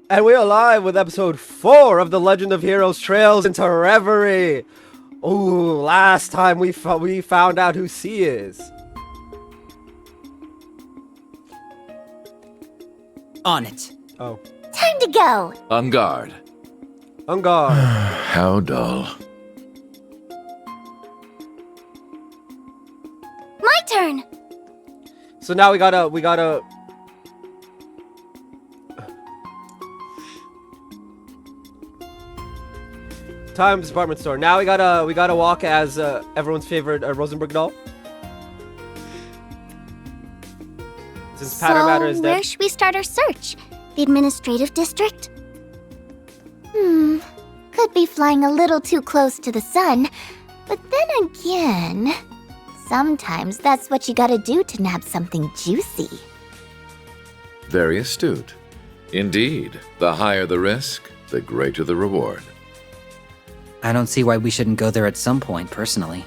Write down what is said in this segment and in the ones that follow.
And we are live with episode 4 of the Legend of Heroes Trails into Reverie. Ooh, last time we found out who C is. On it. Oh. Time to go. On guard. On guard. How dull. My turn. So now we gotta Times department store. Now we gotta walk as everyone's favorite Rosenberg doll. Since Pattern Matter is dead. Where should we start our search? The administrative district? Could be flying a little too close to the sun. But then again, sometimes that's what you gotta do to nab something juicy. Very astute. Indeed, the higher the risk, the greater the reward. I don't see why we shouldn't go there at some point, personally.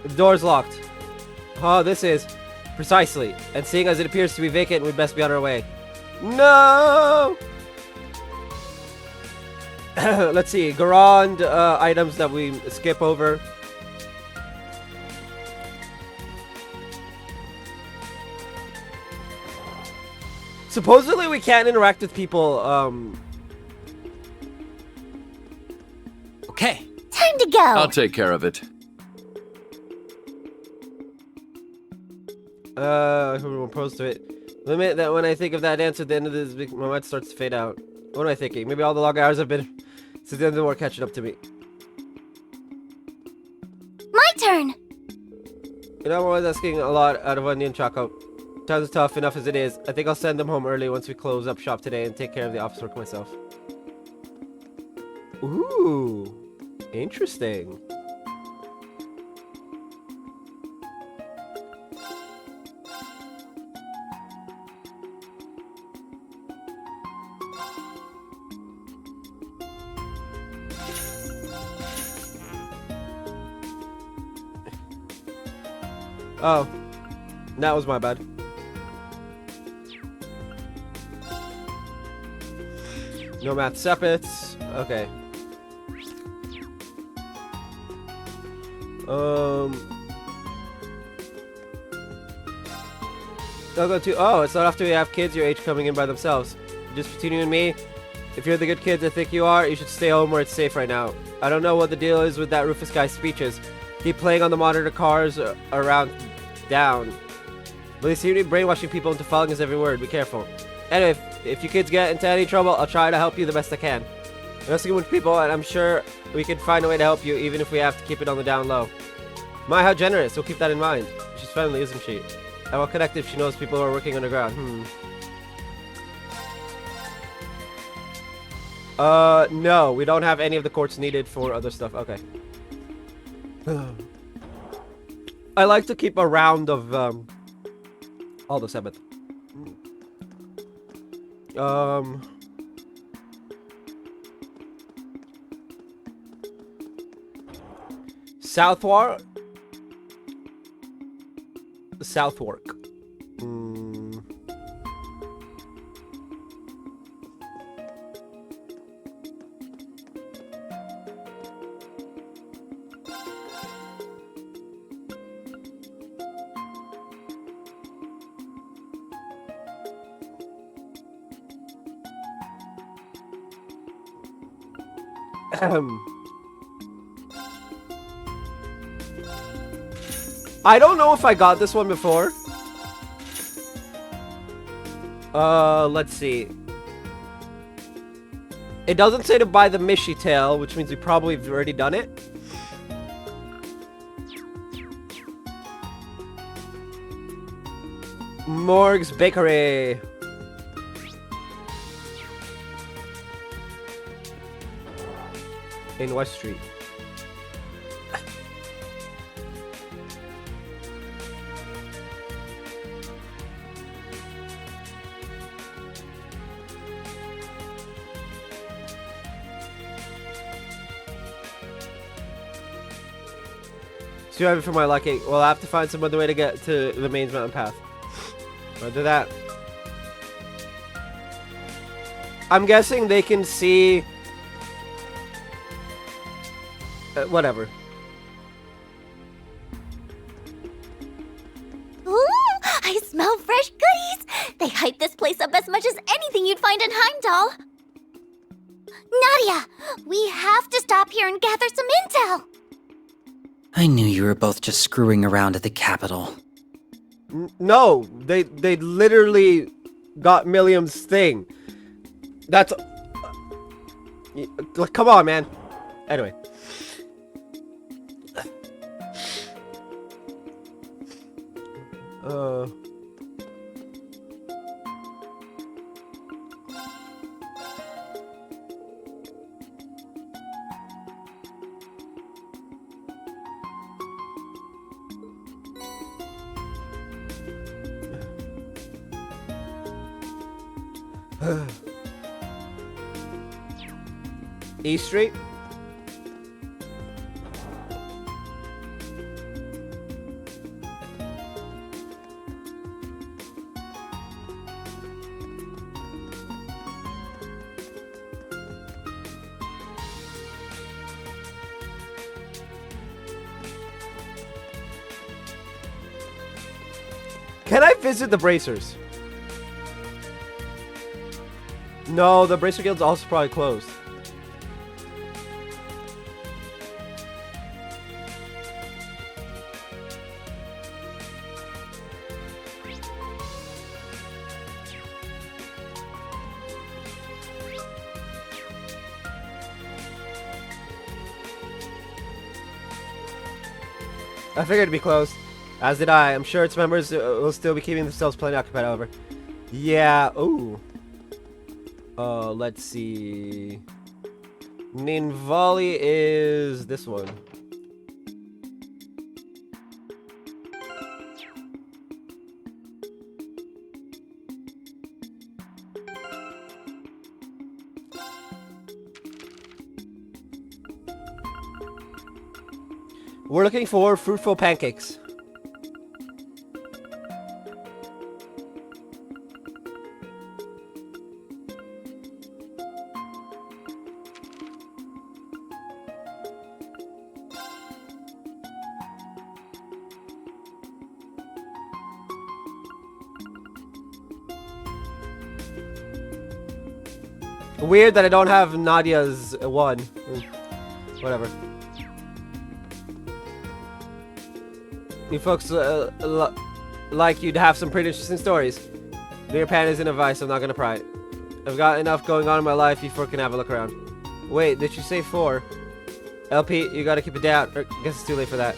The door's locked. Oh, this is. Precisely. And seeing as it appears to be vacant, we'd best be on our way. No! Let's see. Garand items that we skip over. Supposedly we can't interact with people, Okay. Time to go. I'll take care of it. who will post to it. Limit that when I think of that answer at the end of this, my mind starts to fade out. What am I thinking? Maybe all the long hours have been since the end of the war catching up to me. My turn. You know, I'm always asking a lot out of Onion Choco. Times are tough enough as it is. I think I'll send them home early once we close up shop today and take care of the office work myself. Ooh, interesting. Oh, that was my bad. No math sepets. Okay. I'll go to. Oh, it's not after we have kids your age coming in by themselves. Just between you and me, if you're the good kids I think you are, you should stay home where it's safe right now. I don't know what the deal is with that Rufus guy's speeches. Keep playing on the monitor cars around down. But they seem to be brainwashing people into following his every word. Be careful. Anyway, if you kids get into any trouble, I'll try to help you the best I can. I'm asking with people, and I'm sure we can find a way to help you, even if we have to keep it on the down low. My, how generous. We'll keep that in mind. She's friendly, isn't she? I will connect if she knows people who are working underground. No, we don't have any of the quartz needed for other stuff. Okay. I like to keep a round of, all the Sabbath. Southwark. Southwark. I don't know if I got this one before. Let's see. It doesn't say to buy the Mishy tail, which means we probably have already done it. Morg's Bakery. In West Street. So you have it for my lucky. Well, I have to find some other way to get to the main mountain path. I'll do that. I'm guessing they can see... whatever. Ooh, I smell fresh goodies! They hype this place up as much as anything you'd find in Heimdall! Nadia! We have to stop here and gather some intel! I knew you were both just screwing around at the capital. No, they literally got Milliam's thing. That's... come on, man. Anyway. E Street? Can I visit the Bracers? No, the Bracer Guild's also probably closed. I figured it'd be closed. As did I. I'm sure its members will still be keeping themselves plenty occupied, however. Yeah, ooh. Let's see. Ninvali is this one. We're looking for fruitful pancakes. Weird that I don't have Nadia's one. Whatever. You folks like you to have some pretty interesting stories. Beer pan isn't advice, I'm not gonna pry it. I've got enough going on in my life, you four can have a look around. Wait, did you say 4? LP, you gotta keep it down. Or, guess it's too late for that.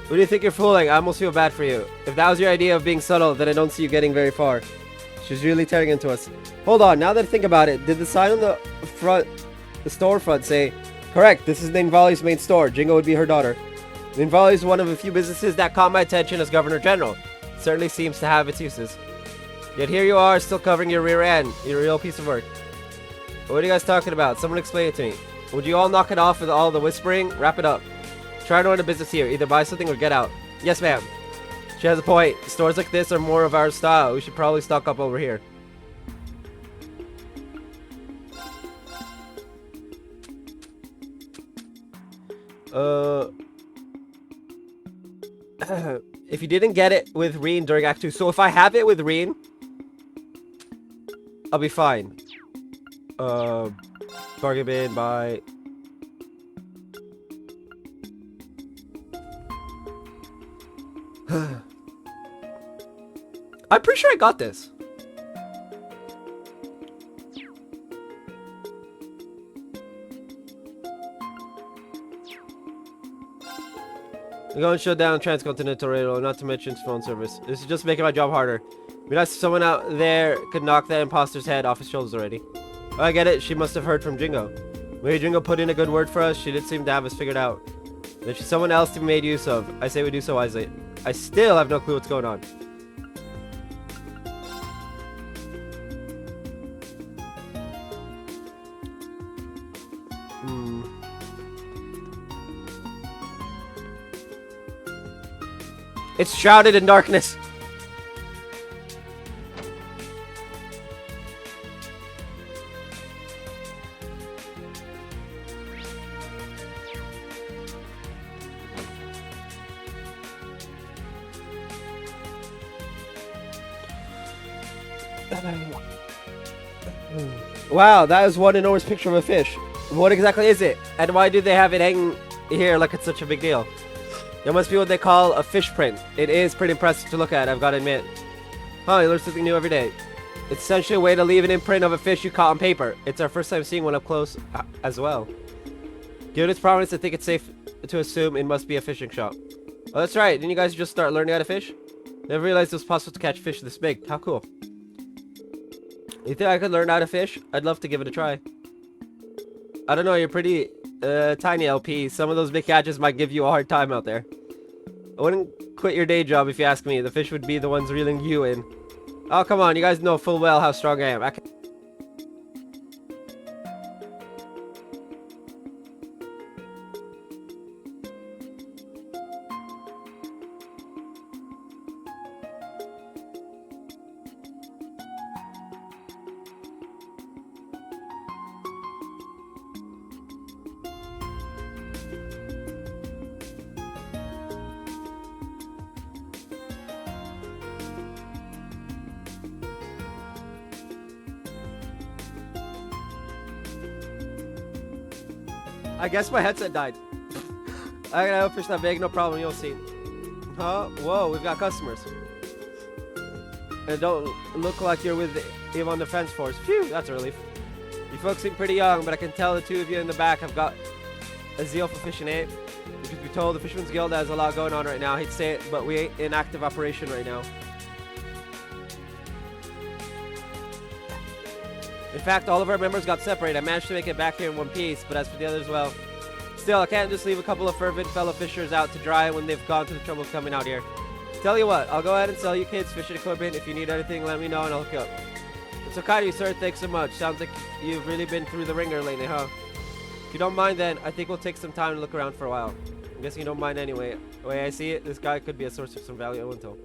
Who do you think you're fooling? I almost feel bad for you. If that was your idea of being subtle, then I don't see you getting very far. She's really tearing into us. Hold on, now that I think about it, did the sign on the front, the storefront say, correct, this is Ninvali's main store. Jingo would be her daughter. Ninvali is one of a few businesses that caught my attention as Governor General. It certainly seems to have its uses. Yet here you are, still covering your rear end. You're a real piece of work. What are you guys talking about? Someone explain it to me. Would you all knock it off with all the whispering? Wrap it up. Try to run a business here. Either buy something or get out. Yes, ma'am. She has a point. Stores like this are more of our style. We should probably stock up over here. If you didn't get it with Reen during Act 2. So if I have it with Reen, I'll be fine. Bargain bin, buy. I'm pretty sure I got this. We're going to shut down Transcontinental Railroad, not to mention phone service. This is just making my job harder. Be nice if someone out there could knock that imposter's head off his shoulders already. Oh, I get it. She must have heard from Jingo. Maybe Jingo put in a good word for us. She did seem to have us figured out. If she's someone else to be made use of, I say we do so wisely. I still have no clue what's going on. It's shrouded in darkness. Wow, that is one enormous picture of a fish. What exactly is it? And why do they have it hanging here like it's such a big deal? It must be what they call a fish print. It is pretty impressive to look at, I've got to admit. Huh, you learn something new every day. It's essentially a way to leave an imprint of a fish you caught on paper. It's our first time seeing one up close as well. Given its prominence, I think it's safe to assume it must be a fishing shop. Oh, that's right. Didn't you guys just start learning how to fish? Never realized it was possible to catch fish this big. How cool. You think I could learn how to fish? I'd love to give it a try. I don't know, you're pretty tiny, LP. Some of those big catches might give you a hard time out there. I wouldn't quit your day job if you ask me. The fish would be the ones reeling you in. Oh, come on. You guys know full well how strong I am. I guess my headset died. I gotta fish that big, no problem, you'll see. Huh? Whoa, we've got customers. And don't look like you're with Avon Defense Force. Phew, that's a relief. You folks seem pretty young, but I can tell the two of you in the back have got a zeal for fishing, eh? You should be told the Fisherman's Guild has a lot going on right now. I hate to say it, but we ain't in active operation right now. In fact, all of our members got separated. I managed to make it back here in one piece, but as for the others, well... Still, I can't just leave a couple of fervent fellow fishers out to dry when they've gone to the trouble of coming out here. Tell you what, I'll go ahead and sell you kids fishing equipment. If you need anything, let me know and I'll hook you up. It's so kind of you, sir. Thanks so much. Sounds like you've really been through the ringer lately, huh? If you don't mind, then, I think we'll take some time to look around for a while. I'm guessing you don't mind anyway. The way I see it, this guy could be a source of some value until.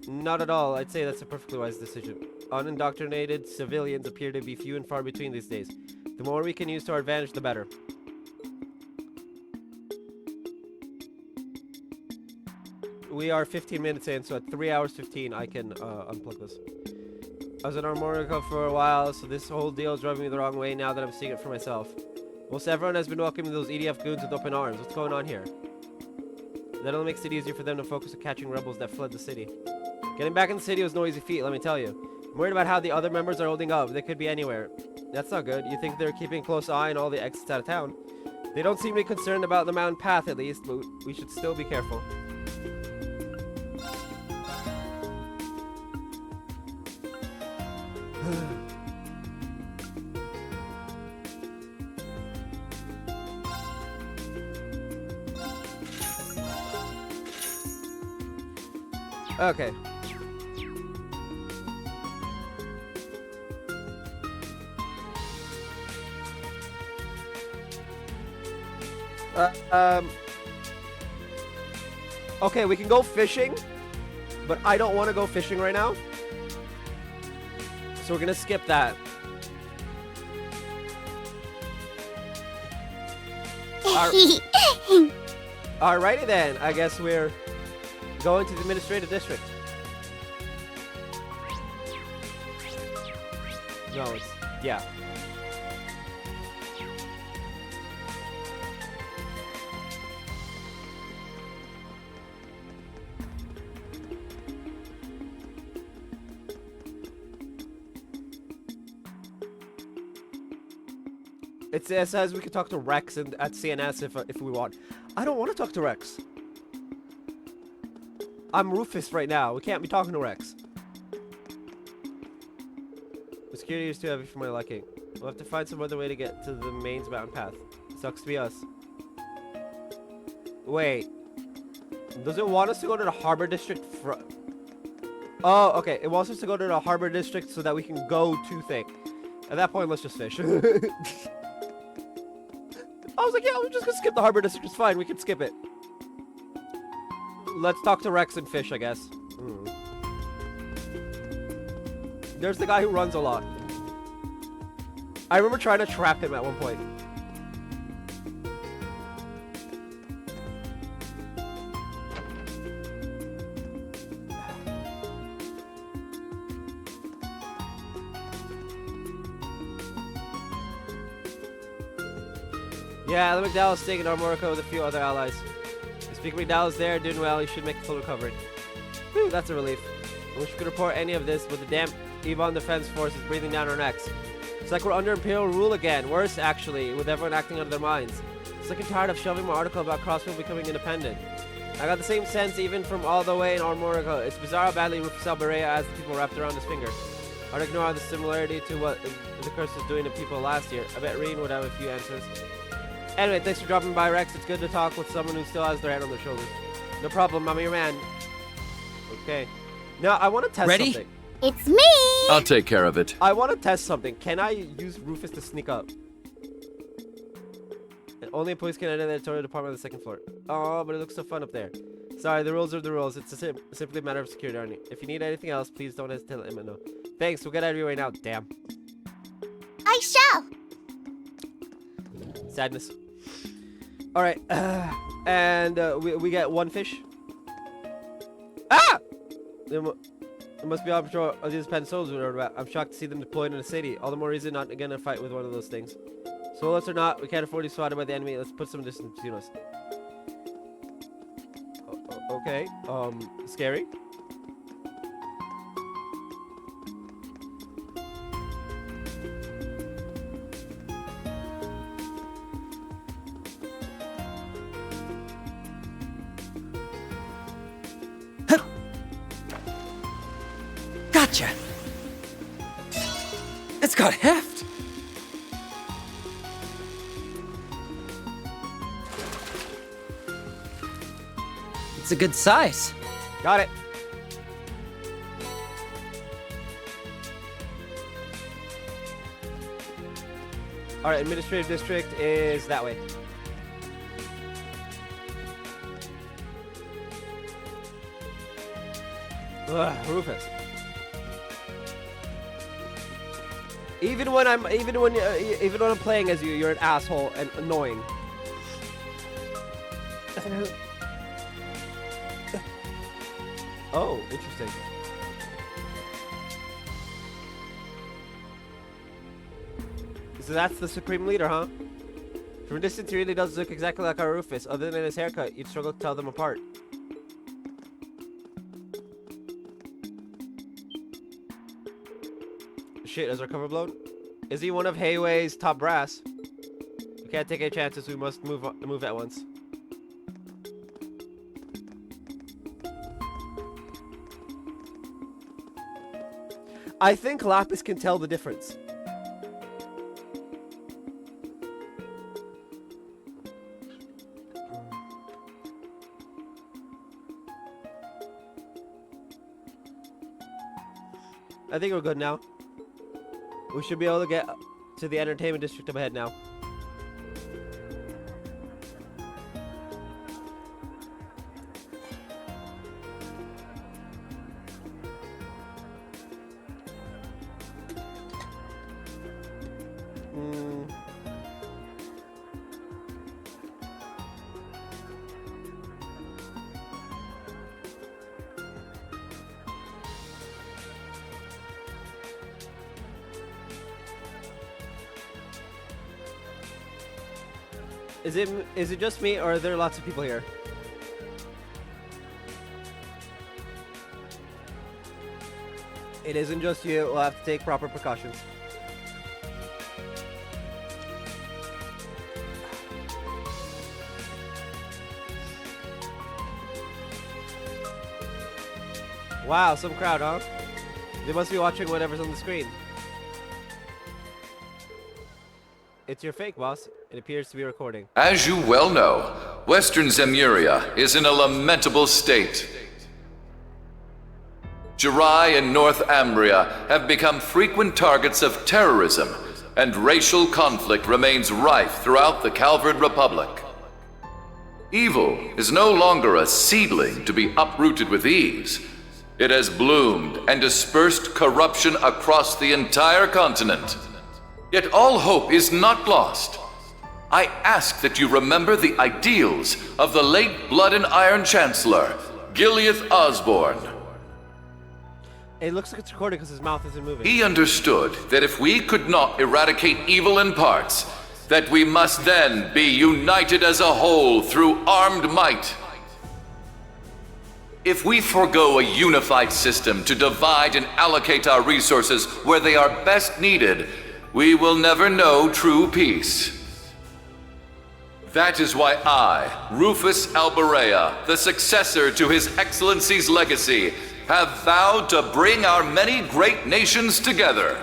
Not at all. I'd say that's a perfectly wise decision. Unindoctrinated civilians appear to be few and far between these days. The more we can use to our advantage, the better. We are 15 minutes in, so at 3 hours 15, I can unplug this. I was in Armorica for a while, so this whole deal is driving me the wrong way now that I'm seeing it for myself. Most everyone has been welcoming those EDF goons with open arms. What's going on here? That only makes it easier for them to focus on catching rebels that fled the city. Getting back in the city was no easy feat, let me tell you. I'm worried about how the other members are holding up. They could be anywhere. That's not good. You think they're keeping a close eye on all the exits out of town? They don't seem to be concerned about the mountain path, at least, but we should still be careful. Okay. Okay, we can go fishing, but I don't want to go fishing right now. So we're gonna skip that. Alrighty then, I guess we're going to the administrative district. No, it's... yeah. It says we can talk to Rex and at CNS if we want. I don't want to talk to Rex. I'm Rufus right now. We can't be talking to Rex. The security is too heavy for my liking. We'll have to find some other way to get to the mains mountain path. Sucks to be us. Wait. Does it want us to go to the harbor district Oh, okay. It wants us to go to the harbor district so that we can go to thing. At that point, let's just fish. I was like, yeah, we're just gonna skip the harbor district. It's fine. We can skip it. Let's talk to Rex and fish, I guess. There's the guy who runs a lot. I remember trying to trap him at one point. Yeah, Ellen McDowell's staying in Armorica with a few other allies. If Speaker McDowell's there, doing well, he should make a full recovery. Whew, that's a relief. I wish we could report any of this, but the damn Yvonne Defense Force is breathing down our necks. It's like we're under Imperial rule again. Worse, actually, with everyone acting out of their minds. Sick and tired of shoving my article about Crossfield becoming independent. I got the same sense even from all the way in Armorica. It's bizarre how badly Rufus Alberea has the people wrapped around his finger. Hard to ignore the similarity to what the curse was doing to people last year. I bet Reen would have a few answers. Anyway, thanks for dropping by, Rex. It's good to talk with someone who still has their head on their shoulders. No problem, I'm your man. Okay. Now, I want to test something. It's me! I'll take care of it. I want to test something. Can I use Rufus to sneak up? And only police can enter the editorial department on the second floor. Oh, but it looks so fun up there. Sorry, the rules are the rules. It's simply a matter of security, Arnie. If you need anything else, please don't hesitate to let me know. Thanks, we'll get out of your way now. Damn. I shall! Sadness. Alright, and we get one fish. Ah! There must be on patrol of these pen souls we heard about. I'm shocked to see them deployed in a city. All the more reason not again to fight with one of those things. Soulless or not, we can't afford to be spotted by the enemy. Let's put some distance between us. Okay, scary. Gotcha! It's got heft! It's a good size. Got it. Alright, administrative district is that way. Ugh, Rufus. Even when I'm playing as you, you're an asshole and annoying. Oh, interesting. So that's the Supreme Leader, huh? From a distance, he really does look exactly like our Rufus. Other than his haircut, you'd struggle to tell them apart. Shit, is our cover blown? Is he one of Hayway's top brass? We can't take any chances. We must move at once. I think Lapis can tell the difference. I think we're good now. We should be able to get to the entertainment district up ahead now. Is it just me, or are there lots of people here? It isn't just you. We'll have to take proper precautions. Wow, some crowd, huh? They must be watching whatever's on the screen. It's your fake, boss. It appears to be recording. As you well know, Western Zemuria is in a lamentable state. Jirai and North Ambria have become frequent targets of terrorism, and racial conflict remains rife throughout the Calvard Republic. Evil is no longer a seedling to be uprooted with ease. It has bloomed and dispersed corruption across the entire continent. Yet all hope is not lost. I ask that you remember the ideals of the late Blood and Iron Chancellor, Gileath Osborne. It looks like it's recording because his mouth isn't moving. He understood that if we could not eradicate evil in parts, that we must then be united as a whole through armed might. If we forego a unified system to divide and allocate our resources where they are best needed, we will never know true peace. That is why I, Rufus Alberea, the successor to His Excellency's legacy, have vowed to bring our many great nations together.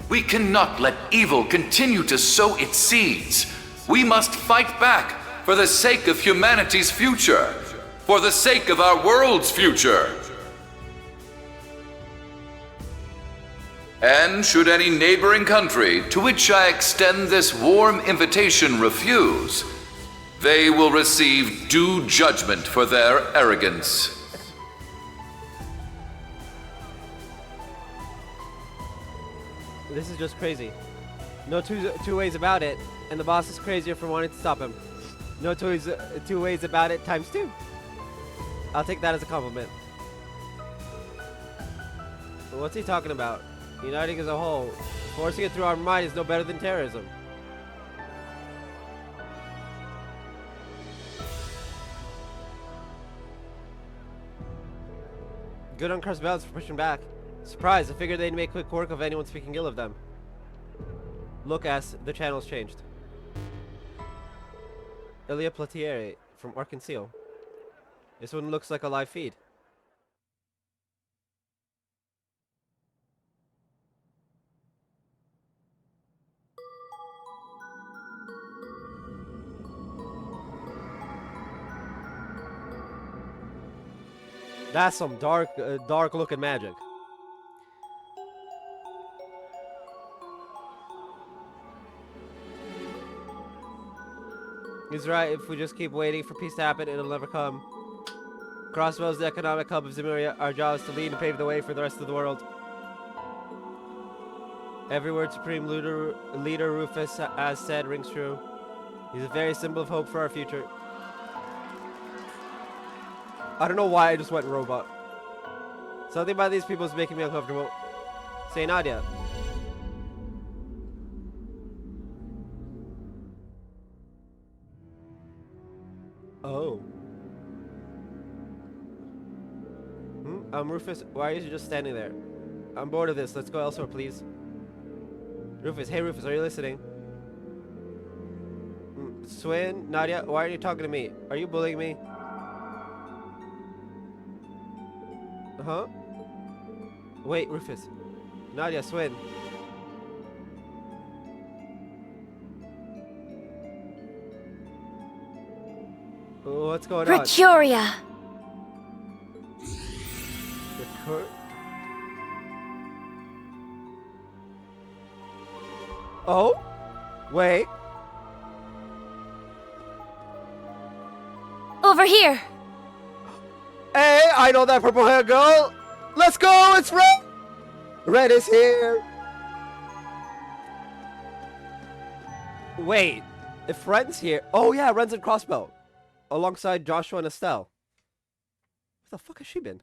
We cannot let evil continue to sow its seeds. We must fight back for the sake of humanity's future, for the sake of our world's future. And should any neighboring country to which I extend this warm invitation refuse, they will receive due judgment for their arrogance. This is just crazy. No two ways about it, and the boss is crazier for wanting to stop him. No two ways about it times 2. I'll take that as a compliment. But what's he talking about? Uniting as a whole. Forcing it through our might is no better than terrorism. Good on Crusbells for pushing back. Surprised, I figured they'd make quick work of anyone speaking ill of them. Look, as the channel's changed. Ilya Platieri from Arkansas. This one looks like a live feed. That's some dark looking magic. He's right, if we just keep waiting for peace to happen, it'll never come. Crossbow is the economic hub of Zemuria. Our job is to lead and pave the way for the rest of the world. Every word Supreme Leader Rufus has said rings true. He's a very symbol of hope for our future. I don't know why I just went robot. Something about these people is making me uncomfortable. Say Nadia. Oh. Rufus, why are you just standing there? I'm bored of this. Let's go elsewhere, please. Rufus, hey Rufus, are you listening? Swin, Nadia, why are you talking to me? Are you bullying me? Huh? Wait, Rufus. Nadia, Swin. What's going on? Procuria! Oh? Wait. Over here! Hey, I know that purple hair girl! Let's go, it's Red! Red is here! Wait, if Ren's here... Oh yeah, Ren's in Crossbow. Alongside Joshua and Estelle. Where the fuck has she been?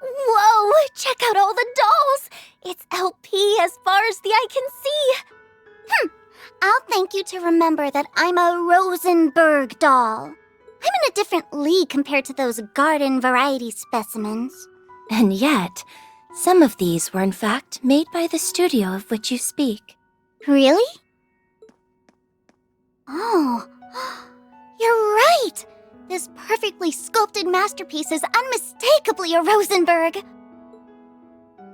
Whoa! Check out all the dolls! It's LP as far as the eye can see! I'll thank you to remember that I'm a Rosenberg doll. I'm in a different league compared to those garden variety specimens. And yet, some of these were in fact made by the studio of which you speak. Really? Oh, you're right! This perfectly sculpted masterpiece is unmistakably a Rosenberg.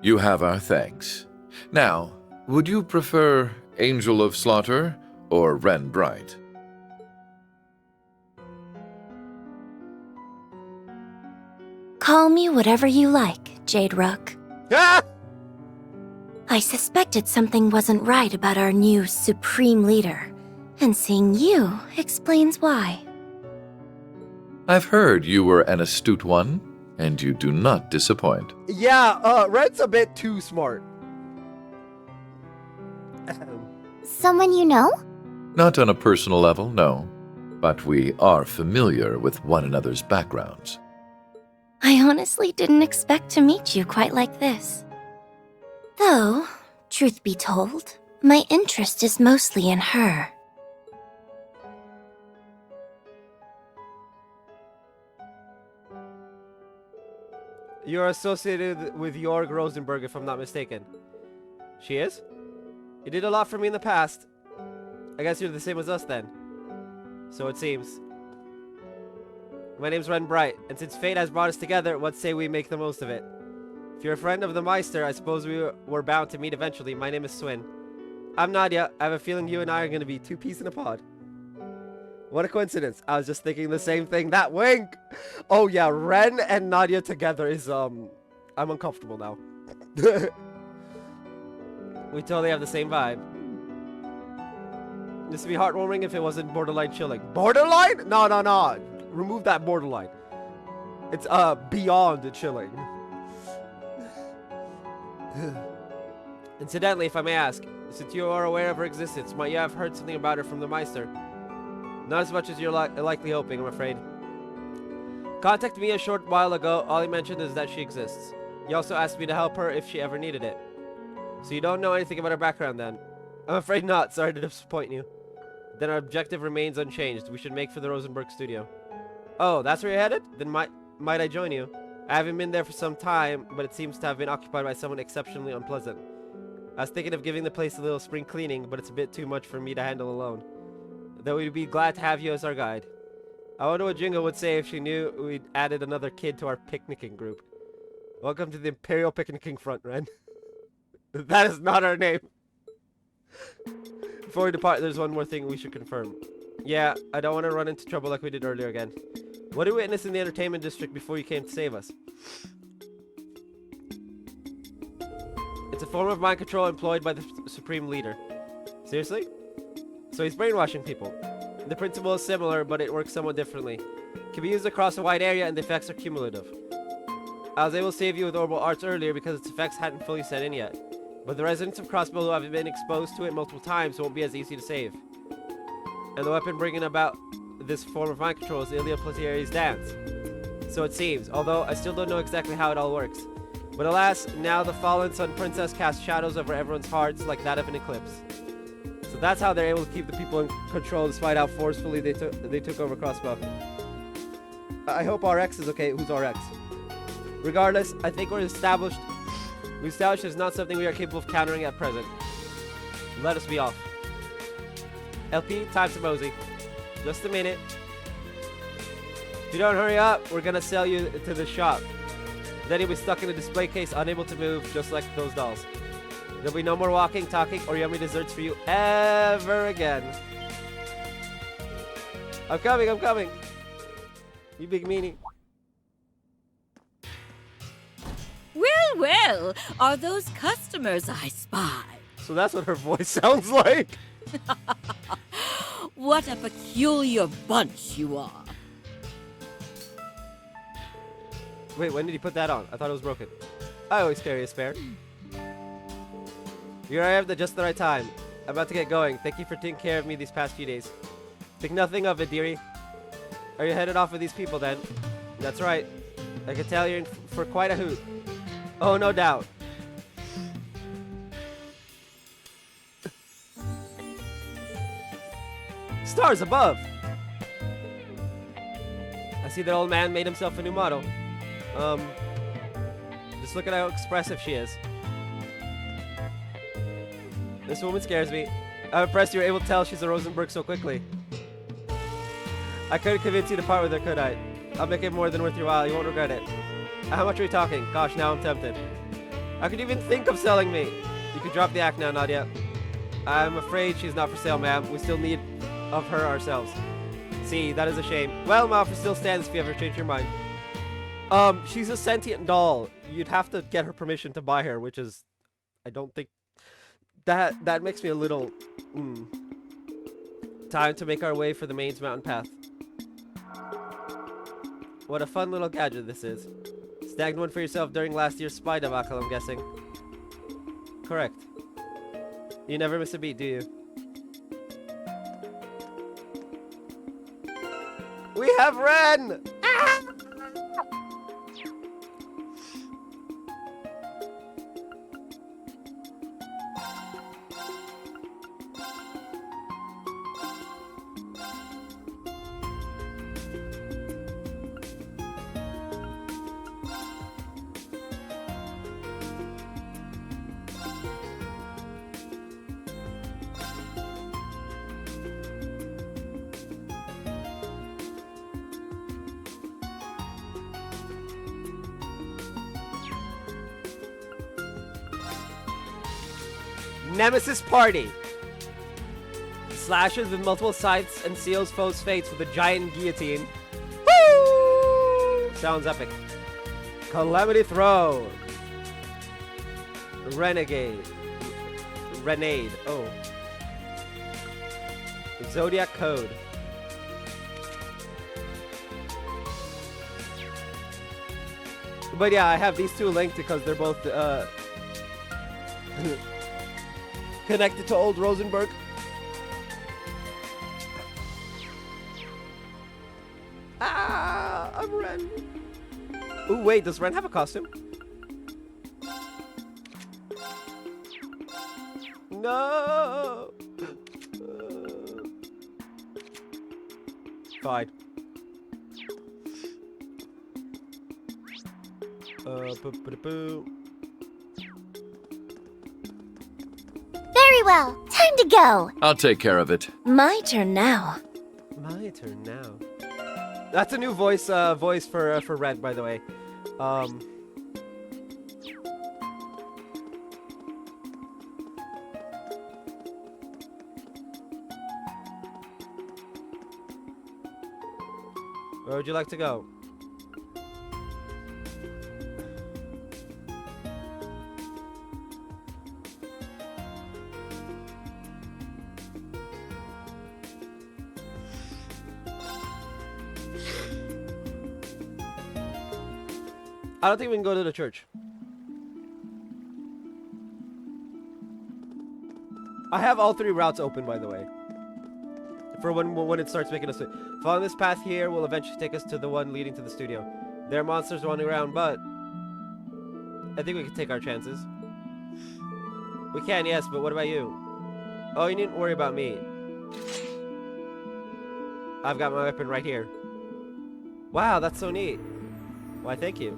You have our thanks. Now, would you prefer Angel of Slaughter or Ren Bright? Call me whatever you like, Jade Rook. Ah! I suspected something wasn't right about our new Supreme Leader, and seeing you explains why. I've heard you were an astute one, and you do not disappoint. Yeah, Red's a bit too smart. Someone you know? Not on a personal level, no. But we are familiar with one another's backgrounds. I honestly didn't expect to meet you quite like this. Though, truth be told, my interest is mostly in her. You're associated with Jorg Rosenberg, if I'm not mistaken. She is? You did a lot for me in the past. I guess you're the same as us then. So it seems. My name's Ren Bright, and since fate has brought us together, what say we make the most of it? If you're a friend of the Meister, I suppose we're bound to meet eventually. My name is Swin. I'm Nadia. I have a feeling you and I are going to be two peas in a pod. What a coincidence. I was just thinking the same thing. That wink! Oh yeah, Ren and Nadia together is, I'm uncomfortable now. We totally have the same vibe. This would be heartwarming if it wasn't borderline chilling. Borderline? No, no, no. Remove that borderline. It's, beyond chilling. Incidentally, if I may ask, since you are aware of her existence, might you have heard something about her from the Meister? Not as much as you're likely hoping, I'm afraid. Contacted me a short while ago. All he mentioned is that she exists. He also asked me to help her if she ever needed it. So you don't know anything about her background then? I'm afraid not. Sorry to disappoint you. Then our objective remains unchanged. We should make for the Rosenberg studio. Oh, that's where you're headed? Then might I join you? I haven't been there for some time, but it seems to have been occupied by someone exceptionally unpleasant. I was thinking of giving the place a little spring cleaning, but it's a bit too much for me to handle alone. Though we'd be glad to have you as our guide. I wonder what Jingo would say if she knew we'd added another kid to our picnicking group. Welcome to the Imperial Picnicking Front, Ren. That is not our name. Before we depart, there's one more thing we should confirm. Yeah, I don't want to run into trouble like we did earlier again. What did we witness in the entertainment district before you came to save us? It's a form of mind control employed by the Supreme Leader. Seriously? So he's brainwashing people. The principle is similar, but it works somewhat differently. It can be used across a wide area, and the effects are cumulative. I was able to save you with Orbital Arts earlier because its effects hadn't fully set in yet. But the residents of Crossbow who have been exposed to it multiple times won't be as easy to save. And the weapon bringing about this form of mind control is Ilia Platieri's dance. So it seems, although I still don't know exactly how it all works. But alas, now the fallen Sun Princess casts shadows over everyone's hearts like that of an eclipse. So that's how they're able to keep the people in control despite how forcefully they took over Crossbow. I hope RX is okay. Who's RX? Regardless, I think we established it's not something we are capable of countering at present. Let us be off. LP, time to mosey. Just a minute. If you don't hurry up, we're gonna sell you to the shop. Then you'll be stuck in a display case, unable to move, just like those dolls. There'll be no more walking, talking, or yummy desserts for you ever again. I'm coming, I'm coming. You big meanie. Well, well, are those customers I spy? So that's what her voice sounds like. What a peculiar bunch you are. Wait, when did he put that on? I thought it was broken. I always carry a spare. Here I am at just the right time. I'm about to get going. Thank you for taking care of me these past few days. Think nothing of it, dearie. Are you headed off with these people then? That's right. I can tell you're in for quite a hoot. Oh, no doubt. Stars above! I see that old man made himself a new model. Just look at how expressive she is. This woman scares me. I'm impressed you were able to tell she's a Rosenberg so quickly. I couldn't convince you to part with her, could I? I'll make it more than worth your while. You won't regret it. How much are we talking? Gosh, now I'm tempted. How could you even think of selling me? You could drop the act now, Nadia. I'm afraid she's not for sale, ma'am. We still need of her ourselves. See, that is a shame. Well, my offer still stands if you ever change your mind. She's a sentient doll. You'd have to get her permission to buy her, which is... I don't think... That makes me a little... Time to make our way for the Mains Mountain Path. What a fun little gadget this is. Snagged one for yourself during last year's spy debacle, I'm guessing. Correct. You never miss a beat, do you? We have Ren! Ah! Nemesis Party. Slashes with multiple sights and seals foes' fates with a giant guillotine. Woo! Sounds epic. Calamity Throw. Renegade. Oh. Zodiac Code. But yeah, I have these two linked because they're both connected to old Rosenberg. Ah, I'm Ren. Ooh, wait, does Ren have a costume? No. Fine. Boo. Very well. Time to go. I'll take care of it. My turn now. My turn now. That's a new voice for Red, by the way. Where would you like to go? I don't think we can go to the church. I have all three routes open, by the way. For when it starts making us... Following this path here will eventually take us to the one leading to the studio. There are monsters wandering around, but... I think we can take our chances. We can, yes, but what about you? Oh, you needn't worry about me. I've got my weapon right here. Wow, that's so neat. Why, thank you.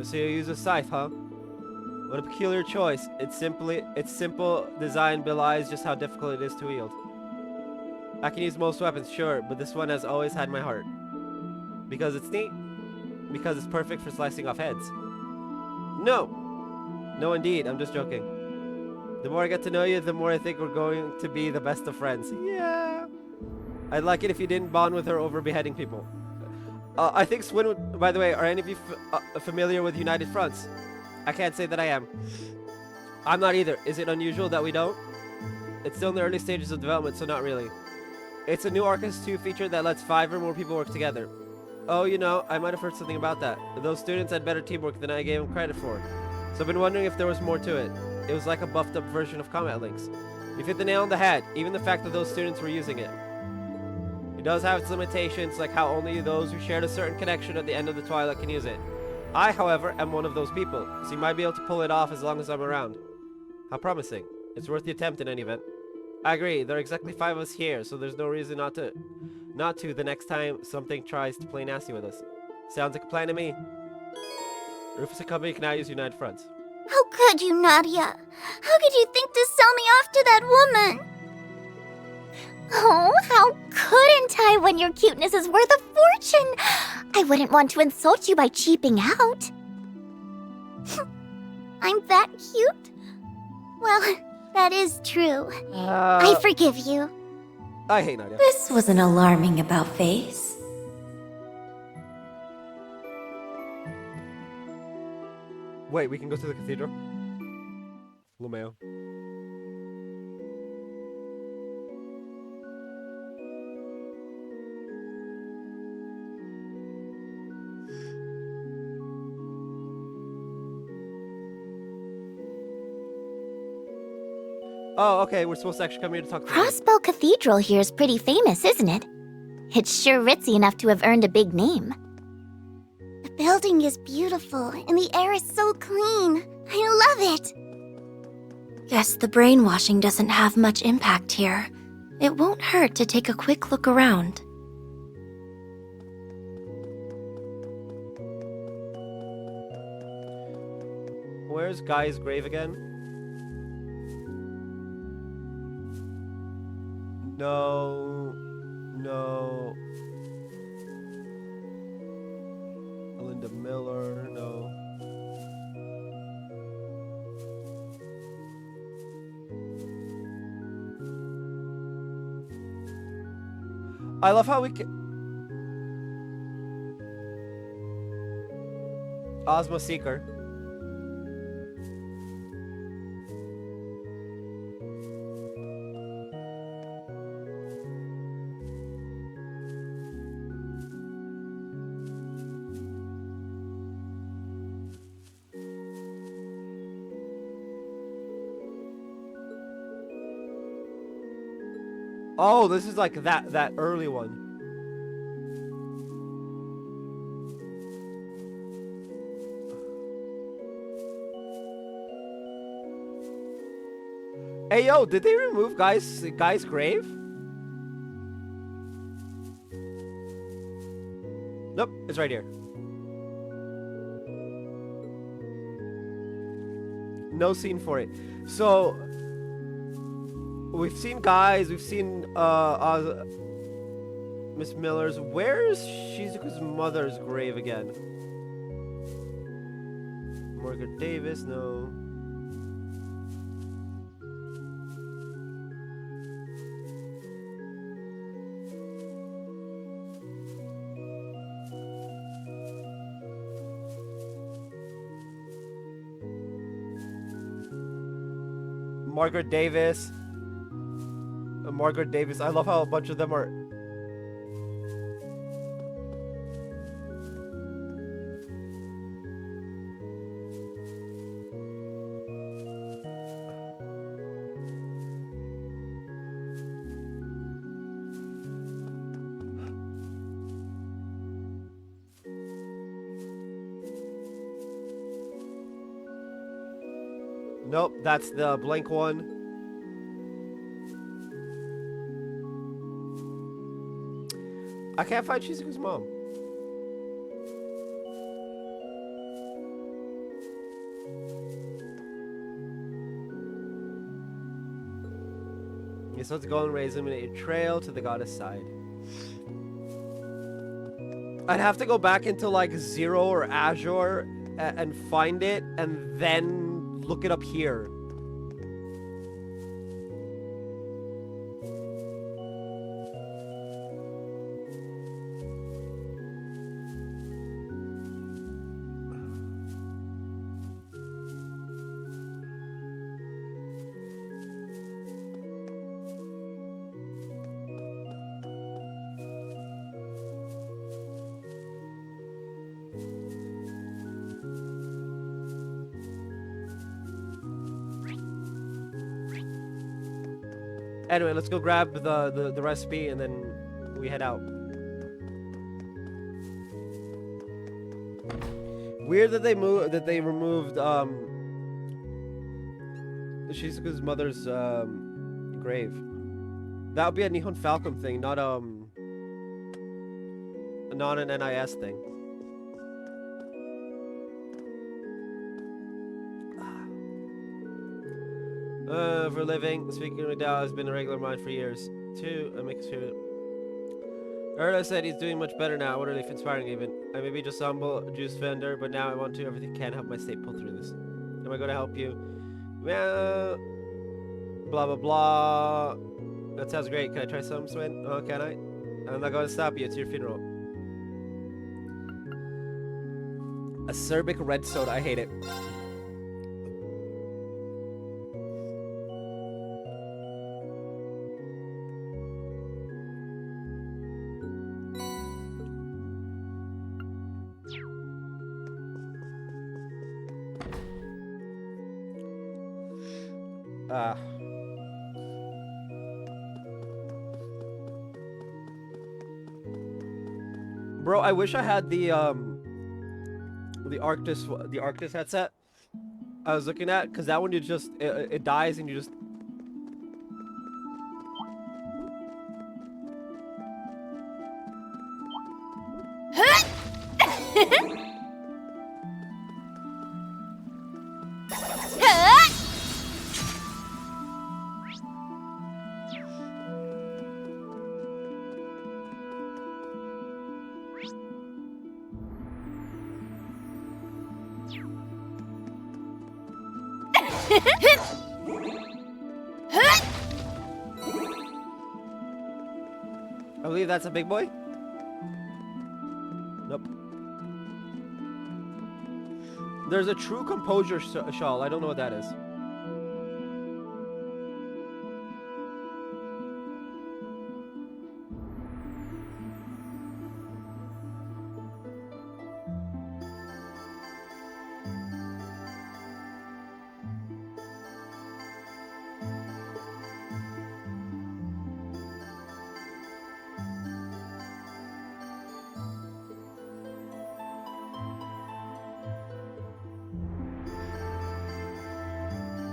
So you use a scythe, huh? What a peculiar choice. Its simple design belies just how difficult it is to wield. I can use most weapons, sure, but this one has always had my heart. Because it's neat? Because it's perfect for slicing off heads. No! No, indeed, I'm just joking. The more I get to know you, the more I think we're going to be the best of friends. Yeah! I'd like it if you didn't bond with her over beheading people. I think Swin would... By the way, are any of you familiar with United Fronts? I can't say that I am. I'm not either. Is it unusual that we don't? It's still in the early stages of development, so not really. It's a new Arcus 2 feature that lets 5 or more people work together. Oh, you know, I might have heard something about that. Those students had better teamwork than I gave them credit for. So I've been wondering if there was more to it. It was like a buffed up version of Combat Links. You've hit the nail on the head, even the fact that those students were using it. It does have its limitations, like how only those who shared a certain connection at the end of the Twilight can use it. I, however, am one of those people, so you might be able to pull it off as long as I'm around. How promising. It's worth the attempt in any event. I agree, there are exactly 5 of us here, so there's no reason not to the next time something tries to play nasty with us. Sounds like a plan to me. Rufus and company can now use United Fronts. How could you, Nadia? How could you think to sell me off to that woman? Oh, how couldn't I when your cuteness is worth a fortune? I wouldn't want to insult you by cheaping out. I'm that cute? Well, that is true. I forgive you. I hate Nadia. This was an alarming about face. Wait, we can go to the cathedral? Lumeo. Oh, okay, we're supposed to actually come here to talk to you. Crossbow Cathedral here is pretty famous, isn't it? It's sure ritzy enough to have earned a big name. The building is beautiful, and the air is so clean. I love it. Guess the brainwashing doesn't have much impact here. It won't hurt to take a quick look around. Where's Guy's grave again? No. Linda Miller, no. I love how we can... Ozma Seeker. Oh, this is like that early one. Hey yo, did they remove guy's grave? Nope, it's right here. No scene for it. So we've seen guys, we've seen Miss Miller's. Where's Shizuku's mother's grave again? Margaret Davis, no. Margaret Davis. Margaret Davis. I love how a bunch of them are. Nope, that's the blank one. I can't find Shizuku's mom. Okay, so let's go and raise him in a trail to the goddess side. I'd have to go back into like Zero or Azure and find it and then look it up here. Anyway, let's go grab the recipe and then we head out. Weird that they removed Shizuku's mother's grave. That would be a Nihon Falcon thing, not an NIS thing. For a living, speaking of Dow has been a regular of mine for years. 2, I make sure. Erla said he's doing much better now. What relief inspiring even. I may be just a humble juice vendor, but now I want to everything can help my state pull through this. Am I going to help you? Well, blah blah blah. That sounds great. Can I try some, Swin? Oh, can I? I'm not going to stop you. It's your funeral. Acerbic red soda. I hate it. Bro, I wish I had the Arctis headset I was looking at, because that one you just it dies and you just believe that's a big boy? Nope. There's a true composure shawl. I don't know what that is.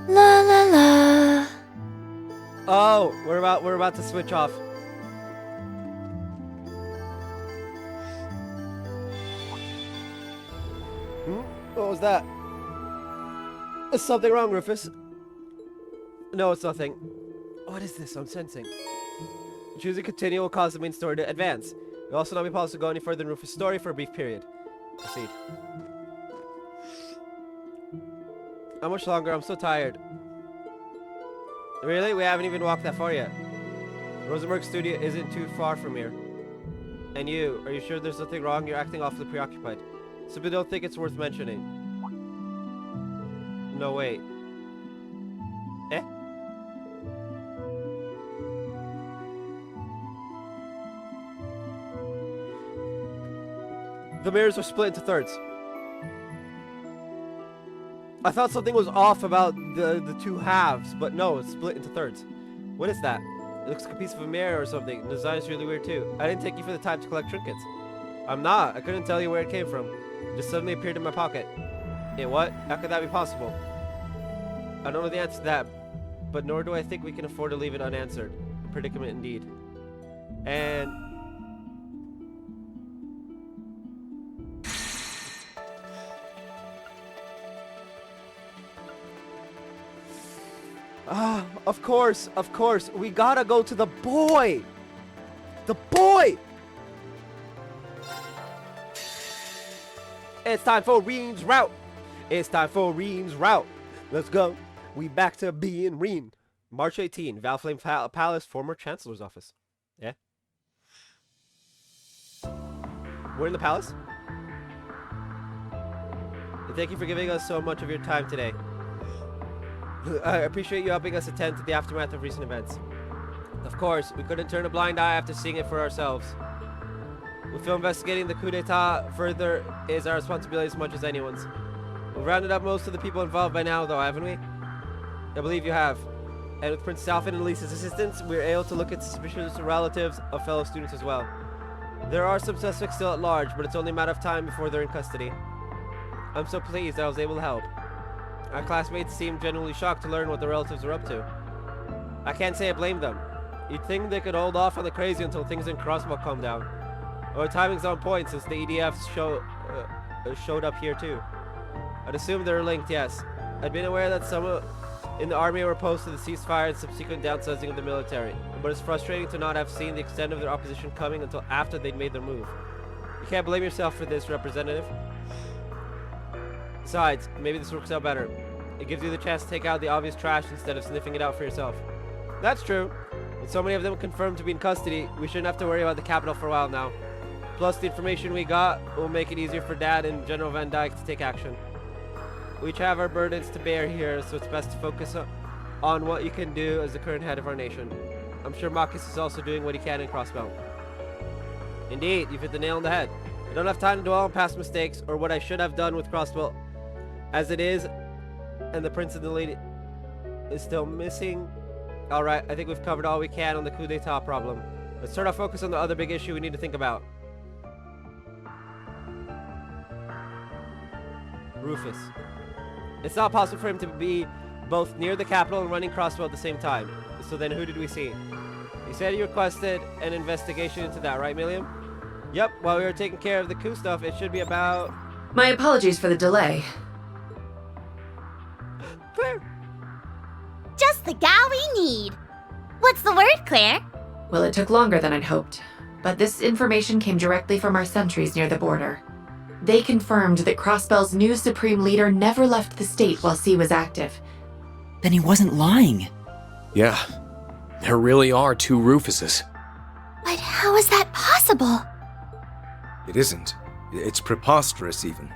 La la la. Oh, we're about to switch off. What was that? Is something wrong, Rufus? No, it's nothing. What is this I'm sensing? Choosing continue will cause the main story to advance. It will also not be possible to go any further in Rufus' story for a brief period. Proceed. How much longer? I'm so tired. Really? We haven't even walked that far yet. Rosenberg's studio isn't too far from here. And you, are you sure there's nothing wrong? You're acting awfully preoccupied. Simply don't think it's worth mentioning. No, wait. Eh? The mirrors are split into thirds. I thought something was off about the two halves, but no, it's split into thirds. What is that? It looks like a piece of a mirror or something. The design is really weird too. I didn't take you for the time to collect trinkets. I'm not. I couldn't tell you where it came from. It just suddenly appeared in my pocket. Yeah, what? How could that be possible? I don't know the answer to that, but nor do I think we can afford to leave it unanswered. A predicament indeed. And... ah, of course. We gotta go to the boy! The boy! It's time for Reen's route. Let's go. We back to being Reen. March 18, Valflame Palace, former Chancellor's office. Yeah? We're in the palace? Thank you for giving us so much of your time today. I appreciate you helping us attend to the aftermath of recent events. Of course, we couldn't turn a blind eye after seeing it for ourselves. We feel investigating the coup d'etat further is our responsibility as much as anyone's. We've rounded up most of the people involved by now, though, haven't we? I believe you have. And with Prince Alphin and Elise's assistance, we're able to look at suspicious relatives of fellow students as well. There are some suspects still at large, but it's only a matter of time before they're in custody. I'm so pleased I was able to help. Our classmates seemed genuinely shocked to learn what the relatives were up to. I can't say I blame them. You'd think they could hold off on the crazy until things in Crossbow calm down. Our timing's on point since the EDFs showed up here too. I'd assume they're linked, yes. I'd been aware that some in the army were opposed to the ceasefire and subsequent downsizing of the military, but it's frustrating to not have seen the extent of their opposition coming until after they'd made their move. You can't blame yourself for this, Representative. Besides, maybe this works out better. It gives you the chance to take out the obvious trash instead of sniffing it out for yourself. That's true. With so many of them confirmed to be in custody, we shouldn't have to worry about the capital for a while now. Plus, the information we got will make it easier for Dad and General Van Dyke to take action. We each have our burdens to bear here, so it's best to focus on what you can do as the current head of our nation. I'm sure Marcus is also doing what he can in Crossbow. Indeed, you've hit the nail on the head. I don't have time to dwell on past mistakes or what I should have done with Crossbow. As it is, and the prince and the lady is still missing. Alright, I think we've covered all we can on the coup d'etat problem. Let's turn our focus on the other big issue we need to think about. Rufus. It's not possible for him to be both near the capital and running Crossbow at the same time. So then who did we see? You said you requested an investigation into that, right, Milliam? Yep, while we were taking care of the coup stuff, it should be about... My apologies for the delay. Claire! Just the gal we need. What's the word, Claire? Well, it took longer than I'd hoped, but this information came directly from our sentries near the border. They confirmed that Crossbell's new Supreme Leader never left the state while C was active. Then he wasn't lying. Yeah, there really are two Rufuses. But how is that possible? It isn't. It's preposterous, even.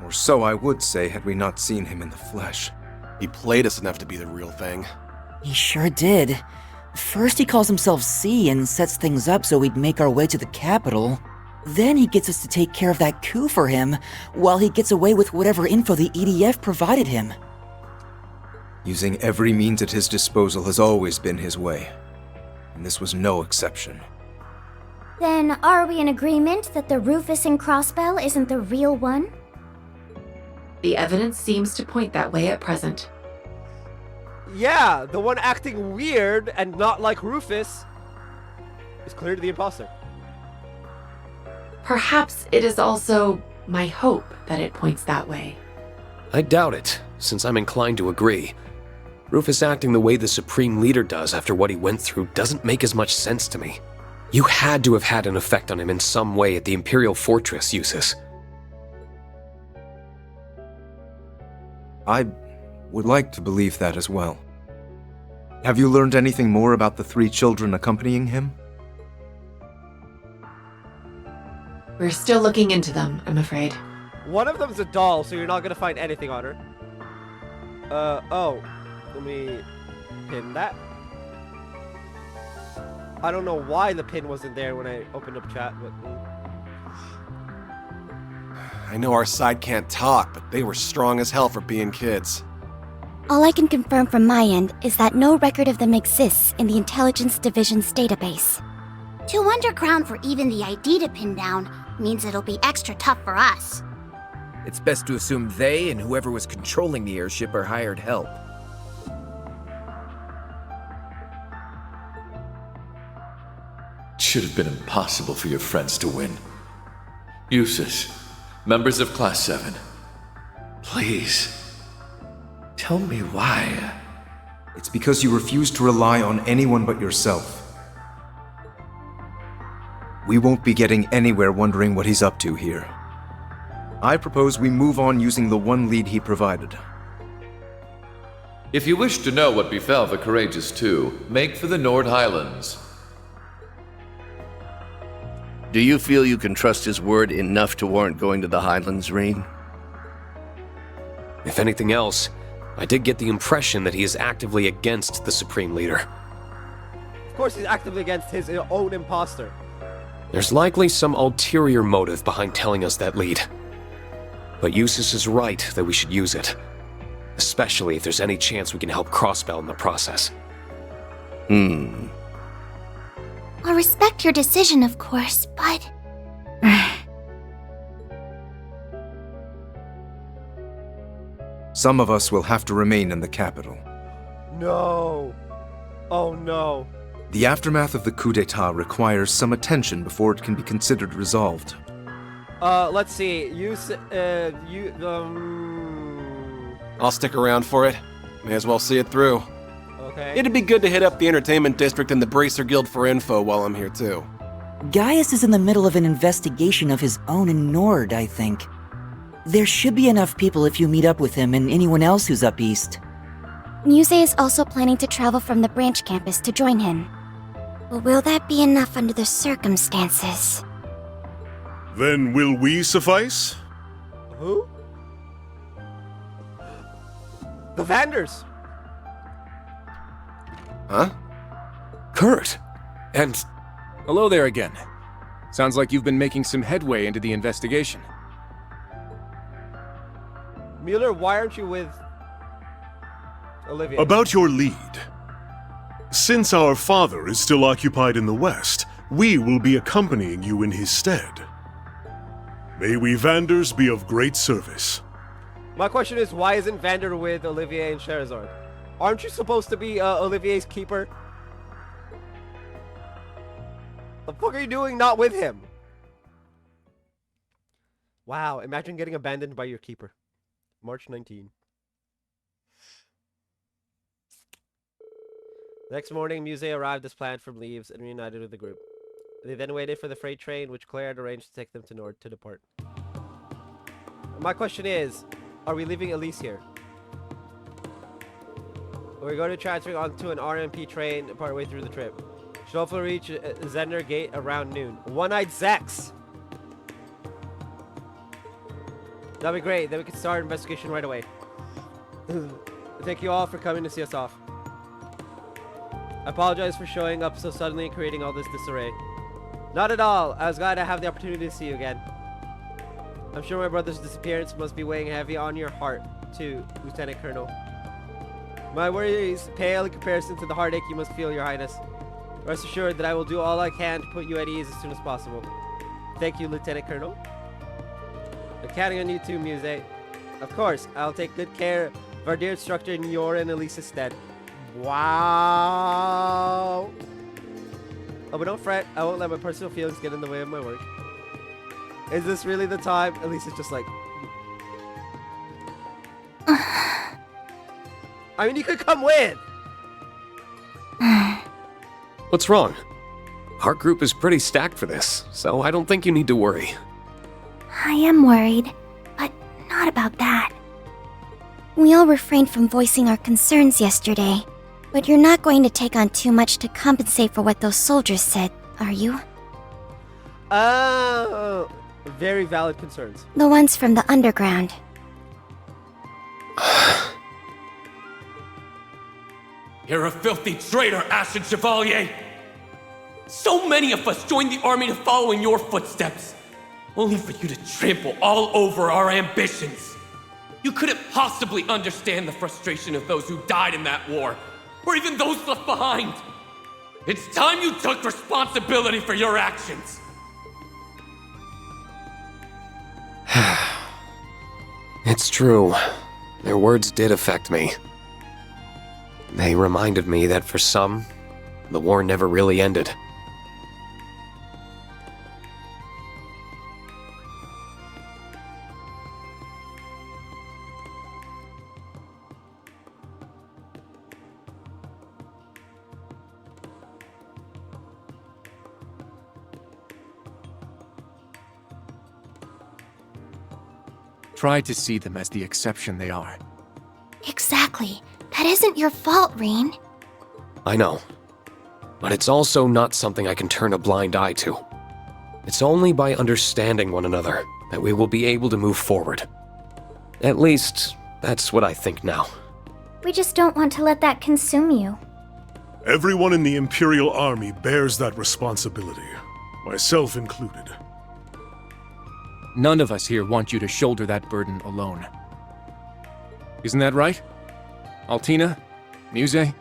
Or so I would say had we not seen him in the flesh. He played us enough to be the real thing. He sure did. First he calls himself C and sets things up so we'd make our way to the capital. Then he gets us to take care of that coup for him, while he gets away with whatever info the EDF provided him. Using every means at his disposal has always been his way. And this was no exception. Then are we in agreement that the Rufus and Crossbell isn't the real one? The evidence seems to point that way at present. Yeah, the one acting weird and not like Rufus is clearly the imposter. Perhaps it is also my hope that it points that way. I doubt it, since I'm inclined to agree. Rufus acting the way the Supreme Leader does after what he went through doesn't make as much sense to me. You had to have had an effect on him in some way at the Imperial Fortress, Eustace. I would like to believe that as well. Have you learned anything more about the 3 children accompanying him? We're still looking into them, I'm afraid. One of them's a doll, so you're not gonna find anything on her. Oh. Let me pin that. I don't know why the pin wasn't there when I opened up chat, but... I know our side can't talk, but they were strong as hell for being kids. All I can confirm from my end is that no record of them exists in the Intelligence Division's database. Too underground for even the ID to pin down means it'll be extra tough for us. It's best to assume they and whoever was controlling the airship are hired help. It should have been impossible for your friends to win. Eustace, members of Class 7, please, tell me why. It's because you refuse to rely on anyone but yourself. We won't be getting anywhere wondering what he's up to here. I propose we move on using the one lead he provided. If you wish to know what befell the Courageous Two, make for the Nord Highlands. Do you feel you can trust his word enough to warrant going to the Highlands, Reed? If anything else, I did get the impression that he is actively against the Supreme Leader. Of course he's actively against his own imposter. There's likely some ulterior motive behind telling us that lead. But Eustace is right that we should use it. Especially if there's any chance we can help Crossbell in the process. I'll respect your decision, of course, but... Some of us will have to remain in the capital. No. Oh no. The aftermath of the coup d'etat requires some attention before it can be considered resolved. Let's see. I'll stick around for it. May as well see it through. Okay. It'd be good to hit up the Entertainment District and the Bracer Guild for info while I'm here too. Gaius is in the middle of an investigation of his own in Nord, I think. There should be enough people if you meet up with him and anyone else who's up east. Muse is also planning to travel from the branch campus to join him. But will that be enough under the circumstances? Then will we suffice? Who? The Vanders. Huh? Kurt! And... Hello there again. Sounds like you've been making some headway into the investigation. Mueller, why aren't you with Olivia? About your lead. Since our father is still occupied in the West, we will be accompanying you in his stead. May we Vanders be of great service. My question is, why isn't Vander with Olivier and Sherazard? Aren't you supposed to be Olivier's keeper? The fuck are you doing not with him? Wow, imagine getting abandoned by your keeper. March 19. The next morning, Muse arrived as planned from Leaves and reunited with the group. They then waited for the freight train, which Claire had arranged to take them to Nord to depart. My question is, are we leaving Elise here? We're going to transfer onto an RMP train partway through the trip. Should hopefully reach Zender Gate around noon. One-eyed Zex! That'd be great. Then we can start investigation right away. Thank you all for coming to see us off. I apologize for showing up so suddenly and creating all this disarray. Not at all. I was glad to have the opportunity to see you again. I'm sure my brother's disappearance must be weighing heavy on your heart, too, Lieutenant Colonel. My worries pale in comparison to the heartache you must feel, Your Highness. Rest assured that I will do all I can to put you at ease as soon as possible. Thank you, Lieutenant Colonel. I'm counting on you too, Muse. Of course, I'll take good care of our dear instructor in your and Elise's stead. Wow! Oh, but don't fret. I won't let my personal feelings get in the way of my work. Is this really the time? Elise's just like... I mean, you could come with! What's wrong? Our group is pretty stacked for this, so I don't think you need to worry. I am worried, but not about that. We all refrained from voicing our concerns yesterday, but you're not going to take on too much to compensate for what those soldiers said, are you? Very valid concerns. The ones from the underground. You're a filthy traitor, Ashen Chevalier! So many of us joined the army to follow in your footsteps, only for you to trample all over our ambitions. You couldn't possibly understand the frustration of those who died in that war, or even those left behind. It's time you took responsibility for your actions. It's true. Their words did affect me. They reminded me that for some, the war never really ended. Try to see them as the exception they are. Exactly. That isn't your fault, Rean. I know. But it's also not something I can turn a blind eye to. It's only by understanding one another that we will be able to move forward. At least, that's what I think now. We just don't want to let that consume you. Everyone in the Imperial Army bears that responsibility, myself included. None of us here want you to shoulder that burden alone. Isn't that right? Altina? Muse?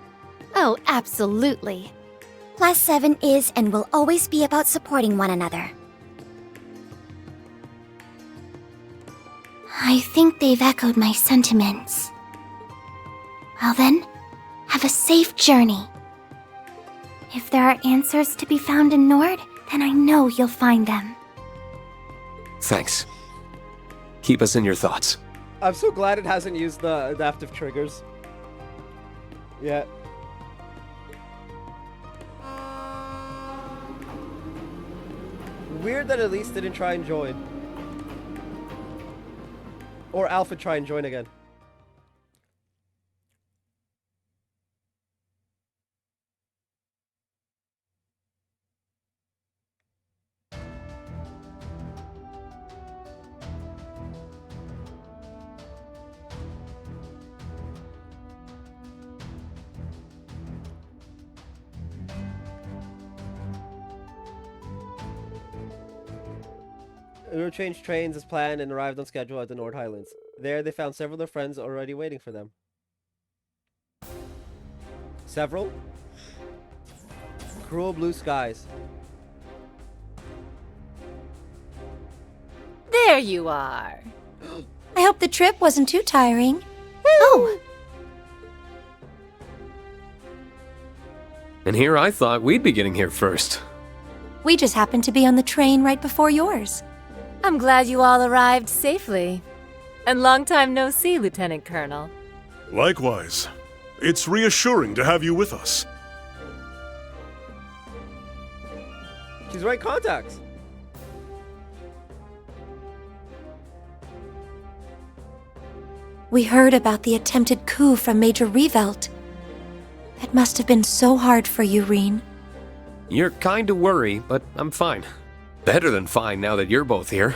Oh, absolutely. Class 7 is and will always be about supporting one another. I think they've echoed my sentiments. Well then, have a safe journey. If there are answers to be found in Nord, then I know you'll find them. Thanks. Keep us in your thoughts. I'm so glad it hasn't used the adaptive triggers yet. Weird that Elise didn't try and join. Or Alpha try and join again. They changed trains as planned and arrived on schedule at the Nord Highlands. There, they found several of their friends already waiting for them. Several? Cruel blue skies. There you are. I hope the trip wasn't too tiring. Oh! And here I thought we'd be getting here first. We just happened to be on the train right before yours. I'm glad you all arrived safely. And long time no see, Lieutenant Colonel. Likewise. It's reassuring to have you with us. She's wearing contacts. We heard about the attempted coup from Major Revelt. It must have been so hard for you, Rean. You're kind to worry, but I'm fine. Better than fine now that you're both here.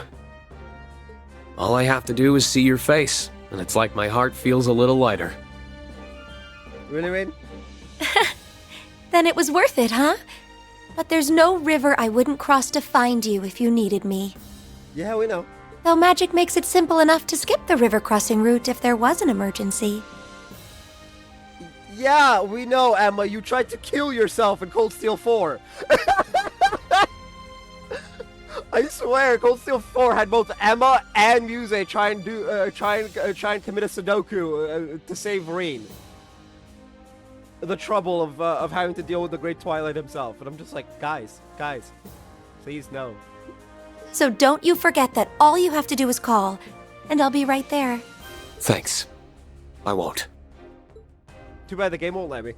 All I have to do is see your face, and it's like my heart feels a little lighter. Really, Rain? Then it was worth it, huh? But there's no river I wouldn't cross to find you if you needed me. Yeah, we know. Though magic makes it simple enough to skip the river crossing route if there was an emergency. Yeah, we know, Emma. You tried to kill yourself in Cold Steel 4. I swear, Cold Steel 4 had both Emma and Muse try and commit a Sudoku to save Rean. The trouble of having to deal with the Great Twilight himself, and I'm just like, guys, please no. So don't you forget that all you have to do is call, and I'll be right there. Thanks. I won't. Too bad the game won't let me.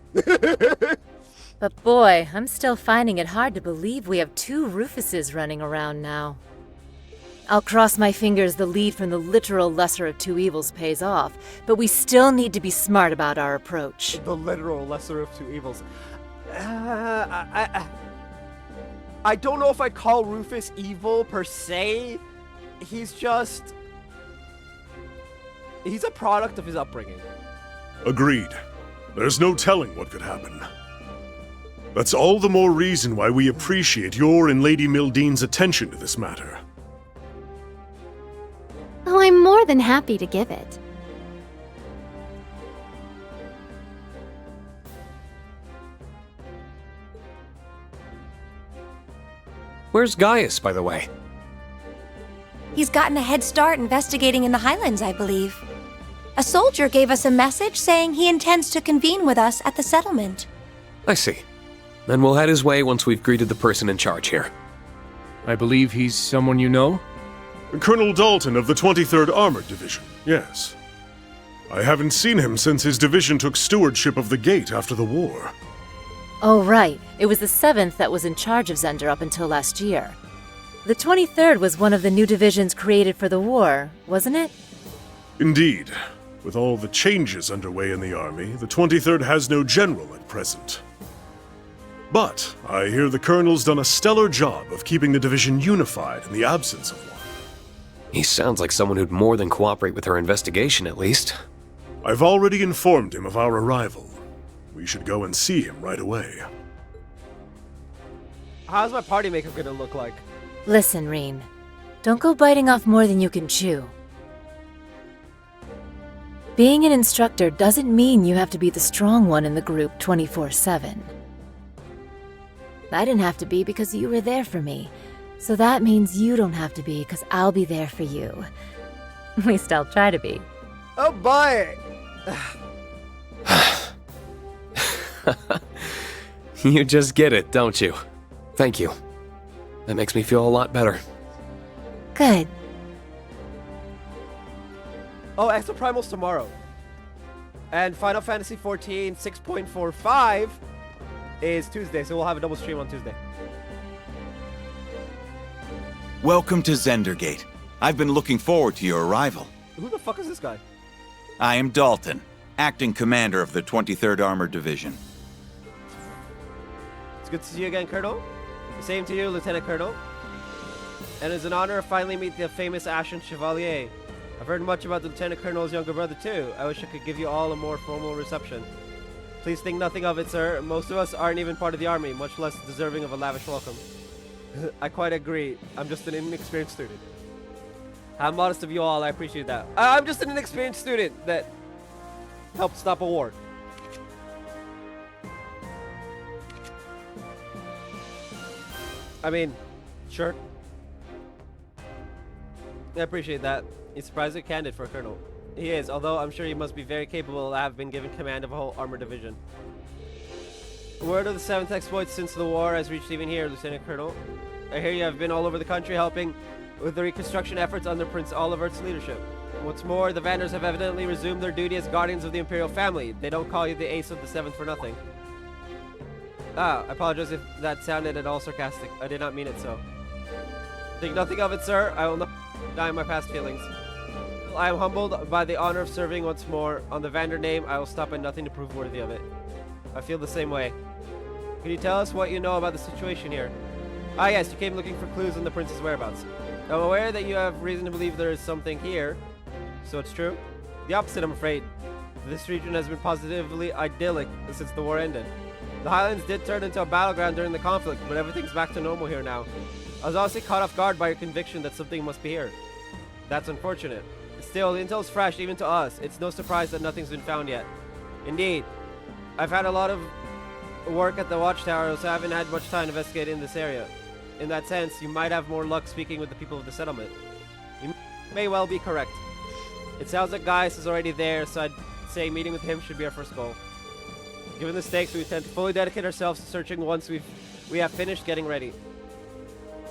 But boy, I'm still finding it hard to believe we have 2 Rufuses running around now. I'll cross my fingers the lead from the literal lesser of 2 evils pays off, but we still need to be smart about our approach. The literal lesser of 2 evils. I don't know if I'd call Rufus evil per se. He's a product of his upbringing. Agreed. There's no telling what could happen. That's all the more reason why we appreciate your and Lady Mildean's attention to this matter. Oh, I'm more than happy to give it. Where's Gaius, by the way? He's gotten a head start investigating in the Highlands, I believe. A soldier gave us a message saying he intends to convene with us at the settlement. I see. Then we'll head his way once we've greeted the person in charge here. I believe he's someone you know? Colonel Dalton of the 23rd Armored Division, yes. I haven't seen him since his division took stewardship of the gate after the war. Oh, right. It was the 7th that was in charge of Zender up until last year. The 23rd was one of the new divisions created for the war, wasn't it? Indeed. With all the changes underway in the army, the 23rd has no general at present. But I hear the colonel's done a stellar job of keeping the division unified in the absence of one. He sounds like someone who'd more than cooperate with our investigation, at least. I've already informed him of our arrival. We should go and see him right away. How's my party makeup gonna look like? Listen, Rean. Don't go biting off more than you can chew. Being an instructor doesn't mean you have to be the strong one in the group 24/7. I didn't have to be because you were there for me. So that means you don't have to be because I'll be there for you. At least I'll try to be. Oh boy! You just get it, don't you? Thank you. That makes me feel a lot better. Good. Oh, Extra Primal's tomorrow. And Final Fantasy XIV 6.45 is Tuesday, so we'll have a double stream on Tuesday. Welcome to Zendergate. I've been looking forward to your arrival. Who the fuck is this guy? I am Dalton, acting commander of the 23rd Armored Division. It's good to see you again, Colonel. Same to you, Lieutenant Colonel. And it's an honor to finally meet the famous Ashen Chevalier. I've heard much about the Lieutenant Colonel's younger brother, too. I wish I could give you all a more formal reception. Please think nothing of it, sir. Most of us aren't even part of the army, much less deserving of a lavish welcome. I quite agree. I'm just an inexperienced student. How modest of you all, I appreciate that. I'm just an inexperienced student that helped stop a war. I mean, sure. I appreciate that. He's surprisingly candid for a colonel. He is, although I'm sure he must be very capable to have been given command of a whole armor division. Word of the 7th exploits since the war has reached even here, Lieutenant Colonel. I hear you have been all over the country helping with the reconstruction efforts under Prince Olivert's leadership. What's more, the Vanders have evidently resumed their duty as guardians of the Imperial family. They don't call you the ace of the 7th for nothing. I apologize if that sounded at all sarcastic. I did not mean it so. Think nothing of it, sir. I will not deny my past feelings. I am humbled by the honor of serving once more. On the Vander name, I will stop at nothing to prove worthy of it. I feel the same way. Can you tell us what you know about the situation here? Ah yes, you came looking for clues on the prince's whereabouts. I'm aware that you have reason to believe there is something here. So it's true? The opposite, I'm afraid. This region has been positively idyllic since the war ended. The Highlands did turn into a battleground during the conflict, but everything's back to normal here now. I was honestly caught off guard by your conviction that something must be here. That's unfortunate. Still, the intel's fresh even to us. It's no surprise that nothing's been found yet. Indeed. I've had a lot of work at the watchtower, so I haven't had much time to investigate in this area. In that sense, you might have more luck speaking with the people of the settlement. You may well be correct. It sounds like Gaius is already there, so I'd say meeting with him should be our first goal. Given the stakes, we intend to fully dedicate ourselves to searching once we have finished getting ready.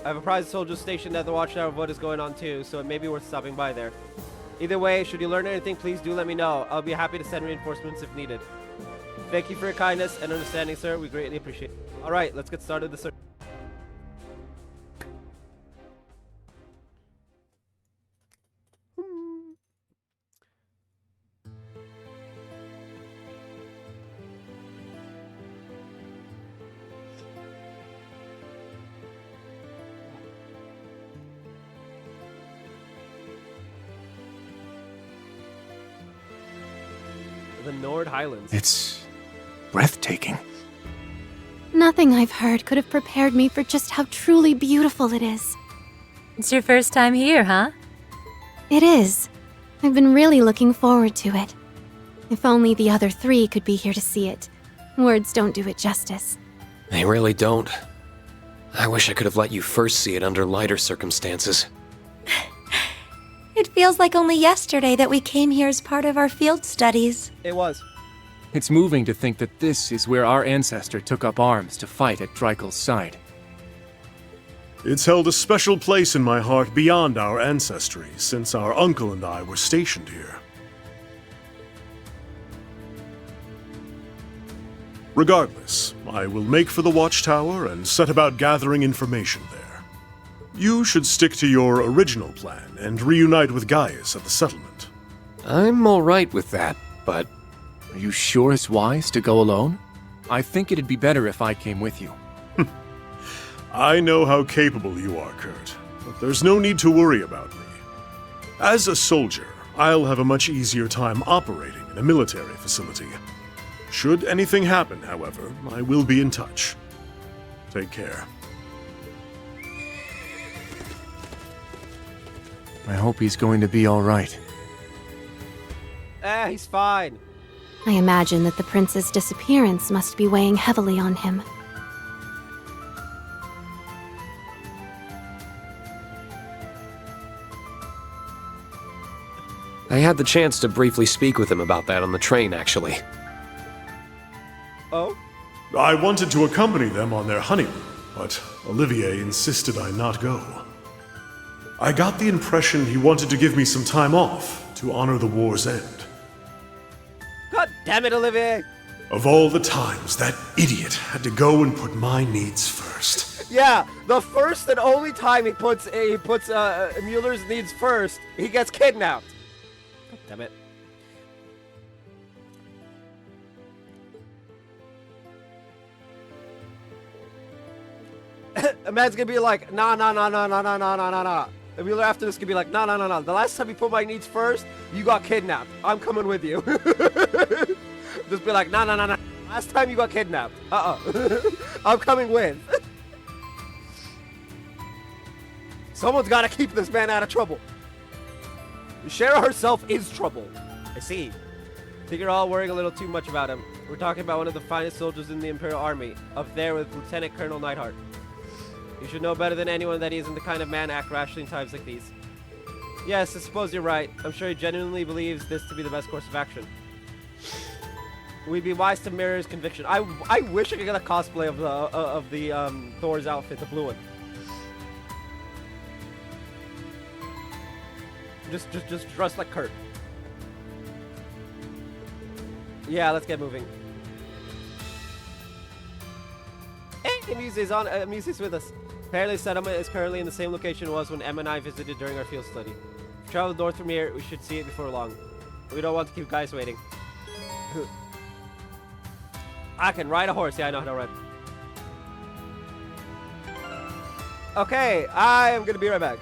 I have a prize soldier stationed at the watchtower of what is going on too, so it may be worth stopping by there. Either way, should you learn anything, please do let me know. I'll be happy to send reinforcements if needed. Thank you for your kindness and understanding, sir. We greatly appreciate it. Alright, let's get started the search. The Nord Highlands. It's breathtaking. Nothing I've heard could have prepared me for just how truly beautiful it is. It's your first time here, huh? It is. I've been really looking forward to it. If only the other three could be here to see it. Words don't do it justice. They really don't. I wish I could have let you first see it under lighter circumstances. It feels like only yesterday that we came here as part of our field studies. It was. It's moving to think that this is where our ancestor took up arms to fight at Dreikel's side. It's held a special place in my heart beyond our ancestry, since our uncle and I were stationed here. Regardless, I will make for the watchtower and set about gathering information there. You should stick to your original plan and reunite with Gaius at the settlement. I'm alright with that, but... Are you sure it's wise to go alone? I think it'd be better if I came with you. I know how capable you are, Kurt, but there's no need to worry about me. As a soldier, I'll have a much easier time operating in a military facility. Should anything happen, however, I will be in touch. Take care. I hope he's going to be all right. He's fine. I imagine that the prince's disappearance must be weighing heavily on him. I had the chance to briefly speak with him about that on the train, actually. Oh? I wanted to accompany them on their honeymoon, but Olivier insisted I not go. I got the impression he wanted to give me some time off to honor the war's end. God damn it, Olivier! Of all the times that idiot had to go and put my needs first. Yeah, the first and only time he puts Mueller's needs first, he gets kidnapped. God damn it. A man's gonna be like, nah. And Mueller after this could be like, nah. The last time you put my needs first, you got kidnapped. I'm coming with you. Just be like, nah. Last time you got kidnapped. I'm coming with. Someone's gotta keep this man out of trouble. Shara herself is trouble. I see. I think you're all worrying a little too much about him. We're talking about one of the finest soldiers in the Imperial Army, up there with Lieutenant Colonel Neidhart. You should know better than anyone that he isn't the kind of man act rashly in times like these. Yes, I suppose you're right. I'm sure he genuinely believes this to be the best course of action. We'd be wise to mirror his conviction. I wish I could get a cosplay of the Thor's outfit, the blue one. Just dress like Kurt. Yeah, let's get moving. Hey, Muse's with us. Apparently, the settlement is currently in the same location it was when Em and I visited during our field study. If we travel north from here, we should see it before long. We don't want to keep guys waiting. I can ride a horse. Yeah, I know how to ride. Okay, I am gonna be right back.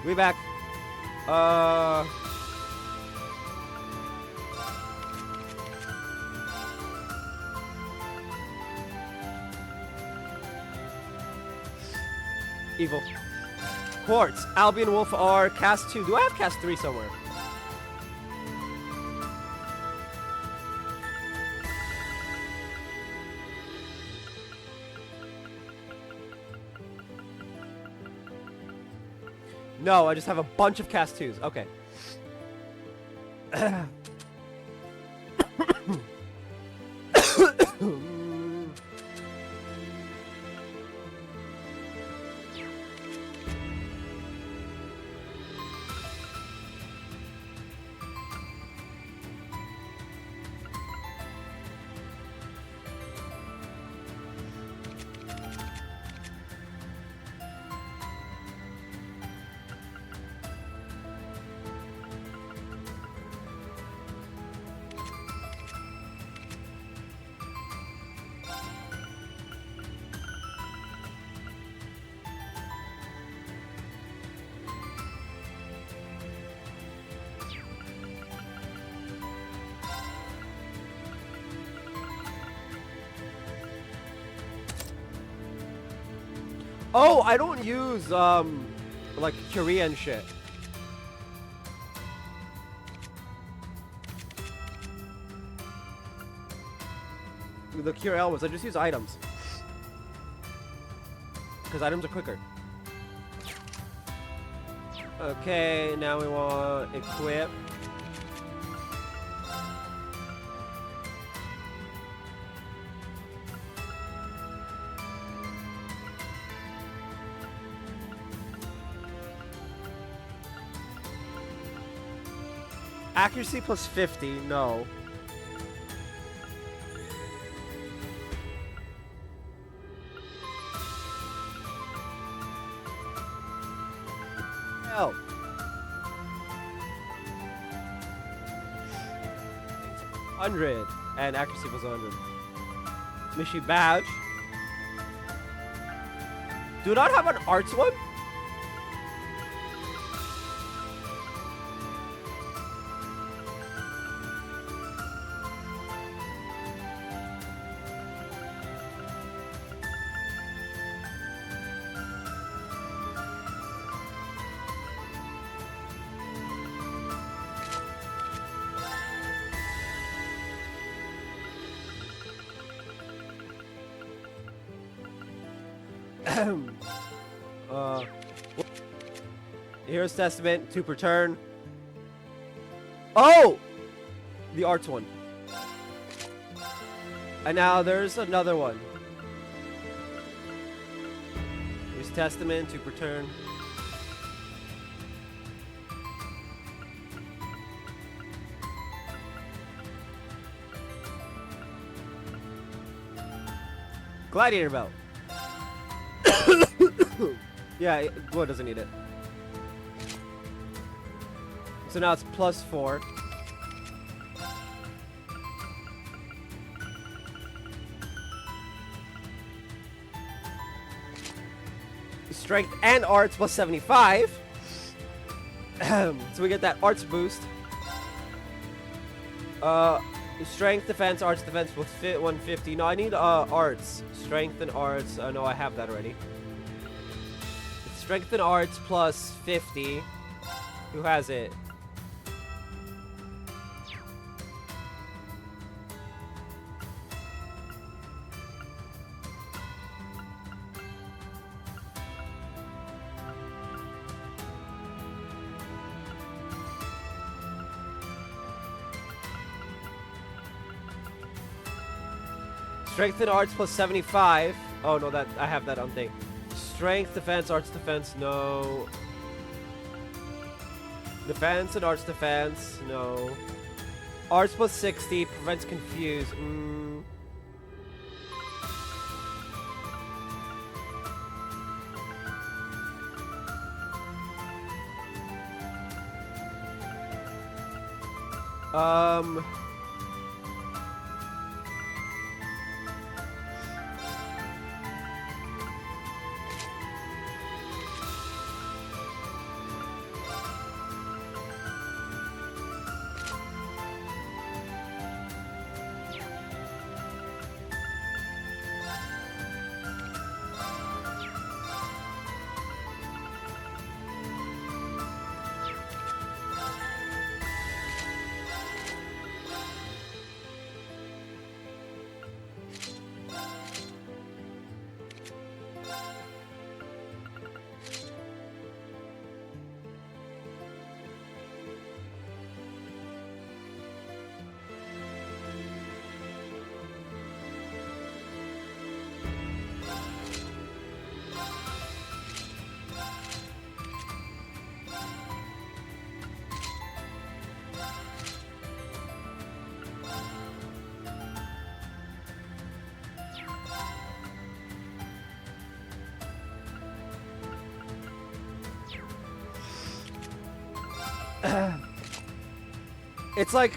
We back. Evil. Quartz. Albion Wolf R. Cast 2. Do I have Cast 3 somewhere? No, I just have a bunch of Cast 2s. Okay. Oh, I don't use, like, Korean shit. The cure elements, I just use items. Because items are quicker. Okay, now we want equip. Accuracy plus 50, no. Hell. 100 and accuracy plus 100. Mishi badge. Do not have an arts one? Hero's Testament, 2 per turn. Oh! The arts one. And now there's another one. Here's Testament, 2 per turn. Gladiator belt. Yeah, Blood doesn't need it. So now it's plus 4. Strength and arts plus 75. So we get that arts boost. Strength, defense, arts, defense with 150. No, I need arts. Strength and arts. No, I have that already. Strength and arts plus 50. Who has it? Strength and arts plus 75. Oh no, that I have that on thing. Strength, defense, arts, defense, no. Defense and arts, defense, no. Arts plus 60 prevents confuse.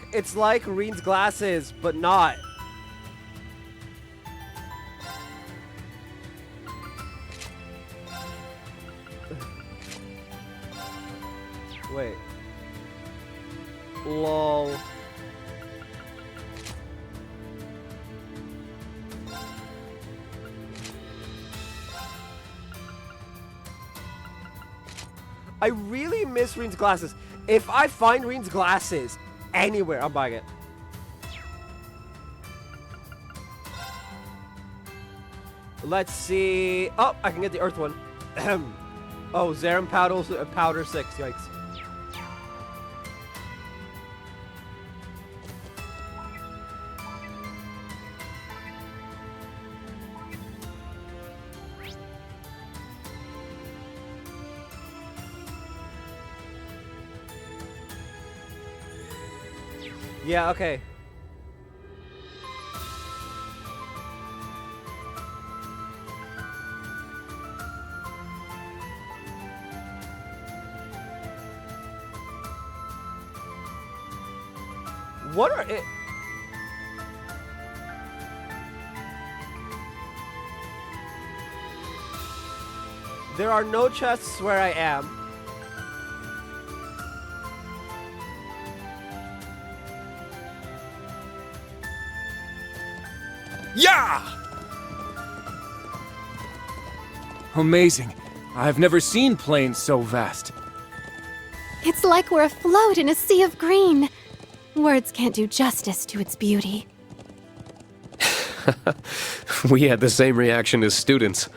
It's like Reen's glasses, but not. Wait. Lol. I really miss Reen's glasses. If I find Reen's glasses anywhere, I'm buying it. Let's see. Oh, I can get the earth one. Oh, Zerum powder 6. Yikes. Yeah, okay. What are it? There are no chests where I am. Yeah! Amazing. I've never seen plains so vast. It's like we're afloat in a sea of green. Words can't do justice to its beauty. We had the same reaction as students.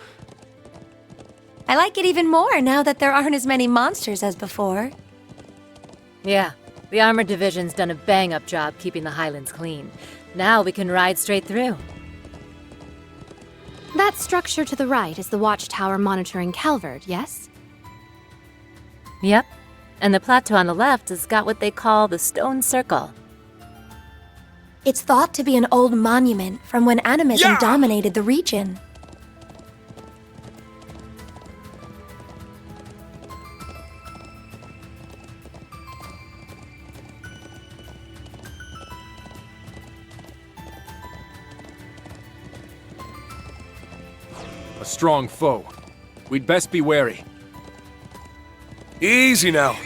I like it even more now that there aren't as many monsters as before. Yeah, the Armored Division's done a bang-up job keeping the Highlands clean. Now we can ride straight through. That structure to the right is the watchtower monitoring Calvard, yes? Yep. And the plateau on the left has got what they call the Stone Circle. It's thought to be an old monument from when animism dominated the region. A strong foe. We'd best be wary. Easy now.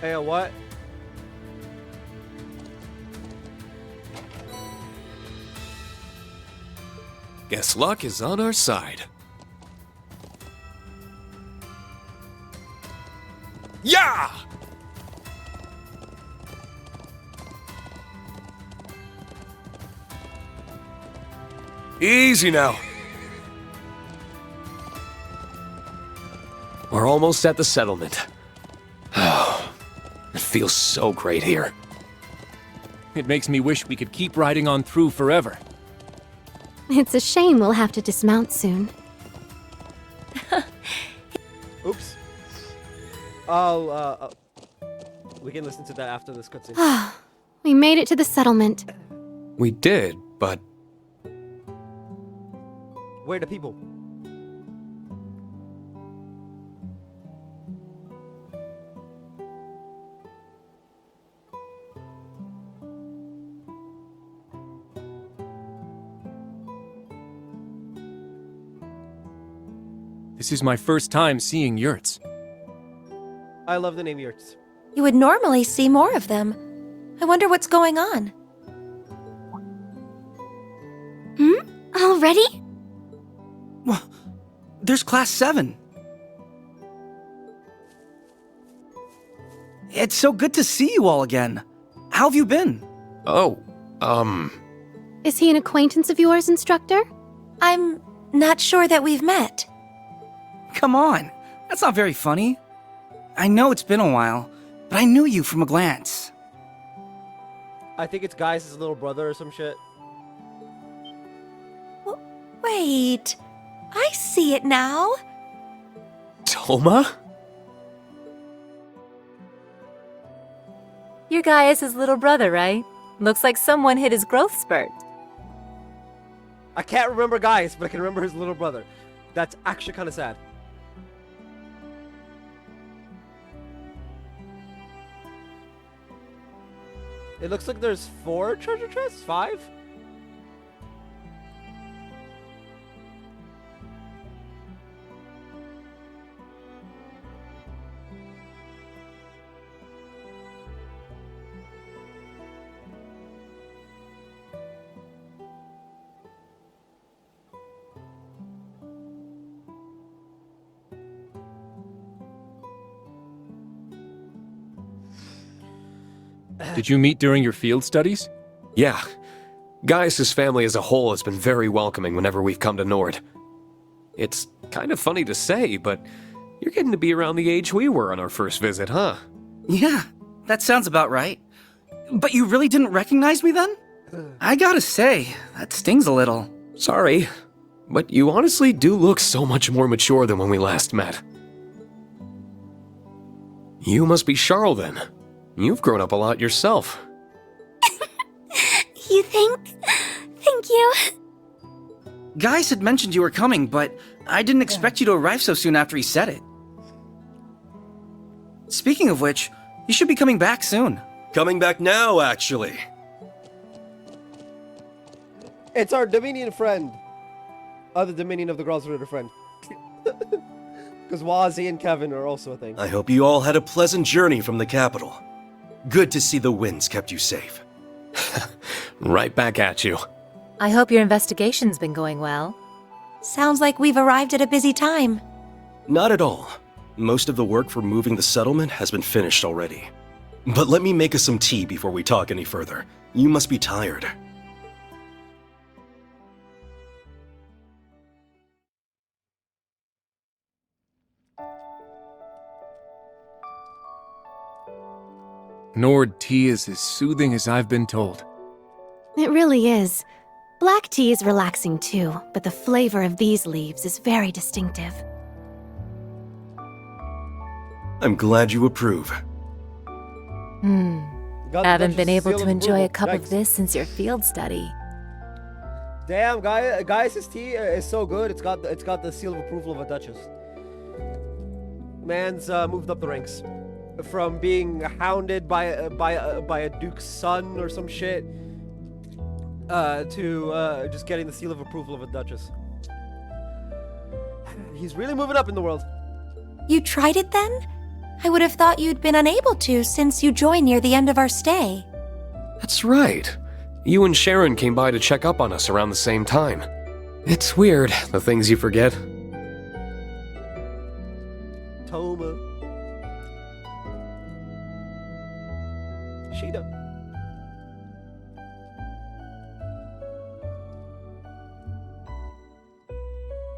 Hey, what? Guess luck is on our side. Yeah! Easy now. We're almost at the settlement. Oh, it feels so great here. It makes me wish we could keep riding on through forever. It's a shame we'll have to dismount soon. Oops. We can listen to that after this cutscene. We made it to the settlement. We did, but Where are the people? This is my first time seeing yurts. I love the name yurts. You would normally see more of them. I wonder what's going on. Already? Well, there's Class 7. It's so good to see you all again. How have you been? Is he an acquaintance of yours, Instructor? I'm not sure that we've met. Come on, that's not very funny. I know it's been a while, but I knew you from a glance. I think it's Gaius' little brother or some shit. Wait, I see it now. Toma? Your Gaius' little brother, right? Looks like someone hit his growth spurt. I can't remember Gaius, but I can remember his little brother. That's actually kind of sad. It looks like there's 4 treasure chests? 5? Did you meet during your field studies? Yeah. Gaius' family as a whole has been very welcoming whenever we've come to Nord. It's kind of funny to say, but you're getting to be around the age we were on our first visit, huh? Yeah, that sounds about right. But you really didn't recognize me then? I gotta say, that stings a little. Sorry, but you honestly do look so much more mature than when we last met. You must be Charles then. You've grown up a lot yourself. You think? Thank you. Gaius had mentioned you were coming, but I didn't expect you to arrive so soon after he said it. Speaking of which, you should be coming back soon. Coming back now, actually. It's our Dominion friend. Other Dominion of the Girls Ritter friend. Because Wazzy and Kevin are also a thing. I hope you all had a pleasant journey from the capital. Good to see the winds kept you safe. Right back at you. I hope your investigation's been going well. Sounds like we've arrived at a busy time. Not at all. Most of the work for moving the settlement has been finished already. But let me make us some tea before we talk any further. You must be tired. Nord tea is as soothing as I've been told. It really is. Black tea is relaxing too, but the flavor of these leaves is very distinctive. I'm glad you approve. Haven't been able to enjoy a cup of this since your field study. Damn, Gaius' tea is so good. It's got the seal of approval of a duchess. Man's moved up the ranks from being hounded by a duke's son or some shit to just getting the seal of approval of a duchess. He's really moving up in the world. You tried it then? I would have thought you'd been unable to since you joined near the end of our stay. That's right. You and Sharon came by to check up on us around the same time. It's weird, the things you forget. Toma. Sheeta.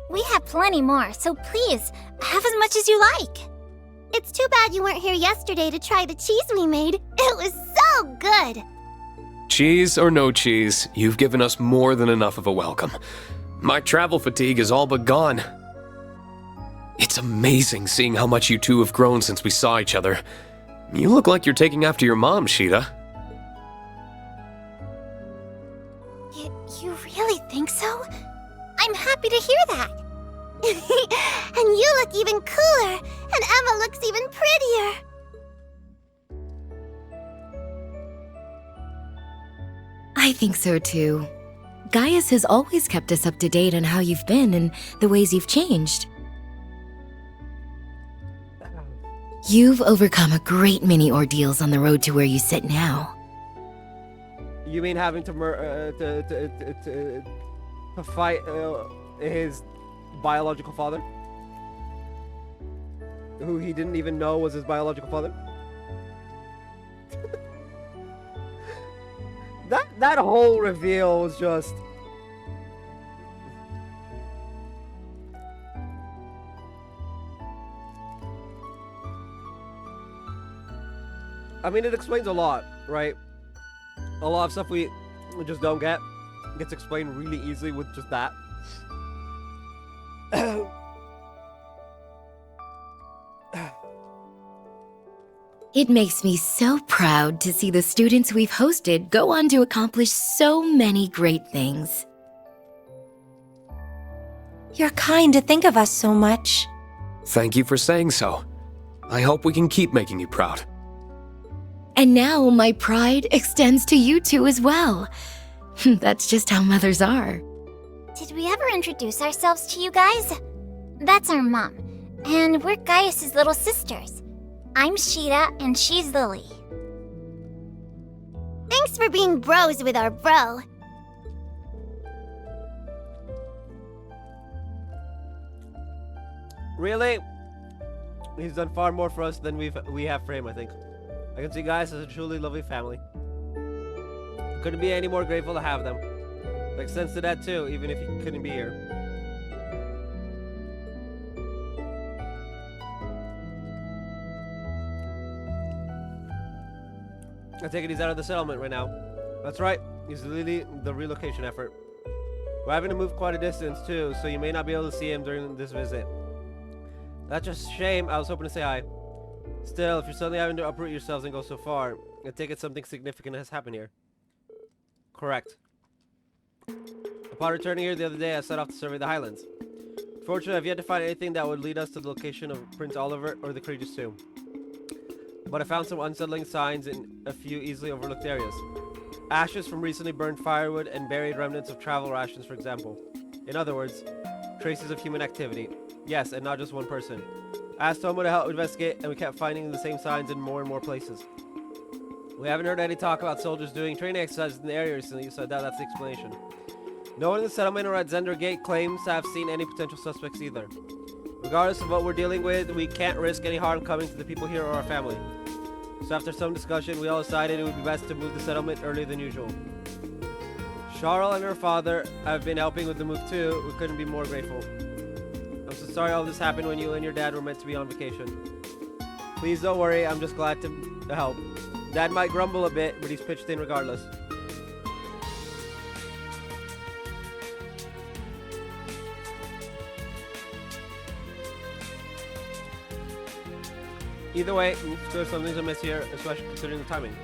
We have plenty more, so please, have as much as you like. It's too bad you weren't here yesterday to try the cheese we made. It was so good. Cheese or no cheese, you've given us more than enough of a welcome. My travel fatigue is all but gone. It's amazing seeing how much you two have grown since we saw each other. You look like you're taking after your mom, Sheeta. You really think so? I'm happy to hear that. And you look even cooler, and Emma looks even prettier. I think so too. Gaius has always kept us up to date on how you've been and the ways you've changed. You've overcome a great many ordeals on the road to where you sit now. You mean having to fight his biological father? Who he didn't even know was his biological father? That whole reveal was just... I mean, it explains a lot, right? A lot of stuff we just don't get gets explained really easily with just that. It makes me so proud to see the students we've hosted go on to accomplish so many great things. You're kind to think of us so much. Thank you for saying so. I hope we can keep making you proud. And now my pride extends to you two as well. That's just how mothers are. Did we ever introduce ourselves to you guys? That's our mom, and we're Gaius' little sisters. I'm Sheeta, and she's Lily. Thanks for being bros with our bro. Really? He's done far more for us than we have for him, I think. I can see Gaius as a truly lovely family. Couldn't be any more grateful to have them. Makes sense to that too, even if he couldn't be here. I take it he's out of the settlement right now. That's right, he's leading the relocation effort. We're having to move quite a distance too, so you may not be able to see him during this visit. That's just a shame. I was hoping to say hi. Still, if you're suddenly having to uproot yourselves and go so far, I take it something significant has happened here. Correct. Upon returning here the other day, I set off to survey the Highlands. Fortunately, I've yet to find anything that would lead us to the location of Prince Oliver or the Courageous Tomb. But I found some unsettling signs in a few easily overlooked areas. Ashes from recently burned firewood and buried remnants of travel rations, for example. In other words, traces of human activity. Yes, and not just one person. I asked Tomo to help investigate, and we kept finding the same signs in more and more places. We haven't heard any talk about soldiers doing training exercises in the area recently, so I doubt that's the explanation. No one in the settlement or at Zender Gate claims to have seen any potential suspects either. Regardless of what we're dealing with, we can't risk any harm coming to the people here or our family. So after some discussion, we all decided it would be best to move the settlement earlier than usual. Charles and her father have been helping with the move too. We couldn't be more grateful. I'm so sorry all this happened when you and your dad were meant to be on vacation. Please don't worry, I'm just glad to help. Dad might grumble a bit, but he's pitched in regardless. Either way, it's good if something's amiss here, especially considering the timing.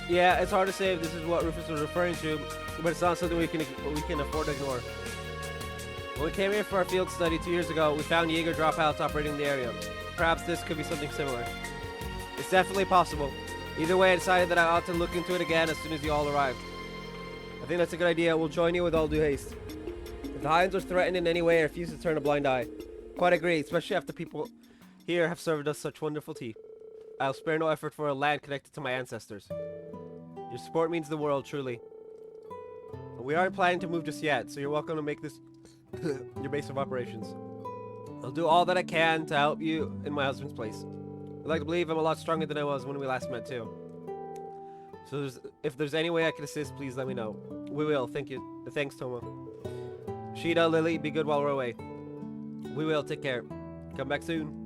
Yeah, it's hard to say if this is what Rufus was referring to, but it's not something we can afford to ignore. When we came here for our field study 2 years ago, we found Jaeger dropouts operating in the area. Perhaps this could be something similar. It's definitely possible. Either way, I decided that I ought to look into it again as soon as you all arrived. I think that's a good idea. We'll join you with all due haste. If the Highlands are threatened in any way, I refuse to turn a blind eye. Quite agree, especially after people here have served us such wonderful tea. I'll spare no effort for a land connected to my ancestors. Your support means the world, truly. We aren't planning to move just yet, so you're welcome to make this your base of operations. I'll do all that I can to help you in my husband's place. I'd like to believe I'm a lot stronger than I was when we last met, too. So if there's any way I can assist, please let me know. We will, thank you. Thanks, Tomo. Sheeta, Lily, be good while we're away. We will, take care. Come back soon.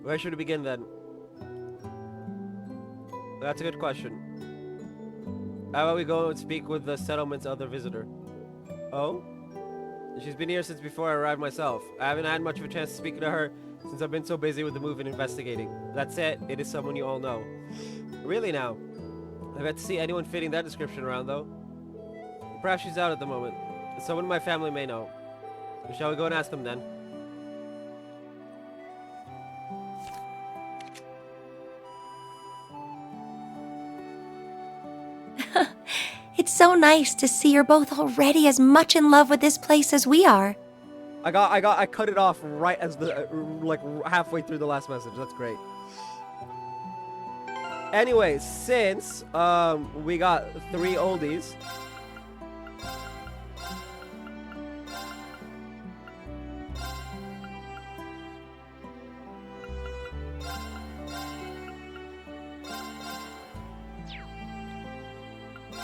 Where should we begin then? That's a good question. How about we go and speak with the settlement's other visitor? Oh? She's been here since before I arrived myself. I haven't had much of a chance to speak to her since I've been so busy with the move and investigating. That said, it is someone you all know. Really now? I've yet to see anyone fitting that description around though. Perhaps she's out at the moment. Someone in my family may know. Shall we go and ask them then? It's so nice to see you're both already as much in love with this place as we are. I cut it off right as like halfway through the last message. That's great. Anyway, since we got 3 oldies.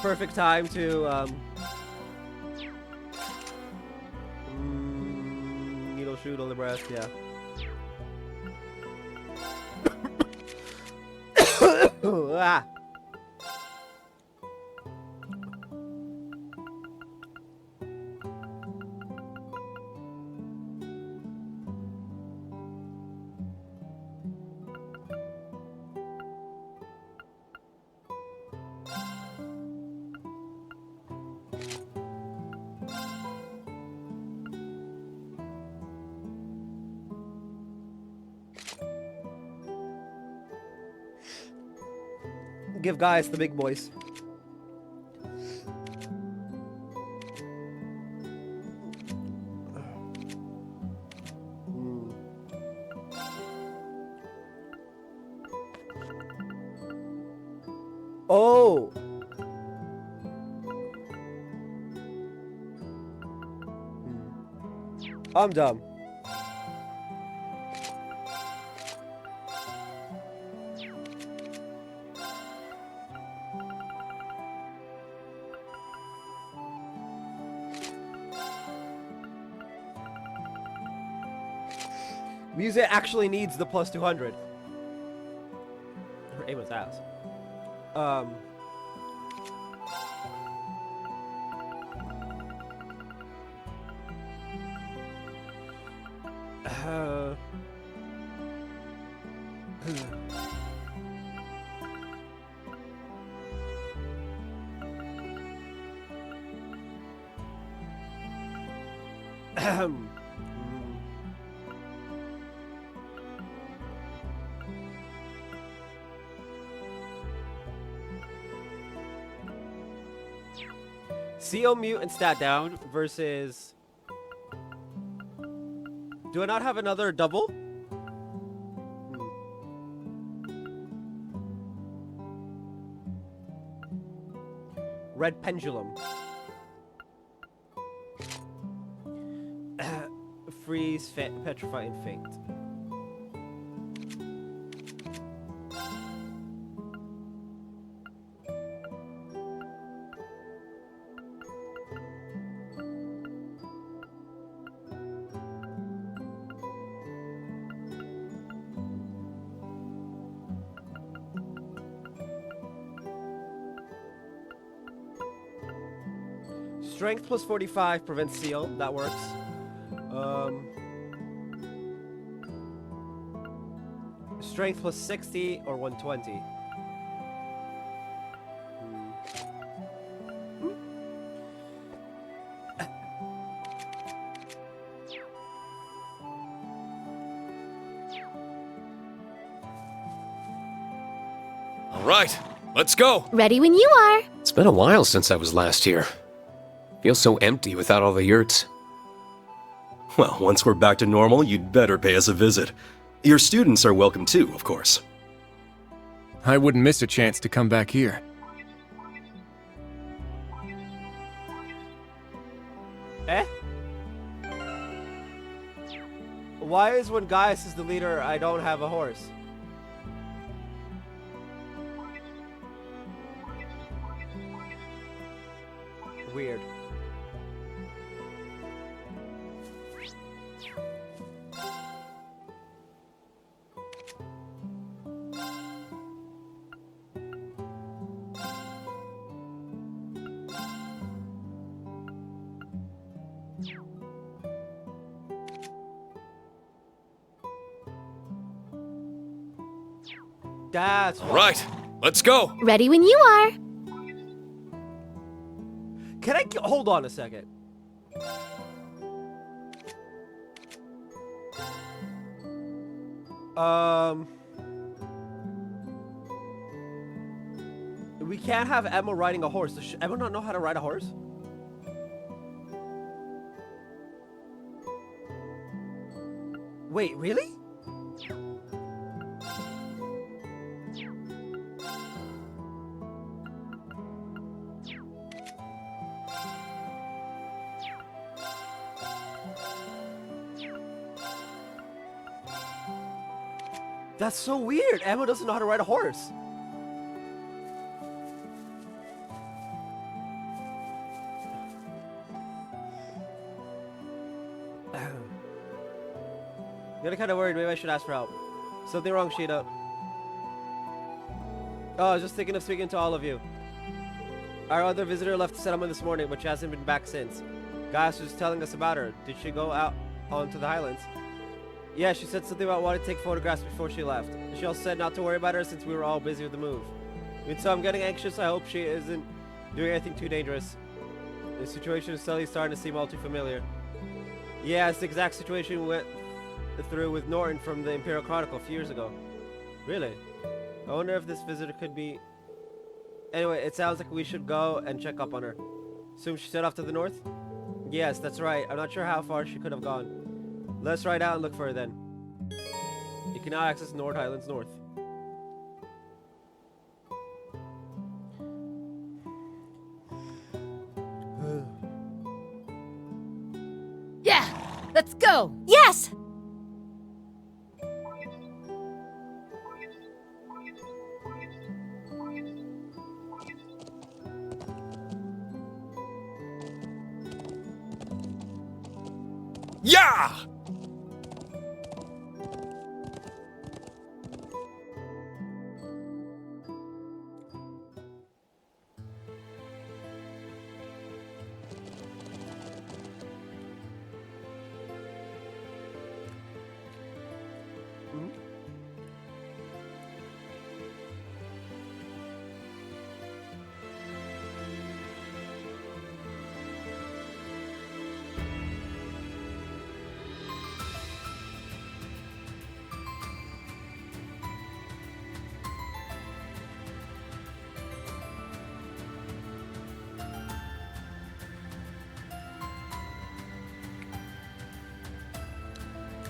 Perfect time to needle shoot on the breast, yeah. Ah. Give guys the big boys. Oh. I'm dumb. Music actually needs the plus 200. Her aim was ass. Um. Ahem. CO mute and stat down versus. Do I not have another double? Red pendulum. Freeze, petrify, and faint. Strength plus 45 prevents seal. That works. Strength plus 60 or 120. All right, let's go. Ready when you are. It's been a while since I was last here. Feels so empty without all the yurts. Well, once we're back to normal, you'd better pay us a visit. Your students are welcome too, of course. I wouldn't miss a chance to come back here. Eh? Why is when Gaius is the leader, I don't have a horse? Weird. That's all right. Let's go. Ready when you are. Can I hold on a second? We can't have Emma riding a horse. Does Emma not know how to ride a horse? Wait, really? That's so weird. Emma doesn't know how to ride a horse. I'm getting kind of worried. Maybe I should ask for help. Something wrong, Sheeta? Oh, I was just thinking of speaking to all of you. Our other visitor left the settlement this morning, but she hasn't been back since. Gaius was telling us about her. Did she go out onto the highlands? Yeah, she said something about wanting to take photographs before she left. She also said not to worry about her since we were all busy with the move. And so I'm getting anxious. I hope she isn't doing anything too dangerous. The situation is suddenly starting to seem all too familiar. Yeah, it's the exact situation we went through with Norton from the Imperial Chronicle a few years ago. Really? I wonder if this visitor could be... Anyway, it sounds like we should go and check up on her. Assume she set off to the north? Yes, that's right. I'm not sure how far she could have gone. Let's ride out and look for her then. You can now access Nord Highlands North. Yeah, let's go. Yes! Yeah!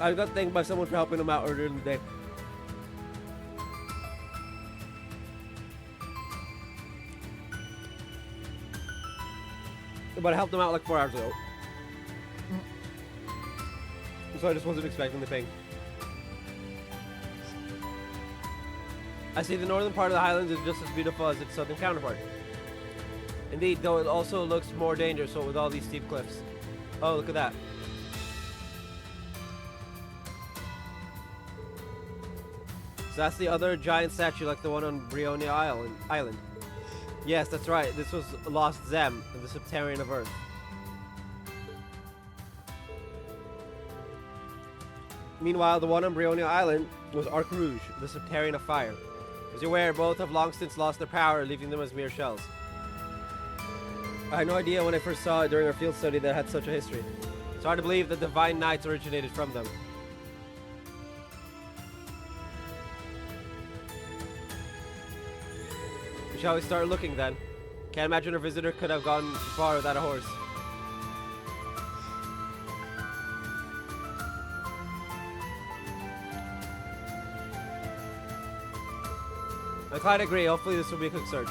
I got thanked by someone for helping him out earlier in the day. But I helped him out like 4 hours ago. So I just wasn't expecting the ping. I see the northern part of the highlands is just as beautiful as its southern counterpart. Indeed, though it also looks more dangerous with all these steep cliffs. Oh, look at that. So that's the other giant statue like the one on Brionia Island. Yes, that's right. This was Lost Zem, the Subterranean of Earth. Meanwhile, the one on Brionia Island was Arc Rouge, the Subterranean of Fire. As you're aware, both have long since lost their power, leaving them as mere shells. I had no idea when I first saw it during our field study that it had such a history. It's hard to believe that Divine Knights originated from them. Shall we start looking then? Can't imagine our visitor could have gone far without a horse. I'm glad I agree. Hopefully this will be a quick search.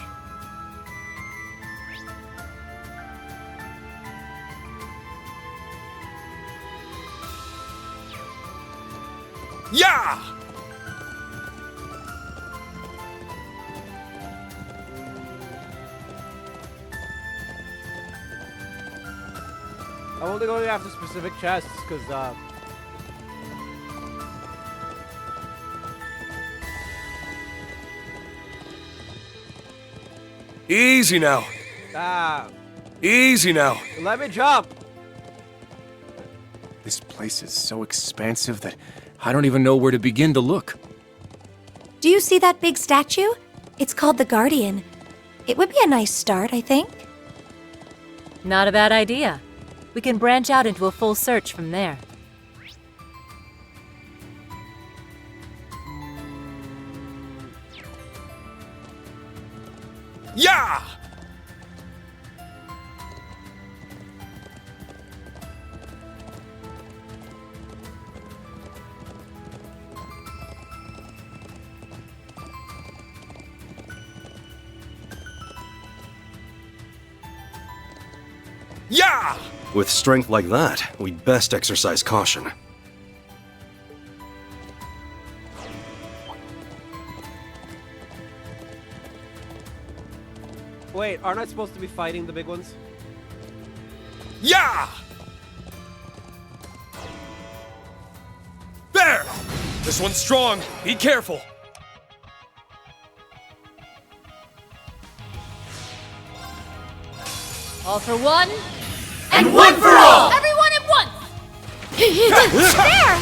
Yeah! I'm only going after specific chests, because, Easy now. Easy now. Let me jump! This place is so expansive that I don't even know where to begin to look. Do you see that big statue? It's called the Guardian. It would be a nice start, I think. Not a bad idea. We can branch out into a full search from there. Yeah! Yeah! With strength like that, we'd best exercise caution. Wait, aren't I supposed to be fighting the big ones? Yeah! There! This one's strong. Be careful. All for one, and one for all! Everyone at once! There!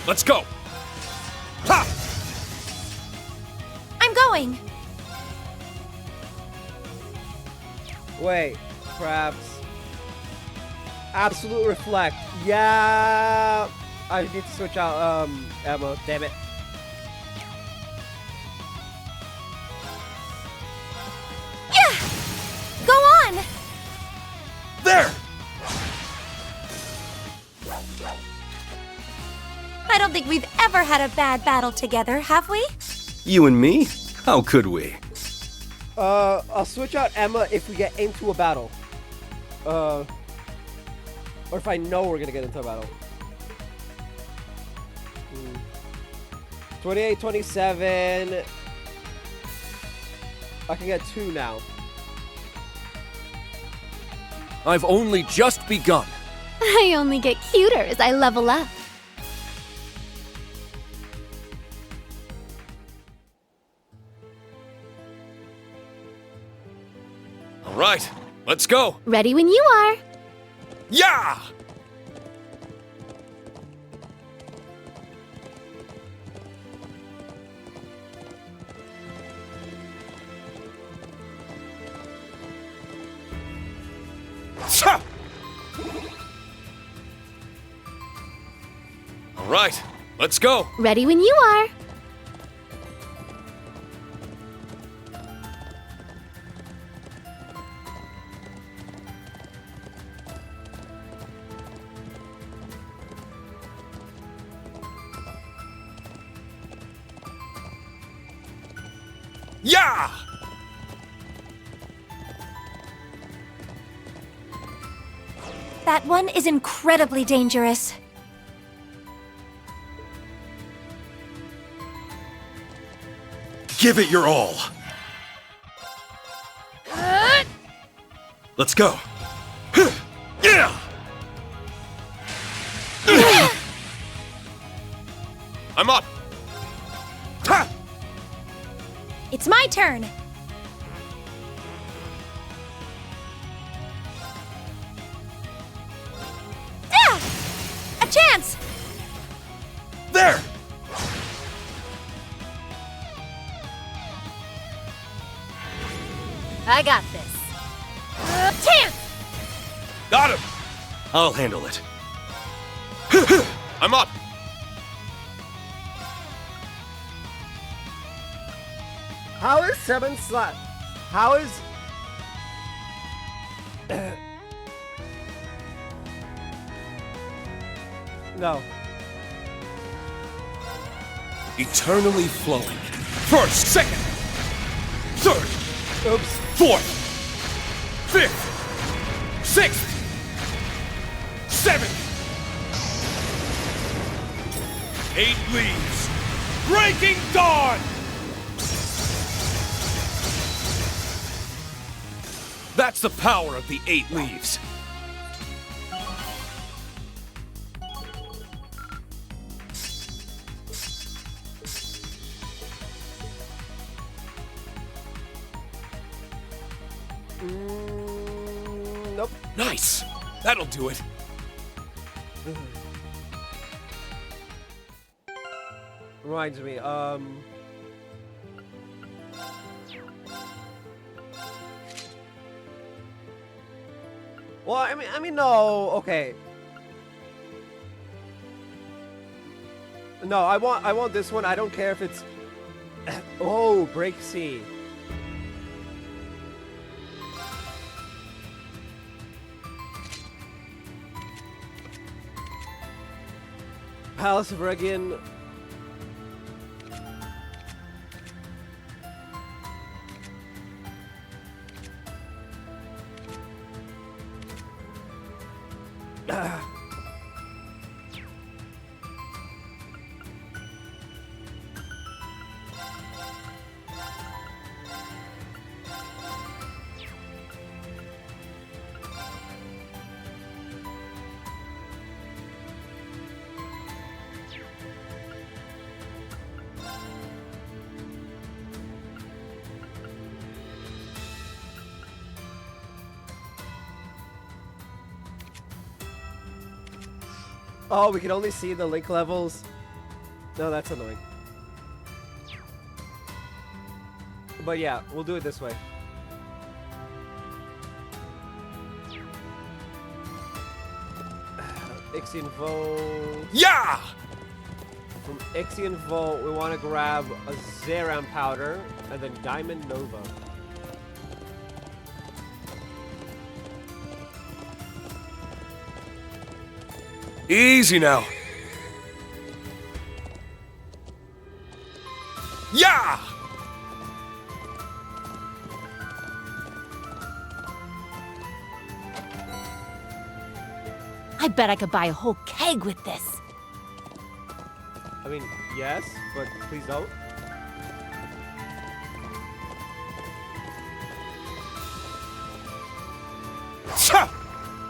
Let's go. Ha! I'm going. Wait, perhaps... Absolute Reflect. Yeah! I need to switch out, ammo. Damn it. Yeah! Go on! There! I don't think we've ever had a bad battle together, have we? You and me? How could we? I'll switch out Emma if we get into a battle. Or if I know we're gonna get into a battle. 28, 27. I can get 2 now. I've only just begun. I only get cuter as I level up. All right, let's go. Ready when you are. Yeah! All right, let's go. Ready when you are. Yeah! That one is incredibly dangerous. Give it your all. Let's go. Yeah! I'm up. Ha! It's my turn. Ah! A chance! There! I got this. Chance! Got him. I'll handle it. I'm up. How is 7 slot? How is... No. Eternally flowing. First, second, third, Oops. fourth, fifth, sixth, seventh. 8 leaves. Breaking dawn! That's the power of the 8 leaves. Nope. Nice. That'll do it. Reminds me, well, I mean, no, okay. No, I want this one. I don't care if it's... Oh, break C. Palace of Regian. Oh, we can only see the link levels. No, that's annoying. But yeah, we'll do it this way. Ixion Volt. Yeah! From Ixion Volt, we want to grab a Zeram Powder and then Diamond Nova. Easy now. Yeah! I bet I could buy a whole keg with this. I mean, yes, but please don't.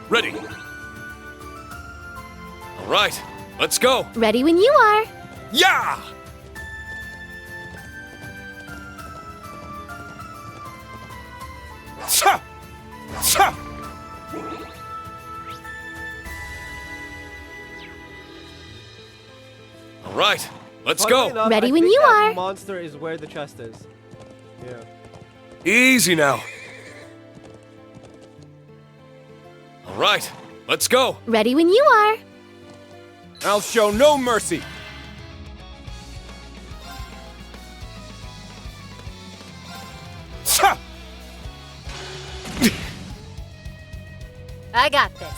Ready. All right, let's go. Ready when you are. Yeah! All right, let's Funnily go. enough, Ready I when think you that are. Monster is where the chest is. Yeah. Easy now. All right, let's go. Ready when you are. I'll show no mercy. I got this.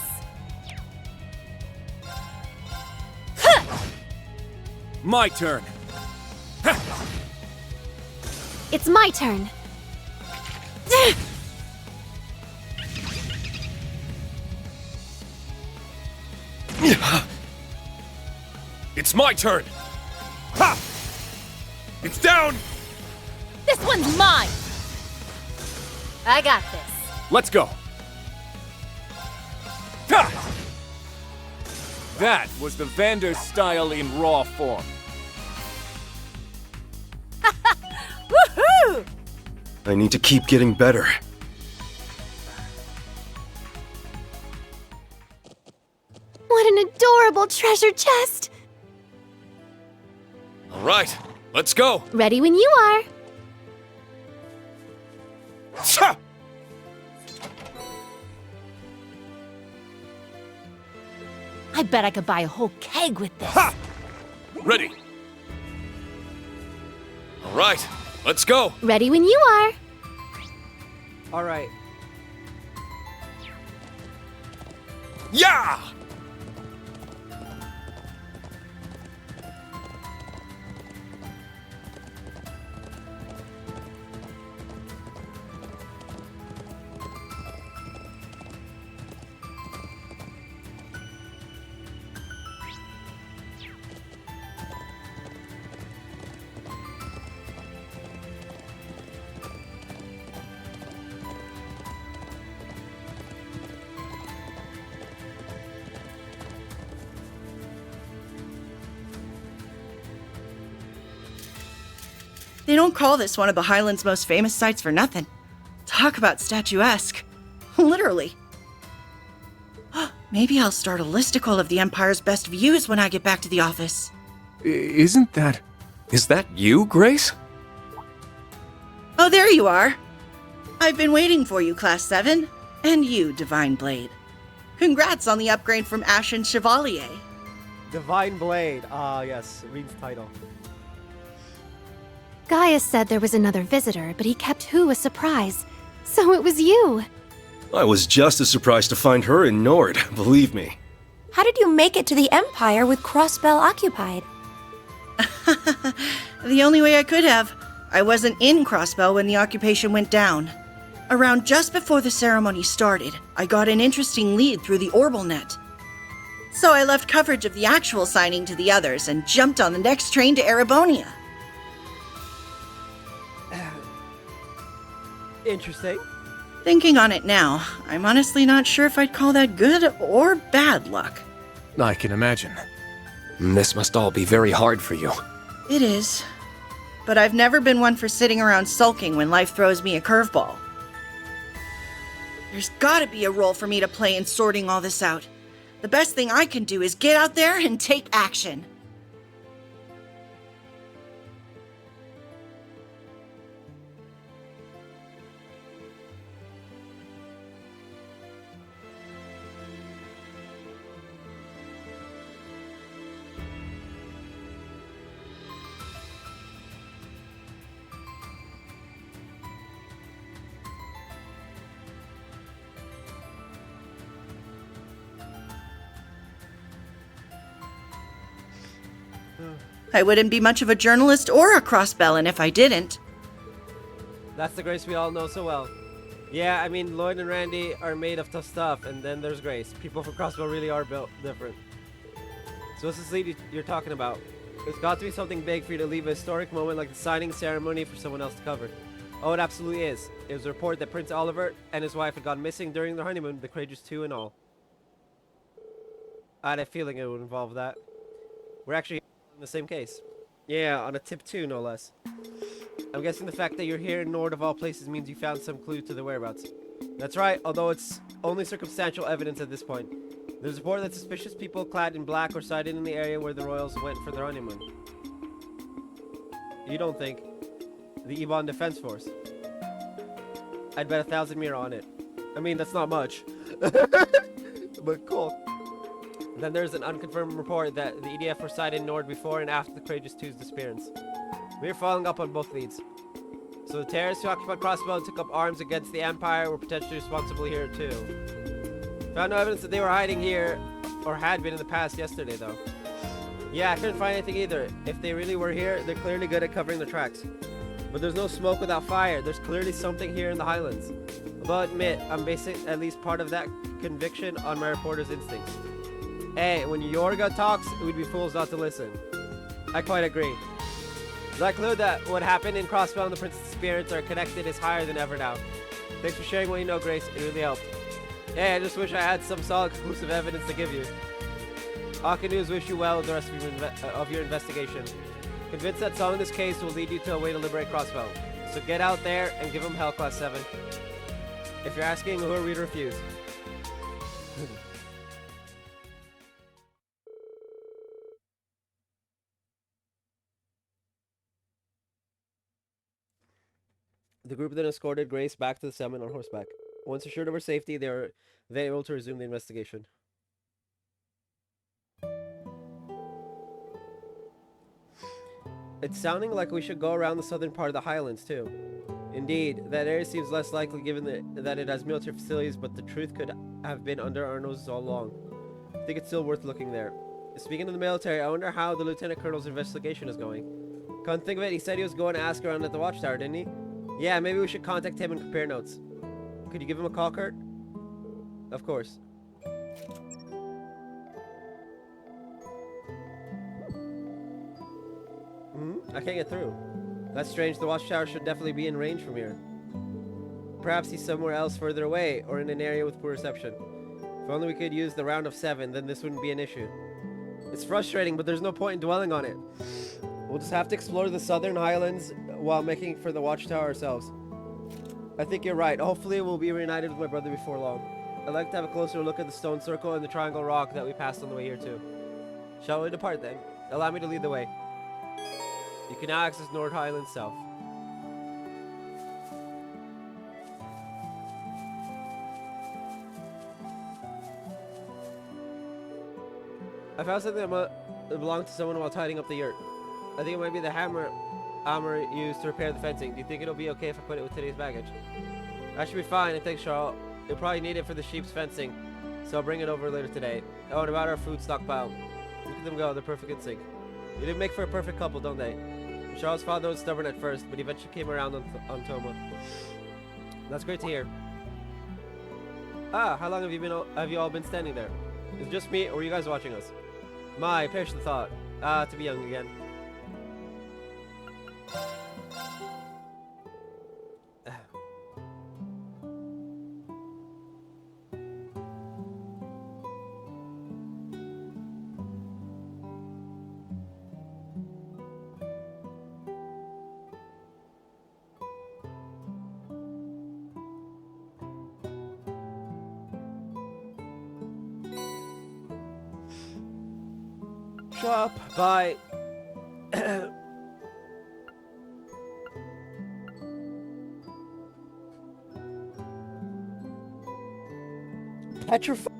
My turn. It's my turn. It's my turn. Ha! It's down. This one's mine. I got this. Let's go. Ha! That was the Vander style in raw form. Woohoo! I need to keep getting better. What an adorable treasure chest. All right, let's go. Ready when you are. Ha! I bet I could buy a whole keg with this. Ha! Ready. All right, let's go. Ready when you are. All right. Yeah! They don't call this one of the Highlands' most famous sites for nothing. Talk about statuesque. Literally. Maybe I'll start a listicle of the Empire's best views when I get back to the office. Isn't that... Is that you, Grace? Oh, there you are. I've been waiting for you, Class 7. And you, Divine Blade. Congrats on the upgrade from Ashen Chevalier. Divine Blade. Ah, yes. Reed's title. Gaius said there was another visitor, but he kept Who a surprise. So it was you. I was just as surprised to find her in Nord, believe me. How did you make it to the Empire with Crossbell occupied? The only way I could have. I wasn't in Crossbell when the occupation went down. Around just before the ceremony started, I got an interesting lead through the Orbalnet. So I left coverage of the actual signing to the others and jumped on the next train to Erebonia. Interesting. Thinking on it now, I'm honestly not sure if I'd call that good or bad luck. I can imagine. This must all be very hard for you. It is. But I've never been one for sitting around sulking when life throws me a curveball. There's gotta be a role for me to play in sorting all this out. The best thing I can do is get out there and take action. I wouldn't be much of a journalist or a crossbellin if I didn't. That's the Grace we all know so well. Yeah, I mean, Lloyd and Randy are made of tough stuff, and then there's Grace. People from Crossbell really are built different. So what's this lead you're talking about? It's got to be something big for you to leave a historic moment like the signing ceremony for someone else to cover. Oh, it absolutely is. It was a report that Prince Oliver and his wife had gone missing during their honeymoon, the Courageous 2 and all. I had a feeling it would involve that. We're actually in the same case. Yeah, on a tip 2, no less. I'm guessing the fact that you're here in Nord of all places means you found some clue to the whereabouts. That's right, although it's only circumstantial evidence at this point. There's a report that suspicious people clad in black were sighted in the area where the royals went for their honeymoon. You don't think? The Ebon Defense Force. I'd bet 1,000 mira on it. I mean, that's not much. But cool. Then there's an unconfirmed report that the EDF were sighted in Nord before and after the Courageous Two's disappearance. We're following up on both leads. So the terrorists who occupied Crossbell and took up arms against the Empire were potentially responsible here too. Found no evidence that they were hiding here, or had been in the past yesterday though. Yeah, I couldn't find anything either. If they really were here, they're clearly good at covering their tracks. But there's no smoke without fire. There's clearly something here in the Highlands. Although I'll admit, I'm basing at least part of that conviction on my reporter's instincts. Hey, when Yorga talks, we'd be fools not to listen. I quite agree. The clue that what happened in Crossbell and the Princess' Spirits are connected is higher than ever now. Thanks for sharing what you know, Grace. It really helped. Hey, I just wish I had some solid conclusive evidence to give you. Aka News wish you well with the rest of your investigation. Convinced that solving this case will lead you to a way to liberate Crossbell. So get out there and give him hell, Class 7. If you're asking, who are we to refuse? The group then escorted Grace back to the settlement on horseback. Once assured of her safety, they were then able to resume the investigation. It's sounding like we should go around the southern part of the Highlands, too. Indeed, that area seems less likely given that it has military facilities, but the truth could have been under our noses all along. I think it's still worth looking there. Speaking of the military, I wonder how the Lieutenant Colonel's investigation is going. Come think of it, he said he was going to ask around at the watchtower, didn't he? Yeah, maybe we should contact him and compare notes. Could you give him a call, Kurt? Of course. I can't get through. That's strange. The watchtower should definitely be in range from here. Perhaps he's somewhere else further away, or in an area with poor reception. If only we could use the round of 7, then this wouldn't be an issue. It's frustrating, but there's no point in dwelling on it. We'll just have to explore the southern highlands while making for the watchtower ourselves. I think you're right. Hopefully we'll be reunited with my brother before long. I'd like to have a closer look at the stone circle and the triangle rock that we passed on the way here too. Shall we depart then? Allow me to lead the way. You can now access Nord Highlands South. I found something that belonged to someone while tidying up the yurt. I think it might be the hammer used to repair the fencing. Do you think it'll be okay if I put it with today's baggage? That should be fine, and thanks, Charles. You'll probably need it for the sheep's fencing, so I'll bring it over later today. Oh, and about our food stockpile. Look at them go, they're perfect in sync. They do make for a perfect couple, don't they? Charles' father was stubborn at first, but he eventually came around on Toma. That's great to hear. Ah, how long have you all been standing there? Is it just me, or were you guys watching us? My, perish the thought. To be young again. Shop, bye. Petrified.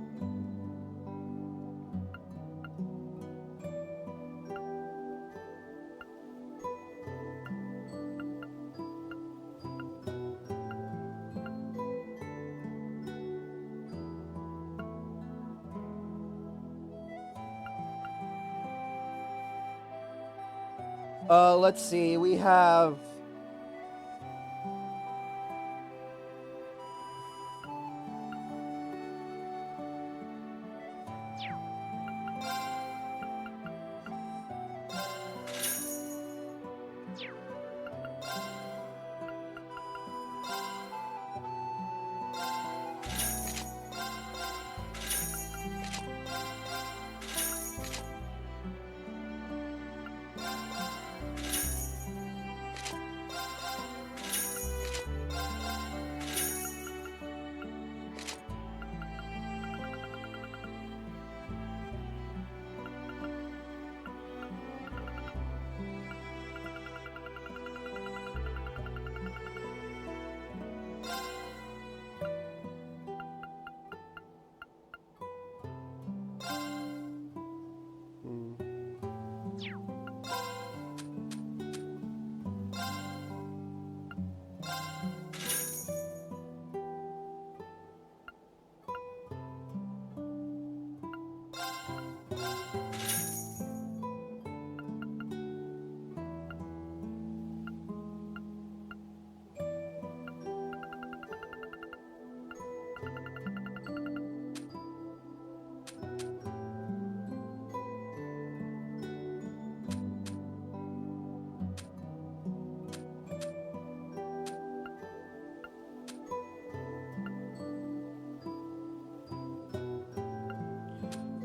Let's see, we have...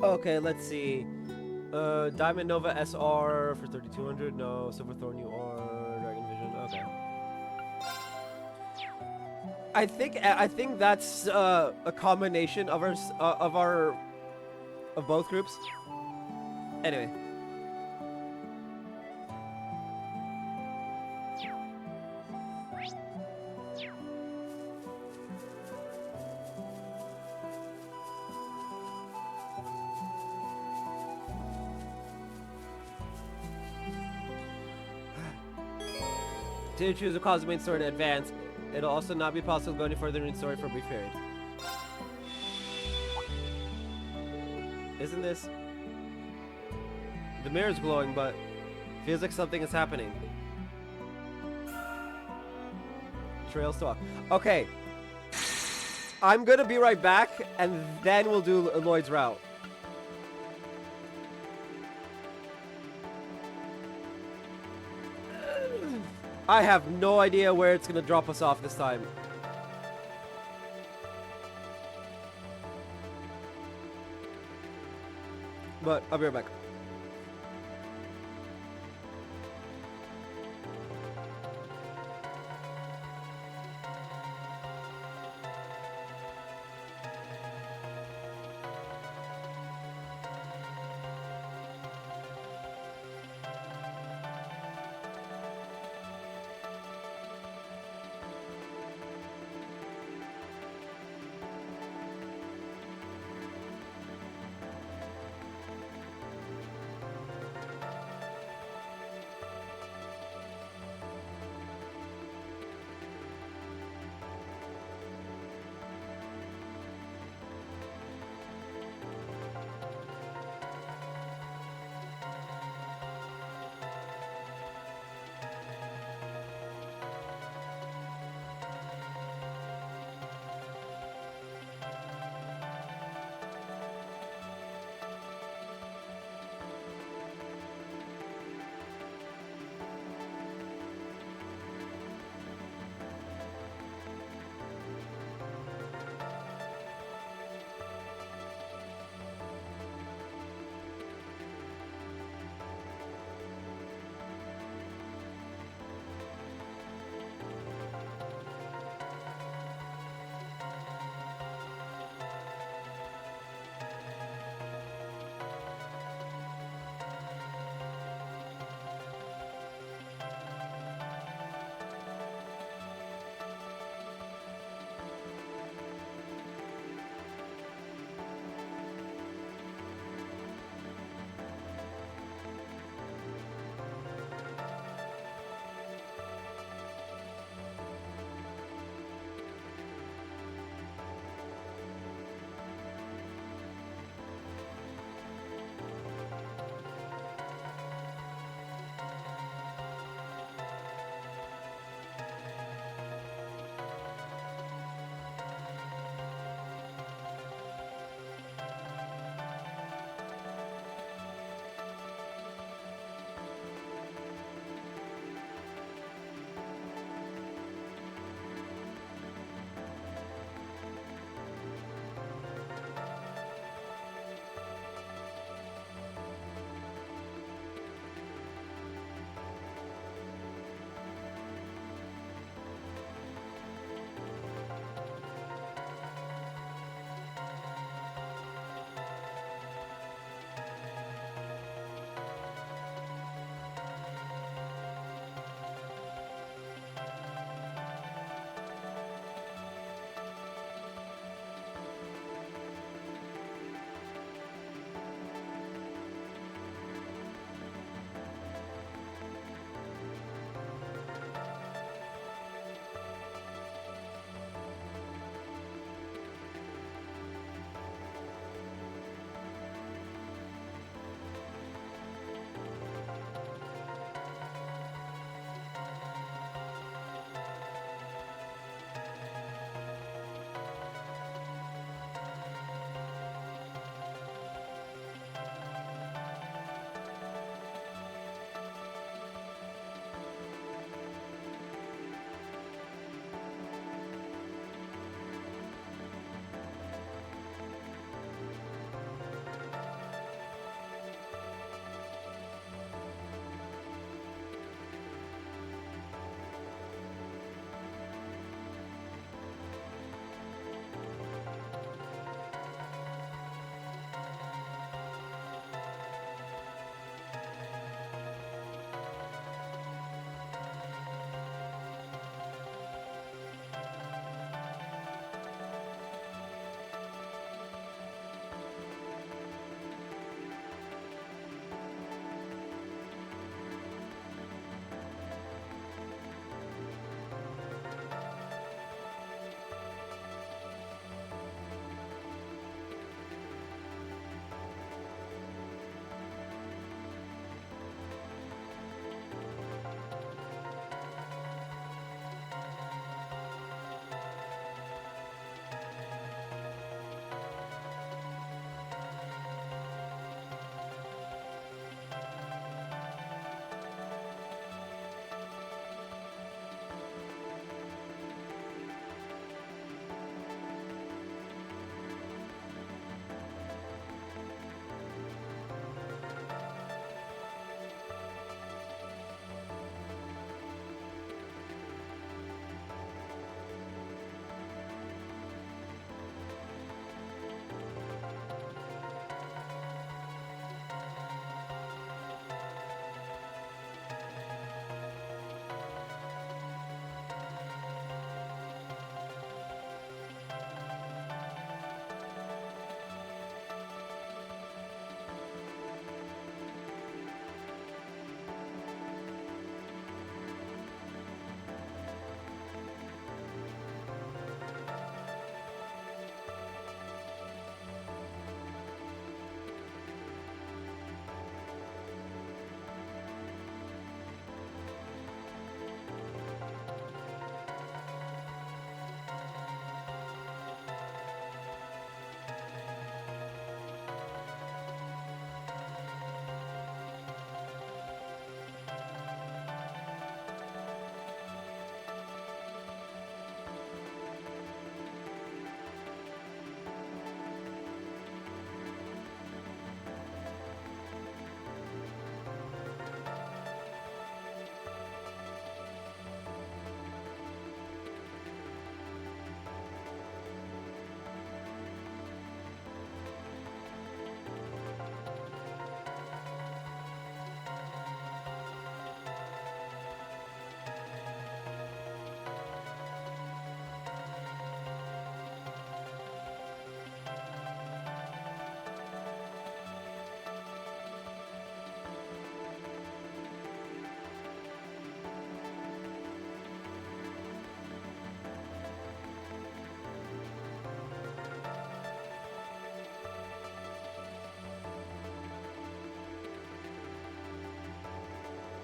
Okay, let's see. Diamond Nova SR for 3200. No, Silver Thorn UR, Dragon Vision. Okay. I think that's a combination of of both groups. Anyway. To choose a Cosmic Sword in advance, it'll also not be possible to go any further in the story for a brief period. Isn't this? The mirror's glowing, but feels like something is happening. Trail stalk. Okay. I'm gonna be right back, and then we'll do Lloyd's route. I have no idea where it's gonna drop us off this time. But I'll be right back.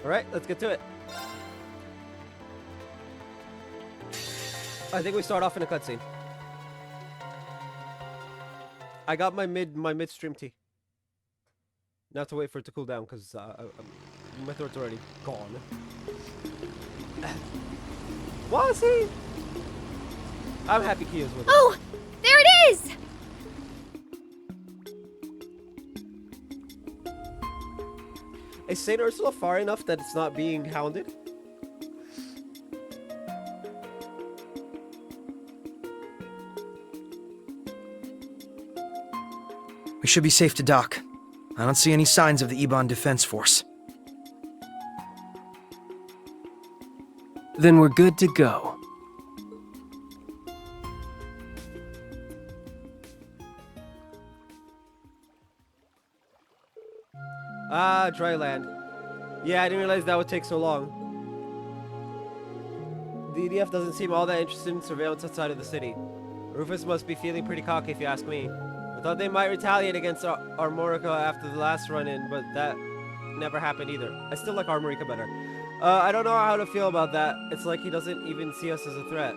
Alright, let's get to it. I think we start off in a cutscene. I got my midstream tea. Now have to wait for it to cool down because my throat's already gone. Wazzy! I'm happy Kia's with us. Oh, there it is! Is St. Ursula far enough that it's not being hounded? We should be safe to dock. I don't see any signs of the Ebon Defense Force. Then we're good to go. Ah, dry land. Yeah, I didn't realize that would take so long. The EDF doesn't seem all that interested in surveillance outside of the city. Rufus must be feeling pretty cocky if you ask me. I thought they might retaliate against Armorica after the last run-in, but that never happened either. I still like Armorica better. I don't know how to feel about that. It's like he doesn't even see us as a threat.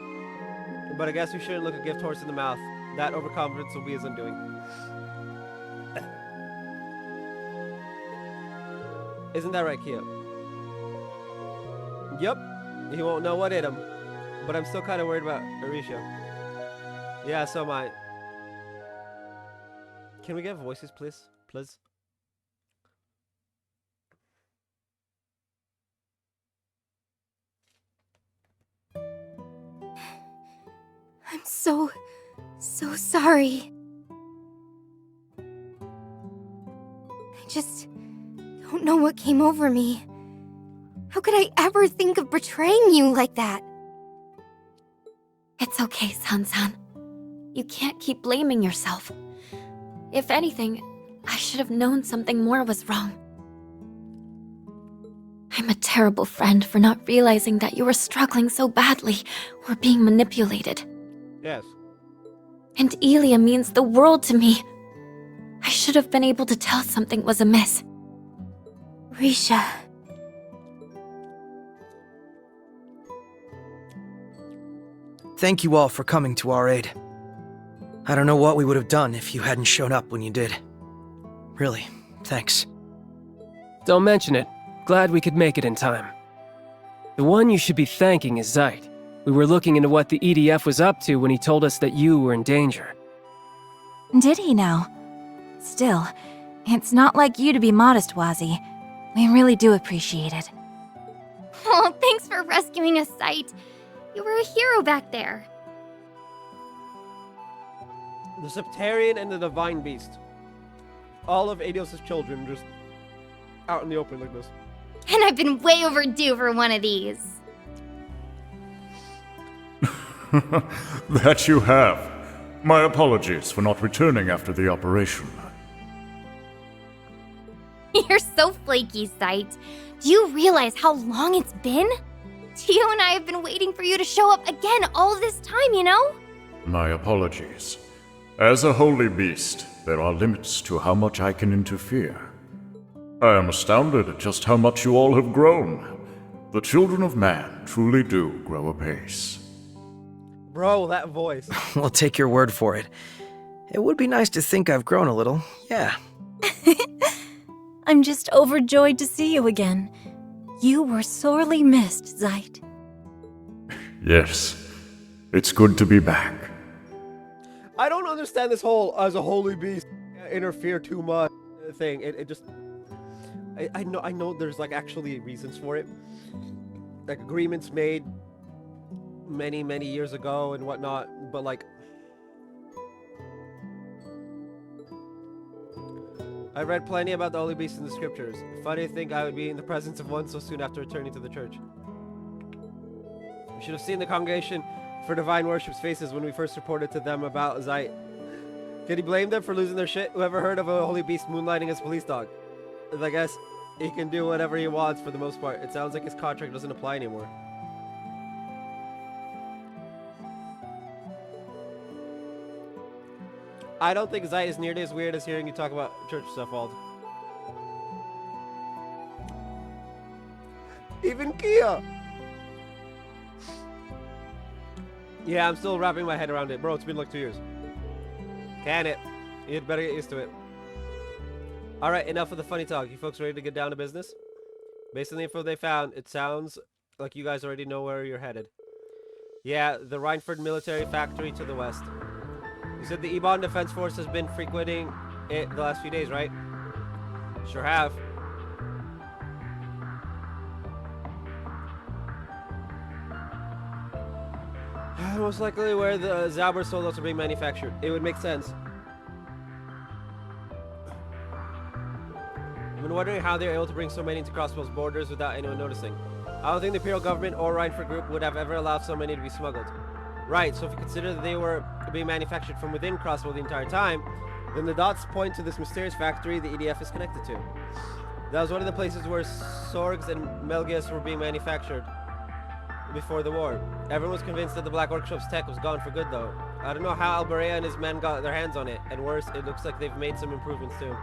But I guess we shouldn't look a gift horse in the mouth. That overconfidence will be his undoing. Isn't that right, Kia? Yep. He won't know what hit him. But I'm still kind of worried about Arisha. Yeah, so am I. Can we get voices, please? Please? I'm so sorry. I just don't know what came over me. How could I ever think of betraying you like that? It's okay, San-san. You can't keep blaming yourself. If anything, I should have known something more was wrong. I'm a terrible friend for not realizing that you were struggling so badly or being manipulated. Yes. And Elia means the world to me. I should have been able to tell something was amiss. Risha. Thank you all for coming to our aid. I don't know what we would have done if you hadn't shown up when you did. Really, thanks. Don't mention it. Glad we could make it in time. The one you should be thanking is Zeit. We were looking into what the EDF was up to when he told us that you were in danger. Did he now? Still, it's not like you to be modest, Wazi. We really do appreciate it. Oh, thanks for rescuing us, Sight. You were a hero back there. The Septarian and the Divine Beast. All of Adios' children just out in the open like this. And I've been way overdue for one of these. That you have. My apologies for not returning after the operation. You're so flaky, Sight. Do you realize how long it's been? Tio and I have been waiting for you to show up again all this time, you know? My apologies. As a holy beast, there are limits to how much I can interfere. I am astounded at just how much you all have grown. The children of man truly do grow apace. Bro, that voice. We'll take your word for it. It would be nice to think I've grown a little, yeah. I'm just overjoyed to see you again. You were sorely missed, Zeit. Yes, it's good to be back. I don't understand this whole as a holy beast interfere too much thing. It just I know there's like actually reasons for it. Like agreements made many years ago and whatnot, but like I read plenty about the holy beast in the scriptures. Funny to think I would be in the presence of one so soon after returning to the church. You should have seen the congregation for divine worship's faces when we first reported to them about Zeit. Can he blame them for losing their shit? Whoever heard of a holy beast moonlighting as police dog? I guess he can do whatever he wants for the most part. It sounds like his contract doesn't apply anymore. I don't think Zeit is nearly as weird as hearing you talk about church stuff, Wald. Even Kia! Yeah, I'm still wrapping my head around it. Bro, it's been like 2 years. Can it? You'd better get used to it. Alright, enough of the funny talk. You folks ready to get down to business? Based on the info they found, it sounds like you guys already know where you're headed. Yeah, the Rhineford military factory to the west. You said the Ebon Defense Force has been frequenting it the last few days, right? Sure have. Most likely where the Zabur solos are being manufactured. It would make sense. I've been wondering how they're able to bring so many into Crossbow's borders without anyone noticing. I don't think the Imperial government or Rhineford Group would have ever allowed so many to be smuggled. Right, so if you consider that they were being manufactured from within Crossbow the entire time, then the dots point to this mysterious factory the EDF is connected to. That was one of the places where Sorgs and Melgius were being manufactured before the war. Everyone was convinced that the Black Workshop's tech was gone for good, though. I don't know how Alberea and his men got their hands on it, and worse, it looks like they've made some improvements too.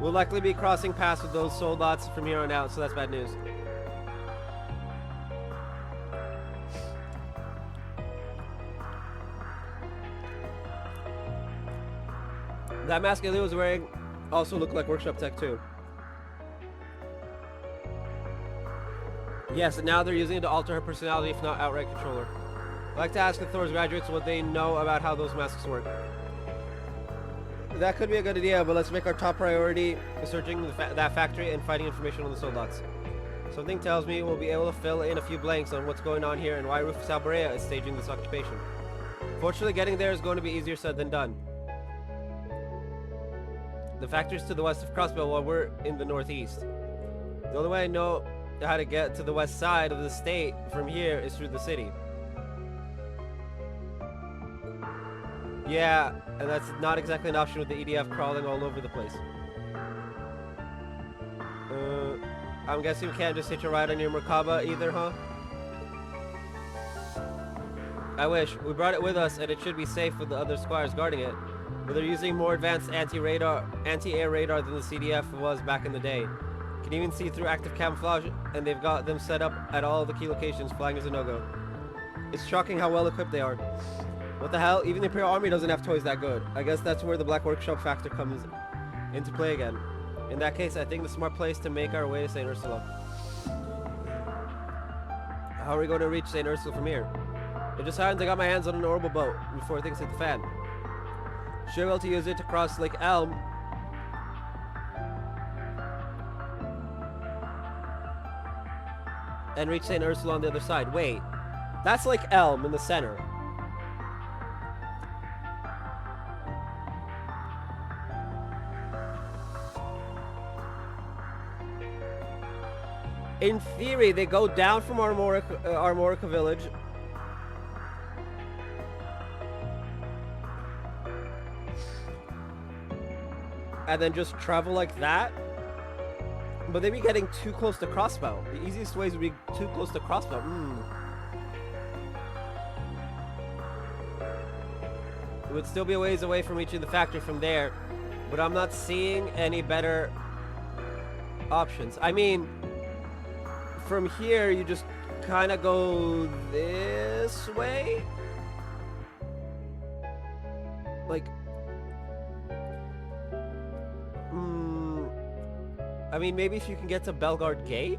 We'll likely be crossing paths with those soul dots from here on out, so that's bad news. That mask Ilya was wearing also looked like workshop tech too. Yes, and now they're using it to alter her personality, if not outright control her. I'd like to ask the Thor's graduates what they know about how those masks work. That could be a good idea, but let's make our top priority searching that factory and finding information on the soul dots. Something tells me we'll be able to fill in a few blanks on what's going on here and why Rufus Alberea is staging this occupation. Fortunately, getting there is going to be easier said than done. The factory's to the west of Crossbow while we're in the northeast. The only way I know how to get to the west side of the state from here is through the city. Yeah, and that's not exactly an option with the EDF crawling all over the place. I'm guessing we can't just hitch a ride on your Merkaba either, huh? I wish. We brought it with us and it should be safe with the other squires guarding it. But they're using more advanced anti-air radar than the CDF was back in the day. Can even see through active camouflage, and they've got them set up at all the key locations. Flying is a no-go. It's shocking how well equipped they are. What the hell? Even the Imperial Army doesn't have toys that good. I guess that's where the Black Workshop factor comes into play again. In that case, I think the smart place to make our way to St. Ursula. How are we going to reach St. Ursula from here? It just happens I got my hands on an orbital boat before things hit the fan. Should be able to use it to cross Lake Elm. And reach St. Ursula on the other side. Wait, that's Lake Elm in the center. In theory, they go down from Armorica Village. And then just travel like that. But they'd be getting too close to Crossbow. The easiest ways would be too close to Crossbow. It would still be a ways away from reaching the factory from there. But I'm not seeing any better options. I mean, from here, you just kind of go this way. Like, I mean, maybe if you can get to Belgard Gate?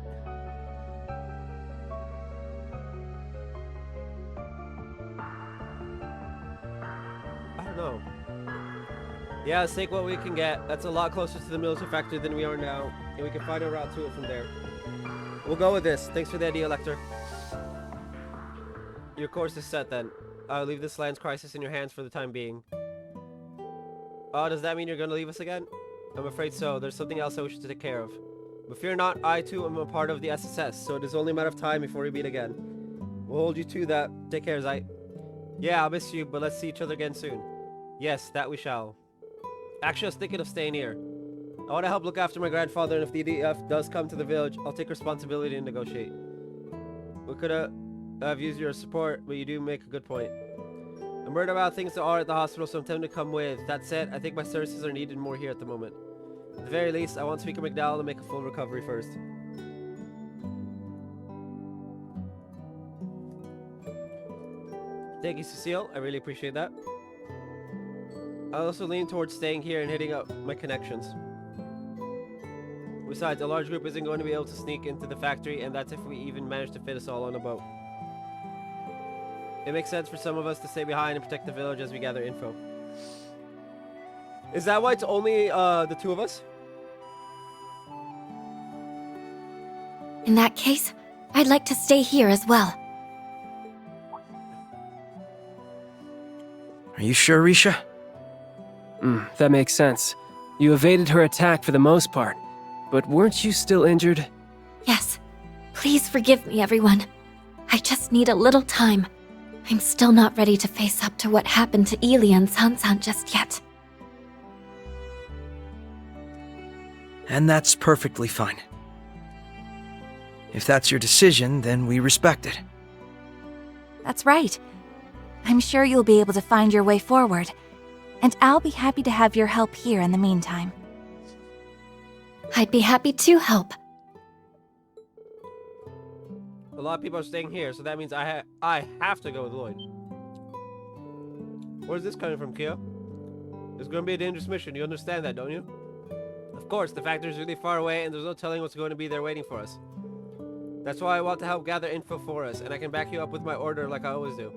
I don't know. Yeah, let's take what we can get. That's a lot closer to the military factory than we are now, and we can find a route to it from there. We'll go with this. Thanks for the idea, Lecter. Your course is set then. I'll leave this land's crisis in your hands for the time being. Oh, does that mean you're gonna leave us again? I'm afraid so. There's something else I wish to take care of. But fear not, I too am a part of the SSS, so it is only a matter of time before we meet again. We'll hold you to that. Take care, Zeit. Yeah, I'll miss you, but let's see each other again soon. Yes, that we shall. Actually, I was thinking of staying here. I want to help look after my grandfather, and if the EDF does come to the village, I'll take responsibility and negotiate. We could have used your support, but you do make a good point. I'm worried about things that are at the hospital, so I'm tempted to come with. That said, I think my services are needed more here at the moment. At the very least, I want Speaker McDowell to make a full recovery first. Thank you, Cecile. I really appreciate that. I also lean towards staying here and hitting up my connections. Besides, a large group isn't going to be able to sneak into the factory, and that's if we even manage to fit us all on a boat. It makes sense for some of us to stay behind and protect the village as we gather info. Is that why it's only the two of us? In that case, I'd like to stay here as well. Are you sure, Risha? That makes sense. You evaded her attack for the most part, but weren't you still injured? Yes. Please forgive me, everyone. I just need a little time. I'm still not ready to face up to what happened to Ili and Sansan just yet. And that's perfectly fine. If that's your decision, then we respect it. That's right. I'm sure you'll be able to find your way forward, and I'll be happy to have your help here in the meantime. I'd be happy to help. A lot of people are staying here, so that means I have to go with Lloyd. Where's this coming from, Kia? It's going to be a dangerous mission. You understand that, don't you? Of course, the factory's really far away, and there's no telling what's going to be there waiting for us. That's why I want to help gather info for us, and I can back you up with my order like I always do.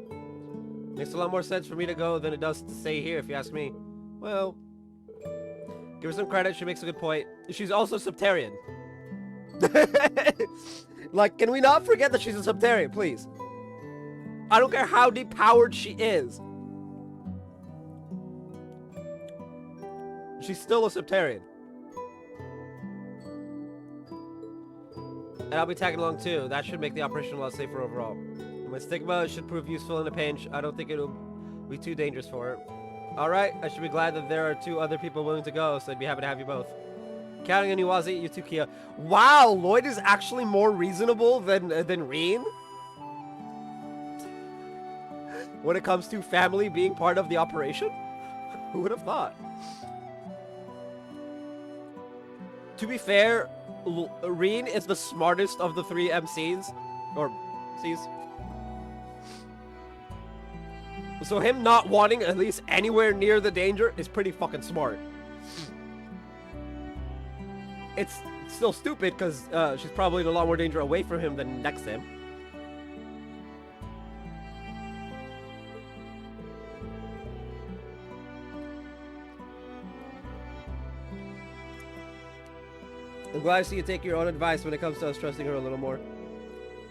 Makes a lot more sense for me to go than it does to stay here, if you ask me. Well, give her some credit, she makes a good point. She's also Septarian. Like, can we not forget that she's a Septarian, please? I don't care how depowered she is. She's still a Septarian. And I'll be tagging along too. That should make the operation a lot safer overall. My stigma should prove useful in a pinch. I don't think it'll be too dangerous for her. Alright, I should be glad that there are 2 other people willing to go, so I'd be happy to have you both. Counting on you, Wazzy, you too, Kia. Wow, Lloyd is actually more reasonable than Reen? When it comes to family being part of the operation? Who would have thought? To be fair, Reen is the smartest of the 3 MCs. Or Cs. So him not wanting at least anywhere near the danger is pretty fucking smart. It's still stupid because she's probably in a lot more danger away from him than next to him. I'm glad to see you take your own advice when it comes to us trusting her a little more.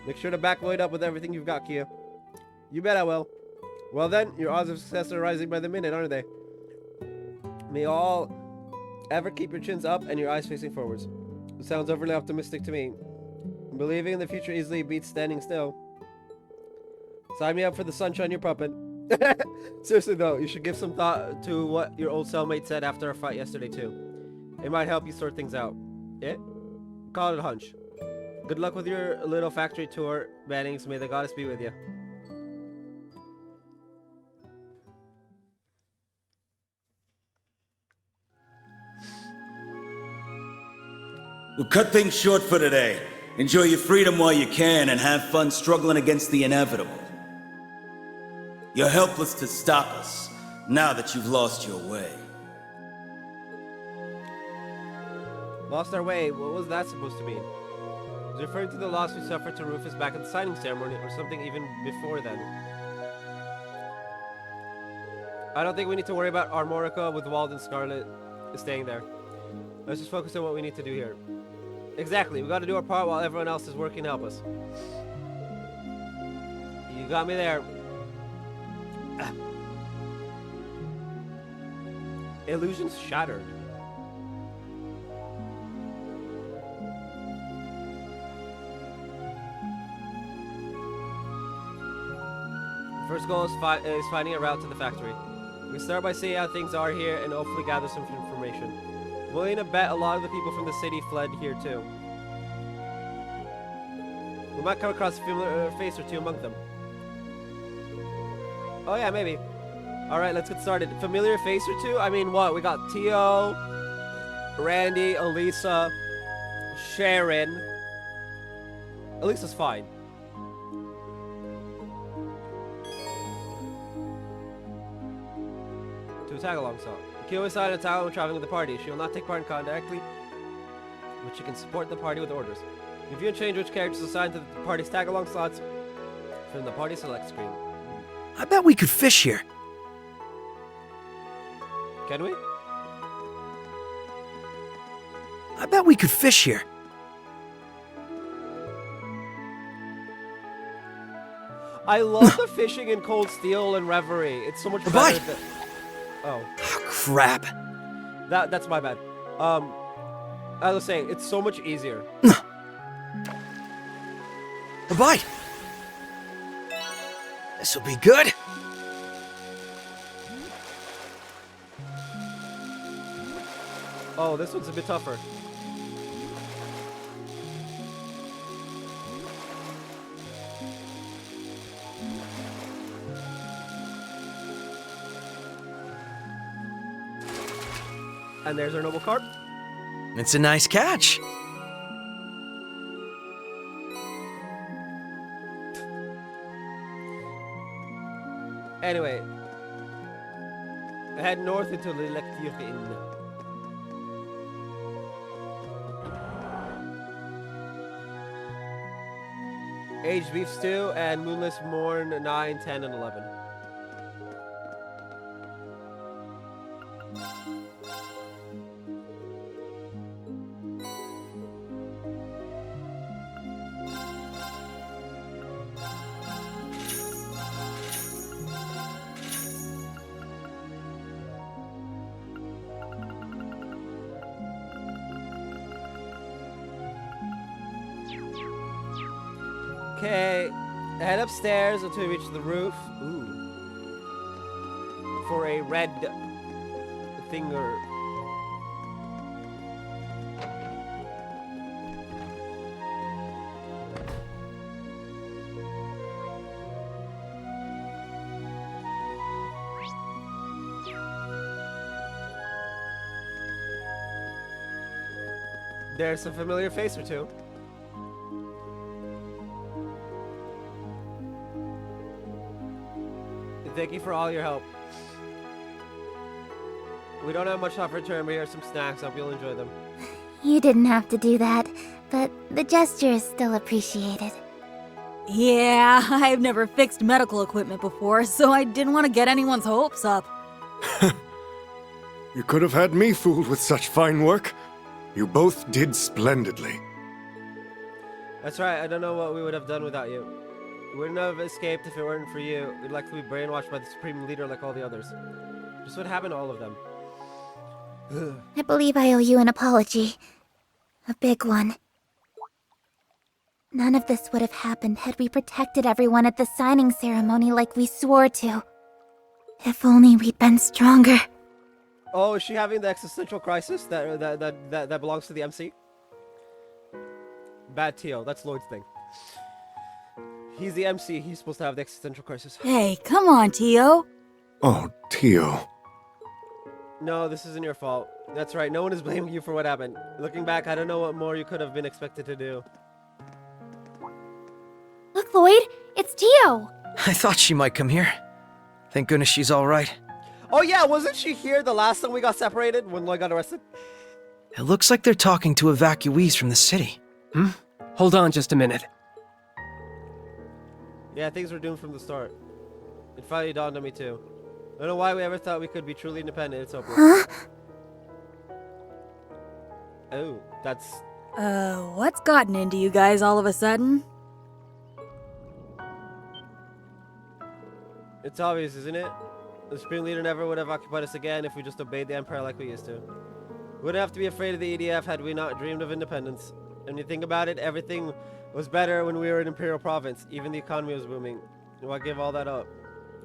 Make sure to back Lloyd up with everything you've got, Kia. You bet I will. Well then, your odds of success are rising by the minute, aren't they? May all ever keep your chins up and your eyes facing forwards. It sounds overly optimistic to me. Believing in the future easily beats standing still. Sign me up for the sunshine you're pumping. Seriously though, you should give some thought to what your old cellmate said after our fight yesterday too. It might help you sort things out. Yeah? Call it a hunch. Good luck with your little factory tour, Bannings. May the goddess be with you. We'll cut things short for today. Enjoy your freedom while you can and have fun struggling against the inevitable. You're helpless to stop us, now that you've lost your way. Lost our way? What was that supposed to mean? Was it referring to the loss we suffered to Rufus back at the signing ceremony, or something even before then? I don't think we need to worry about Armorica with Wald and Scarlet staying there. Let's just focus on what we need to do here. Exactly, we gotta do our part while everyone else is working to help us. You got me there. Illusions shattered. First goal is finding a route to the factory. We start by seeing how things are here and hopefully gather some information. I'm willing to bet a lot of the people from the city fled here too. We might come across a familiar face or 2 among them. Oh yeah, maybe. Alright, let's get started. Familiar face or 2? I mean, what? We got Tio, Randy, Elisa, Sharon. Elisa's fine. tag-along song. Kyo is silent and tag-along when traveling with the party. She will not take part in combat directly, but she can support the party with orders. If you change which characters assigned to the party's tag-along slots from the party select screen. I bet we could fish here. Can we? I bet we could fish here. I love the fishing in Cold Steel and Reverie. It's so much better than... Oh. Crap. That's my bad. I was saying, it's so much easier. A bite. This'll be good. Oh, this one's a bit tougher. And there's our noble carp. It's a nice catch. Anyway, head north into the Lecture Inn. Aged beef stew and moonless morn 9, 10, and 11. Okay, head upstairs until you reach the roof. Ooh. For a red finger. There's a familiar face or two. Thank you for all your help. We don't have much time for return, but here are some snacks. I hope you'll enjoy them. You didn't have to do that, but the gesture is still appreciated. Yeah, I've never fixed medical equipment before, so I didn't want to get anyone's hopes up. You could have had me fooled with such fine work. You both did splendidly. That's right, I don't know what we would have done without you. We wouldn't have escaped if it weren't for you. We'd likely be brainwashed by the Supreme Leader like all the others. Just what happened to all of them. I believe I owe you an apology. A big one. None of this would have happened had we protected everyone at the signing ceremony like we swore to. If only we'd been stronger. Oh, is she having the existential crisis that belongs to the MC? Bad Tio, that's Lloyd's thing. He's the MC, he's supposed to have the existential crisis. Hey, come on, Tio. Oh, Tio. No, this isn't your fault. That's right, no one is blaming you for what happened. Looking back, I don't know what more you could have been expected to do. Look, Lloyd, it's Tio. I thought she might come here. Thank goodness she's all right. Oh yeah, wasn't she here the last time we got separated when Lloyd got arrested? It looks like they're talking to evacuees from the city. Hold on just a minute. Yeah, things were doomed from the start. It finally dawned on me too. I don't know why we ever thought we could be truly independent. It's hopeless. Huh? Oh, that's... What's gotten into you guys all of a sudden? It's obvious, isn't it? The Supreme Leader never would have occupied us again if we just obeyed the Empire like we used to. We wouldn't have to be afraid of the EDF had we not dreamed of independence. And when you think about it, everything was better when we were an Imperial province. Even the economy was booming. Why give all that up?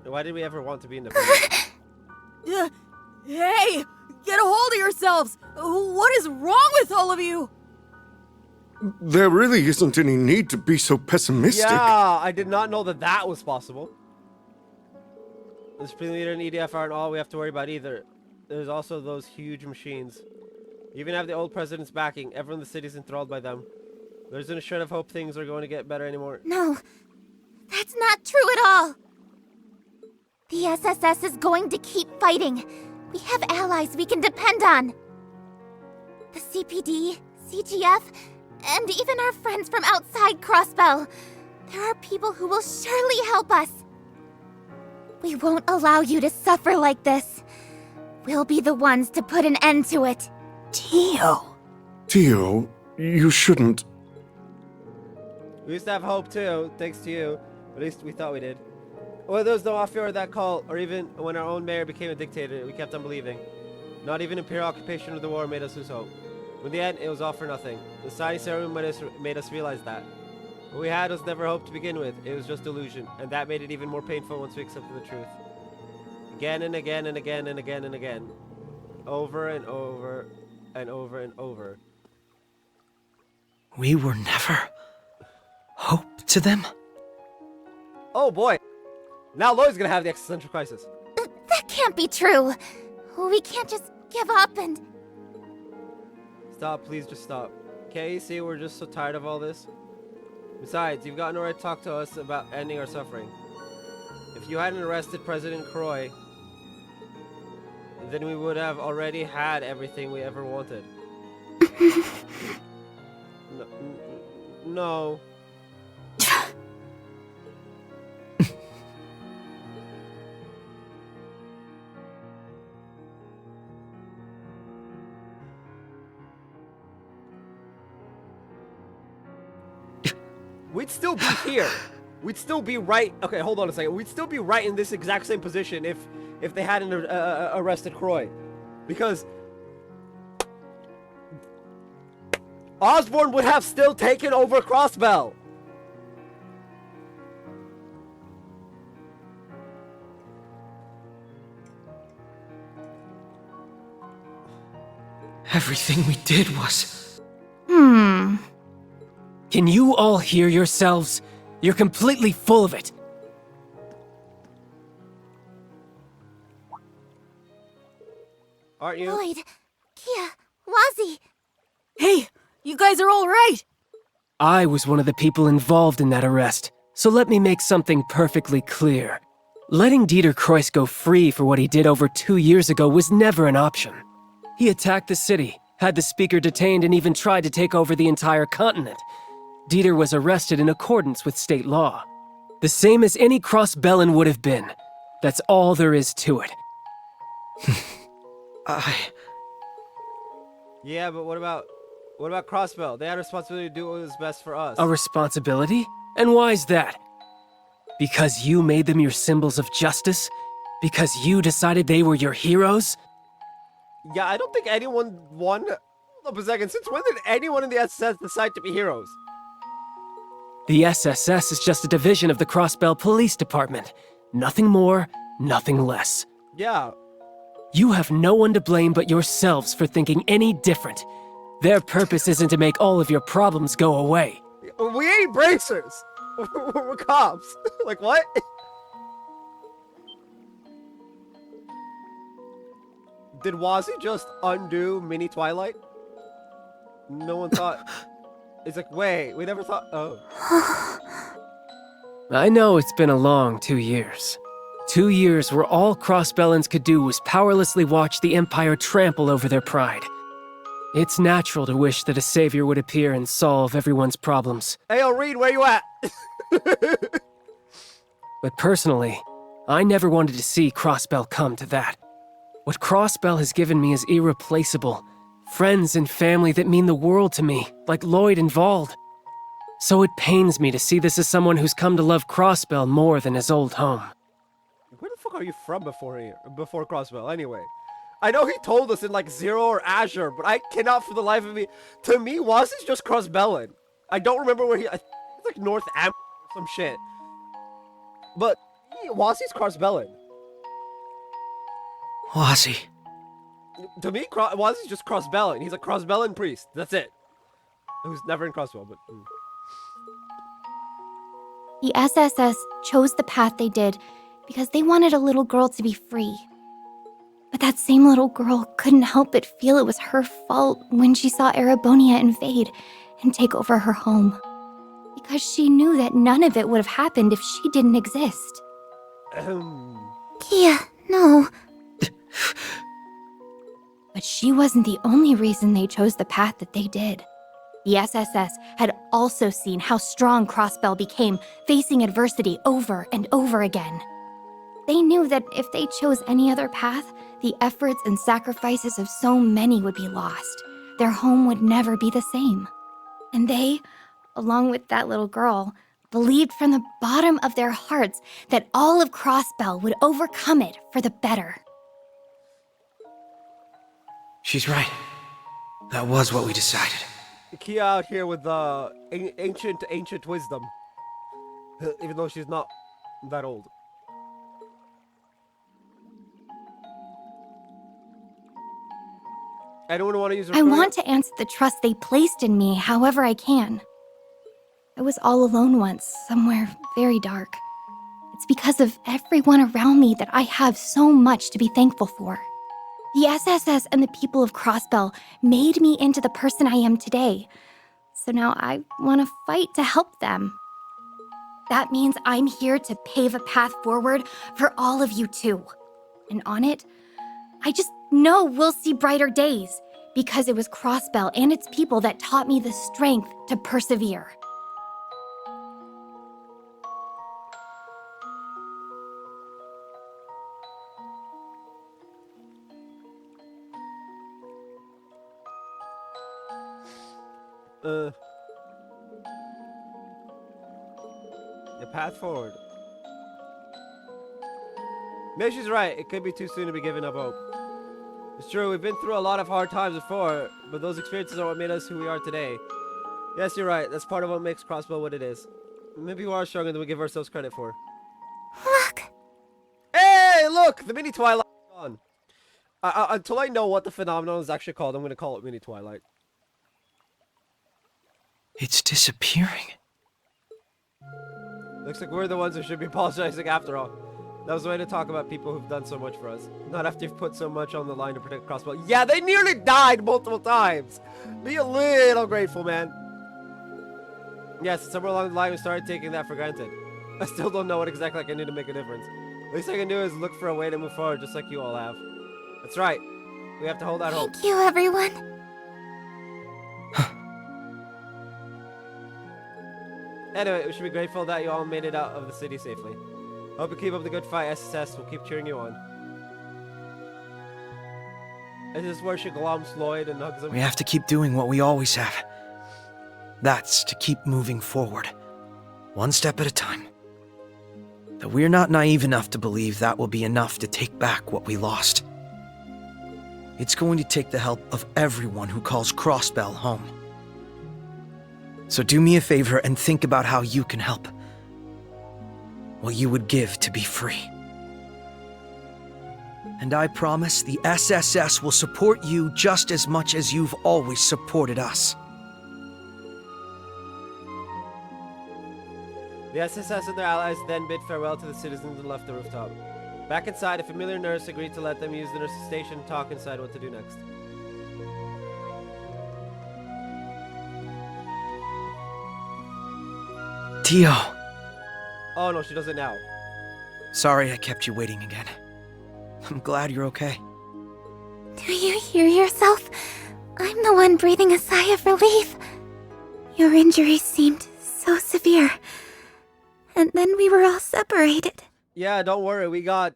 Why did we ever want to be independent? Hey! Get a hold of yourselves! What is wrong with all of you? There really isn't any need to be so pessimistic. Yeah, I did not know that that was possible. The Supreme Leader and EDF aren't all we have to worry about either. There's also those huge machines. You even have the old president's backing. Everyone in the city's enthralled by them. There isn't a shred of hope things are going to get better anymore. No, that's not true at all. The SSS is going to keep fighting. We have allies we can depend on. The CPD, CGF, and even our friends from outside Crossbell. There are people who will surely help us. We won't allow you to suffer like this. We'll be the ones to put an end to it. Tio. Tio, you shouldn't. We used to have hope too, thanks to you. At least we thought we did. When there was no off of that call, or even when our own mayor became a dictator, we kept on believing. Not even imperial occupation of the war made us lose hope. In the end, it was all for nothing. The signing ceremony made us realize that. What we had was never hope to begin with. It was just illusion, and that made it even more painful once we accepted the truth. Again and again and again and again and again. Over and over and over and over. We were never hope to them? Oh boy! Now Lloyd's gonna have the existential crisis. That can't be true. We can't just give up and... Stop, please just stop. Can't you see we're just so tired of all this? Besides, you've got no right to talk to us about ending our suffering. If you hadn't arrested President Croy, then we would have already had everything we ever wanted. No. We'd still be here. We'd still be right. Okay, hold on a second. We'd still be right in this exact same position if they hadn't arrested Croy, because Osborn would have still taken over Crossbell. Everything we did was... Can you all hear yourselves? You're completely full of it. Aren't you? Lloyd, Kia, Wazzy. Hey, you guys are all right. I was one of the people involved in that arrest, so let me make something perfectly clear. Letting Dieter Kreuss go free for what he did over 2 years ago was never an option. He attacked the city, had the speaker detained, and even tried to take over the entire continent. Dieter was arrested in accordance with state law. The same as any Crossbellan would have been. That's all there is to it. Yeah, but what about Crossbell? They had a responsibility to do what was best for us. A responsibility? And why's that? Because you made them your symbols of justice? Because you decided they were your heroes? Yeah, I don't think anyone won. Hold up a second. Since when did anyone in the SS decide to be heroes? The SSS is just a division of the Crossbell Police Department. Nothing more, nothing less. Yeah. You have no one to blame but yourselves for thinking any different. Their purpose isn't to make all of your problems go away. We ain't bracers. We're cops. Like, what? Did Wazzy just undo Mini Twilight? No one thought... It's like, wait, we never thought... Oh. I know it's been a long 2 years. 2 years where all Crossbellans could do was powerlessly watch the Empire trample over their pride. It's natural to wish that a savior would appear and solve everyone's problems. Hey, Reed, where you at? But personally, I never wanted to see Crossbell come to that. What Crossbell has given me is irreplaceable. Friends and family that mean the world to me, like Lloyd and Vald. So it pains me to see this as someone who's come to love Crossbell more than his old home. Where the fuck are you from before Crossbell, anyway? I know he told us in, like, Zero or Azure, but I cannot for the life of me... To me, Wazzy's just Crossbellan. I don't remember where it's like North Am or some shit. But Wazzy's Crossbellan. Wazzy. To me, Wazzy's just Crossbellan. He's a Crossbellan priest. That's it. Who's never in Crossbell, but... The SSS chose the path they did because they wanted a little girl to be free. But that same little girl couldn't help but feel it was her fault when she saw Erebonia invade and take over her home. Because she knew that none of it would have happened if she didn't exist. Kia, no. But she wasn't the only reason they chose the path that they did. The SSS had also seen how strong Crossbell became, facing adversity over and over again. They knew that if they chose any other path, the efforts and sacrifices of so many would be lost. Their home would never be the same. And they, along with that little girl, believed from the bottom of their hearts that all of Crossbell would overcome it for the better. She's right. That was what we decided. Kia out here with ancient wisdom. Even though she's not that old. Anyone want to use I want to answer the trust they placed in me however I can. I was all alone once, somewhere very dark. It's because of everyone around me that I have so much to be thankful for. The SSS and the people of Crossbell made me into the person I am today. So now I want to fight to help them. That means I'm here to pave a path forward for all of you too. And on it, I just know we'll see brighter days, because it was Crossbell and its people that taught me the strength to persevere. The path forward. Maybe she's right. It could be too soon to be giving up hope. It's true, we've been through a lot of hard times before, but those experiences are what made us who we are today. Yes, you're right. That's part of what makes Crossbow what it is. Maybe we are stronger than we give ourselves credit for. Look! Hey, look! The mini Twilight is gone. Until I know what the phenomenon is actually called, I'm going to call it mini Twilight. It's disappearing. Looks like we're the ones who should be apologizing after all. That was the way to talk about people who've done so much for us. Not after you've put so much on the line to protect Crossbow. Yeah, they nearly died multiple times. Be a little grateful, man. Yes, somewhere along the line we started taking that for granted. I still don't know what exactly I can do to make a difference. The least I can do is look for a way to move forward, just like you all have. That's right. We have to hold out hope. Thank you, everyone. Anyway, we should be grateful that you all made it out of the city safely. Hope you keep up the good fight, SSS. We'll keep cheering you on. Is this where she glums Lloyd and hugs him? We have to keep doing what we always have. That's to keep moving forward, one step at a time. Though we're not naive enough to believe that will be enough to take back what we lost. It's going to take the help of everyone who calls Crossbell home. So do me a favor and think about how you can help. What you would give to be free. And I promise the SSS will support you just as much as you've always supported us. The SSS and their allies then bid farewell to the citizens and left the rooftop. Back inside, a familiar nurse agreed to let them use the nurse's station and talk inside what to do next. Tio. Oh no, she does it now. Sorry I kept you waiting again. I'm glad you're okay. Do you hear yourself? I'm the one breathing a sigh of relief. Your injuries seemed so severe. And then we were all separated. Yeah, don't worry. We got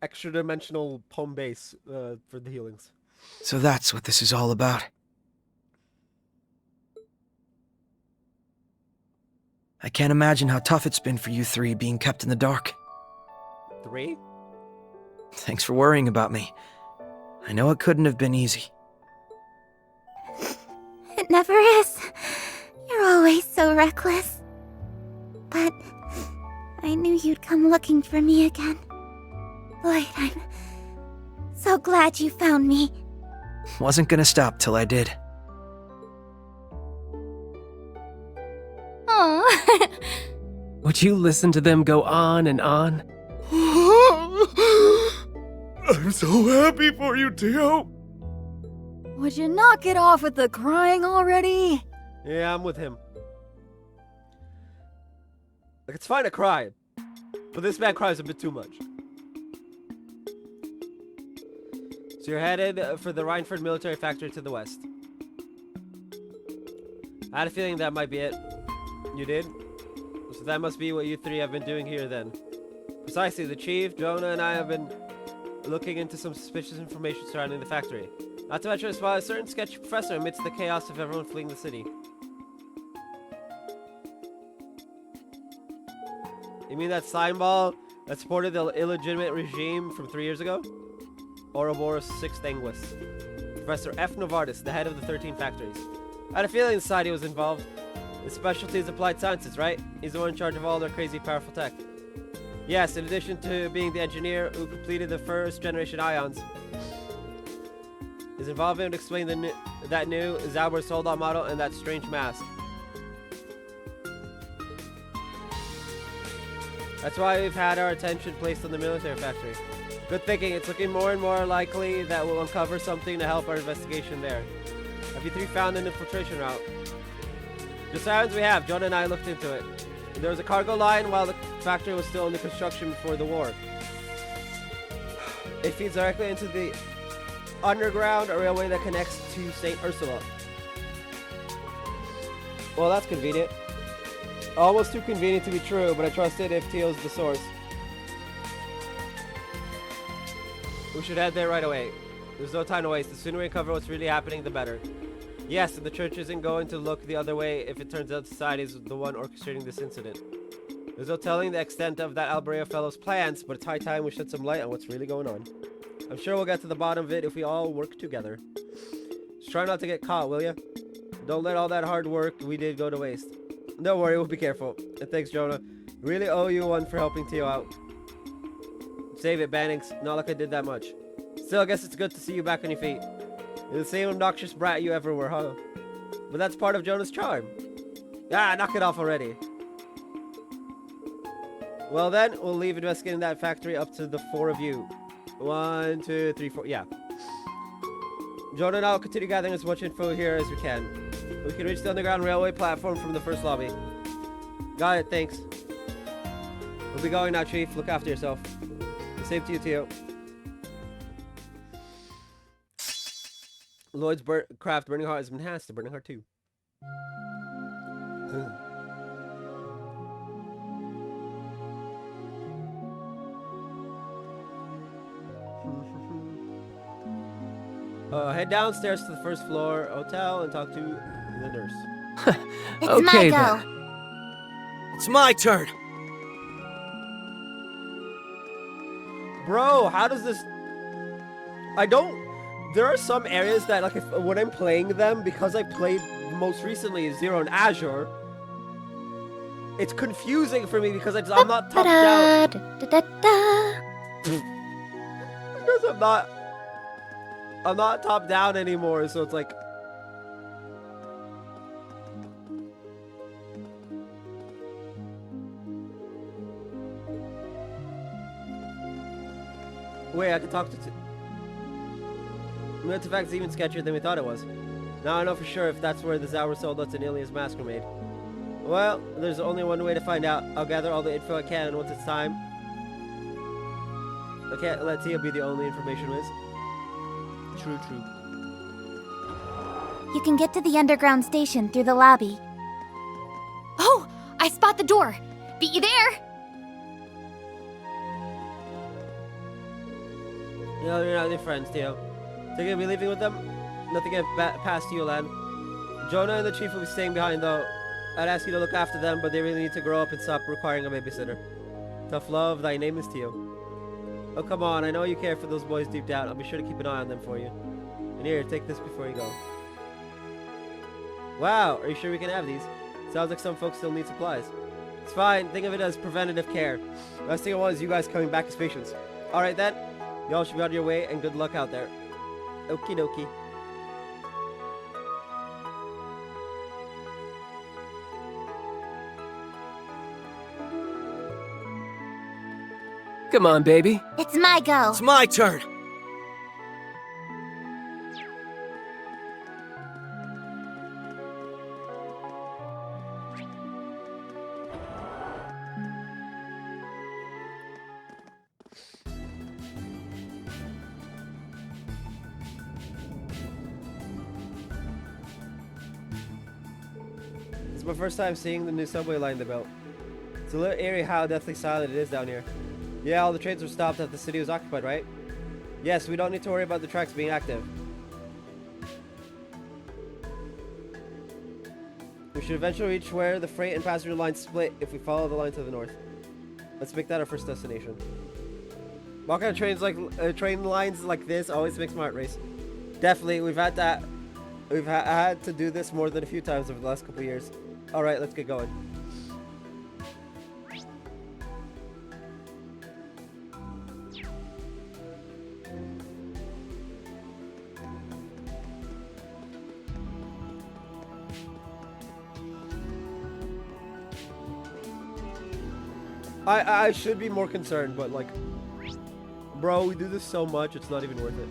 extra dimensional home base for the healings. So that's what this is all about. I can't imagine how tough it's been for you three being kept in the dark. 3? Thanks for worrying about me. I know it couldn't have been easy. It never is. You're always so reckless. But I knew you'd come looking for me again. Lloyd, I'm so glad you found me. Wasn't gonna stop till I did. Aww. Would you listen to them go on and on? I'm so happy for you, Tio. Would you knock it off with the crying already? Yeah, I'm with him. Like, it's fine to cry, but this man cries a bit too much. So So you're headed for the Rhineford military factory to the west. I had a feeling that might be it. You did? So that must be what you three have been doing here then. Precisely, the chief, Jonah, and I have been looking into some suspicious information surrounding the factory. Not to mention a spot a certain sketchy professor amidst the chaos of everyone fleeing the city. You mean that slime ball that supported the illegitimate regime from 3 years ago? Ouroboros Sixth Anguis. Professor F. Novartis, the head of the 13 factories. I had a feeling the society was involved. His specialty is applied sciences, right? He's the one in charge of all their crazy powerful tech. Yes, in addition to being the engineer who completed the first generation ions. His involvement would explain that new Zauber Soldat model and that strange mask. That's why we've had our attention placed on the military factory. Good thinking. It's looking more and more likely that we'll uncover something to help our investigation there. Have you three found an infiltration route? Just as we have. Jonah and I looked into it. There was a cargo line while the factory was still under construction before the war. It feeds directly into the underground railway that connects to St. Ursula. Well, that's convenient. Almost too convenient to be true, but I trust it if Teal's the source. We should head there right away. There's no time to waste. The sooner we uncover what's really happening, the better. Yes, and the church isn't going to look the other way if it turns out society is the one orchestrating this incident. There's no telling the extent of that Albreo fellow's plans, but it's high time we shed some light on what's really going on. I'm sure we'll get to the bottom of it if we all work together. Just try not to get caught, will ya? Don't let all that hard work we did go to waste. Don't worry, we'll be careful. And thanks, Jonah. Really owe you one for helping Teo out. Save it, Bannings. Not like I did that much. Still, I guess it's good to see you back on your feet. You're the same obnoxious brat you ever were, huh? But that's part of Jonah's charm. Ah, knock it off already. Well then, we'll leave investigating that factory up to the four of you. 1, 2, 3, 4, yeah. Jonah and I will continue gathering as much info here as we can. We can reach the underground railway platform from the first lobby. Got it, thanks. We'll be going now, Chief. Look after yourself. The same to you, Teo. Lloyd's craft Burning Heart has been enhanced to Burning Heart 2. Head downstairs to the first floor hotel and talk to the nurse. It's Okay, my go. then. It's my turn. Bro, how does this... There are some areas that, like, when I'm playing them, because I played most recently Zero and Azure, it's confusing for me because I'm not top down. Because I'm not top down anymore, so it's like... Wait, I can talk to... The artifact's even sketchier than we thought it was. Now I know for sure if that's where the Zauber Soldat's and Ilia's mask were made. Well, there's only one way to find out. I'll gather all the info I can, and once it's time... I can't let Tia be the only information whiz. True. You can get to the underground station through the lobby. Oh, I spot the door. Be you there? No, you're not their friends, Teo. So you're gonna be leaving with them? Nothing get past you, lad. Jonah and the chief will be staying behind, though. I'd ask you to look after them, but they really need to grow up and stop requiring a babysitter. Tough love, thy name is Teo. Oh, come on, I know you care for those boys deep down. I'll be sure to keep an eye on them for you. And here, take this before you go. Wow, are you sure we can have these? Sounds like some folks still need supplies. It's fine, think of it as preventative care. Last thing I want is you guys coming back as patients. Alright then, y'all should be on your way, and good luck out there. Okie dokie. Come on, baby. It's my go. It's my turn. It's my first time seeing the new subway line they built. It's a little eerie how deathly silent it is down here. Yeah, all the trains were stopped after the city was occupied, right? Yes, we don't need to worry about the tracks being active. We should eventually reach where the freight and passenger lines split if we follow the line to the north. Let's make that our first destination. Walking on trains like train lines like this always makes my heart race. Definitely, we've had to do this more than a few times over the last couple of years. All right, let's get going. I should be more concerned, but like, bro, we do this so much, it's not even worth it.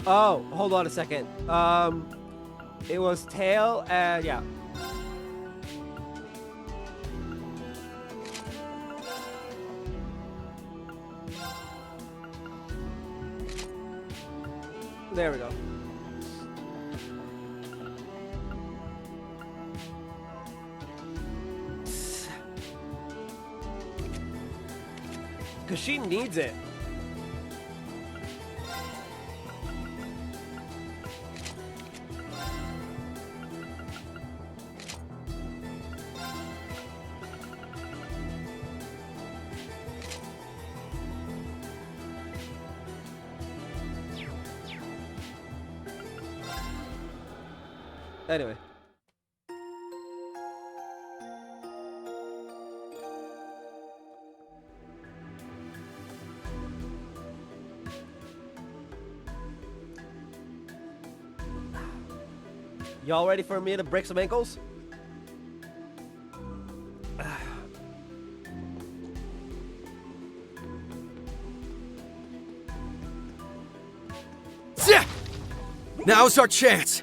Oh, hold on a second. It was tail and yeah. There we go. Because she needs it. Anyway. Y'all ready for me to break some ankles? Now's our chance.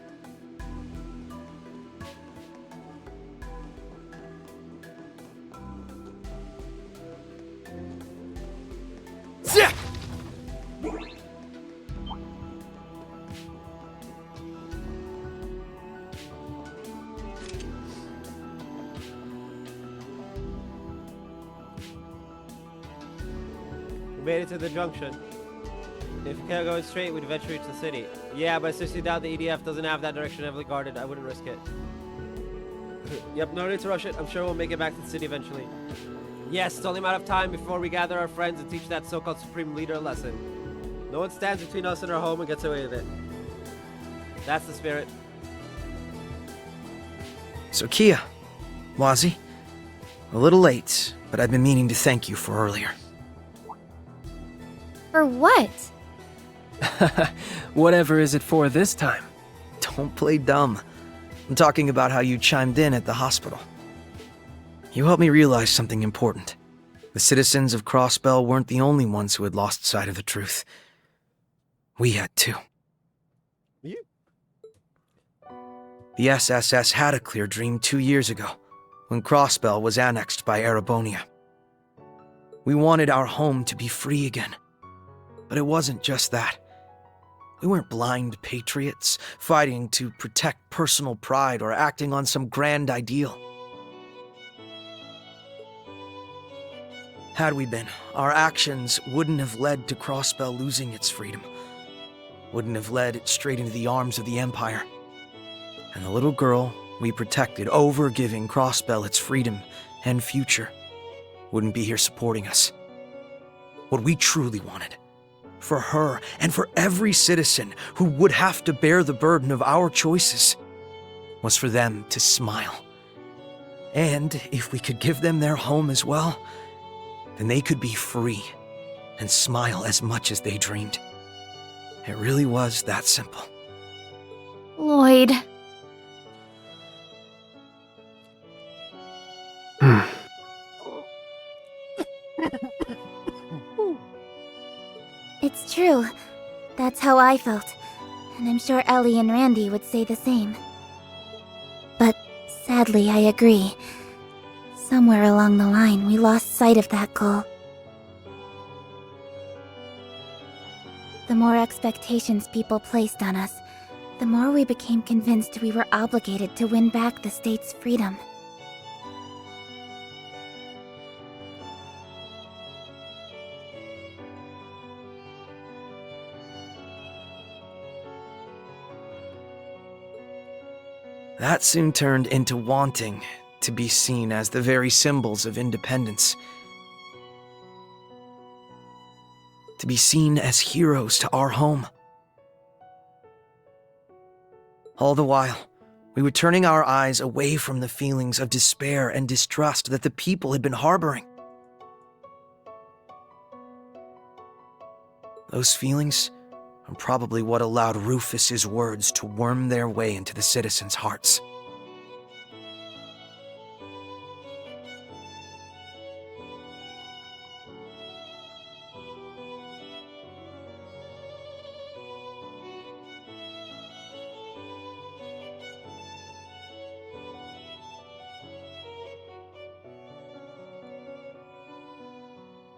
We made it to the junction. If we kept going straight, we'd eventually reach the city. Yeah, but I seriously doubt the EDF doesn't have that direction heavily guarded. I wouldn't risk it. Yep, no need to rush it. I'm sure we'll make it back to the city eventually. Yes, it's only a matter of time before we gather our friends and teach that so-called Supreme Leader a lesson. No one stands between us and our home and gets away with it. That's the spirit. So Kia, Wazi, a little late, but I've been meaning to thank you for earlier. For what? Whatever is it for this time? Don't play dumb. I'm talking about how you chimed in at the hospital. You helped me realize something important. The citizens of Crossbell weren't the only ones who had lost sight of the truth. We had too. You? The SSS had a clear dream 2 years ago, when Crossbell was annexed by Erebonia. We wanted our home to be free again. But it wasn't just that. We weren't blind patriots, fighting to protect personal pride or acting on some grand ideal. Had we been, our actions wouldn't have led to Crossbell losing its freedom. Wouldn't have led it straight into the arms of the Empire. And the little girl we protected over giving Crossbell its freedom and future wouldn't be here supporting us. What we truly wanted, for her and for every citizen who would have to bear the burden of our choices, was for them to smile. And if we could give them their home as well, then they could be free and smile as much as they dreamed. It really was that simple. Lloyd. It's true. That's how I felt. And I'm sure Ellie and Randy would say the same. But sadly, I agree. Somewhere along the line, we lost sight of that goal. The more expectations people placed on us, the more we became convinced we were obligated to win back the state's freedom. That soon turned into wanting to be seen as the very symbols of independence. To be seen as heroes to our home. All the while, we were turning our eyes away from the feelings of despair and distrust that the people had been harboring. Those feelings are probably what allowed Rufus's words to worm their way into the citizens' hearts.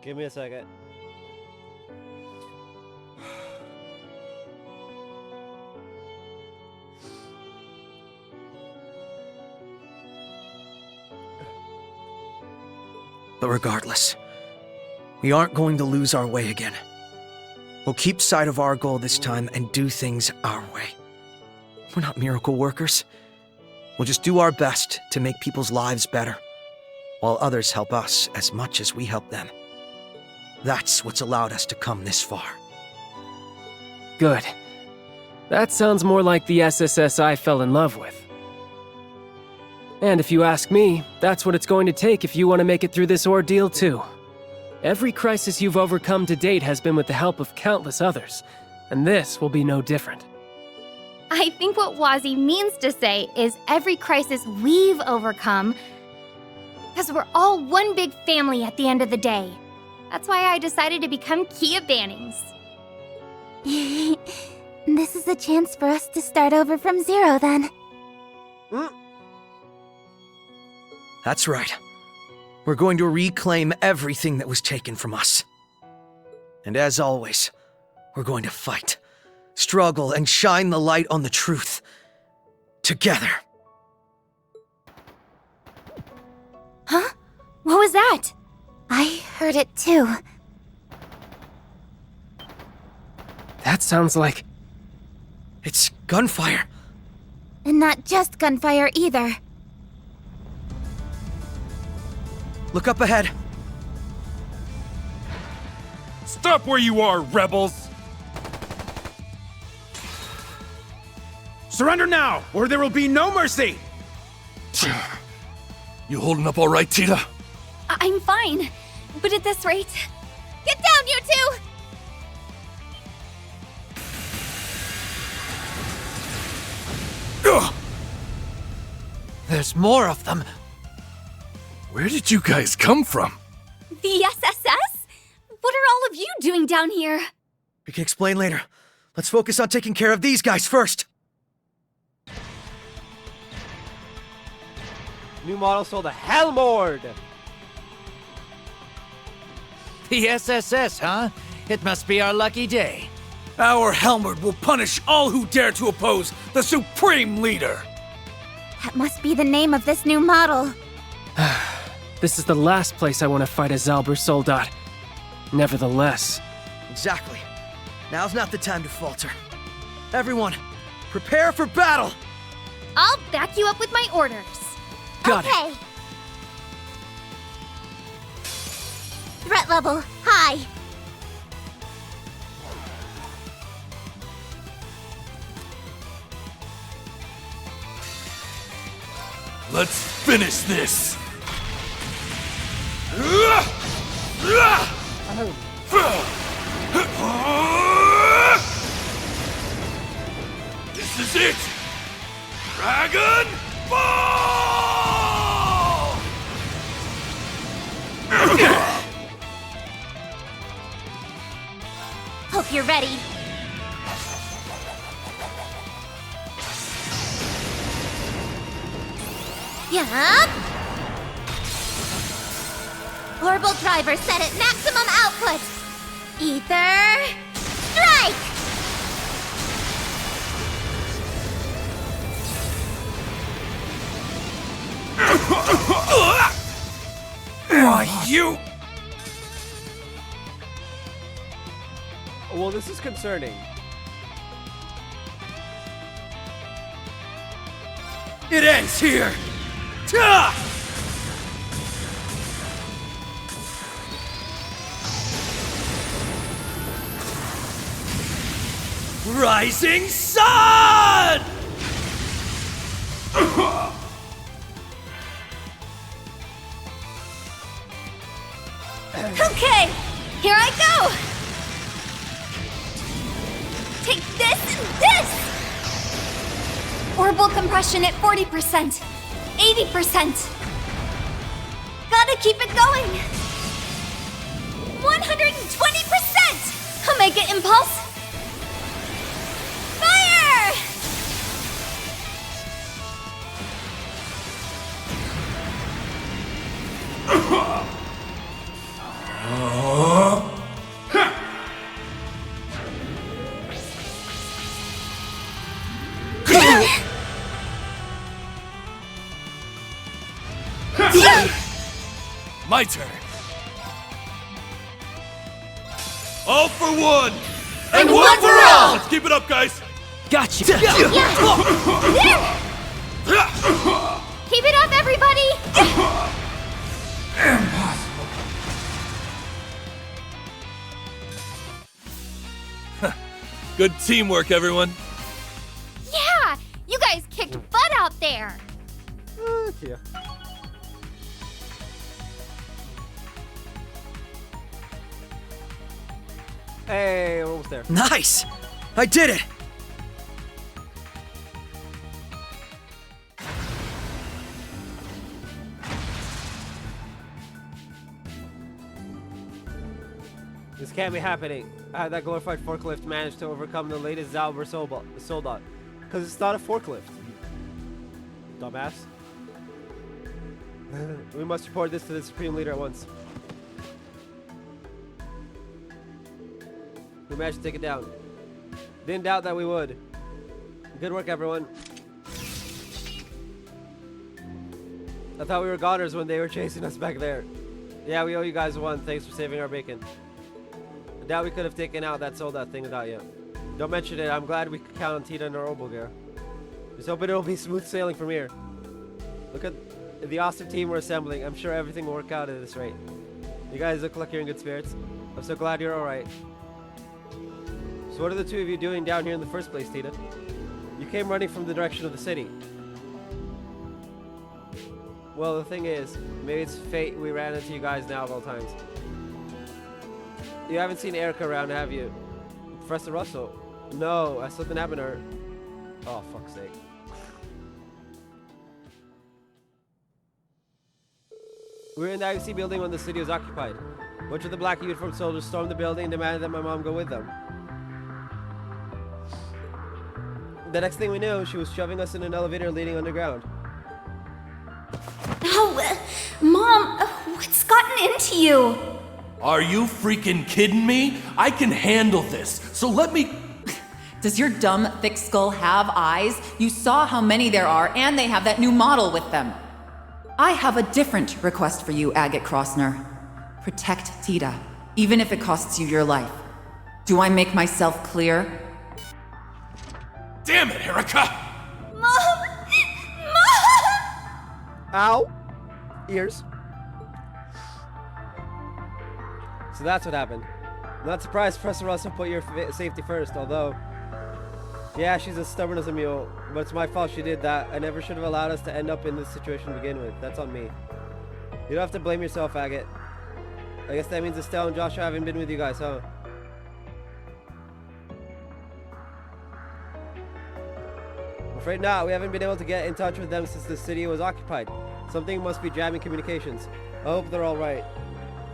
Give me a second. But regardless, we aren't going to lose our way again. We'll keep sight of our goal this time and do things our way. We're not miracle workers. We'll just do our best to make people's lives better, while others help us as much as we help them. That's what's allowed us to come this far. Good. That sounds more like the SSS I fell in love with. And if you ask me, that's what it's going to take if you want to make it through this ordeal too. Every crisis you've overcome to date has been with the help of countless others, and this will be no different. I think what Wazzy means to say is every crisis we've overcome, because we're all one big family at the end of the day. That's why I decided to become Kia Bannings. This is a chance for us to start over from zero, then. That's right. We're going to reclaim everything that was taken from us. And as always, we're going to fight, struggle, and shine the light on the truth. Together. Huh? What was that? I heard it too. That sounds like... It's gunfire. And not just gunfire either. Look up ahead. Stop where you are, rebels! Surrender now, or there will be no mercy! You holding up all right, Tita? I'm fine, but at this rate... Get down, you two! Ugh! There's more of them. Where did you guys come from? The SSS? What are all of you doing down here? We can explain later. Let's focus on taking care of these guys first. New model sold a Helmord! The SSS, huh? It must be our lucky day. Our Helmerd will punish all who dare to oppose the Supreme Leader! That must be the name of this new model. This is the last place I want to fight a Zalber Soldat. Nevertheless. Exactly. Now's not the time to falter. Everyone, prepare for battle! I'll back you up with my orders. Got okay. it. Threat level, high. Let's finish this! This is it! Dragon Ball! Hope you're ready. Yup. Orbital driver set at maximum output. Ether strike! Why, you... Well, this is concerning. It ends here! Ta! Rising Sun! Okay, here I go! Take this and this! Orbital compression at 40%, 80%. Gotta keep it going! 120%! Omega Impulse! Fire! My turn. All for one! And one for all! Let's keep it up, guys! Gotcha! There! Keep it up, everybody! Good teamwork, everyone. Yeah! You guys kicked butt out there! Yeah. Hey, we're almost there. Nice! I did it! This can't be happening. How that glorified forklift managed to overcome the latest Zalber Soldat. Because it's not a forklift. Dumbass. We must report this to the Supreme Leader at once. We managed to take it down. Didn't doubt that we would. Good work, everyone. I thought we were goners when they were chasing us back there. Yeah, we owe you guys one. Thanks for saving our bacon. I doubt we could have taken out that Soldat thing without you. Don't mention it. I'm glad we could count on Tita and our Obelgear. Just hoping it'll be smooth sailing from here. Look at the awesome team we're assembling. I'm sure everything will work out at this rate. You guys look like you're in good spirits. I'm so glad you're alright. So what are the two of you doing down here in the first place, Tita? You came running from the direction of the city. Well, the thing is, maybe it's fate we ran into you guys now of all times. You haven't seen Erica around, have you? Professor Russell? No, something happened to her. Oh, fuck's sake. We were in the IFC building when the city was occupied. A bunch of the black uniformed soldiers stormed the building and demanded that my mom go with them. The next thing we knew, she was shoving us in an elevator leading underground. Oh, Mom, what's gotten into you? Are you freaking kidding me? I can handle this, so let me. Does your dumb, thick skull have eyes? You saw how many there are, and they have that new model with them. I have a different request for you, Agate Crossner. Protect Tita, even if it costs you your life. Do I make myself clear? Damn it, Erica! Mom! Ow! Ears. So that's what happened. I'm not surprised Professor Russell put your safety first, although... Yeah, she's as stubborn as a mule, but it's my fault she did that. I never should have allowed us to end up in this situation to begin with. That's on me. You don't have to blame yourself, Agate. I guess that means Estelle and Joshua haven't been with you guys, huh? I'm afraid not. We haven't been able to get in touch with them since the city was occupied. Something must be jamming communications. I hope they're alright.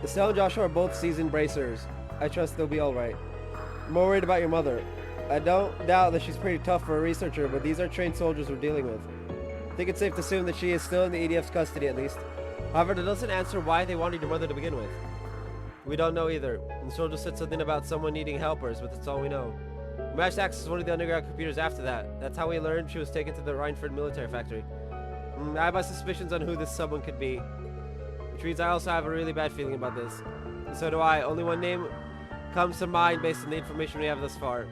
Estelle and Joshua are both seasoned bracers. I trust they'll be alright. I'm more worried about your mother. I don't doubt that she's pretty tough for a researcher, but these are trained soldiers we're dealing with. I think it's safe to assume that she is still in the EDF's custody at least. However, that doesn't answer why they wanted your mother to begin with. We don't know either. The soldier said something about someone needing helpers, but that's all we know. We managed to access one of the underground computers after that. That's how we learned she was taken to the Rhineford military factory. I have my suspicions on who this someone could be. Which means I also have a really bad feeling about this. And so do I. Only one name comes to mind based on the information we have thus far.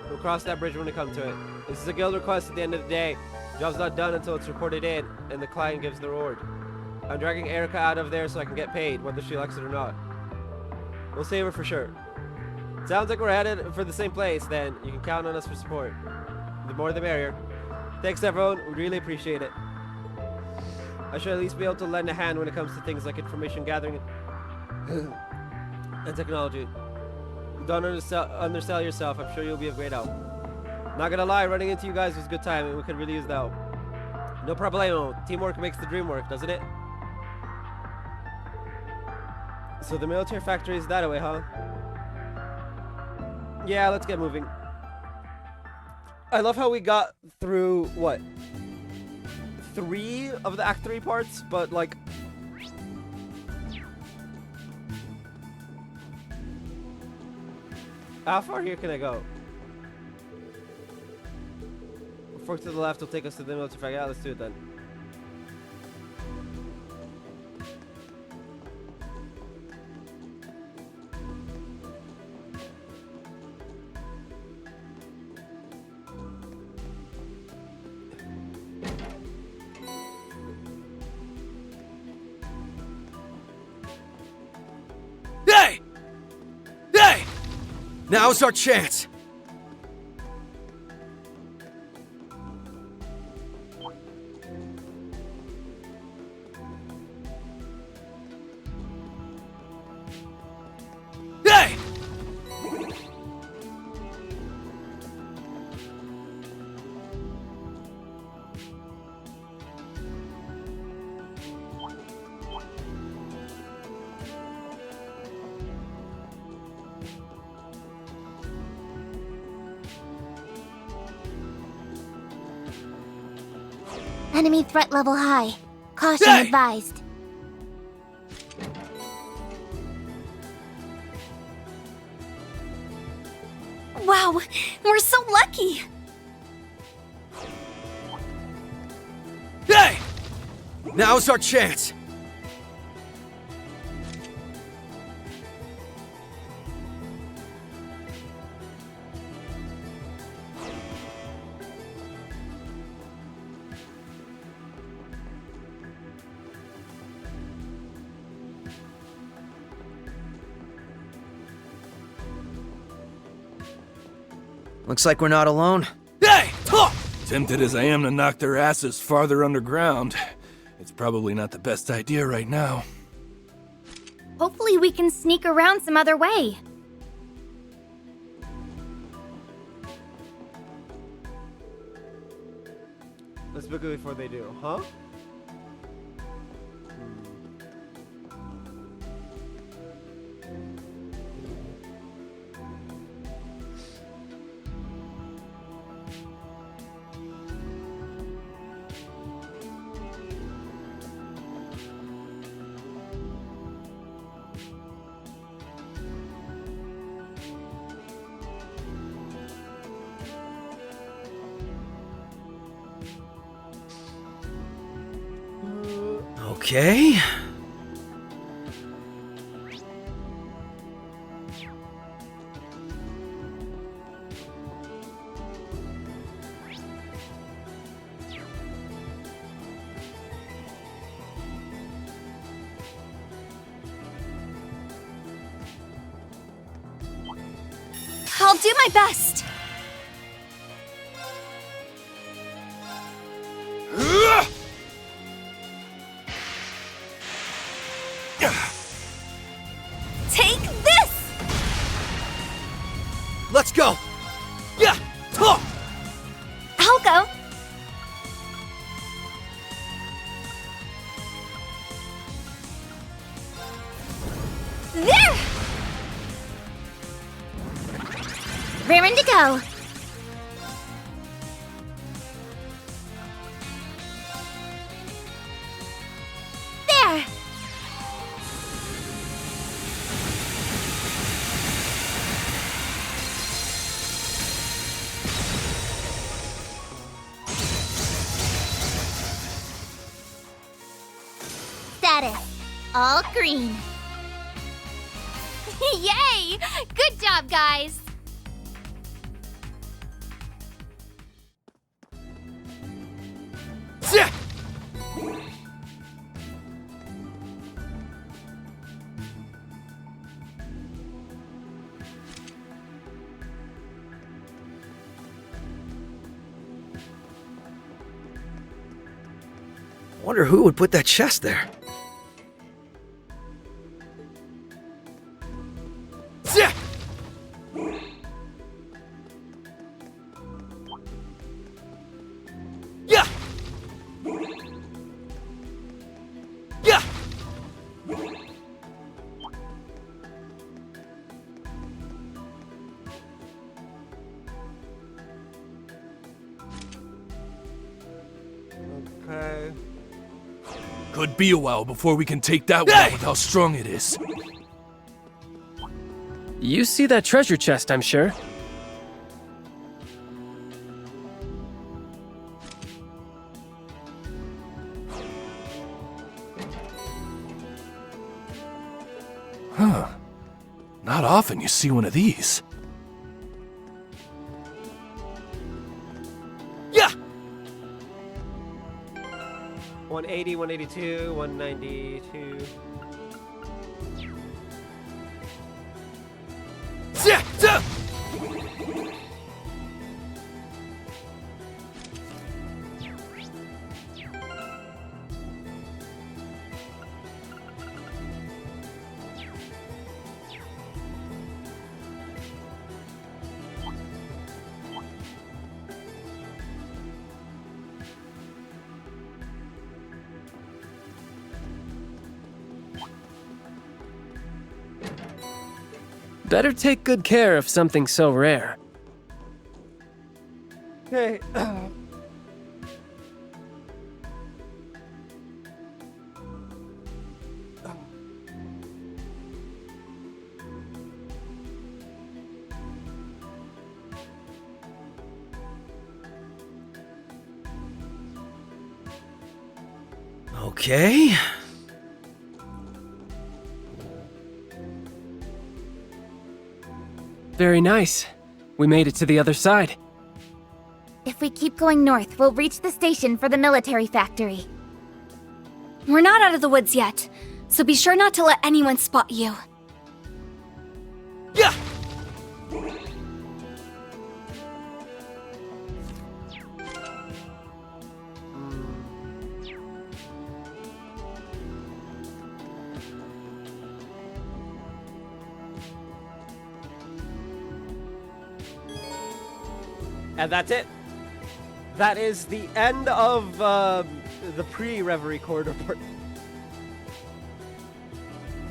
We'll cross that bridge when we come to it. This is a guild request at the end of the day. The job's not done until it's reported in, and the client gives the reward. I'm dragging Erica out of there so I can get paid, whether she likes it or not. We'll save her for sure. Sounds like we're headed for the same place, then. You can count on us for support. The more the merrier. Thanks everyone, we really appreciate it. I should at least be able to lend a hand when it comes to things like information gathering and technology. Don't undersell yourself, I'm sure you'll be of great help. Not gonna lie, running into you guys was a good time and we could really use the help. No problemo, teamwork makes the dream work, doesn't it? So the military factory is that away, huh? Yeah, let's get moving. I love how we got through, what? 3 of the Act 3 parts, but like... How far here can I go? Fork to the left will take us to the military factory. Yeah, let's do it then. Hey! Hey! Now's our chance. Hey! Enemy threat level high. Caution Hey! advised. Wow, we're so lucky. Hey! Now's our chance. Looks like we're not alone. Hey! Tempted as I am to knock their asses farther underground, it's probably not the best idea right now. Hopefully we can sneak around some other way. Let's book it before they do, huh? Okay. I'll do my best. Take this! Let's go! Yeah! Talk! I'll go. There! Raring to go. There! Status. All green. Yay! Good job, guys! Wonder who would put that chest there. Yeah! Yeah! Okay. Could be a while before we can take that one out with how strong it is. You see that treasure chest, I'm sure. Huh. Not often you see one of these. Yeah! 180, 182, 192. Better take good care of something so rare. Okay. Okay. Very nice. We made it to the other side. If we keep going north, we'll reach the station for the military factory. We're not out of the woods yet, so be sure not to let anyone spot you. Yeah! And that's it. That is the end of the pre-Reverie corridor part.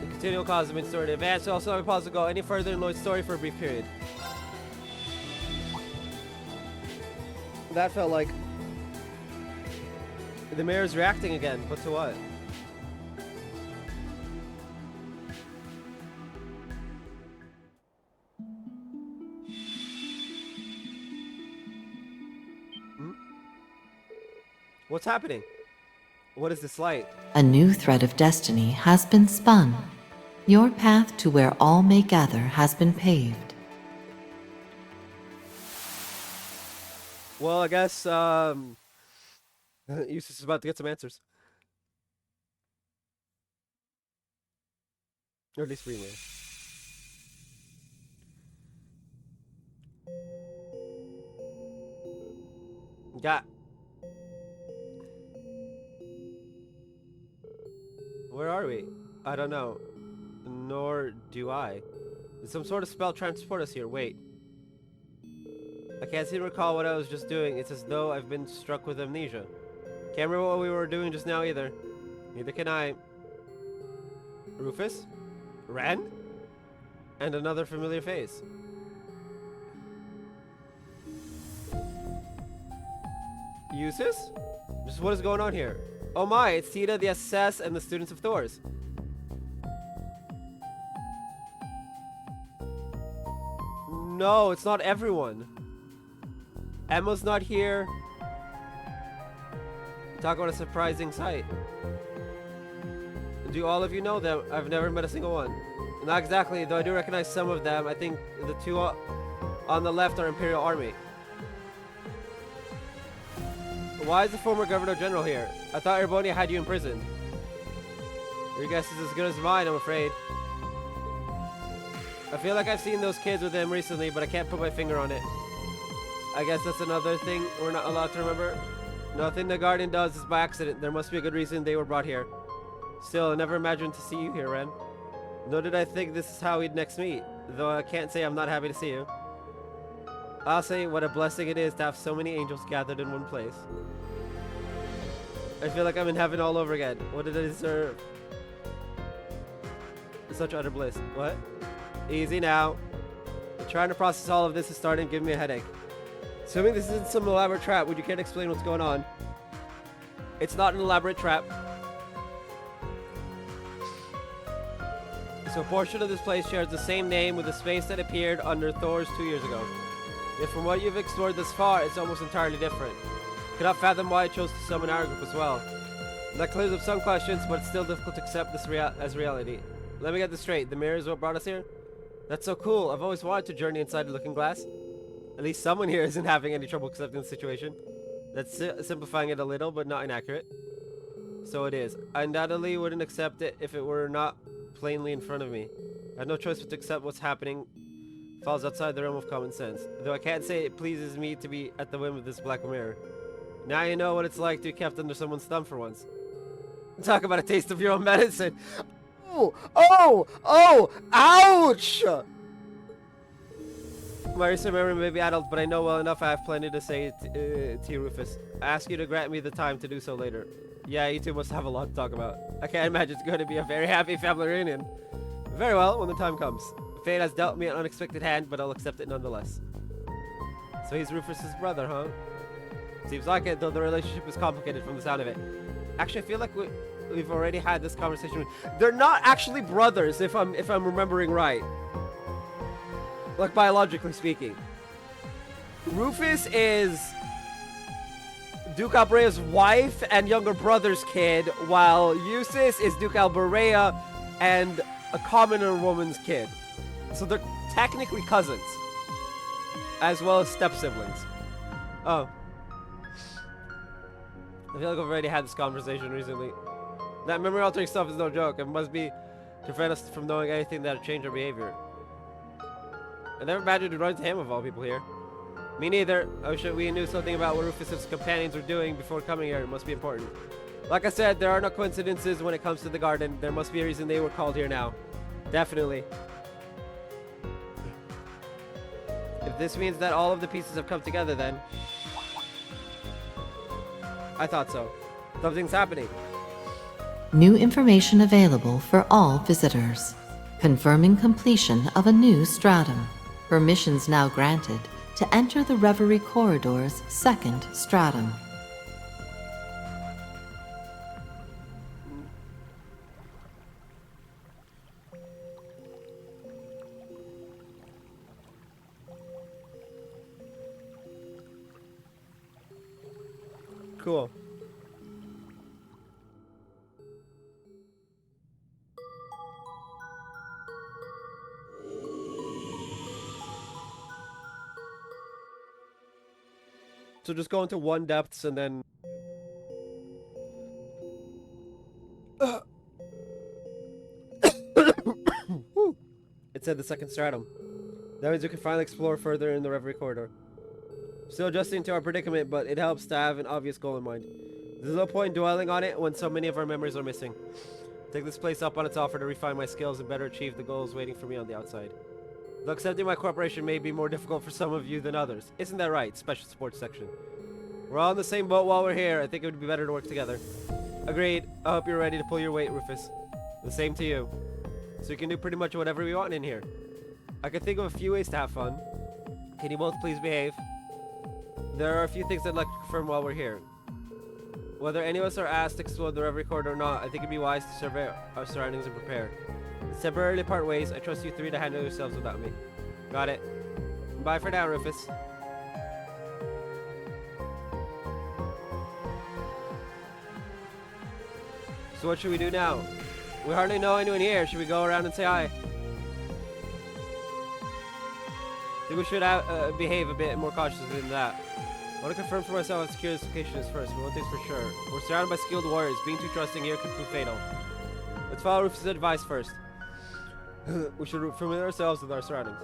The continual cause of story to advance. Also, not possible to go any further in Lloyd's story for a brief period. That felt like the mayor's reacting again, but to what? What's happening? What is this light? A new thread of destiny has been spun. Your path to where all may gather has been paved. Well, I guess, Eustace is about to get some answers. Or at least Reverie. Yeah. Where are we? I don't know. Nor do I. Did some sort of spell transport us here? Wait. I can't seem to recall what I was just doing. It's as though I've been struck with amnesia. Can't remember what we were doing just now either. Neither can I. Rufus? Ren? And another familiar face. Eustace? Just what is going on here? Oh my, it's Tita, the SS, and the students of Thor's. No, it's not everyone. Emma's not here. Talk about a surprising sight. Do all of you know them? I've never met a single one. Not exactly, though I do recognize some of them. I think the two on the left are Imperial Army. Why is the former Governor General here? I thought Erbonia had you imprisoned. Your guess is as good as mine, I'm afraid. I feel like I've seen those kids with him recently, but I can't put my finger on it. I guess that's another thing we're not allowed to remember. Nothing the Guardian does is by accident. There must be a good reason they were brought here. Still, I never imagined to see you here, Ren. Nor did I think this is how we'd next meet, though I can't say I'm not happy to see you. I'll say what a blessing it is to have so many angels gathered in one place. I feel like I'm in heaven all over again. What did I deserve? Such utter bliss. What? Easy now. Trying to process all of this is starting to give me a headache. Assuming this isn't some elaborate trap, would you care to explain what's going on? It's not an elaborate trap. So a portion of this place shares the same name with the space that appeared under Thor's 2 years ago. Yet from what you've explored thus far, it's almost entirely different. Cannot fathom why it chose to summon our group as well. That clears up some questions, but it's still difficult to accept this as reality. Let me get this straight. The mirror is what brought us here? That's so cool. I've always wanted to journey inside the looking glass. At least someone here isn't having any trouble accepting the situation. That's simplifying it a little, but not inaccurate. So it is. I undoubtedly wouldn't accept it if it were not plainly in front of me. I have no choice but to accept what's happening. Falls outside the realm of common sense. Though I can't say it pleases me to be at the whim of this black mirror. Now you know what it's like to be kept under someone's thumb for once. Talk about a taste of your own medicine. Oh, ouch! My recent memory may be adult, but I know well enough I have plenty to say to you, Rufus. I ask you to grant me the time to do so later. Yeah, you two must have a lot to talk about. I can't imagine it's going to be a very happy family reunion. Very well, when the time comes. Fate has dealt me an unexpected hand, but I'll accept it nonetheless. So he's Rufus's brother, huh? Seems like it, though the relationship is complicated from the sound of it. Actually, I feel like we've already had this conversation. They're not actually brothers, if I'm remembering right. Like, biologically speaking. Rufus is Duke Alberea's wife and younger brother's kid, while Eustace is Duke Alberea and a commoner woman's kid. So they're technically cousins, as well as step-siblings. Oh. I feel like I've already had this conversation recently. That memory-altering stuff is no joke. It must be to prevent us from knowing anything that'll change our behavior. I never imagined to run into him of all people here. Me neither. I wish we knew something about what Rufus's companions were doing before coming here. It must be important. Like I said, there are no coincidences when it comes to the garden. There must be a reason they were called here now. Definitely. If this means that all of the pieces have come together, then... I thought so. Something's happening. New information available for all visitors. Confirming completion of a new stratum. Permissions now granted to enter the Reverie Corridor's second stratum. Cool. So just go into 1 depths and then... It said the 2nd stratum. That means we can finally explore further in the Reverie corridor. Still adjusting to our predicament, but it helps to have an obvious goal in mind. There's no point dwelling on it when so many of our memories are missing. Take this place up on its offer to refine my skills and better achieve the goals waiting for me on the outside. Though accepting my cooperation may be more difficult for some of you than others. Isn't that right, Special Sports Section? We're all in the same boat while we're here. I think it would be better to work together. Agreed. I hope you're ready to pull your weight, Rufus. The same to you. So we can do pretty much whatever we want in here. I can think of a few ways to have fun. Can you both please behave? There are a few things I'd like to confirm while we're here. Whether any of us are asked to explore the Reverie corridor or not, I think it'd be wise to survey our surroundings and prepare. Let's temporarily part ways. I trust you 3 to handle yourselves without me. Got it. Bye for now, Rufus. So what should we do now? We hardly know anyone here. Should we go around and say hi? I think we should behave a bit more cautiously than that. I want to confirm for myself how secure this location is first, but one thing's for sure. We're surrounded by skilled warriors. Being too trusting here could prove fatal. Let's follow Rufus' advice first. We should familiar ourselves with our surroundings.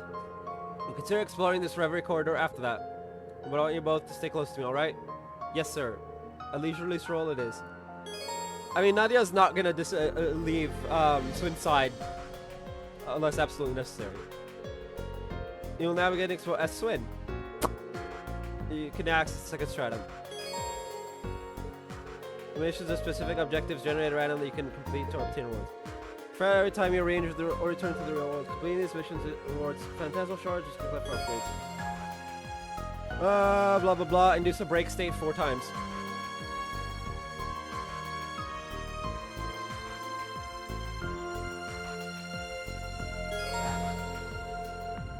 We'll consider exploring this Reverie corridor after that. But I want you both to stay close to me, alright? Yes, sir. A leisurely stroll it is. I mean, Nadia's not gonna leave Swin's side unless absolutely necessary. You'll navigate and explore as Swin. You can access the 2nd stratum. The missions are specific objectives generated randomly you can complete to obtain rewards. For every time you re-enter or return to the real world, completing these missions rewards phantasmal shards just collect for upgrades. Blah blah blah. Induce a break state 4 times.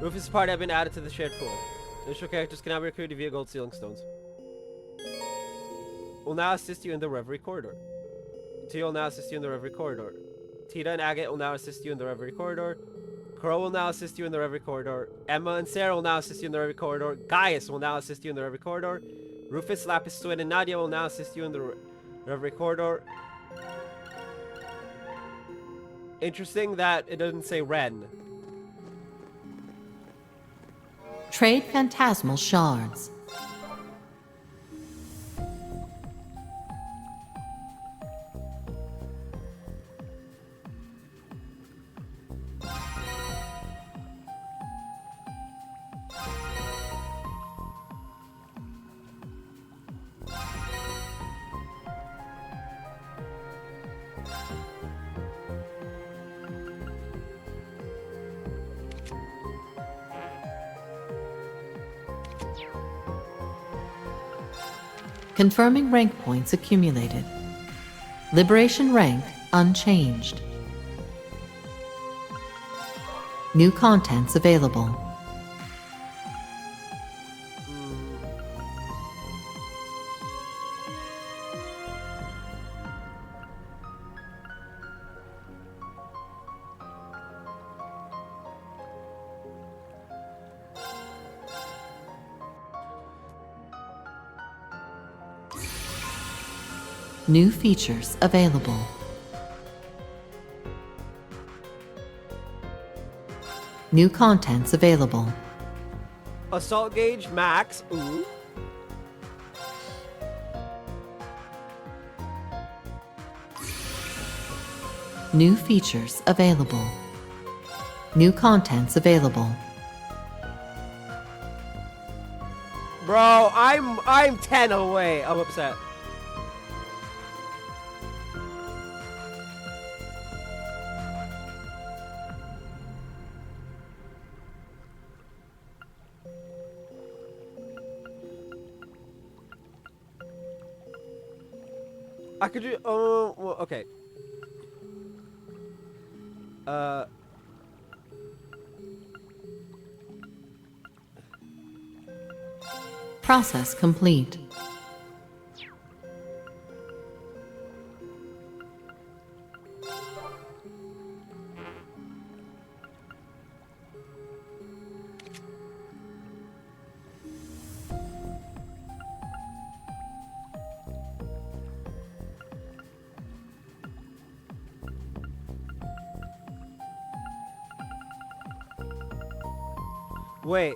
Rufus' party have been added to the shared pool. Initial characters can now be recruited via gold sealing stones. Will now assist you in the Reverie corridor. Tia will now assist you in the Reverie corridor. Tita and Agate will now assist you in the Reverie corridor. Crow will now assist you in the Reverie corridor. Emma and Sarah will now assist you in the Reverie corridor. Gaius will now assist you in the Reverie corridor. Rufus, Lapis, Swin, and Nadia will now assist you in the Reverie corridor. Interesting that it doesn't say Ren. Trade phantasmal shards. Confirming rank points accumulated. Liberation rank unchanged. New contents available. New features available. New contents available. Assault gauge max. Ooh. New features available. New contents available. Bro, I'm 10 away. I'm upset. I could do. Oh, well, okay. Process complete. Wait.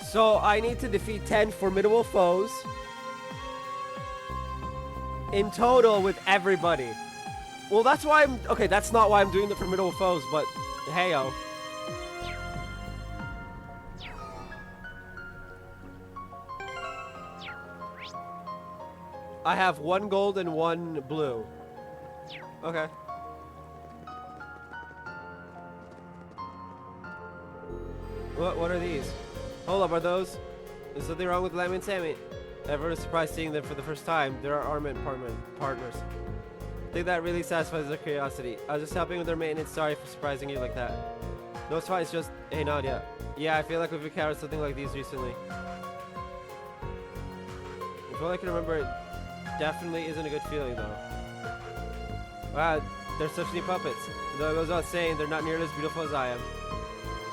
So I need to defeat 10 formidable foes in total with everybody. Well, that's why I'm... Okay, that's not why I'm doing the formidable foes, but hey-o. I have 1 gold and 1 blue. Okay. What are these? Hold up, are those? Is something wrong with Lemmy and Sammy? Everyone is surprised seeing them for the first time. They're our armament partners. I think that really satisfies their curiosity. I was just helping with their maintenance. Sorry for surprising you like that. No, it's fine. It's just... Hey, Nadia. Yeah, I feel like we've encountered something like these recently. If all I can remember, it definitely isn't a good feeling, though. Wow, they're such neat puppets. Though it goes without saying, they're not nearly as beautiful as I am.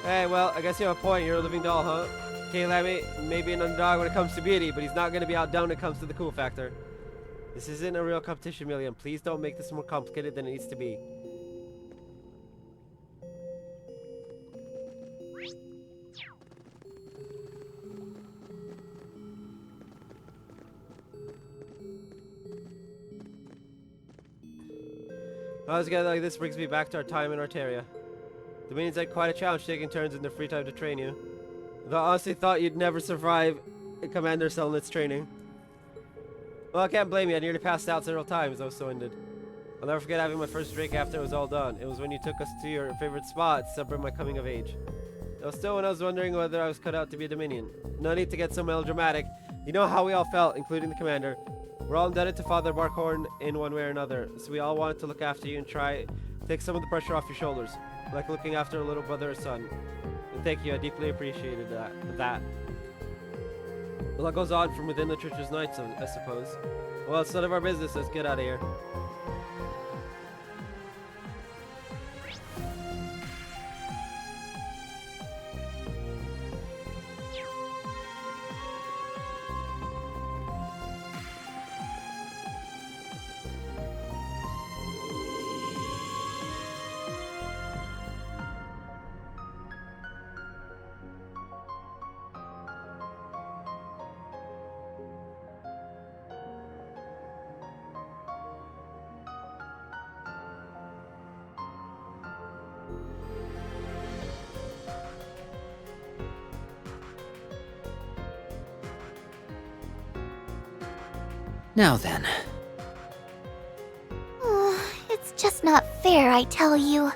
Hey, well, I guess you have a point. You're a living doll, huh? Okay, Lemmy may be an underdog when it comes to beauty, but he's not going to be outdone when it comes to the cool factor. This isn't a real competition, Milliam. Please don't make this more complicated than it needs to be. Always together like this brings me back to our time in Arteria. The minions had quite a challenge taking turns in their free time to train you. Though I honestly thought you'd never survive a commander cell in its training. Well, I can't blame you. I nearly passed out several times. I was so ended. I'll never forget having my first drink after it was all done. It was when you took us to your favorite spot to celebrate my coming of age. It was still when I was wondering whether I was cut out to be a Dominion. No need to get so melodramatic. You know how we all felt, including the commander. We're all indebted to Father Barkhorn in one way or another, so we all wanted to look after you and try to take some of the pressure off your shoulders, like looking after a little brother or son. And thank you, I deeply appreciated that. Well, that goes on from within the church's nights, I suppose. Well, it's none of our business. Let's get out of here. Now then. Oh, it's just not fair, I tell you.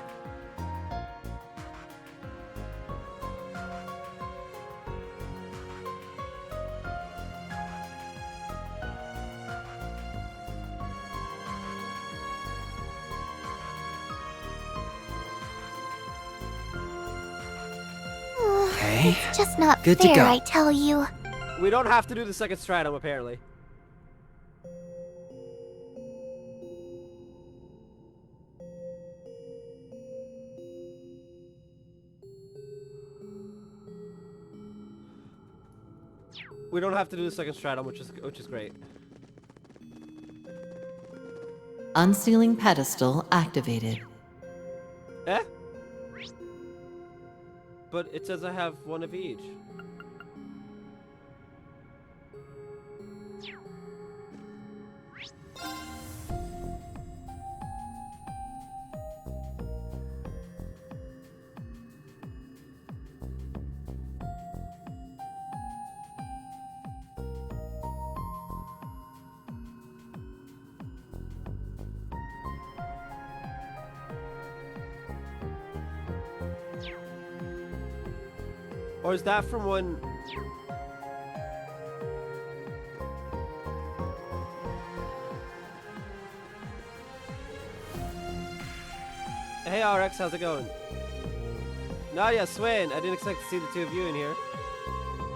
Okay. It's just not Good to fair, go. I tell you. We don't have to do the second stratum, apparently. We don't have to do the second stratum, which is great. Unsealing pedestal activated. Eh? But it says I have one of each. Or is that from when... Hey RX, how's it going? Nadia, Swain, I didn't expect to see the two of you in here.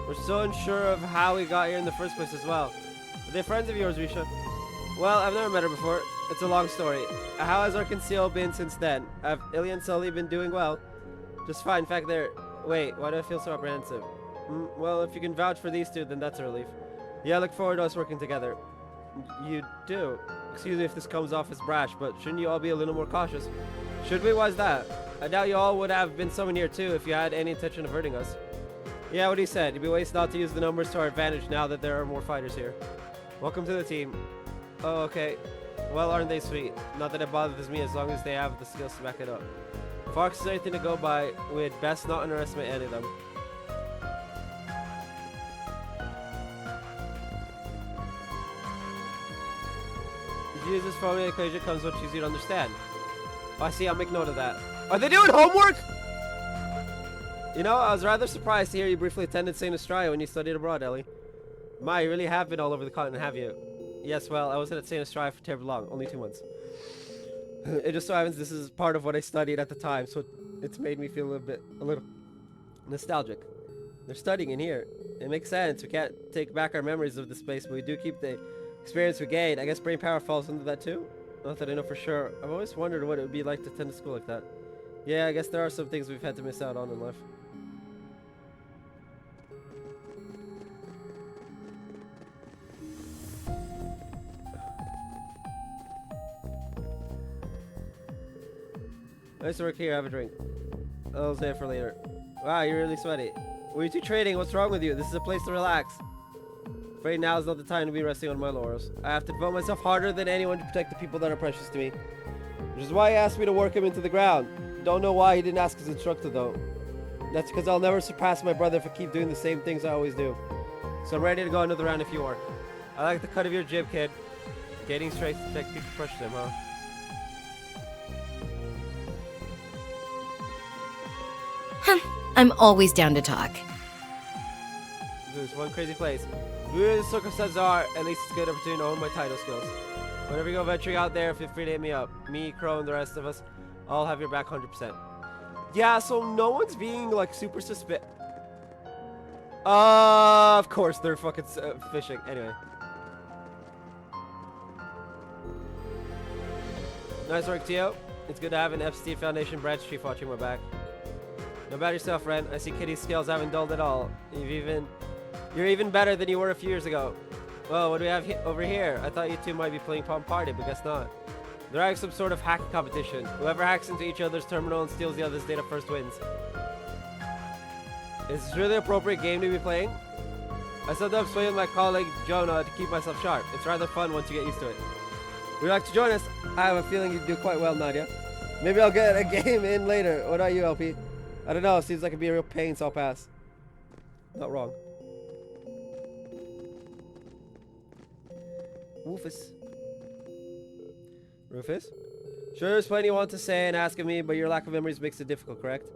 We're so unsure of how we got here in the first place as well. Are they friends of yours, Risha? Well, I've never met her before. It's a long story. How has our conceal been since then? Have Ilya and Sully been doing well? Just fine. In fact, they're... Wait, why do I feel so apprehensive? Well, if you can vouch for these two, then that's a relief. Yeah, I look forward to us working together. You do? Excuse me if this comes off as brash, but shouldn't you all be a little more cautious? Should we? Why's that? I doubt you all would have been summoned here too if you had any intention of hurting us. Yeah, what he said. It'd be waste not to use the numbers to our advantage now that there are more fighters here. Welcome to the team. Oh, okay. Well, aren't they sweet? Not that it bothers me as long as they have the skills to back it up. Fox is anything to go by. We'd best not underestimate any of them. If you use this formula equation, it comes much easier to understand. Oh, I see. I'll make note of that. Are they doing homework? You know, I was rather surprised to hear you briefly attended St. Eustria when you studied abroad, Ellie. My, you really have been all over the continent, have you? Yes, well, I wasn't at St. Eustria for terribly long, only 2 months. It just so happens this is part of what I studied at the time, so it's made me feel a little nostalgic. They're studying in here. It makes sense. We can't take back our memories of this place, but we do keep the experience we gained. I guess brain power falls into that too? Not that I know for sure. I've always wondered what it would be like to attend a school like that. Yeah, I guess there are some things we've had to miss out on in life. Nice work here, have a drink. I'll save it for later. Wow, you're really sweaty. Were you two trading? What's wrong with you? This is a place to relax. Afraid now is not the time to be resting on my laurels. I have to devote myself harder than anyone to protect the people that are precious to me. Which is why he asked me to work him into the ground. Don't know why he didn't ask his instructor though. That's because I'll never surpass my brother if I keep doing the same things I always do. So I'm ready to go another round if you are. I like the cut of your jib, kid. Getting straight to protect people precious to him, huh? I'm always down to talk. This is one crazy place. Whoever the circumstances are, at least it's a good opportunity to own my title skills. Whenever you go venturing out there, feel free to hit me up. Me, Crow, and the rest of us, I'll have your back 100%. Yeah, so no one's being like super suspicious. Of course, they're fucking fishing. Anyway. Nice work, Tio. It's good to have an FST Foundation branch chief watching my back. No about yourself, Ren. I see Kitty's skills haven't dulled at all. You're even better than you were a few years ago. Well, what do we have over here? I thought you two might be playing Palm Party, but guess not. They're having some sort of hacking competition. Whoever hacks into each other's terminal and steals the other's data first wins. Is this really an appropriate game to be playing? I sometimes play with my colleague Jonah to keep myself sharp. It's rather fun once you get used to it. Would you like to join us? I have a feeling you'd do quite well, Nadia. Maybe I'll get a game in later. What about you, LP? I don't know. It seems like it'd be a real pain, so I'll pass. Not wrong. Rufus. Rufus? Sure, there's plenty you want to say and ask of me, but your lack of memories makes it difficult, correct?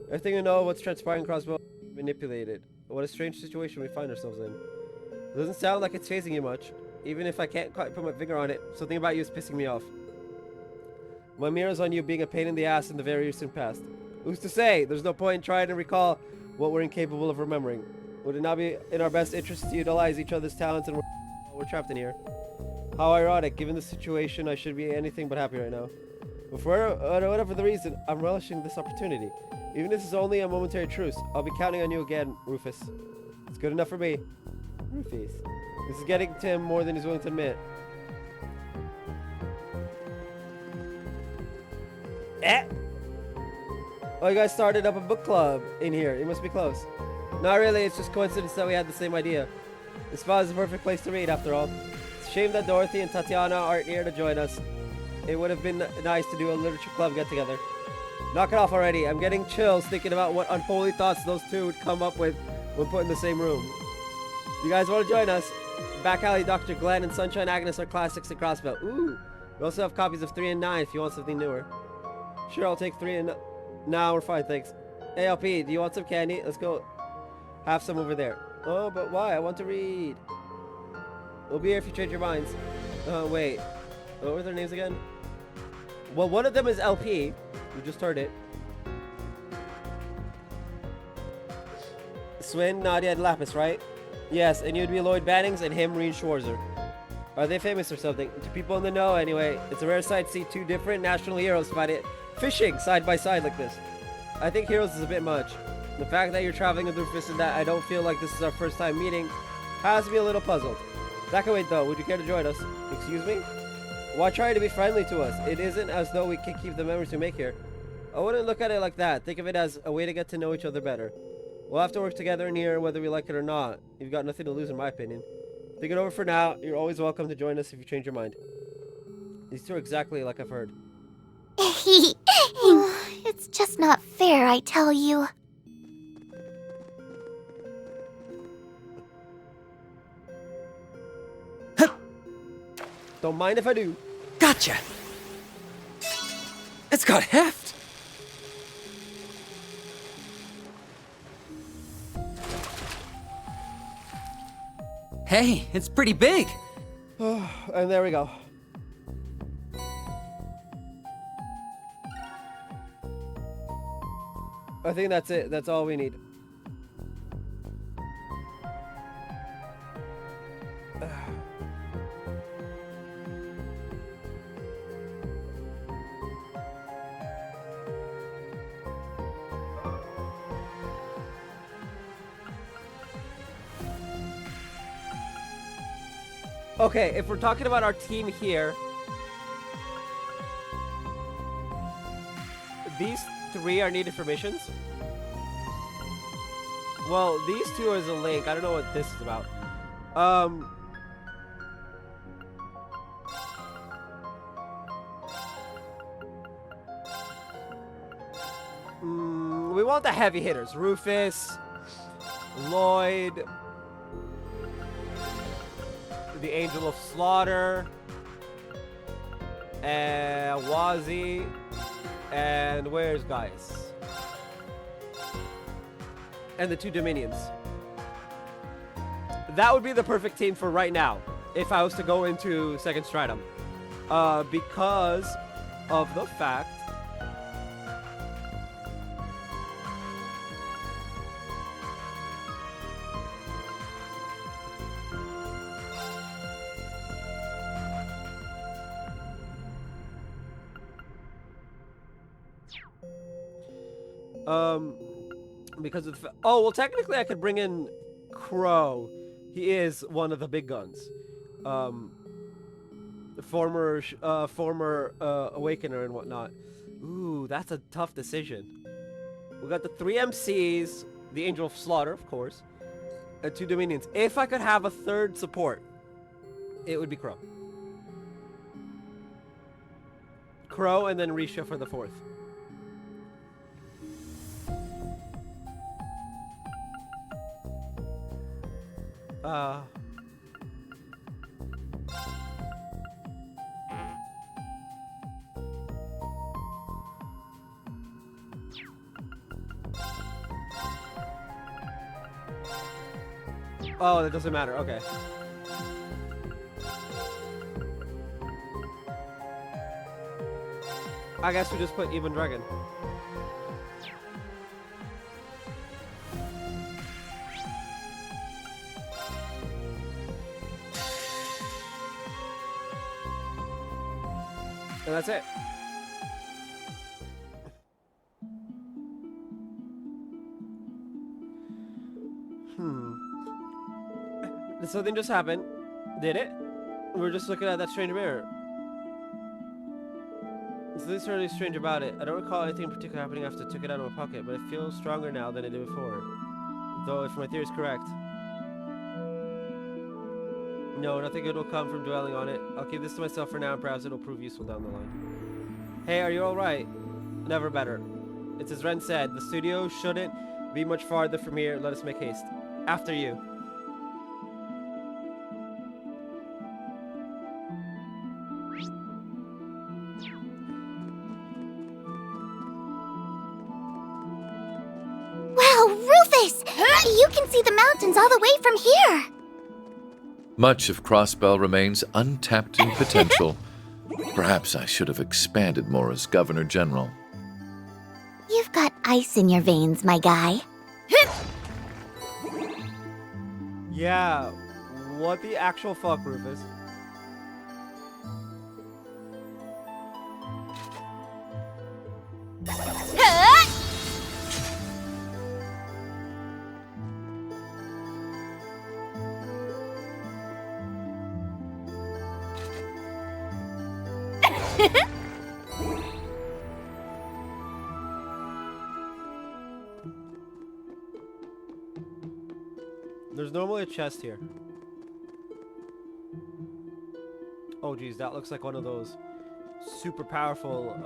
Everything you know what's transpiring Crossbow manipulated. What a strange situation we find ourselves in. It doesn't sound like it's phasing you much. Even if I can't quite put my finger on it, something about you is pissing me off. My mirror's on you being a pain in the ass in the very recent past. Who's to say? There's no point in trying to recall what we're incapable of remembering. Would it not be in our best interest to utilize each other's talents and we're trapped in here? How ironic. Given the situation, I should be anything but happy right now. But for whatever the reason, I'm relishing this opportunity. Even if this is only a momentary truce, I'll be counting on you again, Rufus. It's good enough for me. Rufus. This is getting to him more than he's willing to admit. Oh, you guys started up a book club in here. It must be close. Not really, it's just coincidence that we had the same idea. This spot is the perfect place to read, after all. It's a shame that Dorothy and Tatiana aren't here to join us. It would have been nice to do a literature club get-together. Knock it off already. I'm getting chills thinking about what unholy thoughts those two would come up with when put in the same room. You guys want to join us? Back alley, Dr. Glenn and Sunshine Agnes are classics in Crossbow. Ooh! We also have copies of 3 and 9 if you want something newer. Sure, I'll take 3 and... No, we're fine, thanks. Hey, LP, do you want some candy? Let's go have some over there. Oh, but why? I want to read. We'll be here if you change your minds. Wait. What were their names again? Well, one of them is LP. You just heard it. Swin, Nadia, and Lapis, right? Yes, and you'd be Lloyd Bannings and him, Reed Schwarzer. Are they famous or something? To people in the know, anyway. It's a rare sight to see two different national heroes fight it fishing side by side like this. I think heroes is a bit much. The fact that you're traveling with Rufus and that I don't feel like this is our first time meeting has me a little puzzled. That can wait though. Would you care to join us? Excuse me? Why try to be friendly to us? It isn't as though we can keep the memories we make here. I wouldn't look at it like that. Think of it as a way to get to know each other better. We'll have to work together in here whether we like it or not. You've got nothing to lose in my opinion. Think it over for now. You're always welcome to join us if you change your mind. These two are exactly like I've heard. It's just not fair, I tell you. Don't mind if I do. Gotcha! It's got heft! Hey, it's pretty big! And there we go. I think that's it. That's all we need. Okay, if we're talking about our team here, these three are needed for missions. Well, these two is a link. I don't know what this is about. We want the heavy hitters. Rufus, Lloyd, the Angel of Slaughter, and Wazi, and where's guys? And the two Dominions. That would be the perfect team for right now, if I was to go into Second Stratum. Because of the fact because of the oh, well, technically I could bring in Crow. He is one of the big guns. The former Awakener and whatnot. Ooh, that's a tough decision. We got the 3 MCs, the Angel of Slaughter, of course, and 2 Dominions. If I could have a third support, it would be Crow. Crow and then Risha for the 4th. Oh, that doesn't matter. Okay. I guess we just put Even Dragon. And that's it. Did something just happen? Did it? We're just looking at that strange mirror. There's nothing really strange about it. I don't recall anything in particular happening after I took it out of my pocket, but it feels stronger now than it did before. Though, if my theory is correct. No, nothing good will come from dwelling on it. I'll keep this to myself for now, and perhaps it'll prove useful down the line. Hey, are you alright? Never better. It's as Ren said, the studio shouldn't be much farther from here. Let us make haste. After you. Wow, Rufus! You can see the mountains all the way from here! Much of Crossbell remains untapped in potential. Perhaps I should have expanded more as Governor General. You've got ice in your veins, my guy. Yeah, what the actual fuck, Rufus? There's normally a chest here. Oh geez, that looks like one of those super powerful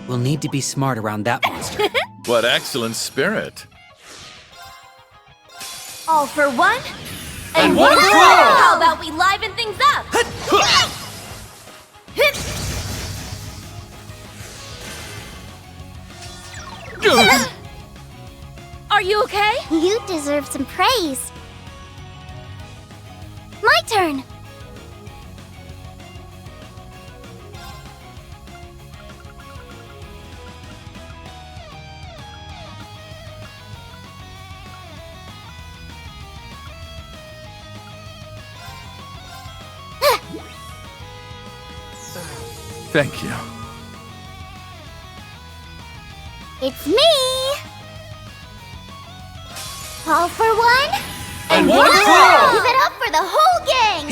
We'll need to be smart around that monster. What excellent spirit. All for one, and one for all! How about we liven things up? Are you okay? You deserve some praise. My turn. Thank you. It's me. All for one, and one for all! Give it up for the whole gang.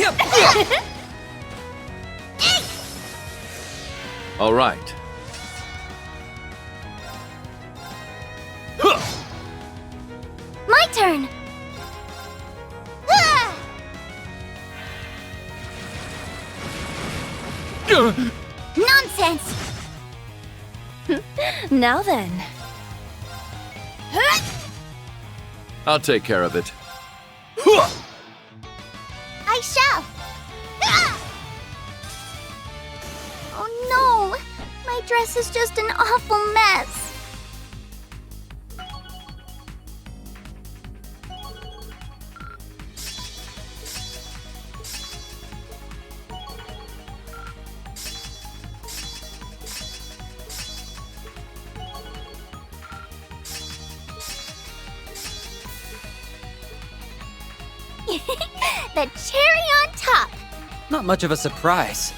All right. My turn. Nonsense. Now then. I'll take care of it. I shall. Oh no, my dress is just an awful mess. The cherry on top. Not much of a surprise.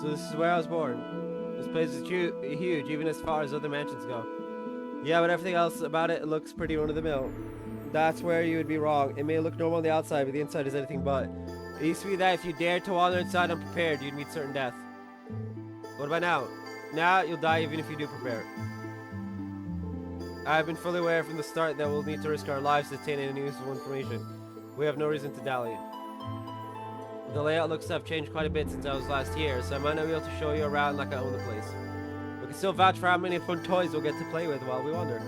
So this is where I was born. This place is huge, even as far as other mansions go. Yeah, but everything else about it looks pretty run-of-the-mill. That's where you would be wrong. It may look normal on the outside, but the inside is anything but. It used to be that if you dared to wander inside unprepared, you'd meet certain death. What about now? Now, you'll die even if you do prepare. I've been fully aware from the start that we'll need to risk our lives to obtain any useful information. We have no reason to dally. The layout looks to have changed quite a bit since I was last here, so I might not be able to show you around like I own the place. We can still vouch for how many fun toys we'll get to play with while we wander.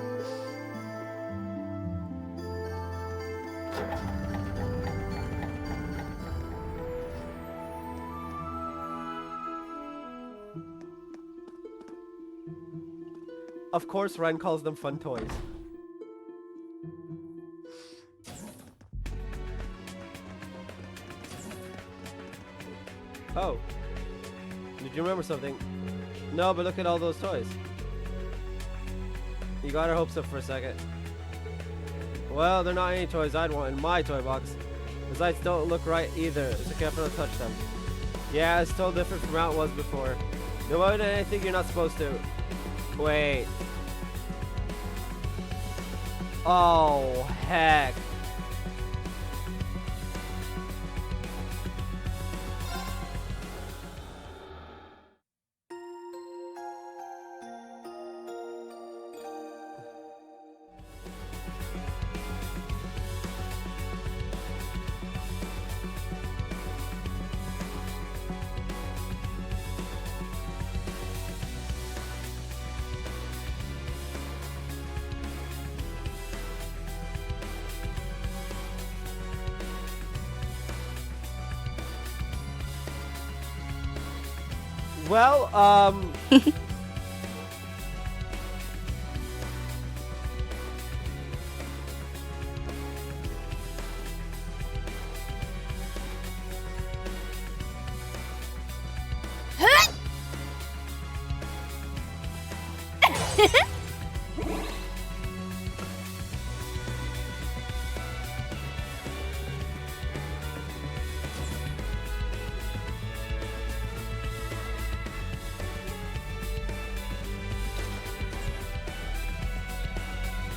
Of course, Ren calls them fun toys. Oh. Did you remember something? No, but look at all those toys. You got our hopes up for a second. Well, they're not any toys I'd want in my toy box. The sights don't look right either, so careful not to touch them. Yeah, it's totally different from how it was before. No more than anything you're not supposed to. Wait. Oh, heck. Well,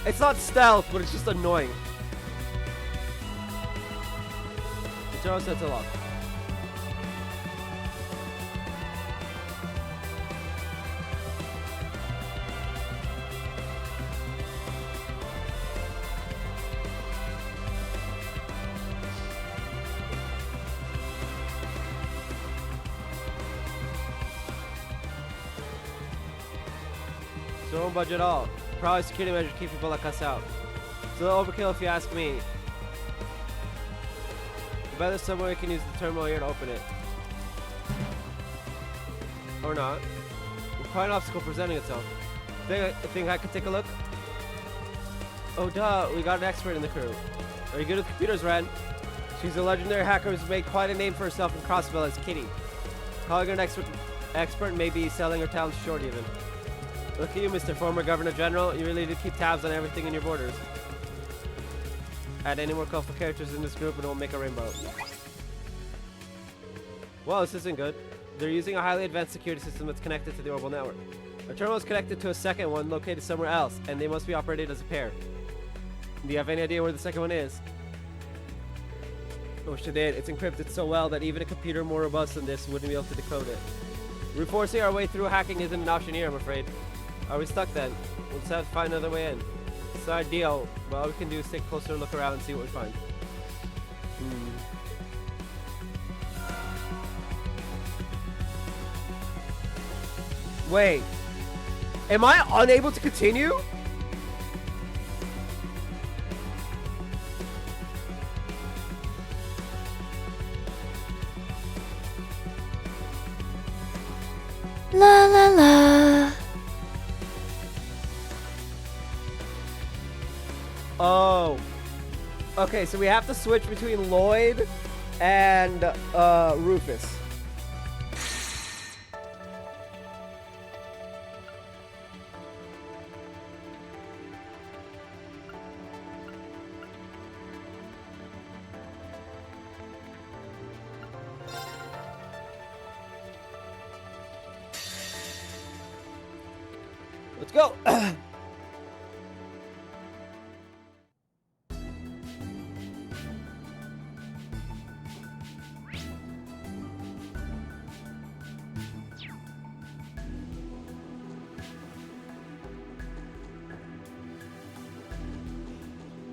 it's not stealth, but it's just annoying. The Zero sets a lock. So don't budge at all. Probably security measure to keep people like us out. It's a little overkill if you ask me. I bet there's some way we can use the terminal here to open it. Or not. There's probably an obstacle presenting itself. Think I could take a look? Oh duh, we got an expert in the crew. Are you good with computers, Ren? She's a legendary hacker who's made quite a name for herself in Crossbell as Kitty. Calling her an expert may be selling her talents short even. Look at you, Mr. Former Governor General. You really do keep tabs on everything in your borders. Add any more colorful characters in this group and it will make a rainbow. Well, this isn't good. They're using a highly advanced security system that's connected to the orbital network. Our terminal is connected to a second one located somewhere else, and they must be operated as a pair. Do you have any idea where the second one is? I wish I did. It's encrypted so well that even a computer more robust than this wouldn't be able to decode it. Reforcing our way through hacking isn't an option here, I'm afraid. Are we stuck then? We'll just have to find another way in. It's not ideal, but all we can do is take a closer look around and see what we find. Wait. Am I unable to continue? La la la. Oh. Okay, so we have to switch between Lloyd and Rufus. Let's go.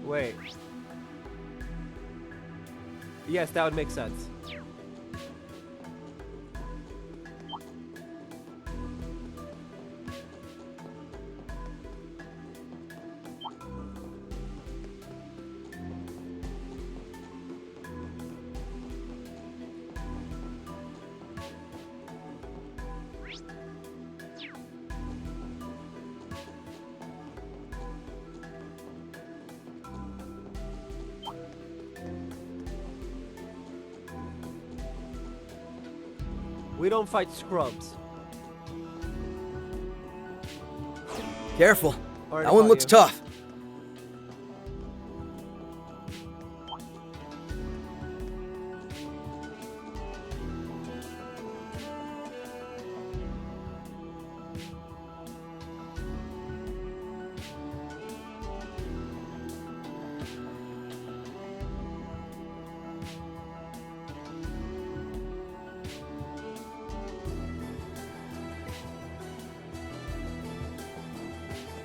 Wait. Yes, that would make sense. We don't fight scrubs. Careful. Already That one fought looks you. tough.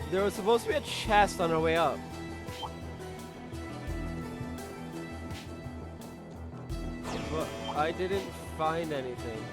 There was supposed to be a chest on our way up. But I didn't find anything.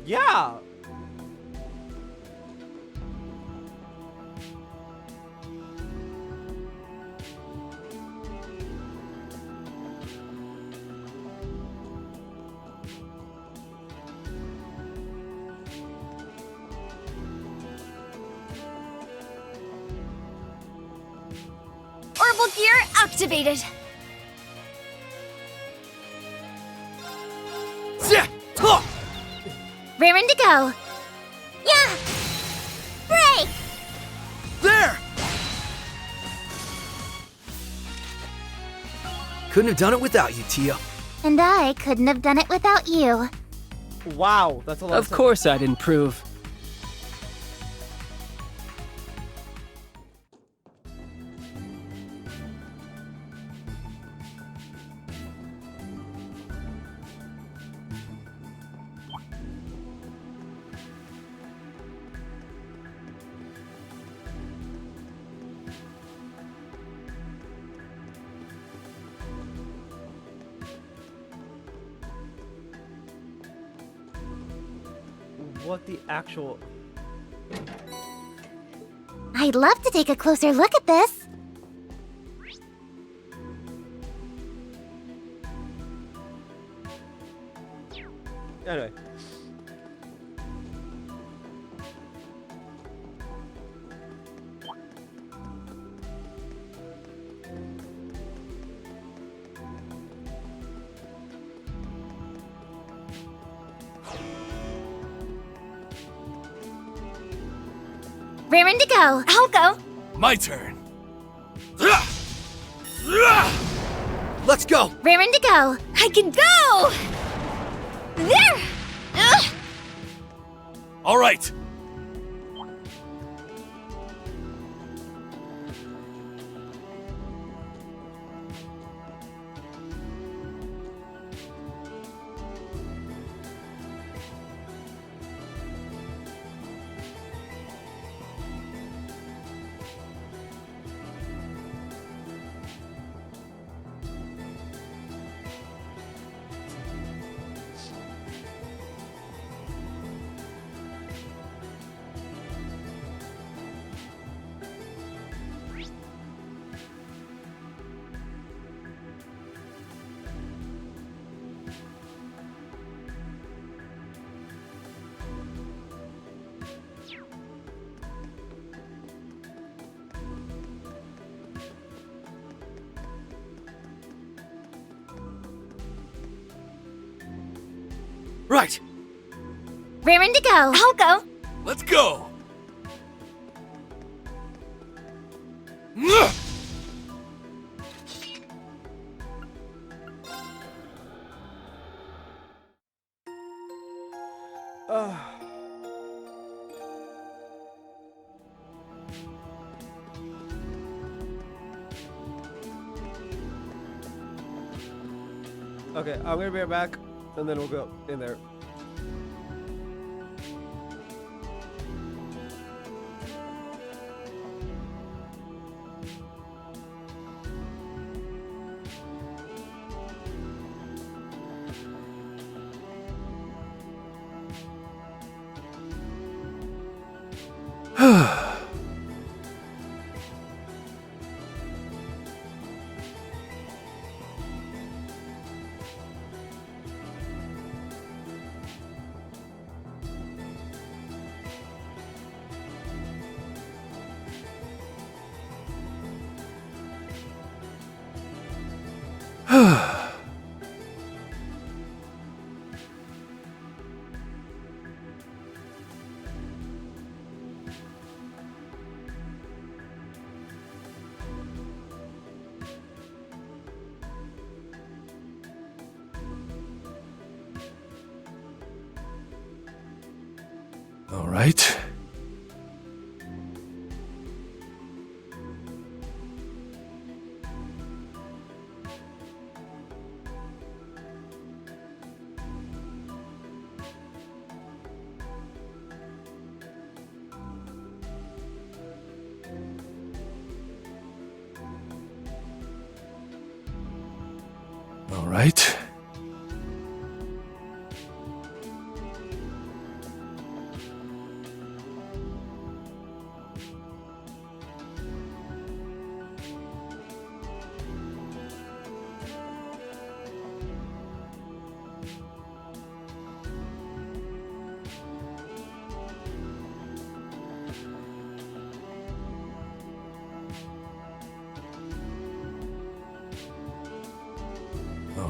Yeah! Orbital gear activated. Raring to go. Yeah! Break! There! Couldn't have done it without you, Tia. And I couldn't have done it without you. Wow, that's a lot Of course I'd improve. What the actual... I'd love to take a closer look at this. Anyway. Raring to go. I'll go. My turn. Let's go! Raring to go. I can go! There! Ugh. All right. Right! Raring to go. I'll go. Let's go. Okay, I'm gonna be right back, and then we'll go in there. All right. All right.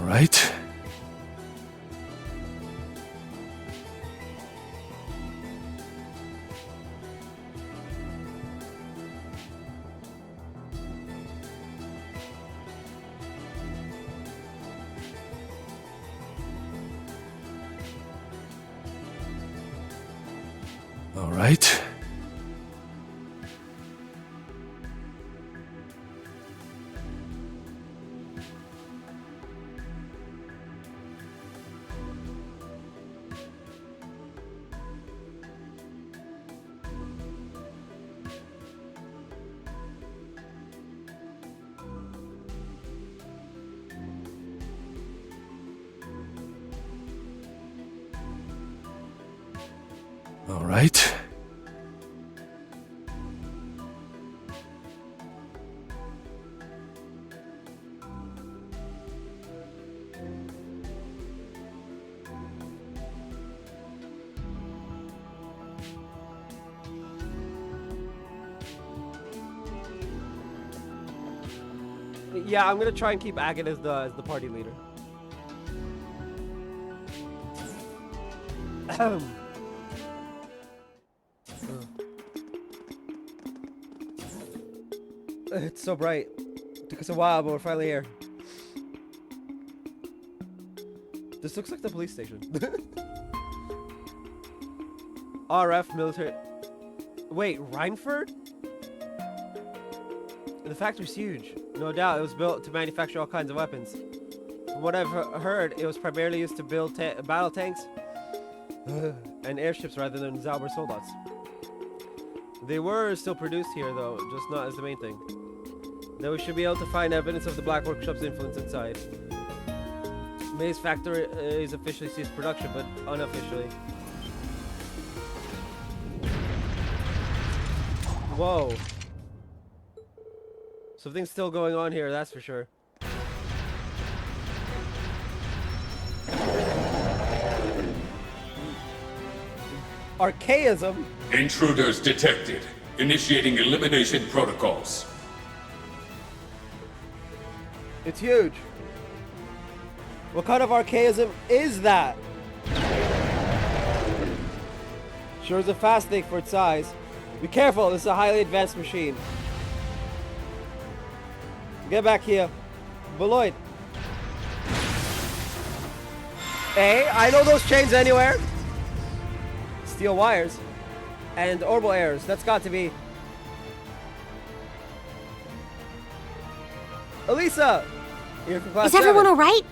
right. All right. All right. Yeah, I'm gonna try and keep Agate as the party leader. It's so bright. Took us a while, but we're finally here. This looks like the police station. RF military. Wait, Rhineford? The factory's huge. No doubt it was built to manufacture all kinds of weapons. From what I've heard, it was primarily used to build battle tanks and airships rather than Zauber soldats. They were still produced here though, just not as the main thing. Though we should be able to find evidence of the Black Workshop's influence inside. May's factory is officially ceased production, but unofficially. Whoa. Something's still going on here, that's for sure. Archaism? Intruders detected. Initiating elimination protocols. It's huge. What kind of archaism is that? Sure is a fast thing for its size. Be careful, this is a highly advanced machine. Get back here. Beloit. Hey, I know those chains anywhere. Steel wires. And orbital errors. That's got to be... Elisa! You're from class Is everyone 7. alright?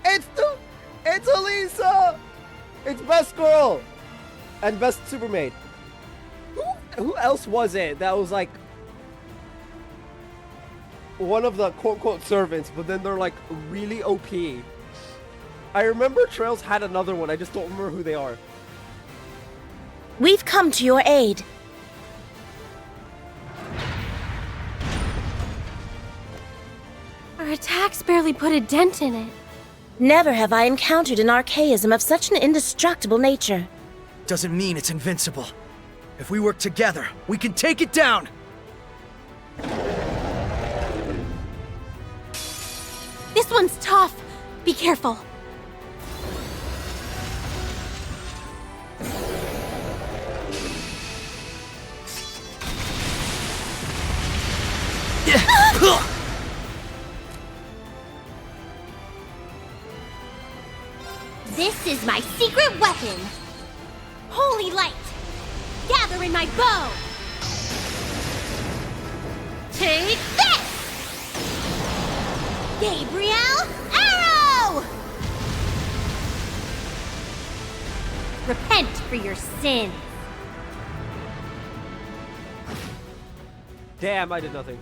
It's Elisa! It's best girl! And best supermaid. Who else was it that was like one of the quote-unquote servants, but then they're like really OP? I remember Trails had another one, I just don't remember who they are. We've come to your aid. Our attacks barely put a dent in it. Never have I encountered an archaism of such an indestructible nature. Doesn't mean it's invincible. If we work together, we can take it down! This one's tough. Be careful. This is my secret weapon! Holy light! Gather in my bow! Take this! Gabriel Arrow! Repent for your sins. Damn, I did nothing.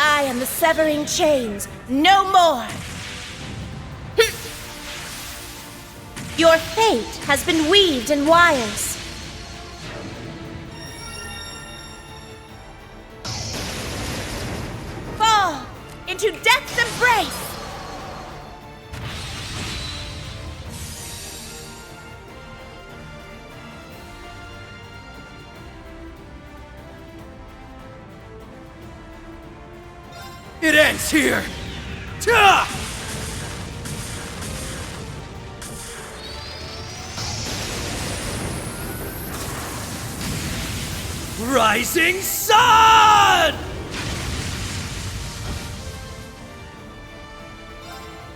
I am the severing chains, no more! Your fate has been weaved in wires. Fall into death's embrace! It ends here! Ta! Rising Sun!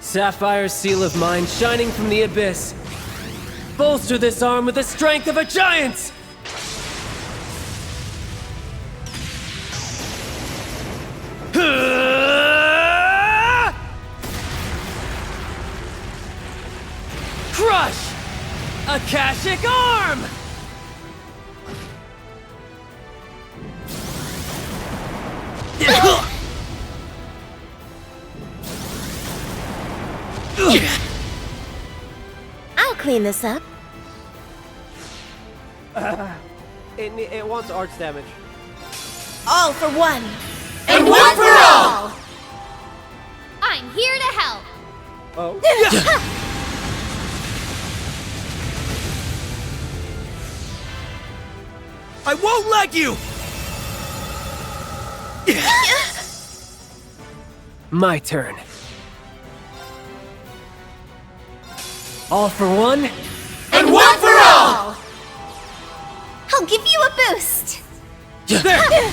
Sapphire's seal of mine shining from the abyss. Bolster this arm with the strength of a giant! Crush! Akashic Arm! I'll clean this up. It wants arts damage. All for one. And one for all! I'm here to help. Oh. I won't let you! My turn. All for one. And one for all! I'll give you a boost. There!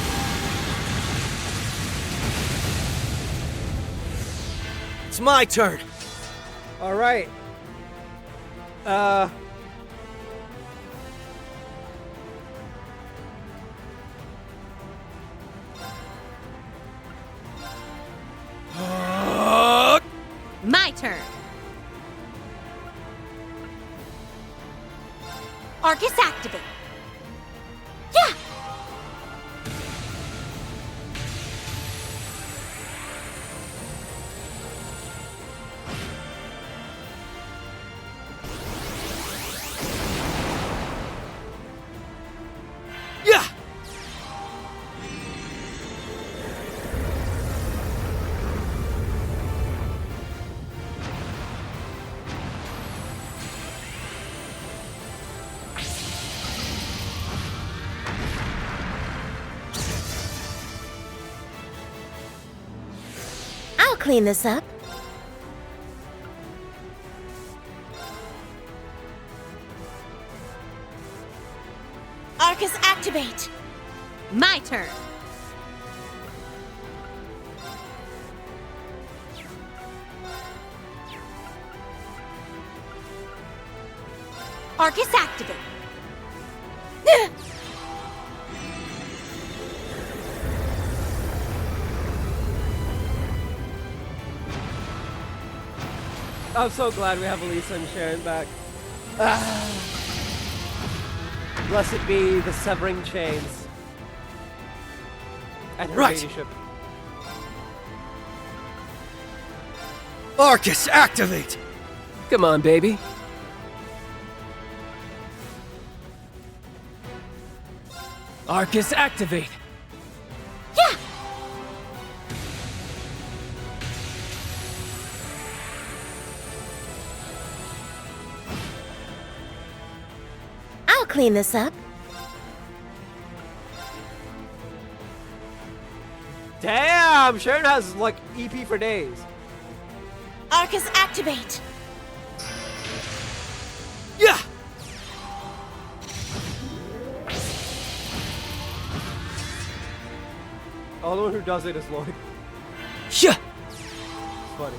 It's my turn. All right. My turn. Arcus activate. Yeah! Yeah! I'll clean this up. Arcus activate. My turn. Arcus activate. I'm so glad we have Elisa and Sharon back. Blessed be the severing chains. And her Right. ladyship. Arcus activate! Come on, baby. Arcus activate. Yeah! I'll clean this up. Damn! Sharon has like EP for days. Arcus activate. Yeah! Oh, the one who does it is Lloyd. Yeah! It's funny.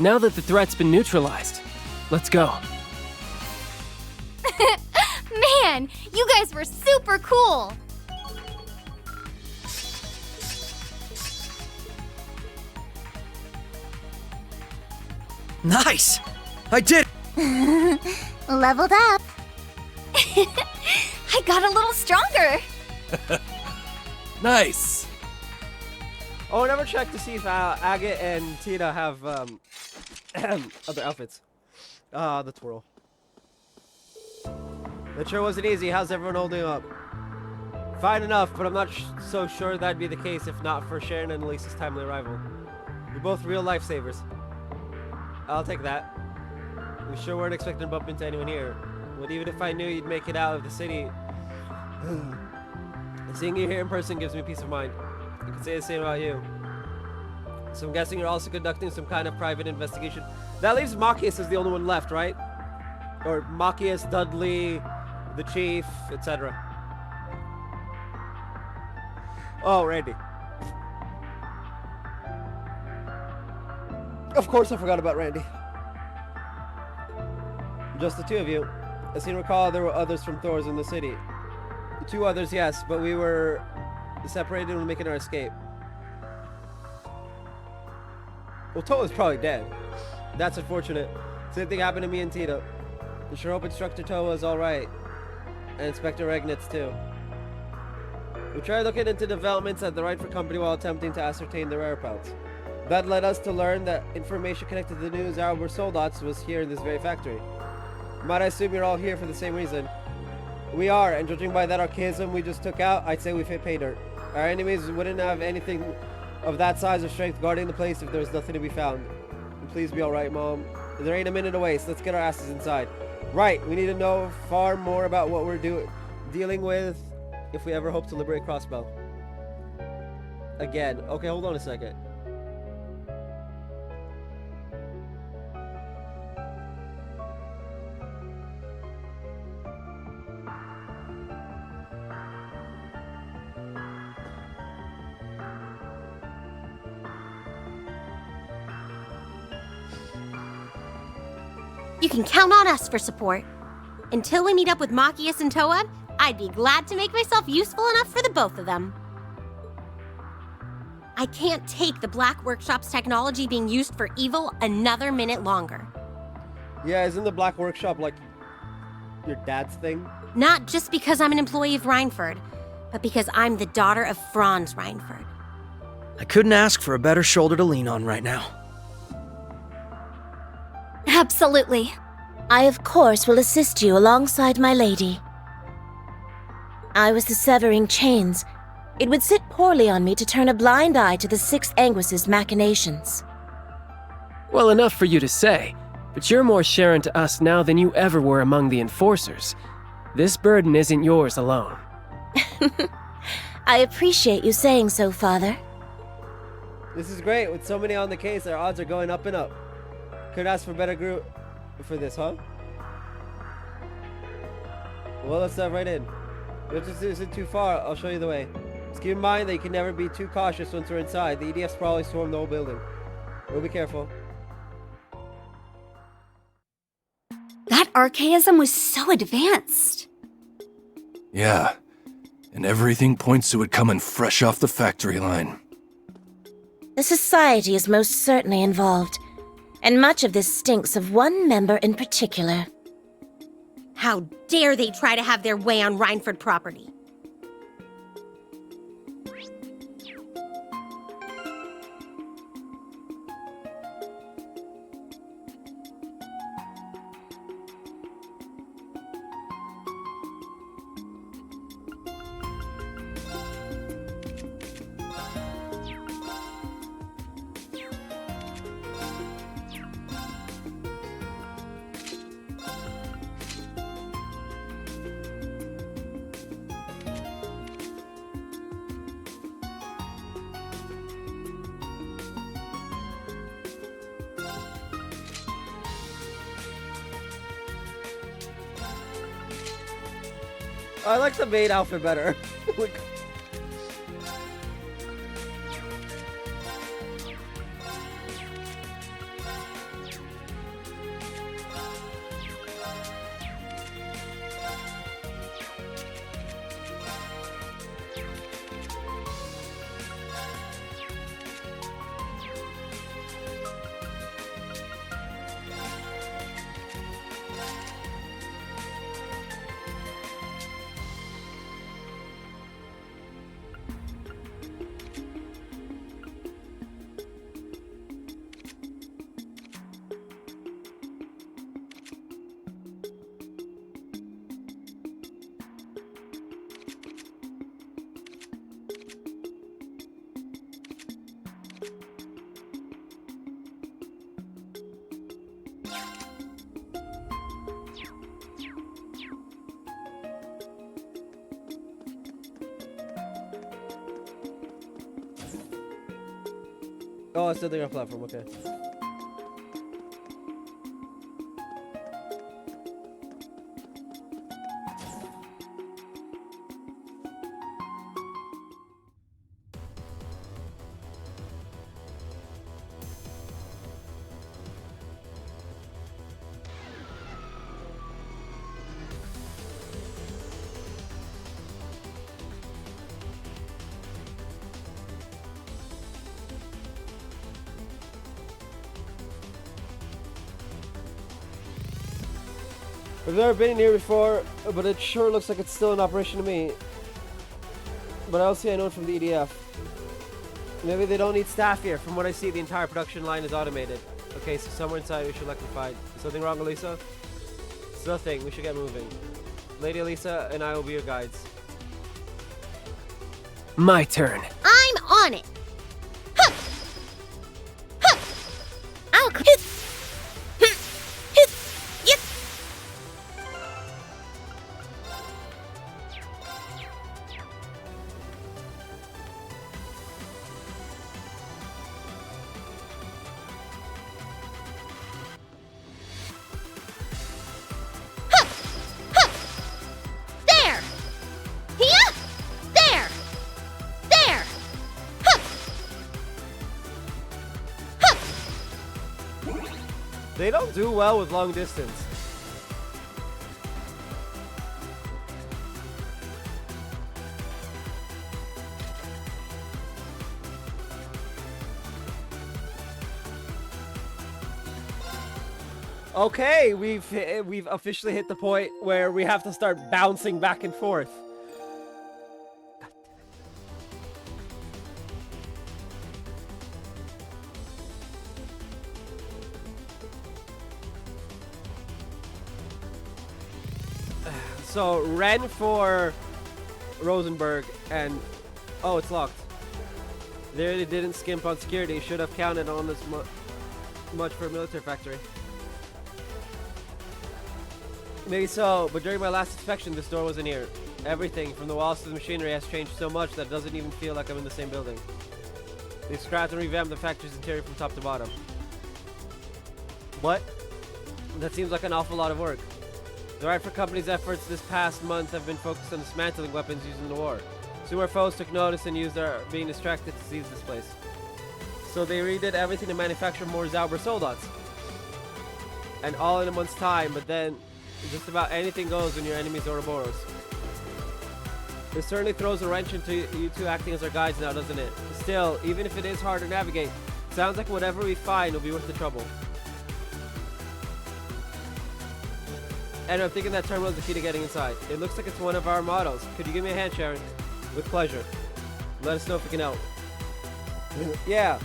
Now that the threat's been neutralized, let's go. Man, you guys were super cool. Nice! I did! Leveled up. I got a little stronger. Nice! Oh, never check to see if Agate and Tina have other outfits. Ah, the twirl. That sure wasn't easy. How's everyone holding up? Fine enough, but I'm not so sure that'd be the case if not for Sharon and Elise's timely arrival. You're both real lifesavers. I'll take that. We sure weren't expecting to bump into anyone here. But even if I knew you'd make it out of the city, seeing you here in person gives me peace of mind. I could say the same about you. So I'm guessing you're also conducting some kind of private investigation. That leaves Machias as the only one left, right? Or Machias, Dudley, the Chief, etc. Oh, Randy. Of course I forgot about Randy. Just the two of you. I seem to recall there were others from Thor's in the city. 2 others, yes, but we were separated when making our escape. Well, Toa's probably dead. That's unfortunate. Same thing happened to me and Tito. I sure hope Instructor Toa is alright. And Inspector Regnitz too. We tried looking into developments at the Rhineford Company while attempting to ascertain their whereabouts. That led us to learn that information connected to the news Albert Soldats was here in this very factory. Might I assume you're all here for the same reason? We are, and judging by that archaism we just took out, I'd say we've hit pay dirt. Our enemies wouldn't have anything of that size or strength guarding the place if there was nothing to be found. Please be alright, Mom. There ain't a minute to waste. Let's get our asses inside. Right, we need to know far more about what we're dealing with if we ever hope to liberate Crossbell. Again. Okay, hold on a second. You can count on us for support. Until we meet up with Machias and Toa, I'd be glad to make myself useful enough for the both of them. I can't take the Black Workshop's technology being used for evil another minute longer. Yeah, isn't the Black Workshop like your dad's thing? Not just because I'm an employee of Rhineford, but because I'm the daughter of Franz Rhineford. I couldn't ask for a better shoulder to lean on right now. Absolutely. I, of course, will assist you alongside my lady. I was the severing chains. It would sit poorly on me to turn a blind eye to the Sixth Angus's machinations. Well, enough for you to say, but you're more Sharon to us now than you ever were among the Enforcers. This burden isn't yours alone. I appreciate you saying so, Father. This is great. With so many on the case, our odds are going up and up. Couldn't ask for a better group for this, huh? Well, let's dive right in. If this isn't too far, I'll show you the way. Just keep in mind that you can never be too cautious once we're inside. The EDF's probably swarmed the whole building. We'll be careful. That archaism was so advanced. Yeah, and everything points to it coming fresh off the factory line. The Society is most certainly involved, and much of this stinks of one member in particular. How dare they try to have their way on Rhineford property? I like the maid outfit better. Like, Oh, it's still there on platform, okay. I've never been in here before, but it sure looks like it's still in operation to me. But I also I know it from the EDF. Maybe they don't need staff here. From what I see, the entire production line is automated. Okay, so somewhere inside we should likely find. Is something wrong, Elisa? It's nothing. We should get moving. Lady Elisa and I will be your guides. My turn. I'm on it. Huh. Huh. I'll hit. Yep. There! Here! There! There! Huh! Huh! They don't do well with long distance. Okay, we've officially hit the point where we have to start bouncing back and forth. So Ren for Rosenberg and oh, it's locked. They really didn't skimp on security. Should have counted on this much for a military factory. Maybe so, but during my last inspection, this door wasn't here. Everything, from the walls to the machinery, has changed so much that it doesn't even feel like I'm in the same building. They've scrapped and revamped the factory's interior from top to bottom. What? That seems like an awful lot of work. The Rifle Company's efforts this past month have been focused on dismantling weapons used in the war. Soon our foes took notice and used our being distracted to seize this place. So they redid everything to manufacture more Zauber soldads. And all in a month's time, but then just about anything goes when your enemy's Ouroboros. This certainly throws a wrench into you two acting as our guides now, doesn't it? Still, even if it is hard to navigate, it sounds like whatever we find will be worth the trouble. And I'm thinking that terminal is the key to getting inside. It looks like it's one of our models. Could you give me a hand, Sharon? With pleasure. Let us know if we can help. Yeah.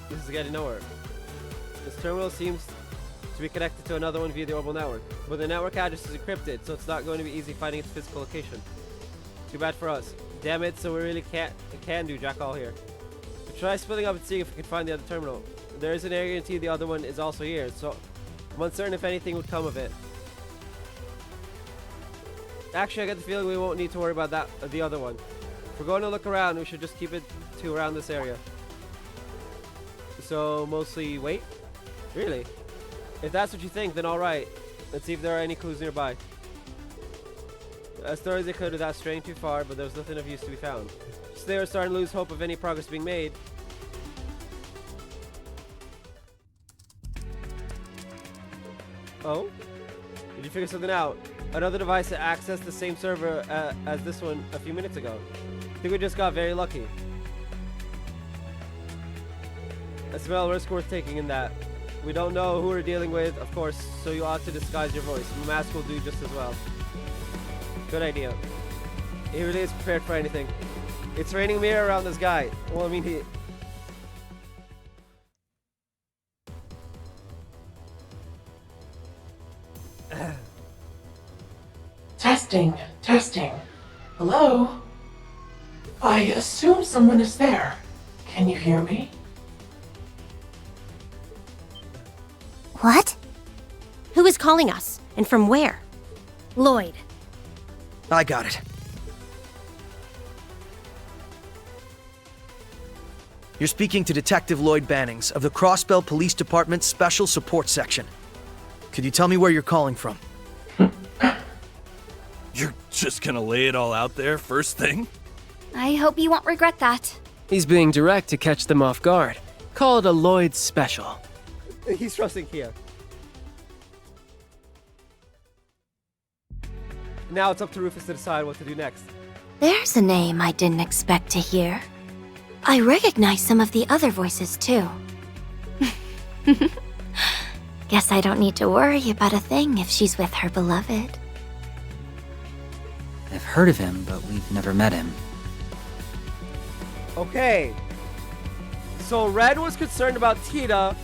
This is getting nowhere. This terminal seems to be connected to another one via the orbital network. But the network address is encrypted, so it's not going to be easy finding its physical location. Too bad for us. Damn it, so we really can do jack all here. But try splitting up and seeing if we can find the other terminal. There is an area guarantee the other one is also here, so I'm uncertain if anything would come of it. Actually, I get the feeling we won't need to worry about that, the other one. If we're going to look around, we should just keep it to around this area. So, mostly wait? Really? If that's what you think, then alright. Let's see if there are any clues nearby. As far as they could without straying too far, but there was nothing of use to be found. So they were starting to lose hope of any progress being made. Oh? Did you figure something out? Another device that accessed the same server as this one a few minutes ago. I think we just got very lucky. I smell a risk worth taking in that. We don't know who we're dealing with, of course, so you ought to disguise your voice. The mask will do just as well. Good idea. He really is prepared for anything. It's raining mirror around this guy. Well, I mean, he... Testing, testing. Hello? I assume someone is there. Can you hear me? What? Who is calling us? And from where? Lloyd. I got it. You're speaking to Detective Lloyd Bannings of the Crossbell Police Department's Special Support Section. Could you tell me where you're calling from? You're just gonna lay it all out there first thing? I hope you won't regret that. He's being direct to catch them off guard. Call it a Lloyd special. He's trusting Kia. Now it's up to Rufus to decide what to do next. There's a name I didn't expect to hear. I recognize some of the other voices, too. Guess I don't need to worry about a thing if she's with her beloved. I've heard of him, but we've never met him. Okay. So Red was concerned about Tita,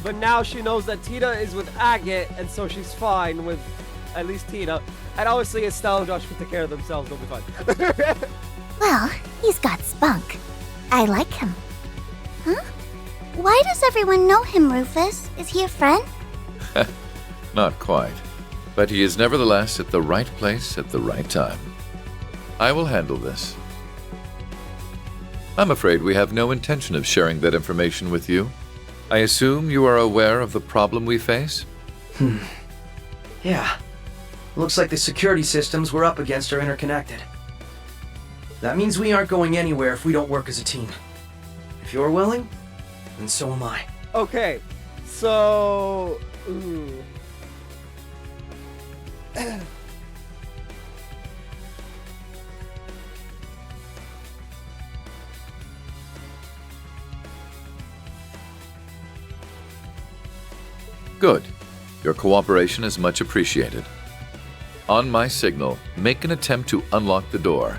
but now she knows that Tita is with Agate, and so she's fine with at least Tita. And obviously Estelle and Josh can take care of themselves, they'll be fine. Well, he's got spunk. I like him. Huh? Why does everyone know him, Rufus? Is he a friend? Not quite. But he is nevertheless at the right place at the right time. I will handle this. I'm afraid we have no intention of sharing that information with you. I assume you are aware of the problem we face? Yeah. Looks like the security systems we're up against are interconnected. That means we aren't going anywhere if we don't work as a team. If you're willing, then so am I. Okay, so... Good. Your cooperation is much appreciated. On my signal, make an attempt to unlock the door.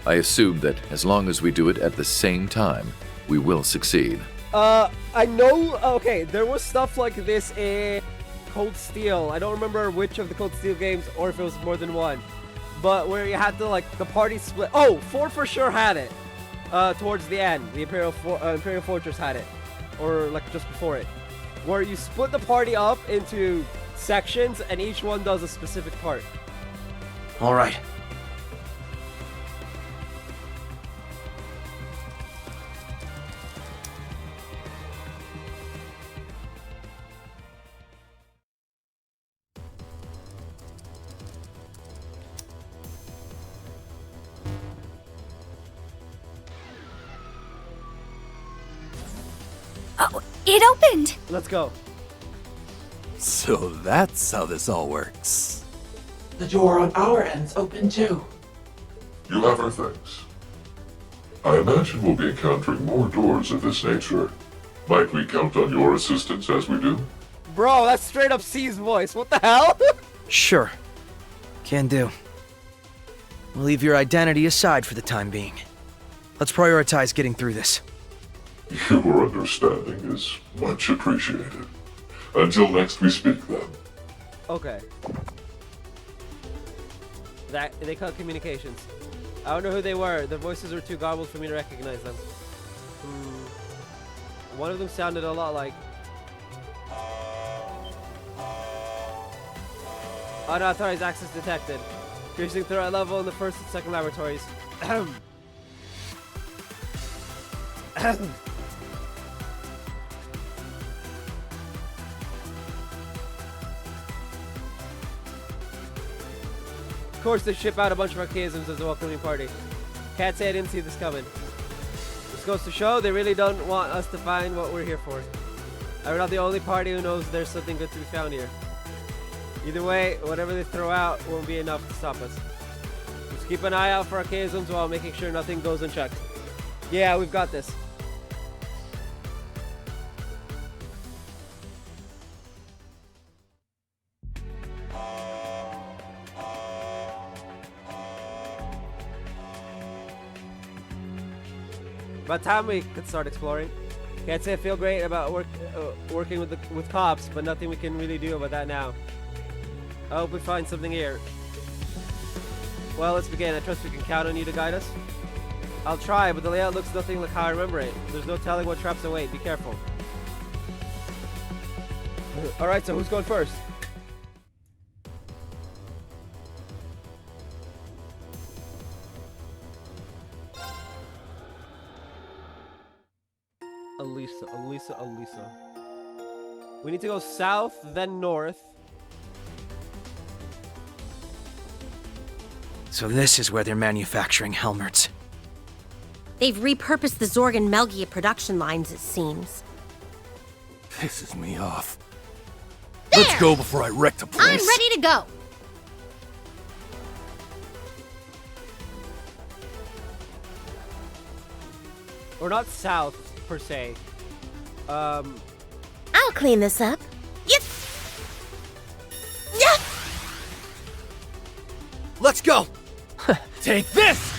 I assume that as long as we do it at the same time, we will succeed. I know, okay, there was stuff like this in Cold Steel. I don't remember which of the Cold Steel games or if it was more than one. But where you had to, like, the party split. Oh, 4 for sure had it. Towards the end. The Imperial Fortress had it. Or, like, just before it. Where you split the party up into sections and each one does a specific part. All right. Oh, it opened! Let's go. So that's how this all works. The door on our end's open too. You have our thanks. I imagine we'll be encountering more doors of this nature. Might we count on your assistance as we do? Bro, that's straight up C's voice. What the hell? Sure. Can do. We'll leave your identity aside for the time being. Let's prioritize getting through this. Your understanding is much appreciated. Until next we speak, then. Okay. They cut communications. I don't know who they were. Their voices were too garbled for me to recognize them. One of them sounded a lot like... Unauthorized access detected. Piercing threat level in the first and second laboratories. Of course, they ship out a bunch of archaisms as a welcoming party. Can't say I didn't see this coming. This goes to show they really don't want us to find what we're here for. We're not the only party who knows there's something good to be found here. Either way, whatever they throw out won't be enough to stop us. Just keep an eye out for archaisms while making sure nothing goes unchecked. Yeah, we've got this. About time we could start exploring. Can't say I feel great about working with cops, but nothing we can really do about that now. I hope we find something here. Well, let's begin. I trust we can count on you to guide us. I'll try, but the layout looks nothing like how I remember it. There's no telling what traps await. Be careful. Alright, so who's going first? Elisa. We need to go south, then north. So this is where they're manufacturing helmets. They've repurposed the Zorg and Melgia production lines, it seems. Pisses me off. Let's go before I wreck the place. I'm ready to go. Or not south, per se. I'll clean this up. Let's go! Take this!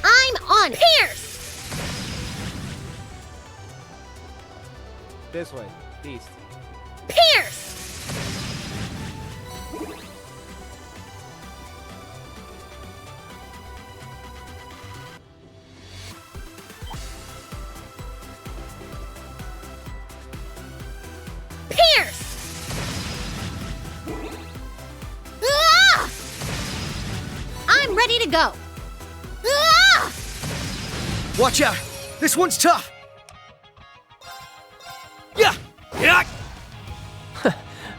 I'm on Pierce! This way, east. Pierce! Pierce! Ah! I'm ready to go. Ah! Watch out! This one's tough! Yeah! Yeah!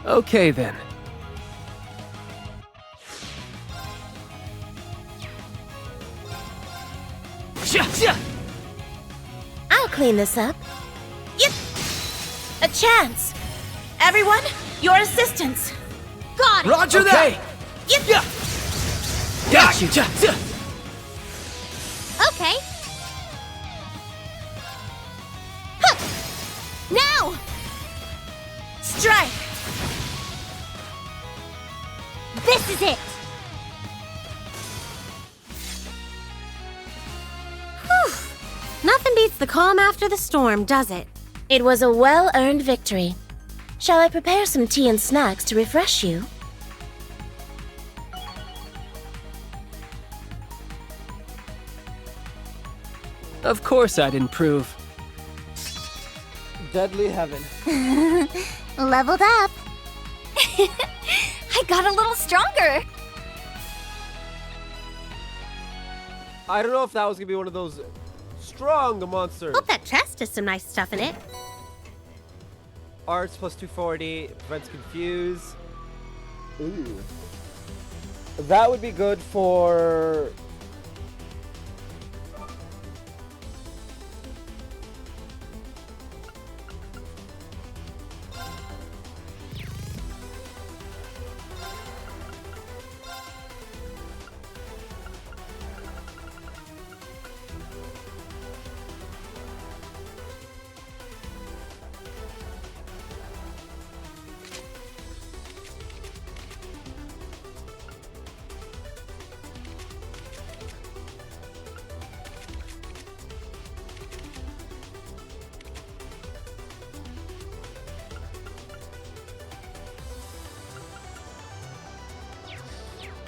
Okay then. I'll clean this up. Yep. A chance. Everyone, your assistance. Got it. Roger that! Yep. Got you! Okay. Huh. Now! Strike! This is it! Whew. Nothing beats the calm after the storm, does it? It was a well-earned victory. Shall I prepare some tea and snacks to refresh you? Of course I'd improve. Deadly heaven. Leveled up. I got a little stronger. I don't know if that was gonna be one of those strong monsters. Hope that chest has some nice stuff in it. Arts plus 240, prevents confuse. Ooh. That would be good for...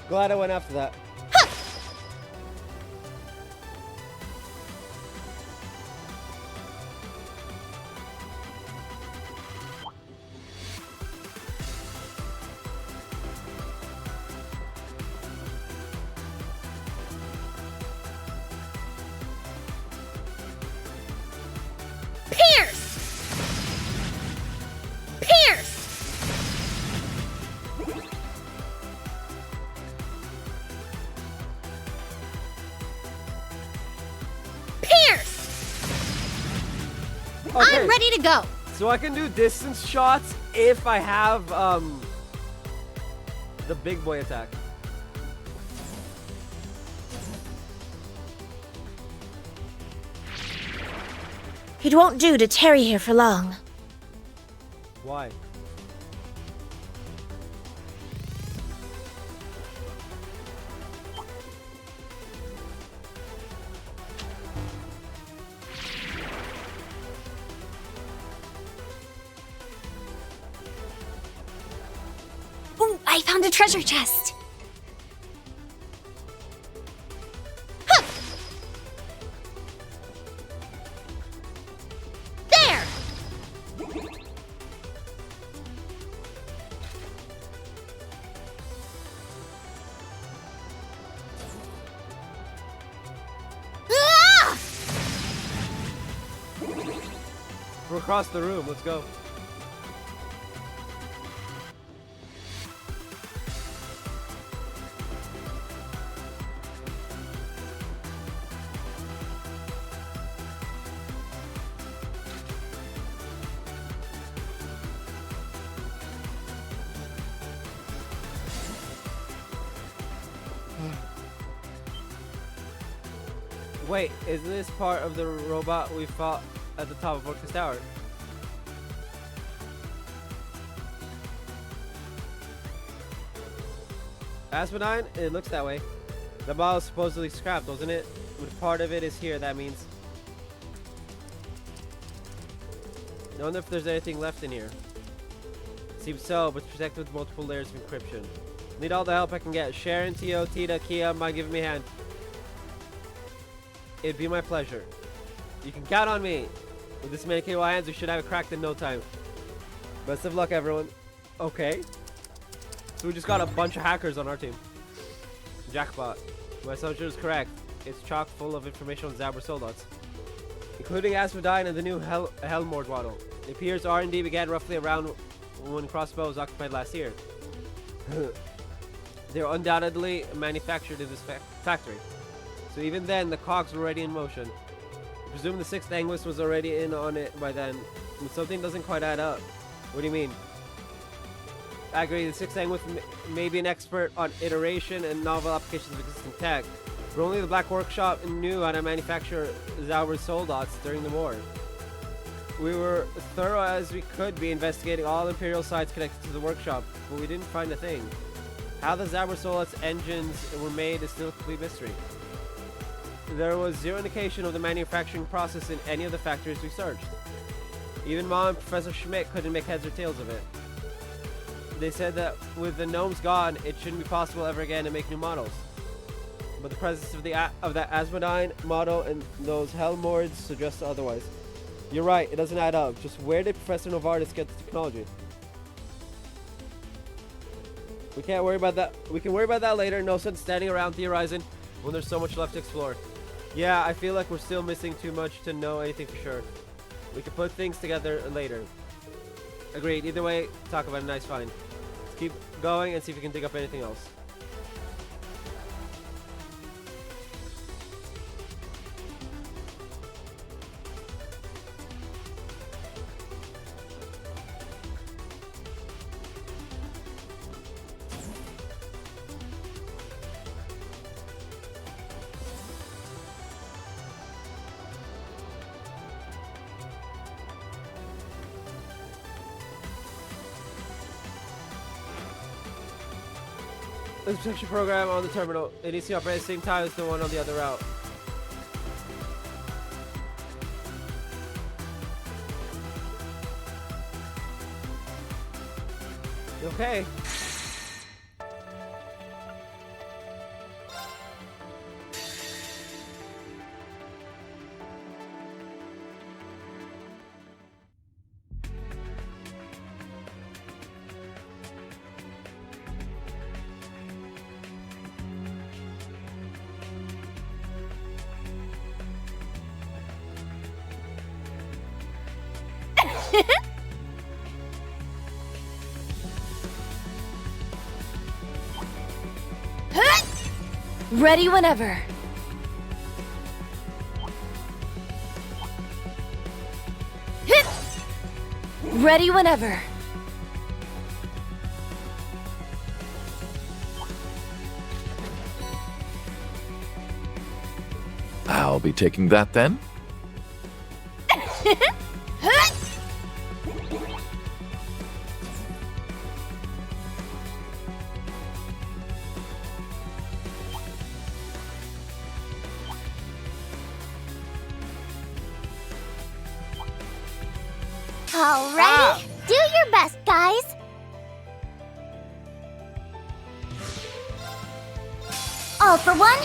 Glad I went after that. Pierce! Pierce! Pierce! Okay. I'm ready to go. So I can do distance shots if I have the big boy attack. It won't do to tarry here for long. Why? Ooh, I found a treasure chest. There! Ah! We're across the room. Let's go. Wait, is this part of the robot we fought at the top of Orcus Tower? Asmodine? It looks that way. The model is supposedly scrapped, wasn't it? But part of it is here, that means. I wonder if there's anything left in here. Seems so, but it's protected with multiple layers of encryption. Need all the help I can get. Sharon, Tio, Tita, Kia, mind giving me a hand. It'd be my pleasure. You can count on me. With this many KY hands, we should have it cracked in no time. Best of luck, everyone. Okay. So we just got a bunch of hackers on our team. Jackpot. My assumption is correct. It's chock full of information on Zabra Soldats, including Asmodine and the new Helmord model. It appears R&D began roughly around when Crossbow was occupied last year. They're undoubtedly manufactured in this factory. So even then, the cogs were already in motion. I presume the 6th Anguis was already in on it by then. And something doesn't quite add up. What do you mean? I agree, the 6th Anguis may be an expert on iteration and novel applications of existing tech, but only the Black Workshop knew how to manufacture Zauber's Soldats during the war. We were thorough as we could be investigating all Imperial sites connected to the workshop, but we didn't find a thing. How the Zabra Soldats engines were made is still a complete mystery. There was zero indication of the manufacturing process in any of the factories we searched. Even Mom and Professor Schmidt couldn't make heads or tails of it. They said that with the gnomes gone, it shouldn't be possible ever again to make new models. But the presence of that Asmodine model and those Helmords suggests otherwise. You're right, it doesn't add up. Just where did Professor Novartis get the technology? We can't worry about that. We can worry about that later. No sense standing around theorizing when there's so much left to explore. Yeah, I feel like we're still missing too much to know anything for sure. We can put things together later. Agreed. Either way, talk about a nice find. Let's keep going and see if we can dig up anything else. There's a protection program on the terminal. It needs to operate at the same time as the one on the other route. Okay. Ready whenever. Ready whenever. I'll be taking that then. Alrighty, do your best, guys. All for one,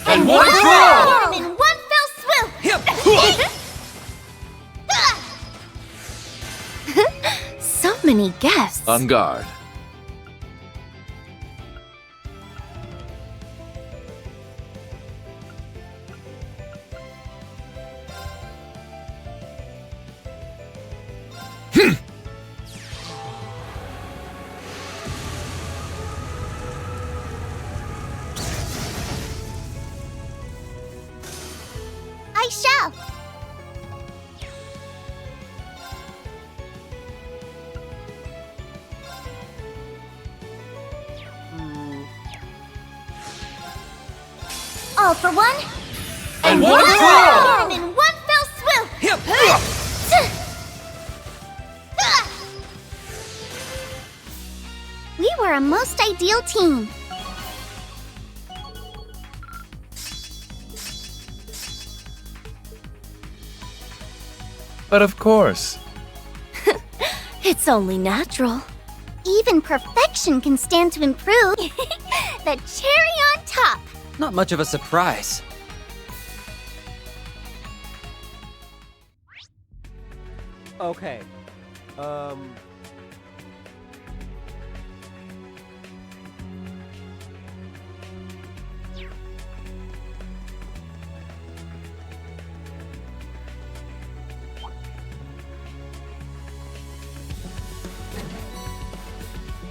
and one for all. Form in one fell swoop. So many guests. On guard. I shall. All for one. And one for all! And in one fell swoop. We were a most ideal team. But of course. It's only natural. Even perfection can stand to improve. The cherry on top. Not much of a surprise. Okay.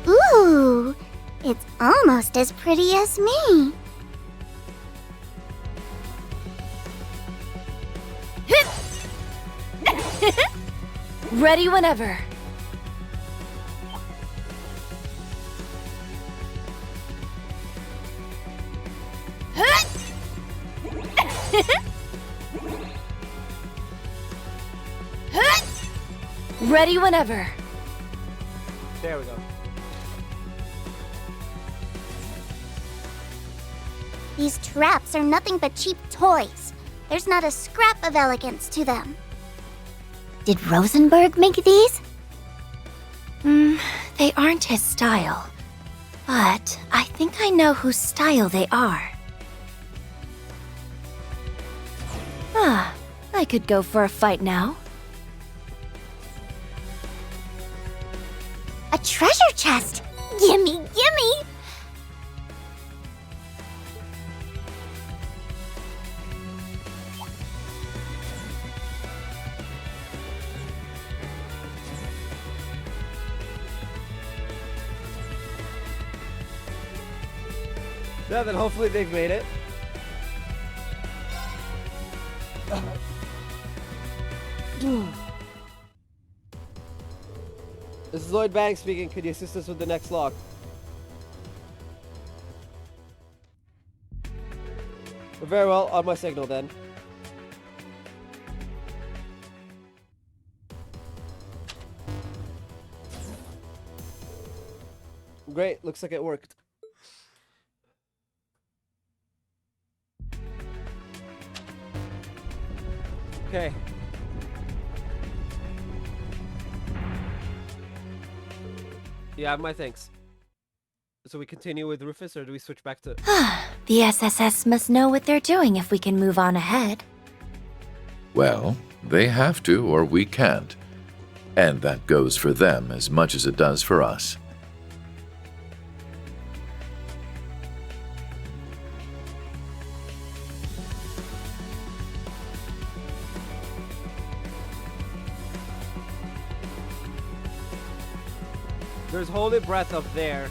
Ooh, it's almost as pretty as me. Ready whenever. Ready whenever. There we go. These traps are nothing but cheap toys. There's not a scrap of elegance to them. Did Rosenberg make these? They aren't his style. But I think I know whose style they are. I could go for a fight now. A treasure chest! Gimme, gimme! Yeah, then hopefully they've made it. This is Lloyd Banks speaking. Could you assist us with the next lock? Very well, on my signal then. Great, looks like it worked. Okay. Yeah, my thanks. So we continue with Rufus, or do we switch back to... The SSS must know what they're doing if we can move on ahead. Well, they have to, or we can't. And that goes for them as much as it does for us. There's Holy Breath up there.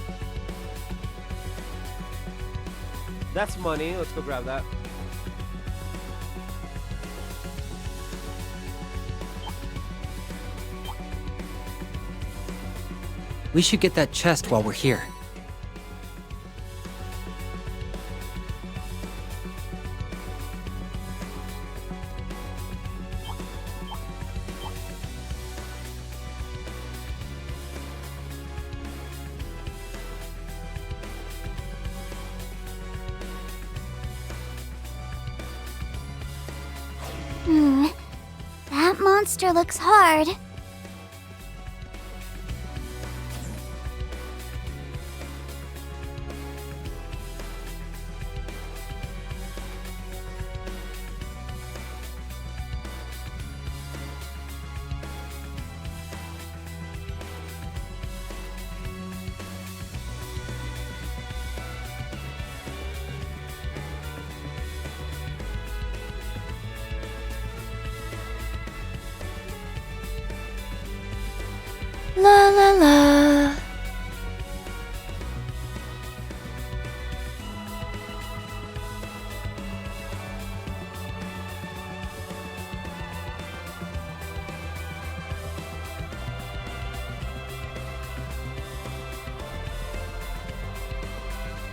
That's money. Let's go grab that. We should get that chest while we're here. That monster looks hard. La la la.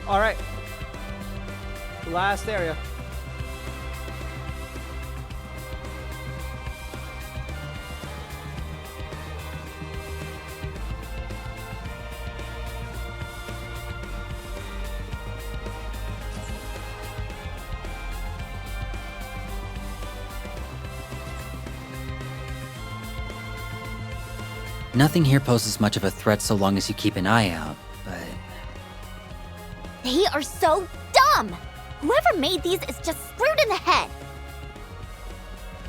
Alright. Last area. Nothing here poses much of a threat so long as you keep an eye out, but... They are so dumb! Whoever made these is just screwed in the head!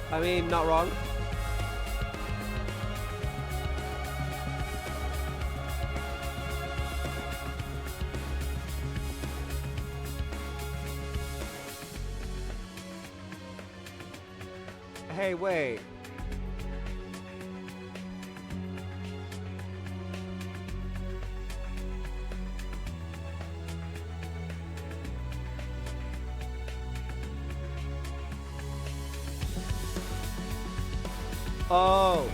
I mean, not wrong. Hey, wait. Oh.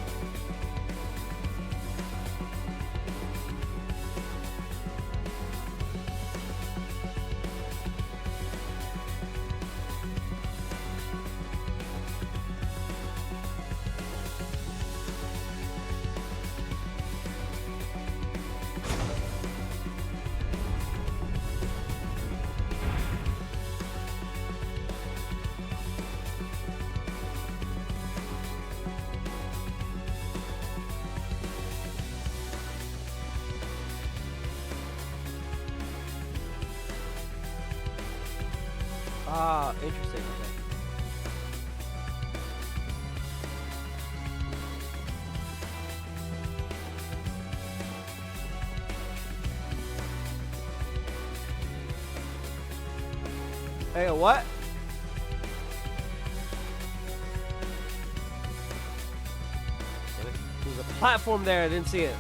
Ah, interesting. Okay. Hey, what? There's a platform there. I didn't see it.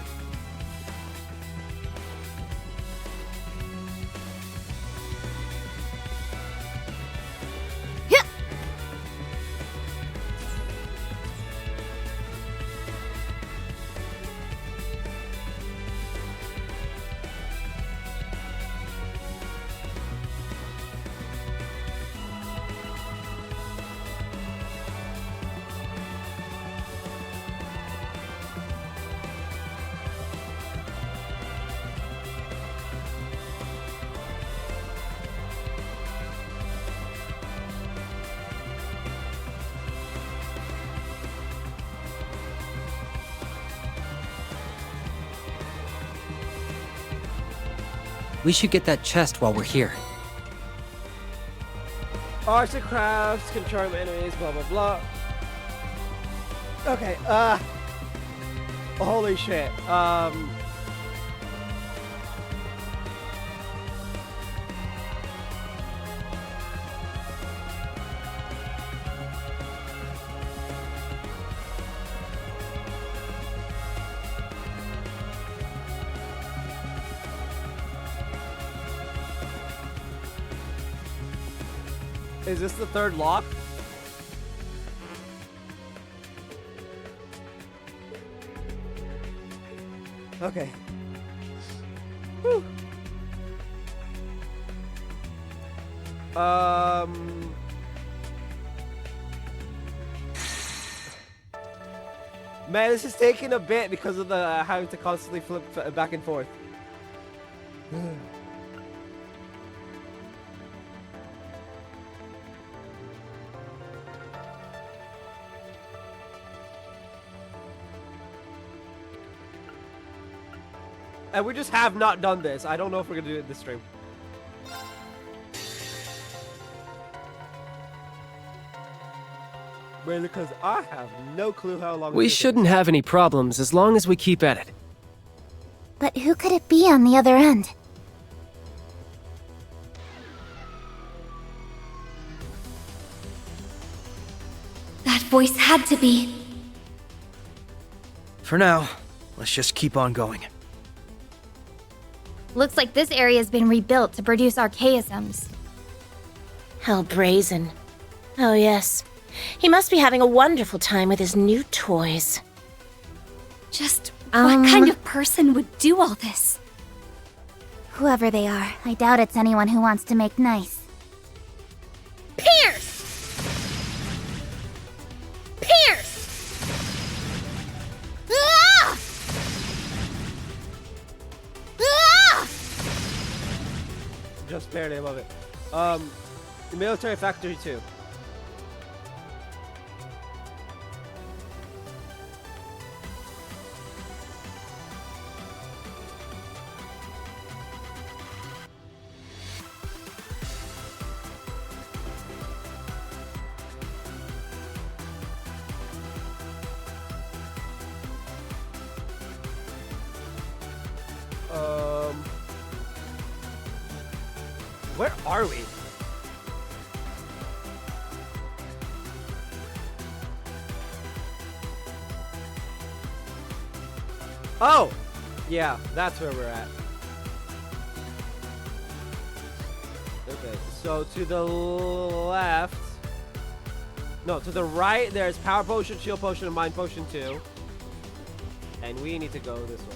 We should get that chest while we're here. Arts and crafts can charm enemies, blah blah blah. Okay, holy shit. Is this the third lock? Okay. Whew. Man, this is taking a bit because of the having to constantly flip back and forth. And we just have not done this. I don't know if we're gonna do it this stream. Mainly because I have no clue how long. We shouldn't have any problems as long as we keep at it. But who could it be on the other end? That voice had to be. For now, let's just keep on going. Looks like this area has been rebuilt to produce archaisms. How brazen. Oh, yes. He must be having a wonderful time with his new toys. Just what kind of person would do all this? Whoever they are, I doubt it's anyone who wants to make nice. Pierce! Pierce! Ah! Ah! Just barely above it. Military Factory 2. Where are we? Oh! Yeah, that's where we're at. Okay, so to the left... No, to the right, there's Power Potion, Shield Potion, and Mind Potion 2. And we need to go this way.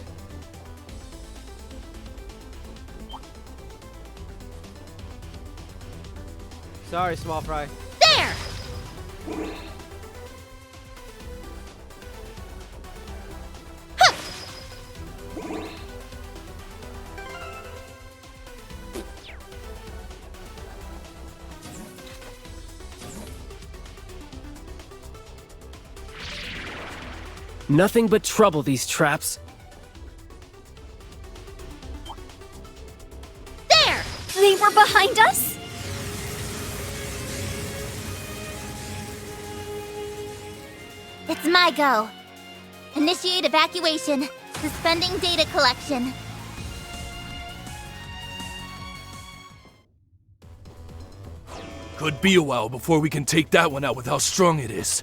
Sorry, small fry. There! Nothing but trouble, these traps. There! They were behind us? It's my go. Initiate evacuation. Suspending data collection. Could be a while before we can take that one out with how strong it is.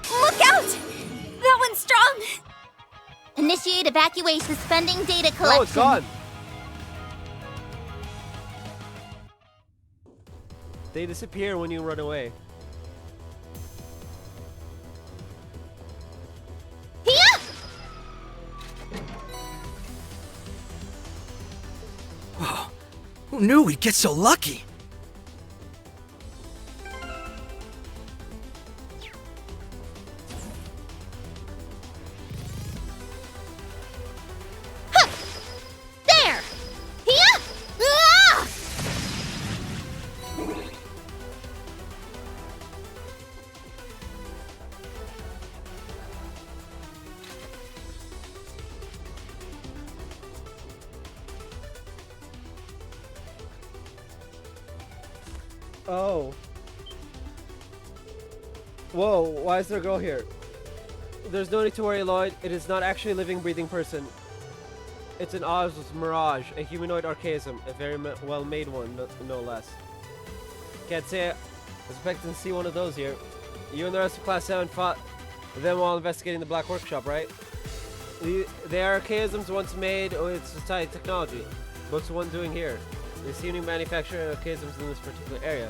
Look out! That one's strong! Initiate evacuation. Suspending data collection. Oh, it's gone! They disappear when you run away. Who knew we'd get so lucky? There! Here! Ah! Oh. Whoa, why is there a girl here? There's no need to worry, Lloyd. It is not actually a living, breathing person. It's an Oz mirage, a humanoid archaism, a very well-made one, no less. Can't say it. I was expecting to see one of those here. You and the rest of Class 7 fought them while investigating the Black Workshop, right? The archaisms once made with society technology. What's the one doing here? They seem to manufacture archaisms in this particular area.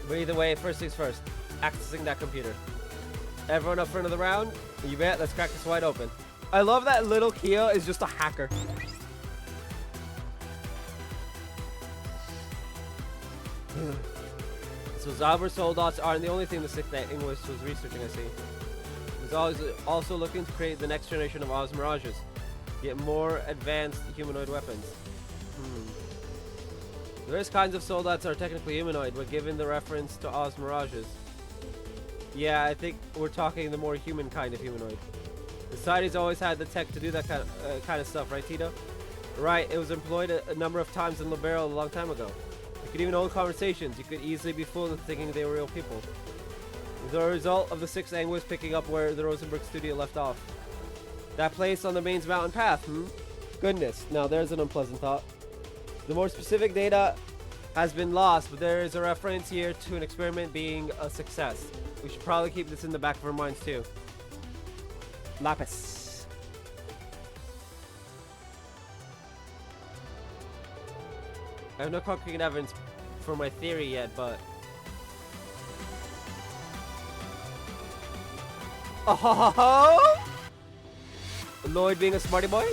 But either way, first things first. Accessing that computer. Everyone up for another round? You bet, let's crack this wide open. I love that little Kia is just a hacker. So Zauber soldats aren't the only thing the Sixth English was researching, I see. He's always also looking to create the next generation of Oz Mirages. Get more advanced humanoid weapons. Various kinds of soldats are technically humanoid, but given the reference to Oz Mirages. Yeah, I think we're talking the more human kind of humanoid. Society's always had the tech to do that kind of stuff, right, Tito? Right, it was employed a number of times in Libero a long time ago. You could even hold conversations. You could easily be fooled into thinking they were real people. The result of the Sixth Anguish picking up where the Rosenberg studio left off. That place on the Main's mountain path, Goodness, now there's an unpleasant thought. The more specific data has been lost, but there is a reference here to an experiment being a success. We should probably keep this in the back of our minds too. Lapis. I have no concrete evidence for my theory yet, but... Oh! Lloyd being a smarty boy?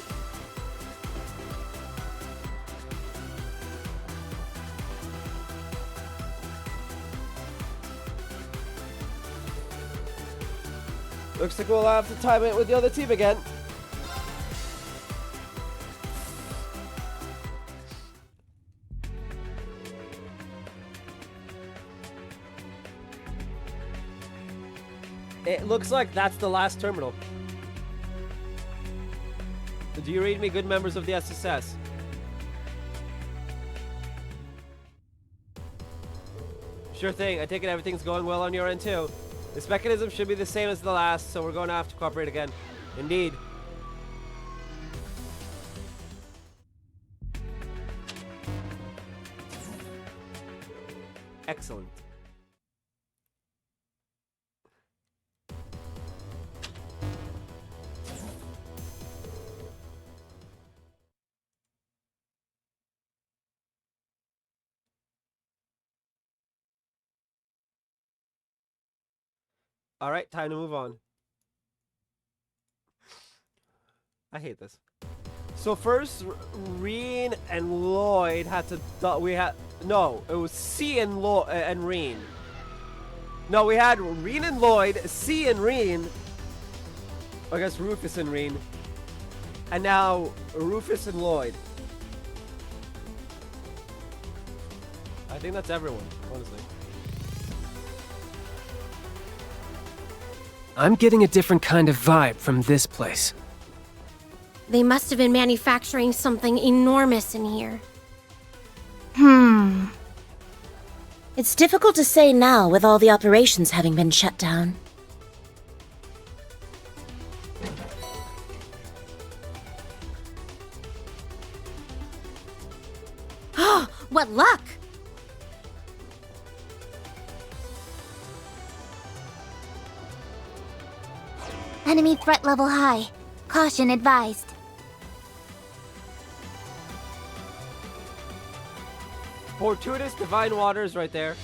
Looks like we'll have to time it with the other team again. It looks like that's the last terminal. Do you read me, good members of the SSS? Sure thing. I take it everything's going well on your end too. This mechanism should be the same as the last, so we're going to have to cooperate again. Indeed. Excellent. All right, time to move on. I hate this. So first, Reen and Lloyd had to. No, it was C and and Reen. No, we had Reen and Lloyd, C and Reen. I guess Rufus and Reen. And now Rufus and Lloyd. I think that's everyone, honestly. I'm getting a different kind of vibe from this place. They must have been manufacturing something enormous in here. It's difficult to say now with all the operations having been shut down. Oh, what luck! Enemy threat level high. Caution advised. Fortuitous divine waters right there.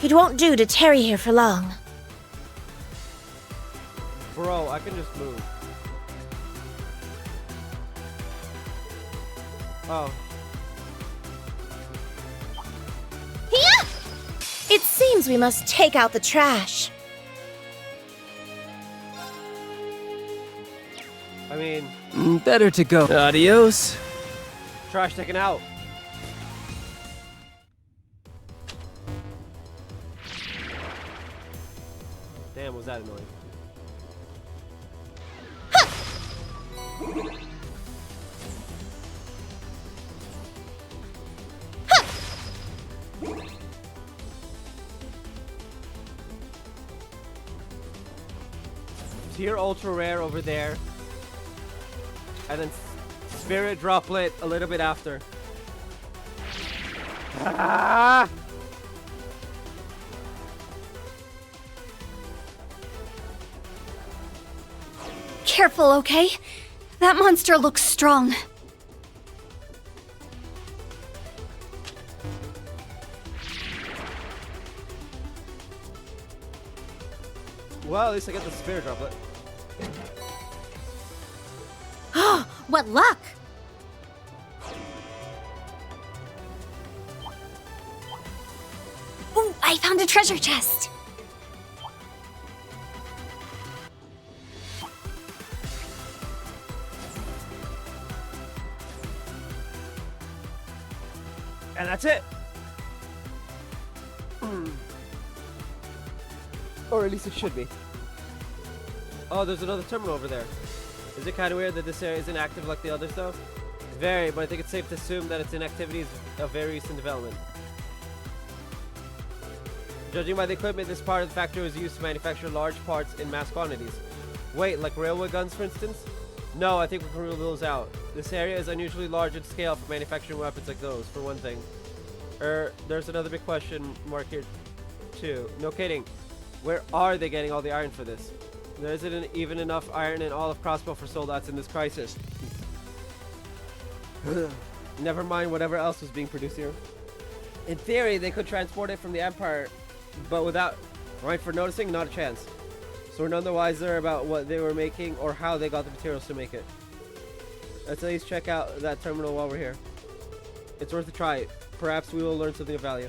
It won't do to tarry here for long. Bro, I can just move. Oh. It seems we must take out the trash. I mean... Better to go. Adios. Trash taken out. Damn, was that annoying. Tier ultra rare over there, and then spirit droplet a little bit after. Ah! Careful, okay? That monster looks strong. Well, at least I got the spirit droplet. Oh, what luck! Ooh, I found a treasure chest. And that's it. Or at least it should be. Oh, there's another terminal over there. Is it kind of weird that this area isn't active like the others, though? Very, but I think it's safe to assume that its inactivity is of very recent development. Judging by the equipment, this part of the factory was used to manufacture large parts in mass quantities. Wait, like railway guns, for instance? No, I think we can rule those out. This area is unusually large in scale for manufacturing weapons like those, for one thing. There's another big question mark here, too. No kidding. Where are they getting all the iron for this? There isn't even enough iron in all of Crossbow for soldats in this crisis. Never mind whatever else was being produced here. In theory, they could transport it from the Empire, but without right for noticing, not a chance. So we're none the wiser about what they were making or how they got the materials to make it. Let's at least check out that terminal while we're here. It's worth a try. Perhaps we will learn something of value.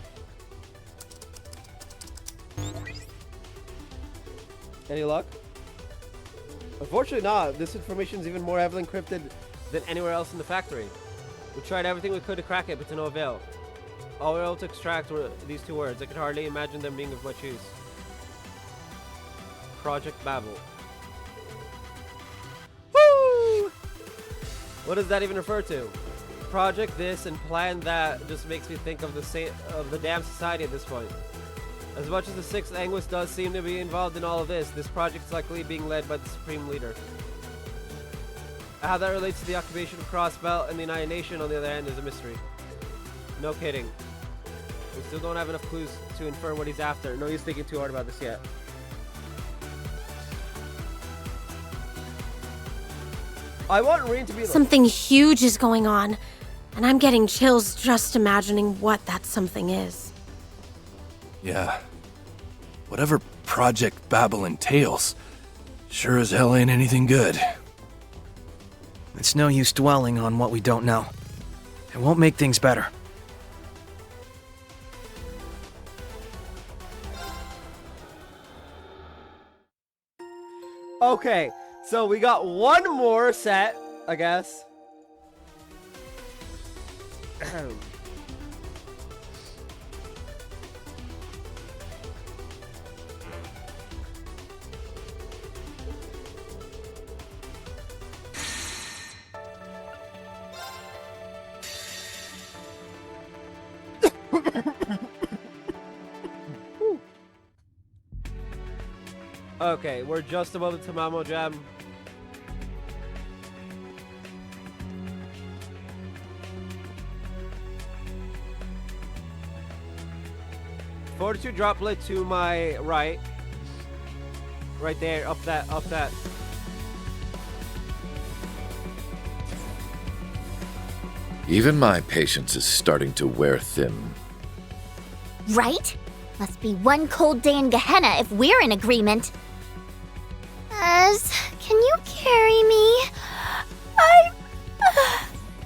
Any luck? Unfortunately not. This information is even more heavily encrypted than anywhere else in the factory. We tried everything we could to crack it, but to no avail. All we were able to extract were these two words. I could hardly imagine them being of much use. Project Babel. Woo! What does that even refer to? Project this and plan that just makes me think of the damn society at this point. As much as the 6th Anguis does seem to be involved in all of this project is likely being led by the Supreme Leader. How that relates to the occupation of Crossbelt and the United Nation, on the other hand, is a mystery. No kidding. We still don't have enough clues to infer what he's after. No use thinking too hard about this yet. I want Rean to be like... Something huge is going on, and I'm getting chills just imagining what that something is. Yeah. Whatever Project Babel entails, sure as hell ain't anything good. It's no use dwelling on what we don't know. It won't make things better. Okay, so we got one more set, I guess. Okay, we're just above the Tamamo Jam. Fortitude droplet to my right. Right there, up that. Even my patience is starting to wear thin. Right? Must be one cold day in Gehenna if we're in agreement. Can you carry me? I'm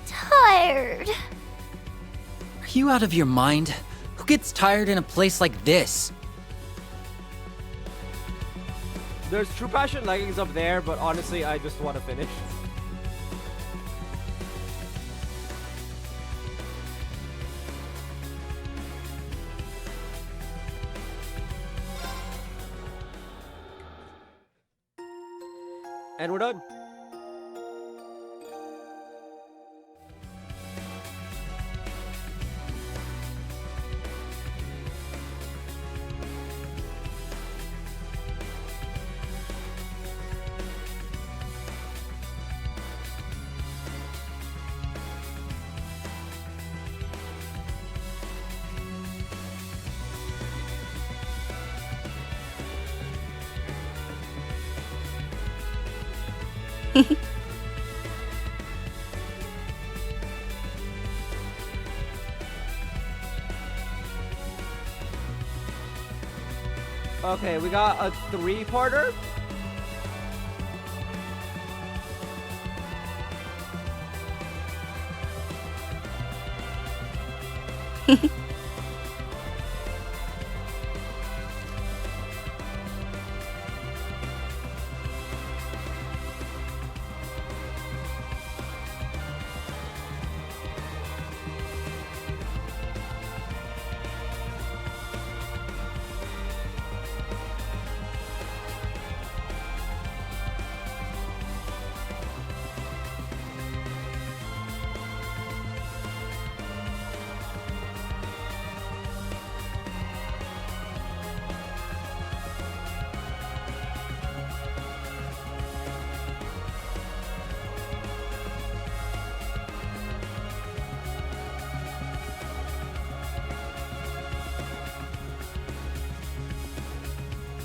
tired. Are you out of your mind? Who gets tired in a place like this? There's True Passion leggings up there, but honestly, I just want to finish. And we're done. Okay, we got a 3-parter.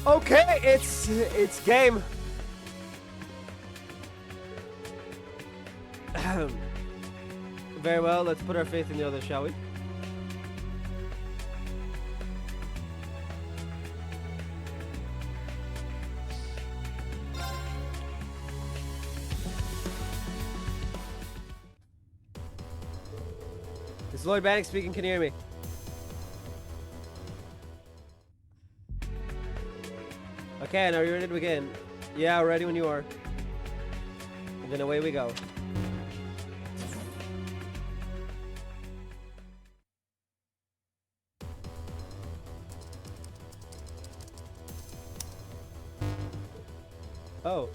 Okay, it's game. Very well, let's put our faith in the others, shall we? This is Lloyd Banning speaking, can you hear me? Okay, and are you ready to begin? Yeah, ready when you are. And then away we go. Oh.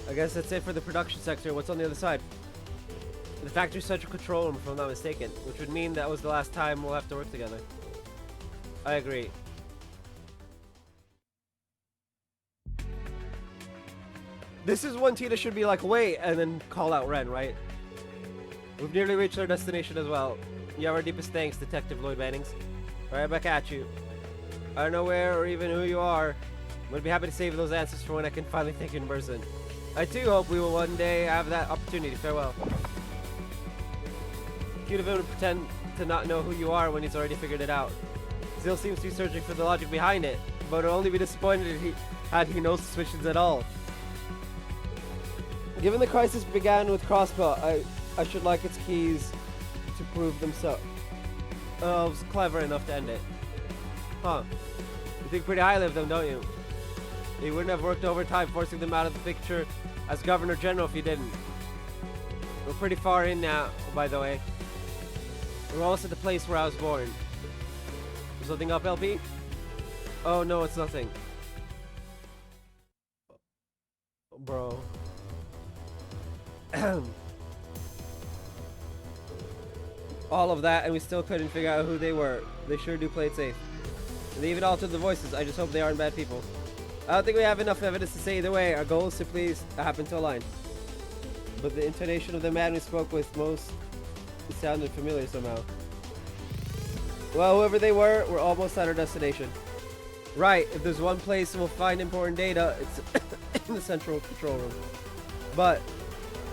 I guess that's it for the production sector. What's on the other side? The factory central control room, if I'm not mistaken, which would mean that was the last time we'll have to work together. I agree. This is when Tina should be like, wait, and then call out Ren, right? We've nearly reached our destination as well. You have our deepest thanks, Detective Lloyd Bannings. Right back at you. I don't know where or even who you are. I'm gonna be happy to save those answers for when I can finally thank you in person. I too hope we will one day have that opportunity. Farewell. Cute of him to pretend to not know who you are when he's already figured it out. Still seems to be searching for the logic behind it, but would only be disappointed if had he no suspicions at all. Given the crisis began with Crossbow, I should like its keys to prove themselves clever enough to end it. Huh. You think pretty highly of them, don't you? You wouldn't have worked overtime forcing them out of the picture as Governor General if you didn't. We're pretty far in now, by the way. We're almost at the place where I was born. Is something up, LP? Oh no, it's nothing. Bro. All of that, and we still couldn't figure out who they were. They sure do play it safe. They even altered the voices. I just hope they aren't bad people. I don't think we have enough evidence to say either way. Our goals simply happen to align. But the intonation of the man we spoke with most sounded familiar somehow. Well, whoever they were, we're almost at our destination. Right, if there's one place we'll find important data, it's in the central control room. But,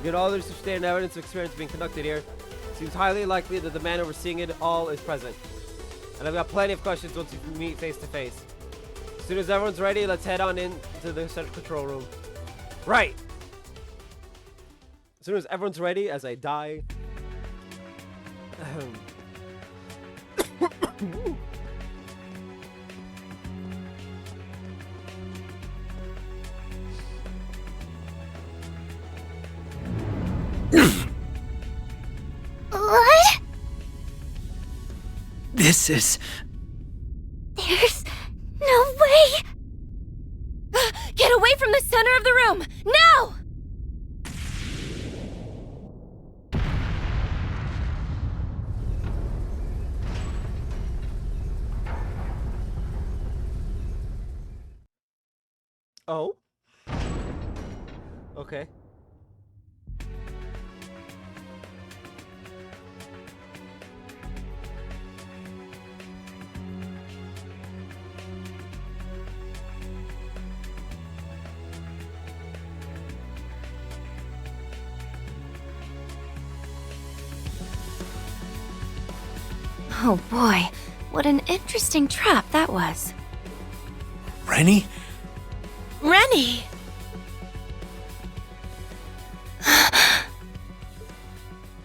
given all the substantial evidence of experiments being conducted here, it seems highly likely that the man overseeing it all is present. And I've got plenty of questions once we meet face to face. As soon as everyone's ready, let's head on in to the central control room. Right! As soon as everyone's ready, as I die... What? This is... There's no way! Get away from the center of the room! Now! Oh? Okay. Oh boy, what an interesting trap that was. Rennie? Rennie!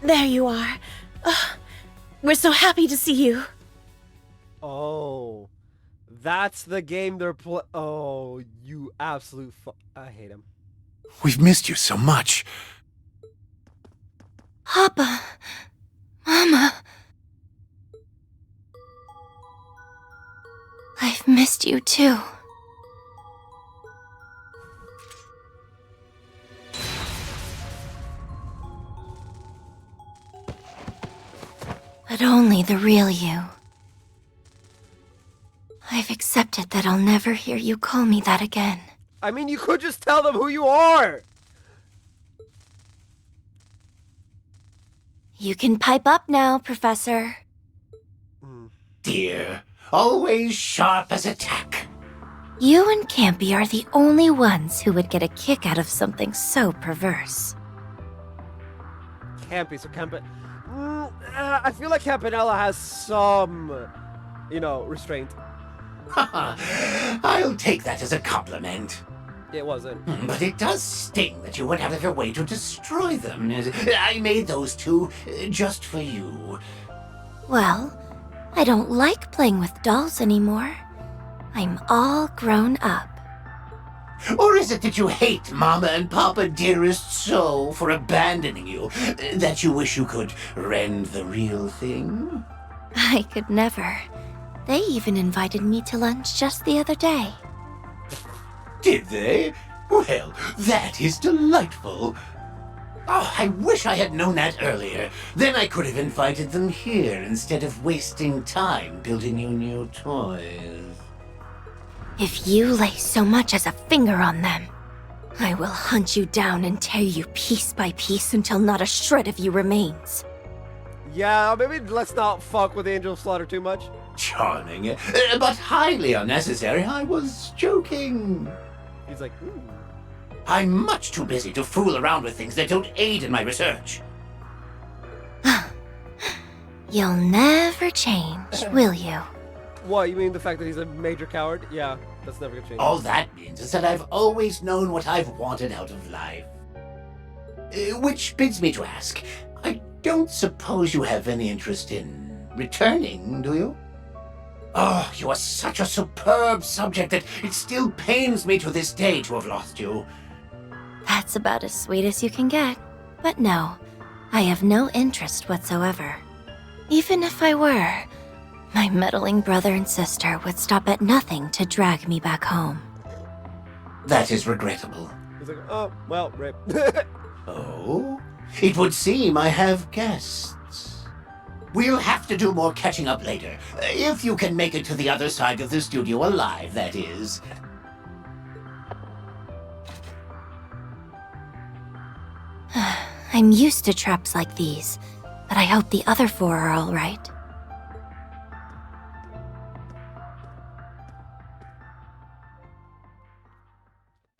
There you are. We're so happy to see you. Oh. That's the game they're Oh, you absolute I hate him. We've missed you so much. Papa. Mama. I've missed you too. But only the real you. I've accepted that I'll never hear you call me that again. I mean, you could just tell them who you are! You can pipe up now, Professor. Dear, always sharp as a tack. You and Campy are the only ones who would get a kick out of something so perverse. Campy, so I feel like Campanella has some, restraint. I'll take that as a compliment. It wasn't. But it does sting that you went out of your way to destroy them. I made those two just for you. Well, I don't like playing with dolls anymore. I'm all grown up. Or is it that you hate Mama and Papa dearest so for abandoning you, that you wish you could rend the real thing? I could never. They even invited me to lunch just the other day. Did they? Well, that is delightful. Oh, I wish I had known that earlier. Then I could have invited them here instead of wasting time building you new toys. If you lay so much as a finger on them, I will hunt you down and tear you piece by piece until not a shred of you remains. Yeah, maybe let's not fuck with Angel Slaughter too much. Charming, but highly unnecessary. I was joking. He's like, ooh. I'm much too busy to fool around with things that don't aid in my research. You'll never change, will you? What, you mean the fact that he's a major coward? Yeah, that's never gonna change. All that means is that I've always known what I've wanted out of life. Which bids me to ask, I don't suppose you have any interest in returning, do you? Oh, you are such a superb subject that it still pains me to this day to have lost you. That's about as sweet as you can get. But no, I have no interest whatsoever. Even if I were, my meddling brother and sister would stop at nothing to drag me back home. That is regrettable. He's like, oh, well, rip. Oh? It would seem I have guests. We'll have to do more catching up later. If you can make it to the other side of the studio alive, that is. I'm used to traps like these, but I hope the other four are all right.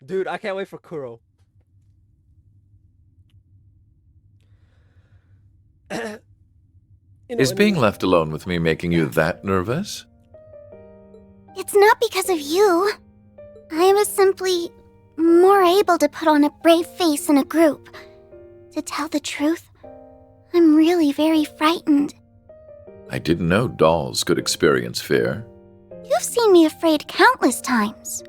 Dude, I can't wait for Kuro. Is being left alone with me making you that nervous? It's not because of you. I was simply more able to put on a brave face in a group. To tell the truth, I'm really very frightened. I didn't know dolls could experience fear. You've seen me afraid countless times.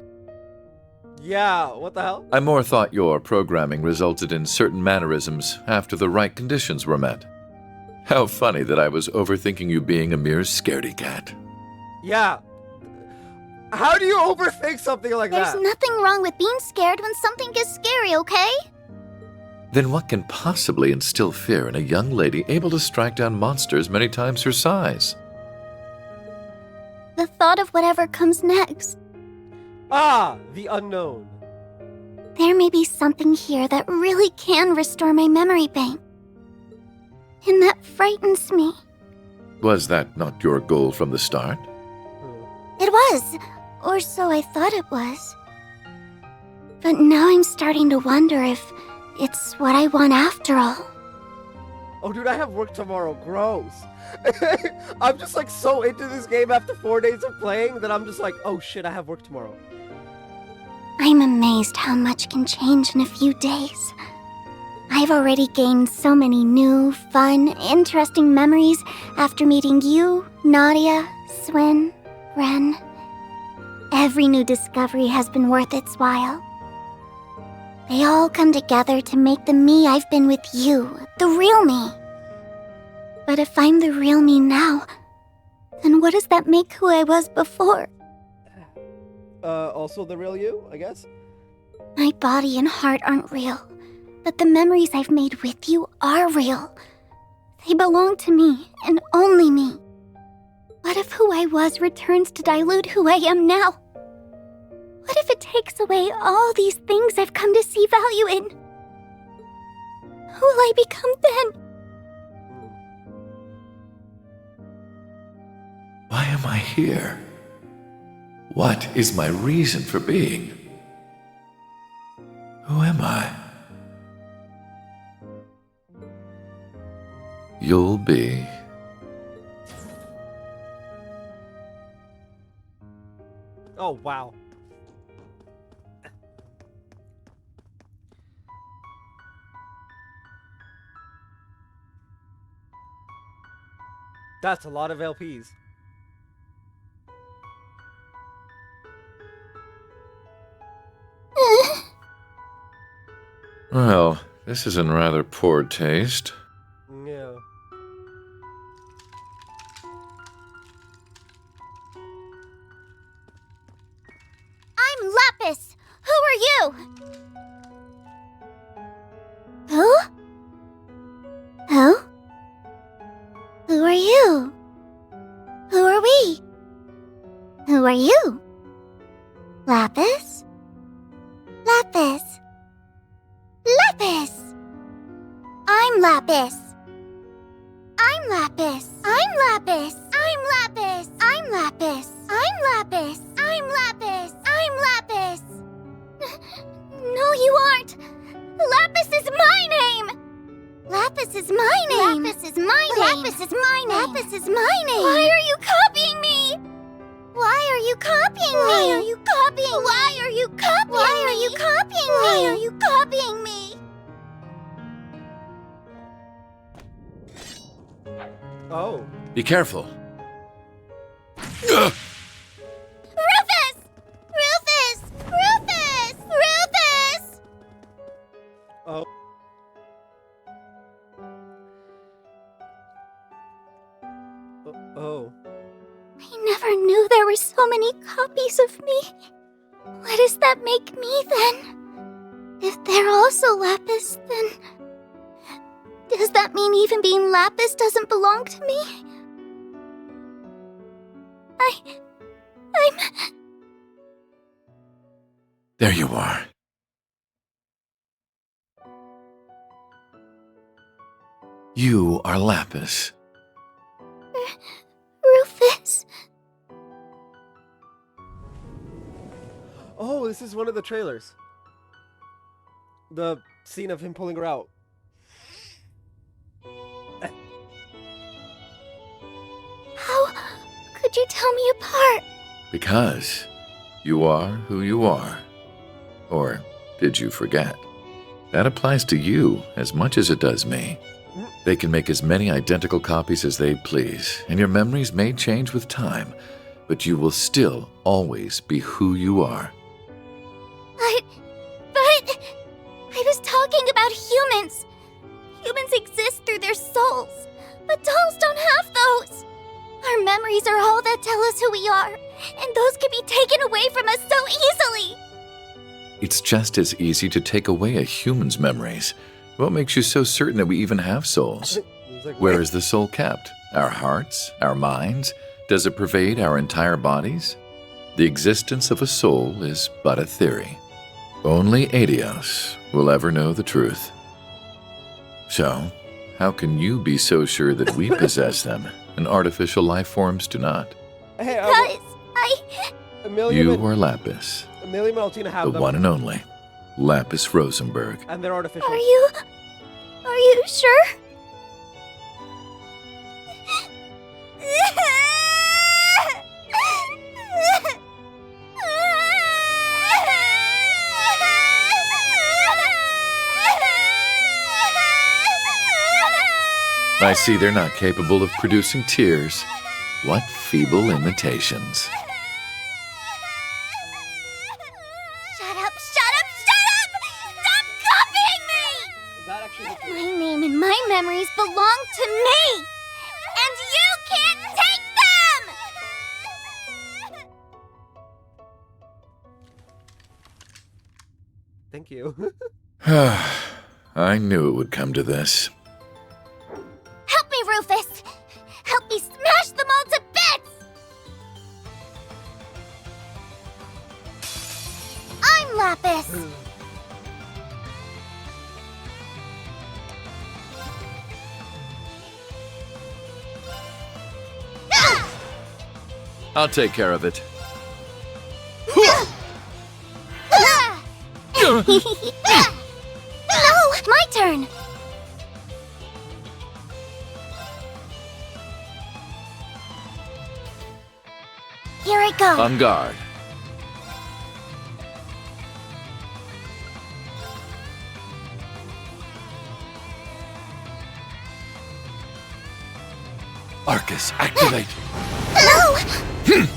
Yeah, what the hell? I more thought your programming resulted in certain mannerisms after the right conditions were met. How funny that I was overthinking you being a mere scaredy cat. Yeah. How do you overthink something like that? There's nothing wrong with being scared when something gets scary, okay? Then what can possibly instill fear in a young lady able to strike down monsters many times her size? The thought of whatever comes next. Ah, the unknown. There may be something here that really can restore my memory bank. And that frightens me. Was that not your goal from the start? It was, or so I thought it was. But now I'm starting to wonder if it's what I want after all. Oh, dude, I have work tomorrow. Gross. I'm just like so into this game after 4 days of playing that I'm just like, oh shit, I have work tomorrow. I'm amazed how much can change in a few days. I've already gained so many new, fun, interesting memories after meeting you, Nadia, Swin, Ren. Every new discovery has been worth its while. They all come together to make the me I've been with you, the real me. But if I'm the real me now, then what does that make who I was before? Also the real you, I guess? My body and heart aren't real, but the memories I've made with you are real. They belong to me, and only me. What if who I was returns to dilute who I am now? What if it takes away all these things I've come to see value in? Who will I become then? Why am I here? What is my reason for being? Who am I? You'll be. Oh, wow. That's a lot of LPs. Well, this is in rather poor taste. Yeah. I'm Lapis. Who are you? Who? Who? Who are you? Who are we? Who are you? Lapis? Lapis. Lapis! I'm Lapis. I'm Lapis. I'm Lapis. I'm Lapis. I'm Lapis. I'm Lapis. I'm Lapis. I'm Lapis. No, you aren't. Lapis is my name. Lapis is my name. Lapis is my name. Lapis is my name. Lapis is my name. Why are you copying me? Why are you copying me? Why are you copying me? Why are you copying me? Why are you copying me? Why are you copying me? Oh. Be careful. Rufus! Rufus! Rufus! Rufus! Oh. Oh. I never knew there were so many copies of me. What does that make me then? If they're also Lapis, then... does that mean even being Lapis doesn't belong to me? I'm... There you are. You are Lapis. Rufus. Oh, this is one of the trailers. The scene of him pulling her out. How could you tell me apart? Because you are who you are. Or did you forget? That applies to you as much as it does me. They can make as many identical copies as they please, and your memories may change with time, but you will still always be who you are. But... I was talking about humans. Humans exist through their souls, but dolls don't have those. Our memories are all that tell us who we are, and those can be taken away from us so easily. It's just as easy to take away a human's memories. What makes you so certain that we even have souls? Where is the soul kept? Our hearts? Our minds? Does it pervade our entire bodies? The existence of a soul is but a theory. Only Adios will ever know the truth. So, how can you be so sure that we possess them and artificial life forms do not? Hey, You are Lapis, Amelia and Maltina have the them. one and only Lapis Rosenberg. And they're artificial. Are you sure? I see they're not capable of producing tears. What feeble imitations. Shut up! Stop copying me! My name and my memories belong to me! And you can't take them! Thank you. I knew it would come to this. Help me, Rufus! Help me smash them all to bits! I'm Lapis! I'll take care of it. No! My turn! Here I go. On guard. Arcus, activate. No! Get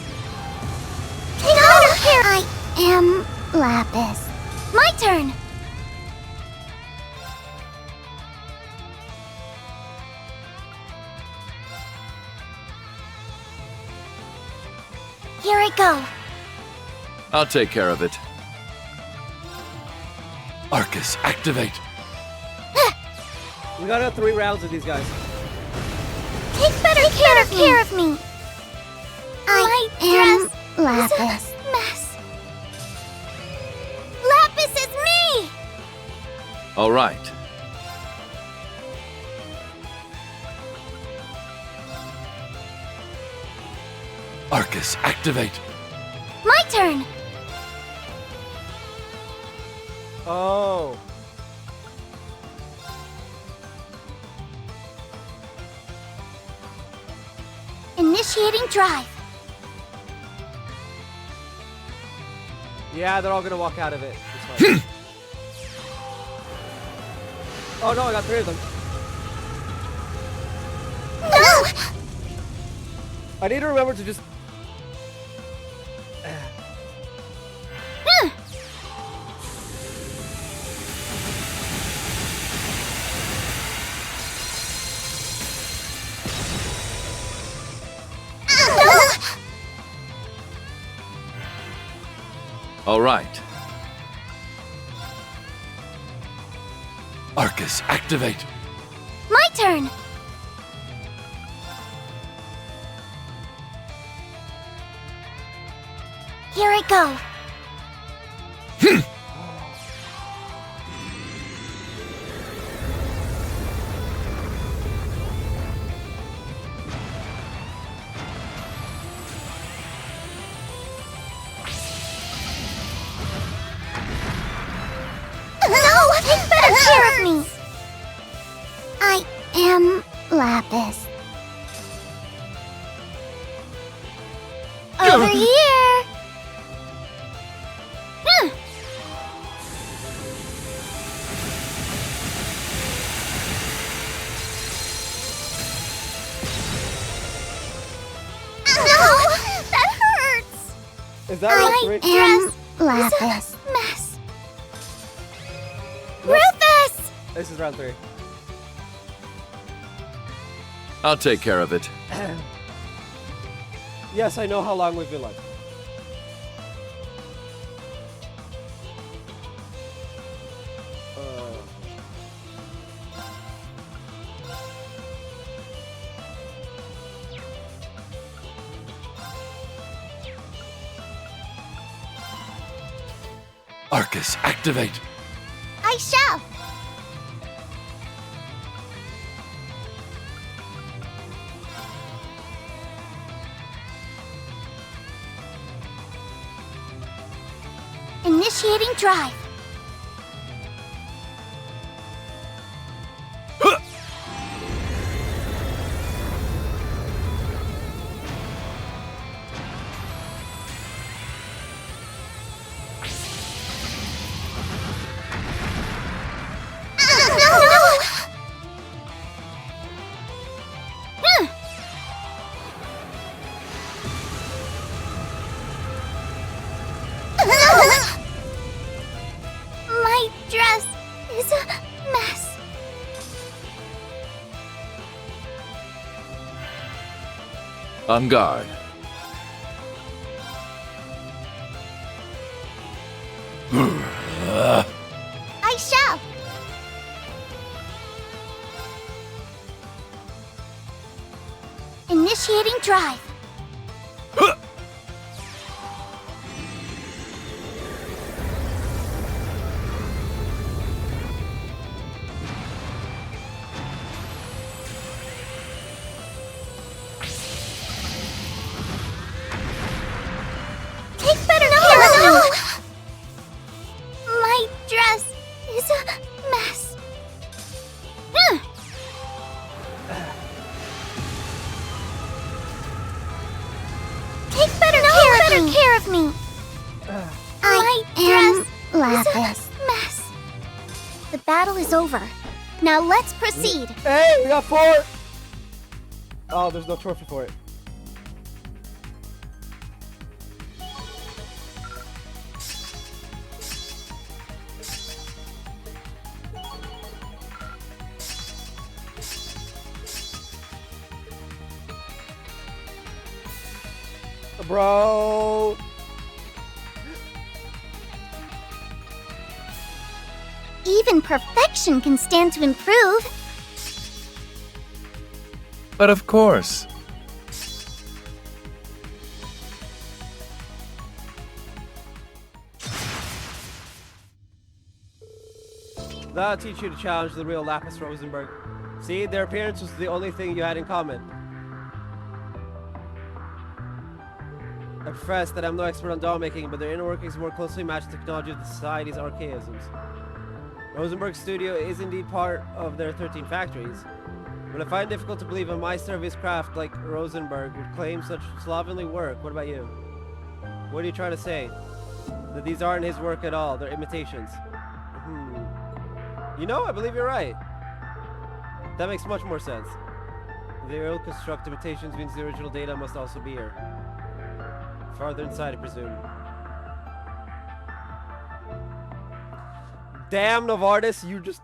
out of here! I am Lapis. My turn! Here I go. I'll take care of it. Arcus, activate. We gotta have 3 rounds of these guys. Take better care of me. I am Lapis. Mess. Lapis is me! All right. Arcus, activate. My turn. Oh. Initiating drive. Yeah, they're all gonna walk out of it. It's fine. Oh no, I got 3 of them. No! I need to remember to just... All right. Arcus, activate. My turn. Here I go. No! Take better care of me! I am Lapis. Over here! No! That hurts! Is that round 3? I am Lapis. Mess. Rufus! This is round 3. I'll take care of it. Yes, I know how long we've been live. Arcus, activate. I shall. Initiating drive. My dress is a mess. On guard. I shall. Initiating drive. Take better care of me. My dress Take care of me. I am Lapis. Mess. The battle is over. Now let's proceed. Hey, we got 4! Oh, there's no trophy for it. Bro. Even perfection can stand to improve. But of course. That'll teach you to challenge the real Lapis Rosenberg. See, their appearance was the only thing you had in common. I profess that I'm no expert on doll making, but their inner workings more closely match the technology of the society's archaisms. Rosenberg's studio is indeed part of their 13 factories, but I find it difficult to believe a meister of his craft like Rosenberg would claim such slovenly work. What about you? What are you trying to say? That these aren't his work at all, they're imitations. You know, I believe you're right. That makes much more sense. The real construct imitations means the original data must also be here. Farther inside, I presume. Damn, Novartis, you're just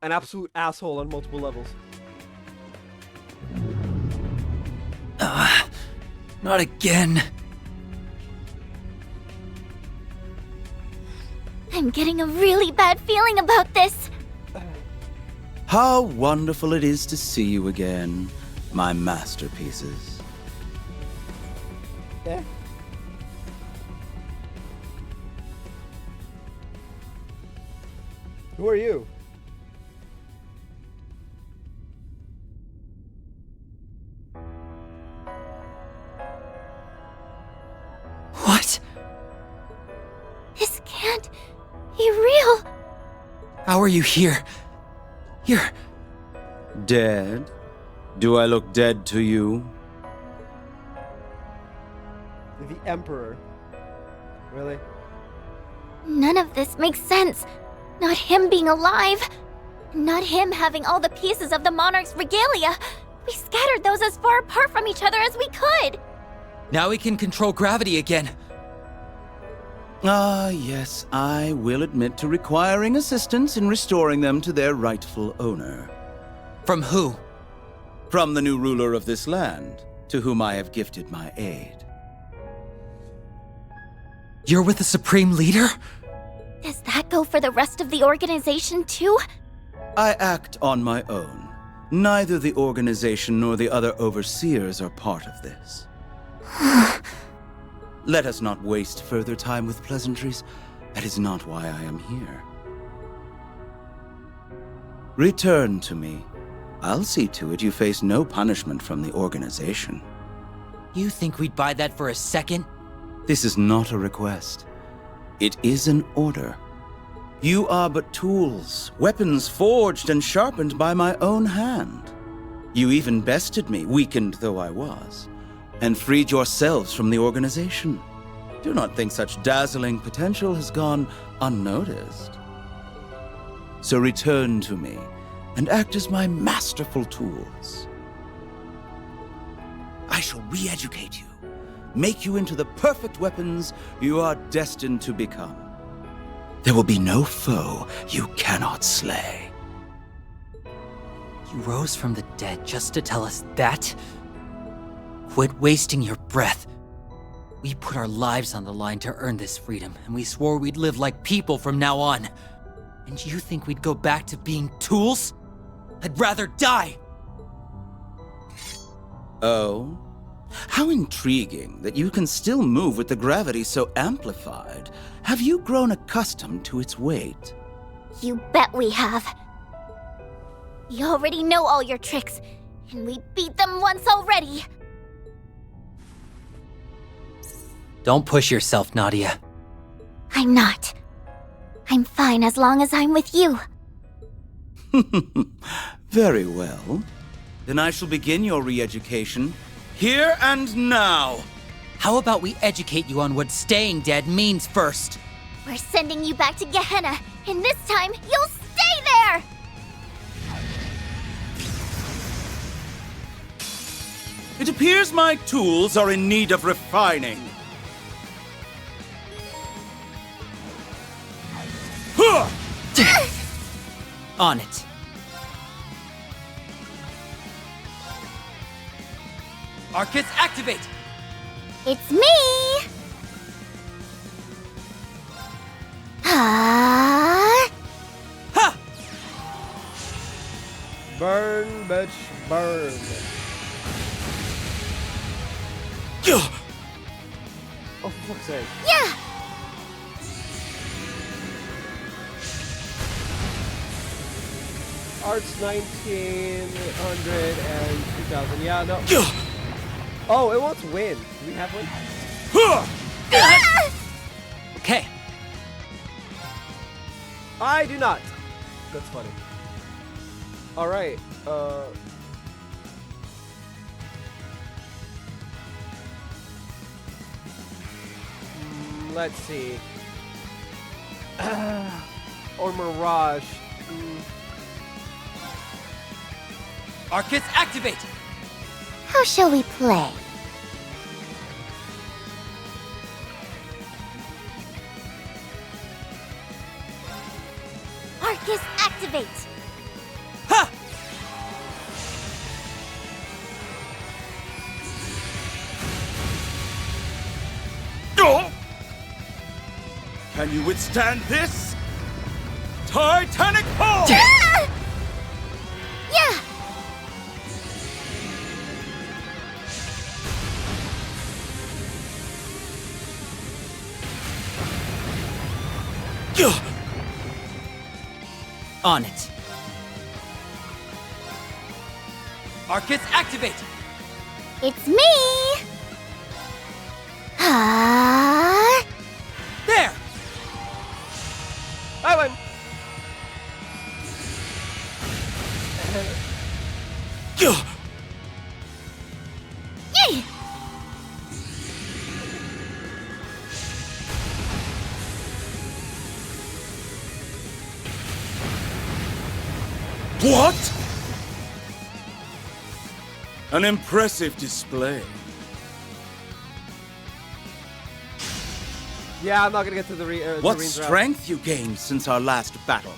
an absolute asshole on multiple levels. Not again. I'm getting a really bad feeling about this. How wonderful it is to see you again, my masterpieces. Yeah. Who are you? What? This can't be real. How are you here? You're... Dead? Do I look dead to you? The Emperor. Really? None of this makes sense. Not him being alive. Not him having all the pieces of the monarch's regalia. We scattered those as far apart from each other as we could. Now we can control gravity again. Ah, yes, I will admit to requiring assistance in restoring them to their rightful owner. From who? From the new ruler of this land, to whom I have gifted my aid. You're with the Supreme Leader? Does that go for the rest of the organization too? I act on my own. Neither the organization nor the other overseers are part of this. Let us not waste further time with pleasantries. That is not why I am here. Return to me. I'll see to it you face no punishment from the organization. You think we'd buy that for a second? This is not a request. It is an order. You are but tools, weapons forged and sharpened by my own hand. You even bested me, weakened though I was, and freed yourselves from the organization. Do not think such dazzling potential has gone unnoticed. So return to me, and act as my masterful tools. I shall re-educate you, make you into the perfect weapons you are destined to become. There will be no foe you cannot slay. You rose from the dead just to tell us that? Quit wasting your breath. We put our lives on the line to earn this freedom, and we swore we'd live like people from now on. And you think we'd go back to being tools? I'd rather die! Oh? How intriguing that you can still move with the gravity so amplified. Have you grown accustomed to its weight? You bet we have. We already know all your tricks, and we beat them once already. Don't push yourself, Nadia. I'm not. I'm fine as long as I'm with you. Very well. Then I shall begin your re-education here and now. How about we educate you on what staying dead means first? We're sending you back to Gehenna, and this time you'll stay there! It appears my tools are in need of refining. On it. Arcus, activate! It's me! Ah! Burn, bitch, burn. Oh, for fuck's sake. Yeah! Arts 1900 and 2000. Yeah, no. Oh, it wants wind. Do we have wind? Okay. I do not. That's funny. All right. Let's see. Or Mirage. Arcus, activate! How shall we play? Arcus, activate! Can you withstand this? Titanic pull! Yeah! On it. Arcus, activate! It's me! Ah! There! I win! Yay! What? An impressive display. Yeah, I'm not gonna get to the What Marines route. strength you gained since our last battle?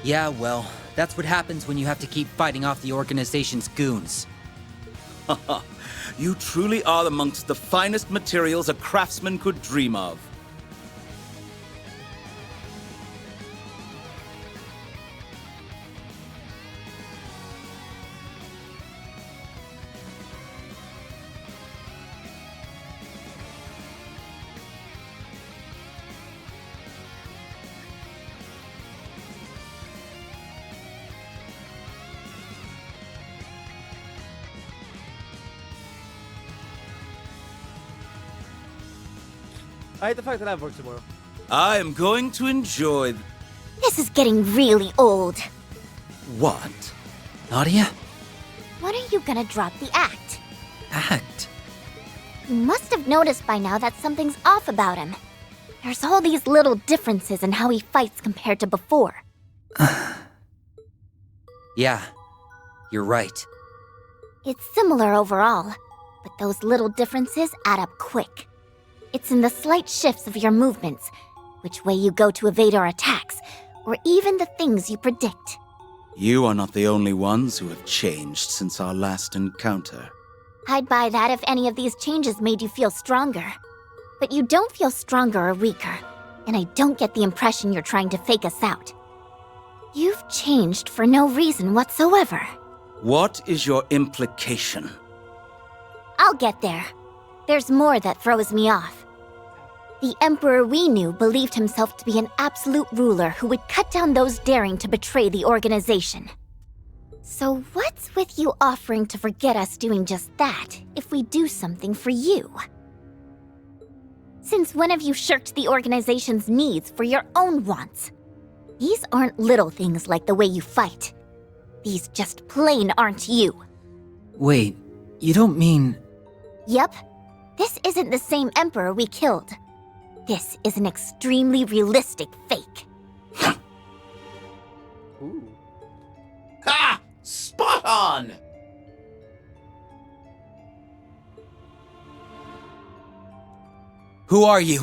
Yeah, well, that's what happens when you have to keep fighting off the organization's goons. You truly are amongst the finest materials a craftsman could dream of. I hate the fact that I have work tomorrow. I am going to enjoy... This is getting really old. What? Nadia? When are you gonna drop the act? Act? You must have noticed by now that something's off about him. There's all these little differences in how he fights compared to before. Yeah, you're right. It's similar overall, but those little differences add up quick. It's in the slight shifts of your movements, which way you go to evade our attacks, or even the things you predict. You are not the only ones who have changed since our last encounter. I'd buy that if any of these changes made you feel stronger. But you don't feel stronger or weaker, and I don't get the impression you're trying to fake us out. You've changed for no reason whatsoever. What is your implication? I'll get there. There's more that throws me off. The Emperor we knew believed himself to be an absolute ruler who would cut down those daring to betray the organization. So what's with you offering to forget us doing just that if we do something for you? Since when have you shirked the organization's needs for your own wants? These aren't little things like the way you fight. These just plain aren't you. Wait, You don't mean... Yep. This isn't the same Emperor we killed. This is an extremely realistic fake. Ooh. Ha! Spot on! Who are you?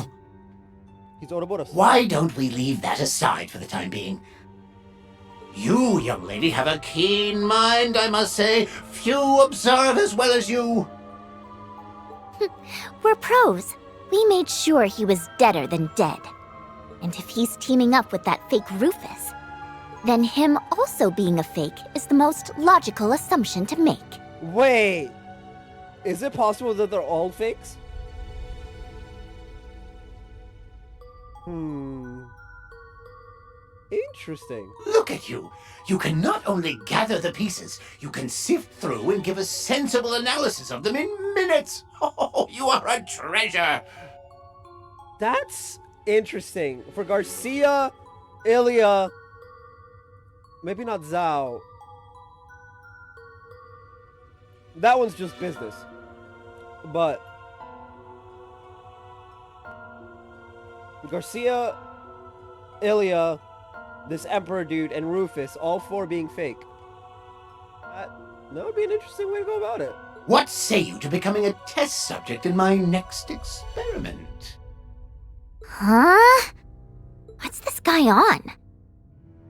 He's Ouroboros. Why don't we leave that aside for the time being? You, young lady, have a keen mind, I must say. Few observe as well as you. We're pros. We made sure he was deader than dead. And if he's teaming up with that fake Rufus, then him also being a fake is the most logical assumption to make. Wait. Is it possible that they're all fakes? Interesting. Look at you. You can not only gather the pieces, you can sift through and give a sensible analysis of them in minutes. Oh, you are a treasure. That's interesting. For Garcia, Ilya, maybe not Zhao. That one's just business. But Garcia, Ilya, this Emperor dude, and Rufus, all four being fake. That would be an interesting way to go about it. What say you to becoming a test subject in my next experiment? Huh? What's this guy on?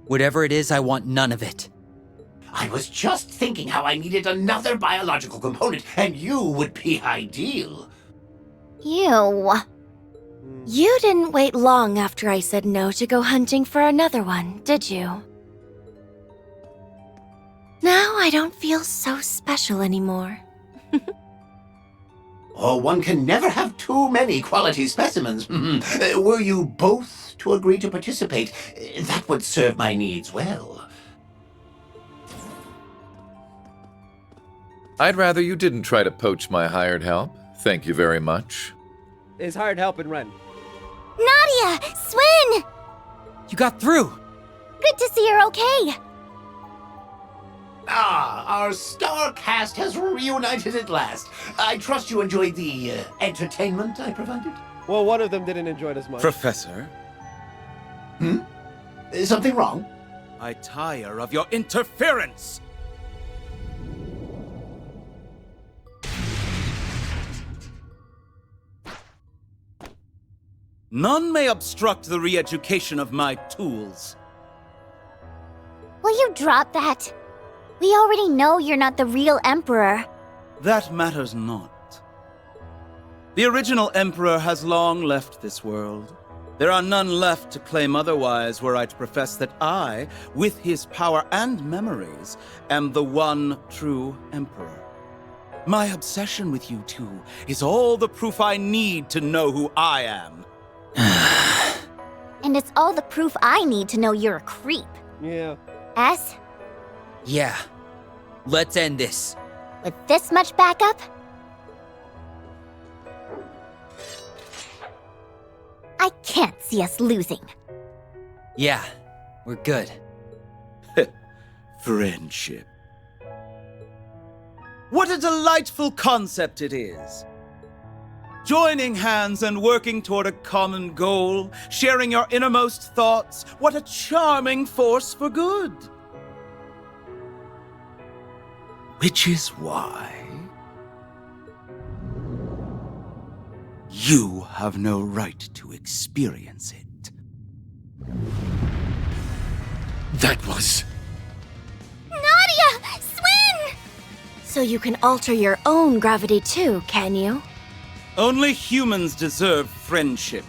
Whatever it is, I want none of it. I was just thinking how I needed another biological component, and you would be ideal. Ew. You didn't wait long after I said no to go hunting for another one, did you? Now I don't feel so special anymore. Oh, one can never have too many quality specimens. Were you both to agree to participate, that would serve my needs well. I'd rather you didn't try to poach my hired help. Thank you very much. Is hired help in Ren. Nadia! Swin! You got through! Good to see you're okay. Our star cast has reunited at last. I trust you enjoyed the entertainment I provided? Well, one of them didn't enjoy it as much. Professor? Something wrong? I tire of your interference! None may obstruct the re-education of my tools. Will you drop that? We already know you're not the real Emperor. That matters not. The original Emperor has long left this world. There are none left to claim otherwise were I to profess that I, with his power and memories, am the one true Emperor. My obsession with you two is all the proof I need to know who I am. And it's all the proof I need to know you're a creep. Yeah. S? Yeah. Let's end this. With this much backup? I can't see us losing. Yeah, we're good. Friendship. What a delightful concept it is. Joining hands and working toward a common goal, sharing your innermost thoughts, what a charming force for good. Which is why you have no right to experience it. That was... Nadia! Swin! So you can alter your own gravity too, can you? Only humans deserve friendship.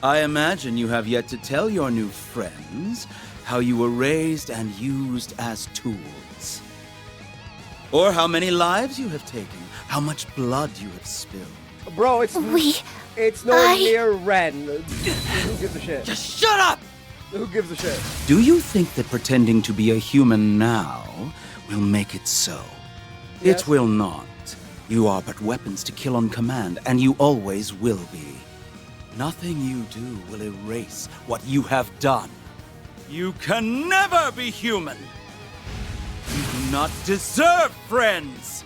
I imagine you have yet to tell your new friends how you were raised and used as tools. Or how many lives you have taken, how much blood you have spilled. Bro, it's nowhere near Ren. Who gives a shit? Just shut up! Who gives a shit? Do you think that pretending to be a human now will make it so? Yes. It will not. You are but weapons to kill on command, and you always will be. Nothing you do will erase what you have done. You can never be human! You do not deserve friends!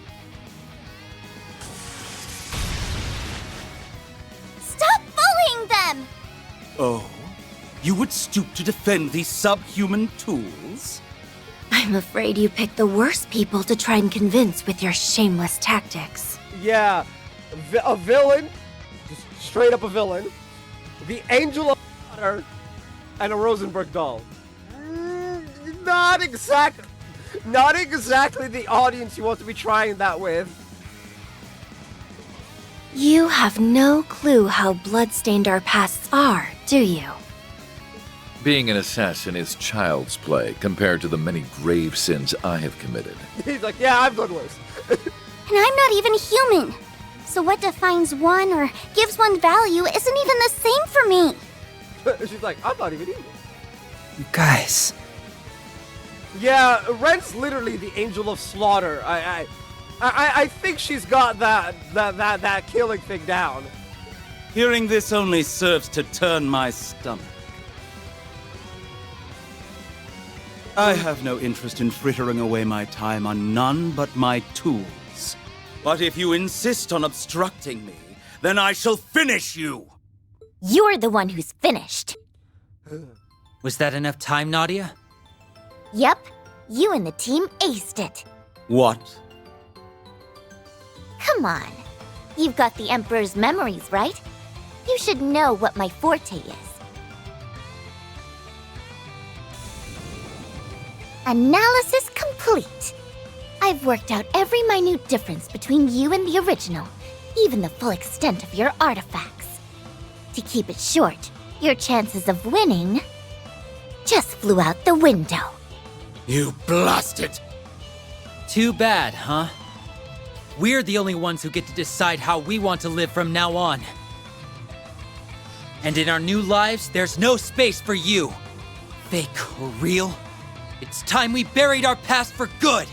Oh? You would stoop to defend these subhuman tools? I'm afraid you picked the worst people to try and convince with your shameless tactics. Yeah, a villain, just straight up a villain, the Angel of Water, and a Rosenberg doll. Not exactly the audience you want to be trying that with. You have no clue how blood-stained our pasts are, do you? Being an assassin is child's play compared to the many grave sins I have committed. He's like, yeah, I've done worse. And I'm not even human. So what defines one or gives one value isn't even the same for me. She's like, I'm not even evil. You guys. Yeah, Ren's literally the Angel of Slaughter. I think she's got that killing thing down. Hearing this only serves to turn my stomach. I have no interest in frittering away my time on none but my tools. But if you insist on obstructing me, then I shall finish you! You're the one who's finished. Was that enough time, Nadia? Yep, you and the team aced it. What? Come on. You've got the Emperor's memories, right? You should know what my forte is. Analysis complete. I've worked out every minute difference between you and the original, even the full extent of your artifacts. To keep it short, your chances of winning just flew out the window. You blasted! Too bad, huh? We're the only ones who get to decide how we want to live from now on. And in our new lives, there's no space for you. Fake or real, it's time we buried our past for good!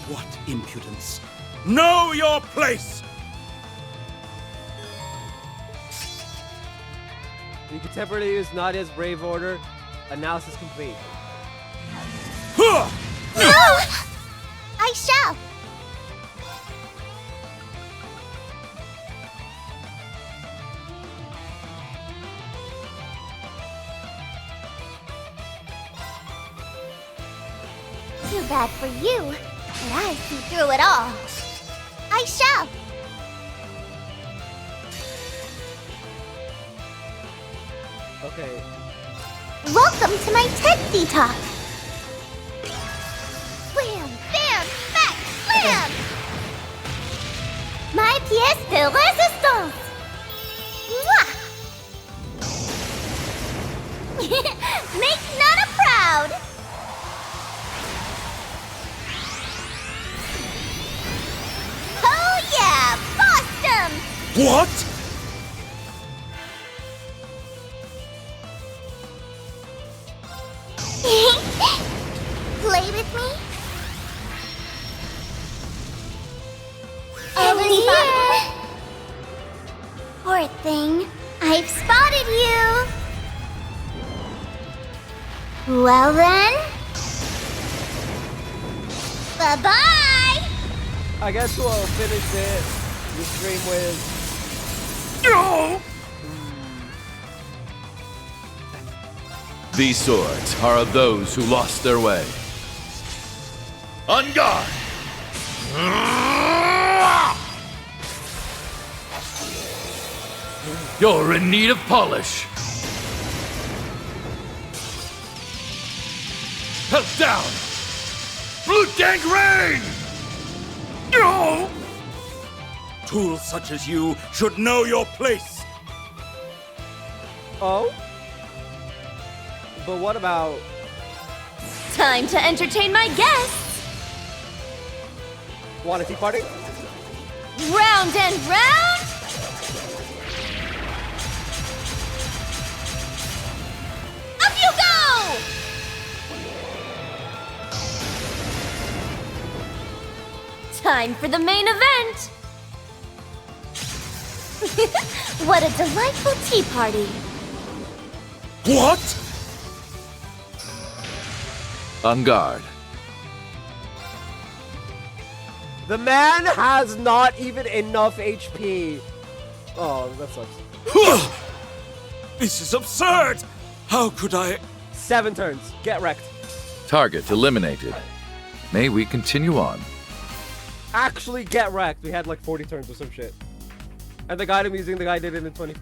What impudence! Know your place! You can temporarily use Nadia's Brave Order. Analysis complete. No! I shall. Too bad for you, but I see through it all. I shall. Okay. Welcome to my TED Talk. Wham, bam, back, slam! My pièce de résistance. Mwah! Make Nana proud. Oh yeah, Boston! What? Play with me? Ellie! Poor thing, I've spotted you! Well then... Bye-bye! I guess we'll finish the stream with... No! These swords are of those who lost their way. On guard! You're in need of polish. Help down! Blue Tank Rain! No! Tools such as you should know your place. Oh? But what about... Time to entertain my guests! Want a tea party? Round and round! Up you go! Time for the main event! What a delightful tea party. What? On guard. The man has not even enough HP. Oh, that sucks. This is absurd! How could I... 7 turns. Get wrecked. Target eliminated. May we continue on? Actually get wrecked. We had like 40 turns or some shit. And the guy I'm using, the guy did it in 20.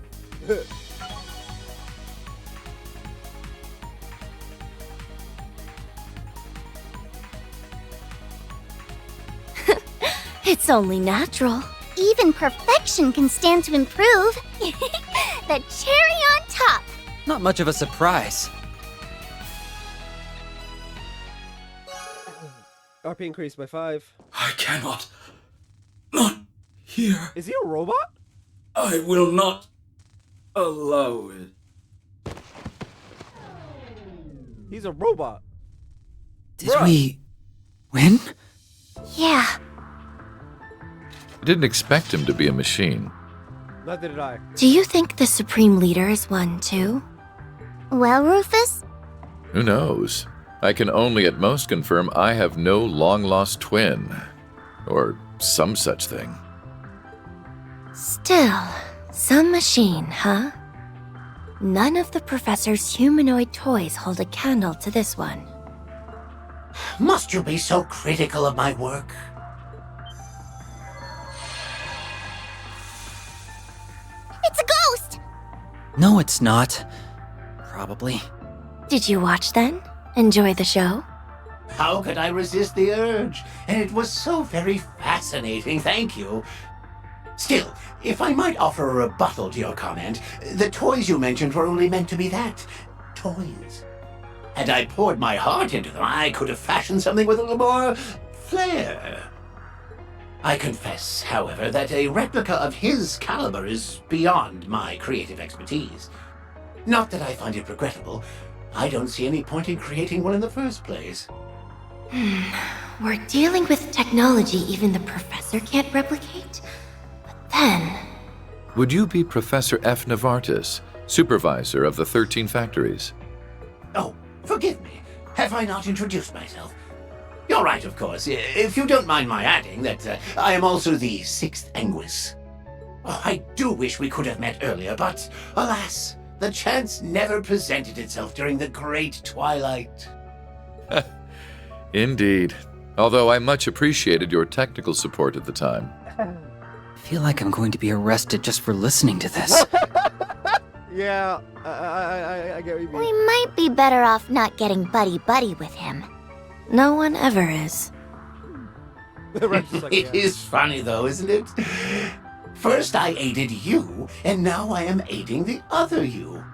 It's only natural. Even perfection can stand to improve. The cherry on top. Not much of a surprise. RP increased by 5. I cannot. Not here. Is he a robot? I will not allow it. He's a robot. Did we win? Yeah. I didn't expect him to be a machine. Neither did I. Do you think the Supreme Leader is one too? Well, Rufus? Who knows? I can only at most confirm I have no long-lost twin. Or some such thing. Still, some machine, huh? None of the Professor's humanoid toys hold a candle to this one. Must you be so critical of my work? It's a ghost! No, it's not. Probably. Did you watch then? Enjoy the show? How could I resist the urge? And it was so very fascinating, thank you. Still, if I might offer a rebuttal to your comment, the toys you mentioned were only meant to be that. Toys. Had I poured my heart into them, I could have fashioned something with a little more flair. I confess, however, that a replica of his caliber is beyond my creative expertise. Not that I find it regrettable. I don't see any point in creating one in the first place. We're dealing with technology even the Professor can't replicate? But then... Would you be Professor F. Novartis, supervisor of the 13 factories? Oh, forgive me. Have I not introduced myself? You're right, of course. If you don't mind my adding that I am also the 6th Anguis. Oh, I do wish we could have met earlier, but alas, the chance never presented itself during the Great Twilight. Indeed. Although I much appreciated your technical support at the time. I feel like I'm going to be arrested just for listening to this. Yeah, I get what you mean. We might be better off not getting buddy-buddy with him. No one ever is. It is funny though, isn't it? First I aided you, and now I am aiding the other you.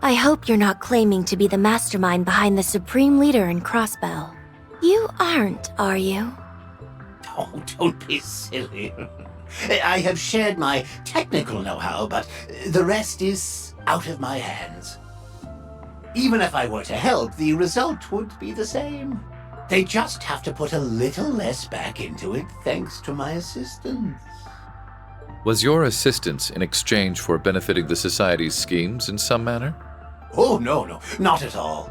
I hope you're not claiming to be the mastermind behind the Supreme Leader in Crossbell. You aren't, are you? Oh, don't be silly. I have shared my technical know-how, but the rest is out of my hands. Even if I were to help, the result would be the same. They just have to put a little less back into it thanks to my assistance. Was your assistance in exchange for benefiting the Society's schemes in some manner? Oh, no, not at all.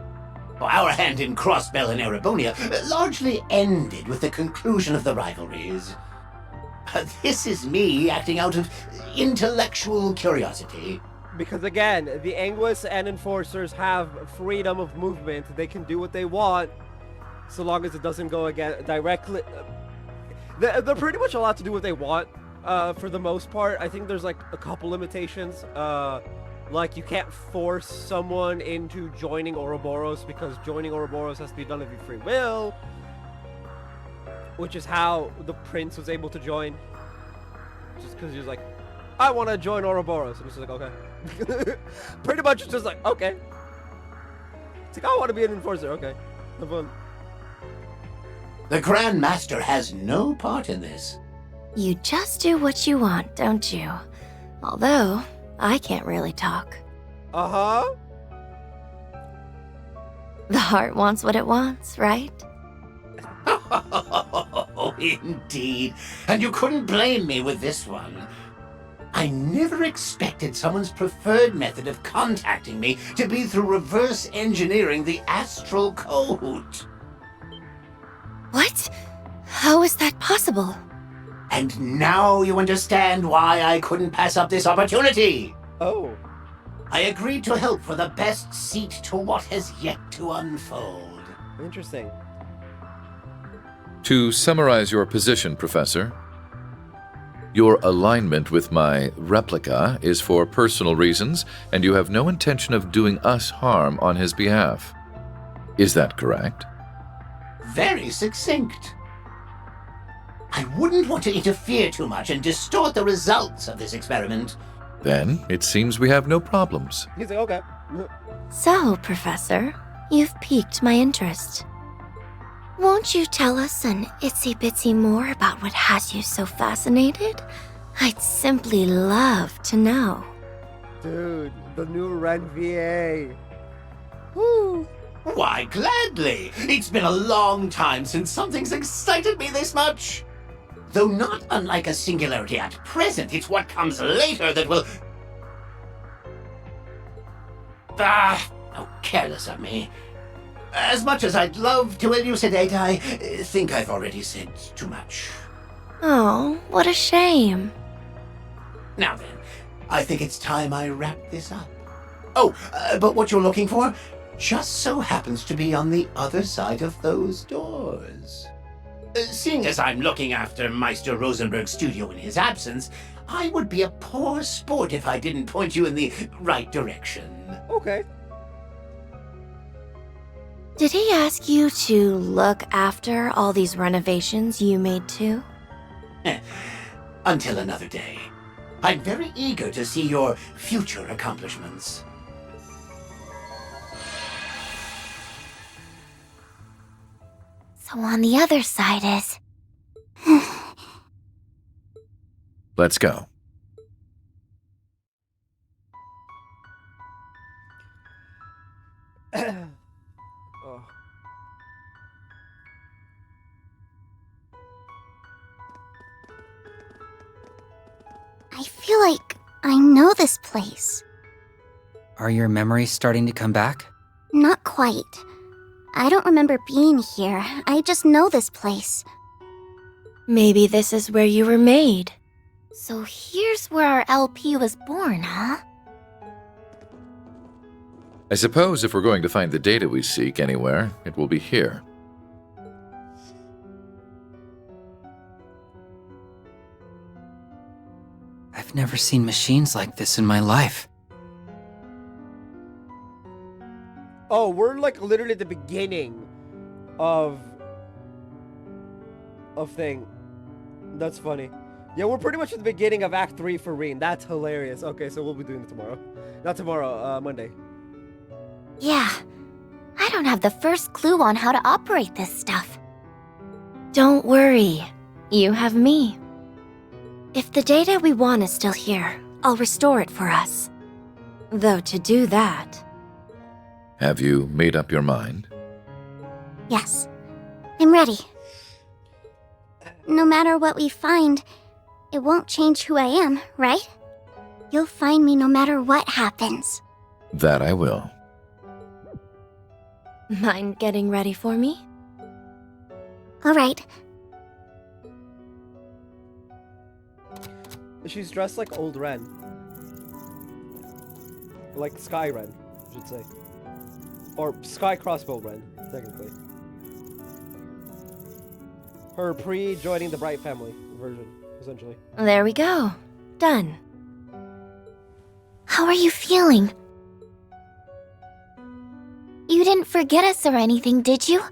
Our hand in Crossbell and Erebonia largely ended with the conclusion of the rivalries. This is me acting out of intellectual curiosity. Because again, the Anguis and Enforcers have freedom of movement. They can do what they want, so long as it doesn't go again directly. They're pretty much allowed to do what they want, for the most part. I think there's like a couple limitations. Like you can't force someone into joining Ouroboros because joining Ouroboros has to be done of your free will, which is how the prince was able to join. Just because he was like, I want to join Ouroboros, and he's like, okay. Pretty much it's just like, okay. It's like, I want to be an enforcer, okay. Have fun. The Grand Master has no part in this. You just do what you want, don't you? Although, I can't really talk. Uh-huh. The heart wants what it wants, right? Oh, indeed. And you couldn't blame me with this one. I never expected someone's preferred method of contacting me to be through reverse engineering the astral code. What? How is that possible? And now you understand why I couldn't pass up this opportunity. Oh. I agreed to help for the best seat to what has yet to unfold. Interesting. To summarize your position, Professor, your alignment with my replica is for personal reasons, and you have no intention of doing us harm on his behalf. Is that correct? Very succinct. I wouldn't want to interfere too much and distort the results of this experiment. Then it seems we have no problems. He's like, okay. So, Professor, you've piqued my interest. Won't you tell us an itsy-bitsy more about what has you so fascinated? I'd simply love to know. Dude, the new Ren VA. Woo! Why, gladly! It's been a long time since something's excited me this much. Though not unlike a singularity at present, it's what comes later that will... How careless of me. As much as I'd love to elucidate, I think I've already said too much. Oh, what a shame. Now then, I think it's time I wrap this up. Oh, but what you're looking for just so happens to be on the other side of those doors. Seeing as I'm looking after Meister Rosenberg's studio in his absence, I would be a poor sport if I didn't point you in the right direction. Okay. Did he ask you to look after all these renovations you made too? Until another day. I'm very eager to see your future accomplishments. So on the other side is... Let's go. Oh. I feel like I know this place. Are your memories starting to come back? Not quite. I don't remember being here. I just know this place. Maybe this is where you were made. So here's where our LP was born, huh? I suppose if we're going to find the data we seek anywhere, it will be here. I've never seen machines like this in my life. Oh, we're like literally at the beginning of thing. That's funny. Yeah, we're pretty much at the beginning of Act 3 for Reen. That's hilarious. Okay, so we'll be doing it tomorrow. Not tomorrow, Monday. Yeah. I don't have the first clue on how to operate this stuff. Don't worry. You have me. If the data we want is still here, I'll restore it for us. Though to do that... Have you made up your mind? Yes. I'm ready. No matter what we find, it won't change who I am, right? You'll find me no matter what happens. That I will. Mind getting ready for me? All right. She's dressed like old Ren. Like Sky Ren, I should say. Or Sky Crossbow Ren, technically. Her pre-joining the Bright family version, essentially. There we go. Done. How are you feeling? You didn't forget us or anything, did you?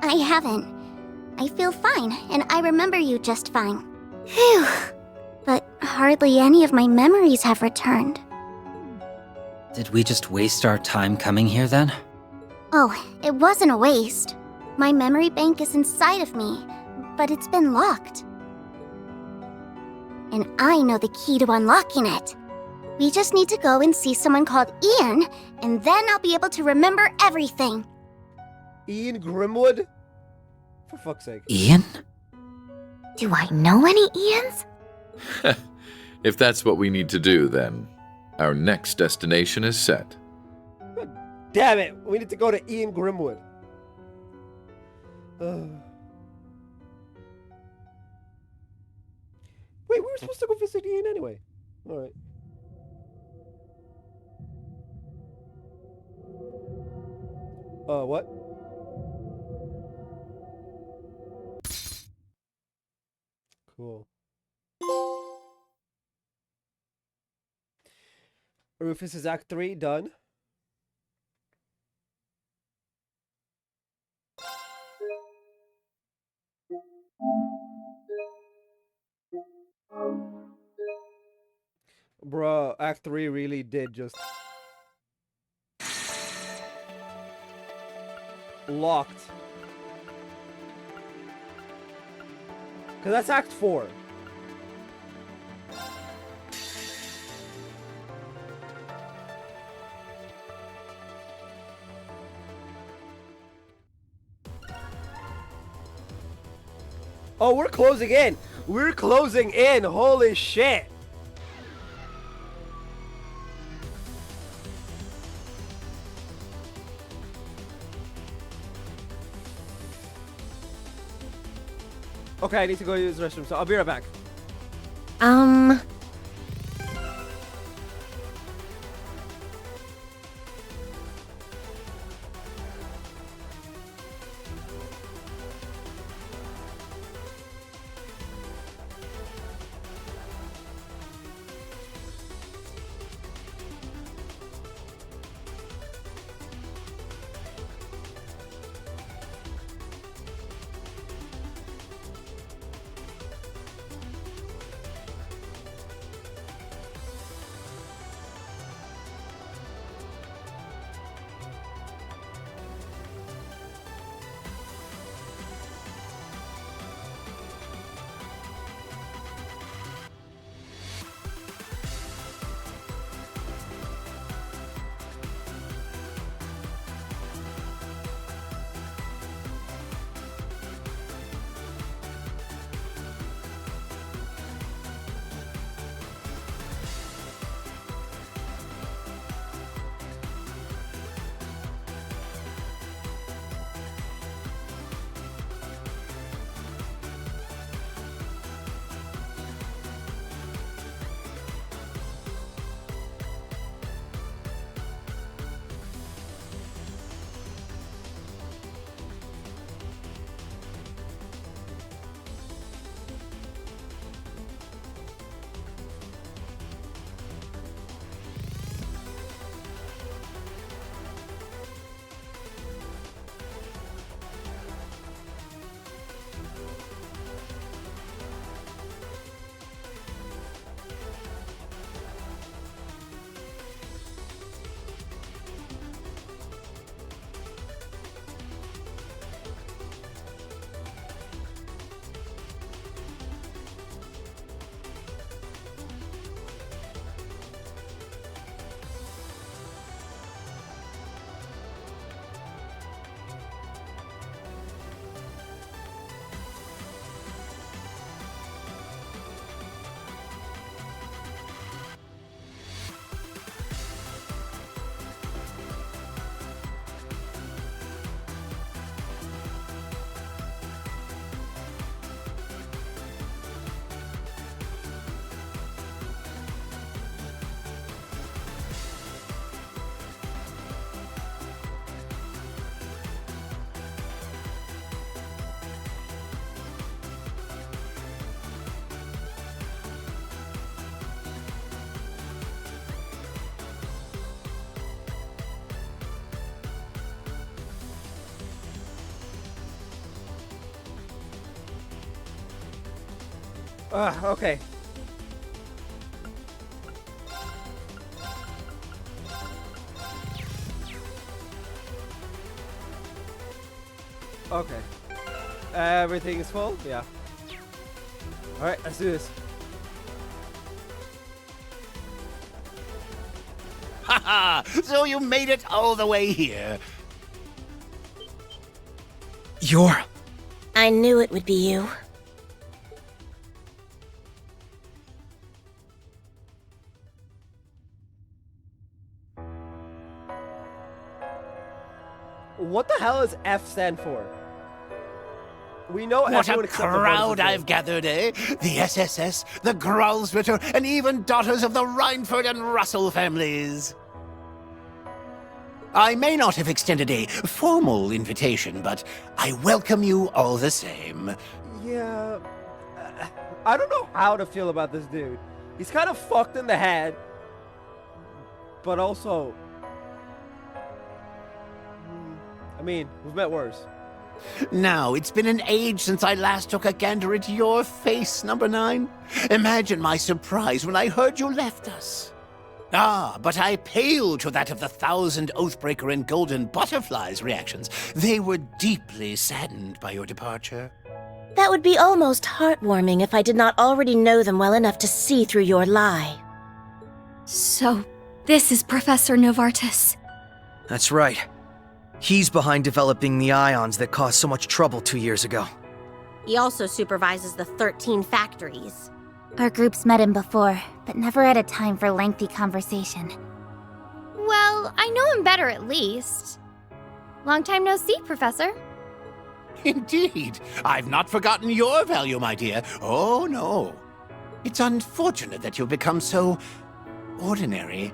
I haven't. I feel fine, and I remember you just fine. Phew. But hardly any of my memories have returned. Did we just waste our time coming here then? Oh, it wasn't a waste. My memory bank is inside of me, but it's been locked. And I know the key to unlocking it. We just need to go and see someone called Ian, and then I'll be able to remember everything. Ian Grimwood? For fuck's sake. Ian? Do I know any Ians? If that's what we need to do, then our next destination is set. Damn it! We need to go to Ian Grimwood. supposed to go visit Ian anyway. Alright. What? Cool. Rufus is Act 3, done. Bruh, Act 3 really did just... locked. Because that's Act 4. Oh, we're closing in. We're closing in. Holy shit. Okay, I need to go use the restroom, so I'll be right back. Okay. Okay. Everything is full? Yeah. Alright, let's do this. Haha! So you made it all the way here. You're... I knew it would be you. What the hell does F stand for? We know What everyone a except the crowd Vortices. I've gathered, eh? The SSS, the Growlsritter, and even daughters of the Reinford and Russell families. I may not have extended a formal invitation, but I welcome you all the same. Yeah, I don't know how to feel about this dude. He's kind of fucked in the head, but also, I mean, we've met worse. Now, it's been an age since I last took a gander at your face, Number 9. Imagine my surprise when I heard you left us. Ah, but I pale to that of the 1,000 Oathbreaker and Golden Butterflies reactions. They were deeply saddened by your departure. That would be almost heartwarming if I did not already know them well enough to see through your lie. So, this is Professor Novartis. That's right. He's behind developing the ions that caused so much trouble 2 years ago. He also supervises the 13 factories. Our groups met him before, but never had a time for lengthy conversation. Well, I know him better at least. Long time no see, Professor. Indeed. I've not forgotten your value, my dear. Oh, no. It's unfortunate that you've become so ordinary.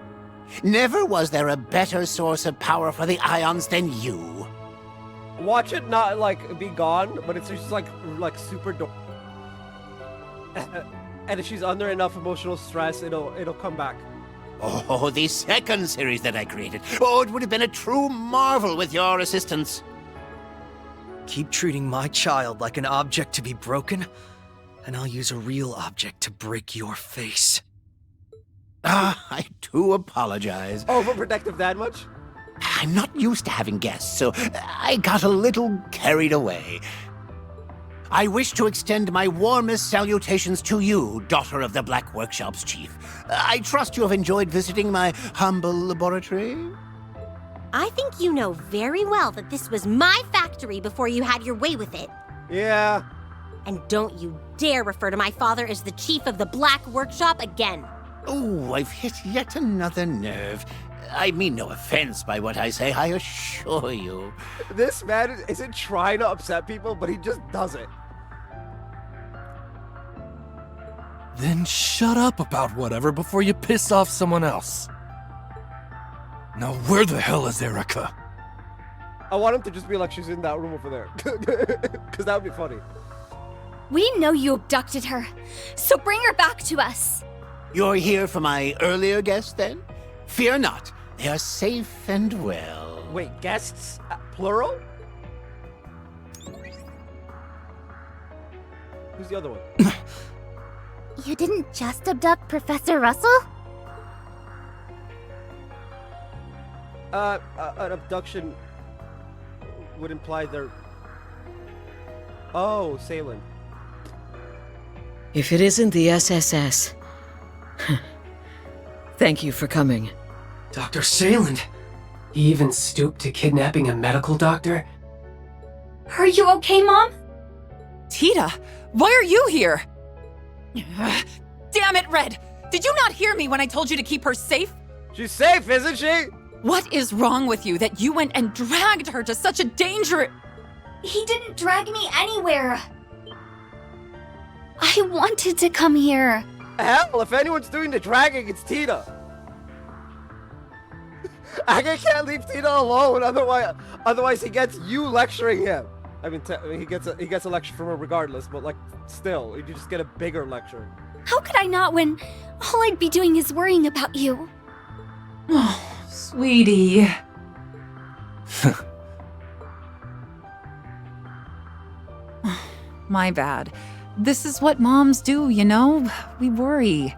Never was there a better source of power for the ions than you. Watch it not like be gone, but it's just like super and if she's under enough emotional stress, it'll come back. Oh, the second series that I created. Oh, it would have been a true marvel with your assistance. Keep treating my child like an object to be broken, and I'll use a real object to break your face. Ah, I do apologize. Overprotective that much? I'm not used to having guests, so I got a little carried away. I wish to extend my warmest salutations to you, daughter of the Black Workshop's chief. I trust you have enjoyed visiting my humble laboratory. I think you know very well that this was my factory before you had your way with it. Yeah. And don't you dare refer to my father as the chief of the Black Workshop again. Oh, I've hit yet another nerve. I mean no offense by what I say, I assure you. This man isn't trying to upset people, but he just does it. Then shut up about whatever before you piss off someone else. Now where the hell is Erica? I want him to just be like, she's in that room over there. Because that would be funny. We know you abducted her, so bring her back to us. You're here for my earlier guests, then? Fear not, they are safe and well. Wait, guests? Plural? Who's the other one? You didn't just abduct Professor Russell? An abduction would imply they're... Oh, Salen. If it isn't the SSS... Thank you for coming. Dr. Sayland? He even stooped to kidnapping a medical doctor? Are you okay, Mom? Tita, why are you here? Damn it, Red! Did you not hear me when I told you to keep her safe? She's safe, isn't she? What is wrong with you that you went and dragged her to such a danger? He didn't drag me anywhere. I wanted to come here. Hell, if anyone's doing the dragging, it's Tina. I can't leave Tina alone, otherwise he gets you lecturing him. I mean, he gets a lecture from her regardless, but like, still, you just get a bigger lecture. How could I not when all I'd be doing is worrying about you? Oh, sweetie. My bad. This is what moms do, you know? We worry.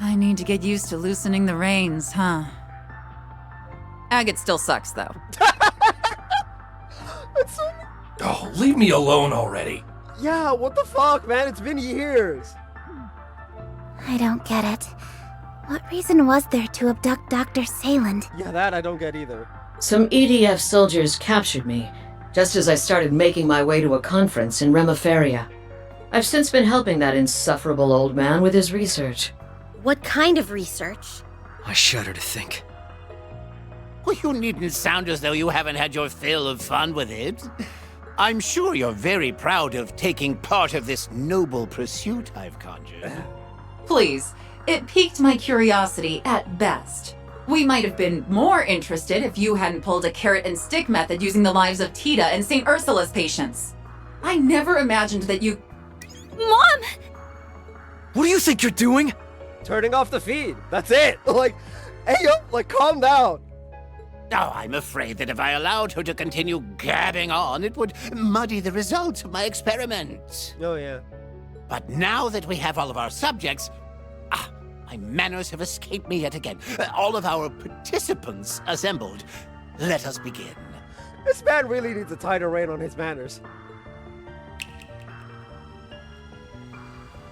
I need to get used to loosening the reins, huh? Agate still sucks, though. Oh, leave me alone already. Yeah, what the fuck, man? It's been years. I don't get it. What reason was there to abduct Dr. Sayland? Yeah, that I don't get either. Some EDF soldiers captured me, just as I started making my way to a conference in Reverie. I've since been helping that insufferable old man with his research. What kind of research? I shudder to think. Well, you needn't sound as though you haven't had your fill of fun with it. I'm sure you're very proud of taking part of this noble pursuit I've conjured. Please, it piqued my curiosity at best. We might have been more interested if you hadn't pulled a carrot and stick method using the lives of Tita and St. Ursula's patients. I never imagined that you... Mom! What do you think you're doing? Turning off the feed. That's it. Like, hey, yo, like, calm down. Oh, I'm afraid that if I allowed her to continue gabbing on, it would muddy the results of my experiments. Oh, yeah. But now that we have all of our subjects... my manners have escaped me yet again. All of our participants assembled. Let us begin. This man really needs a tighter rein on his manners.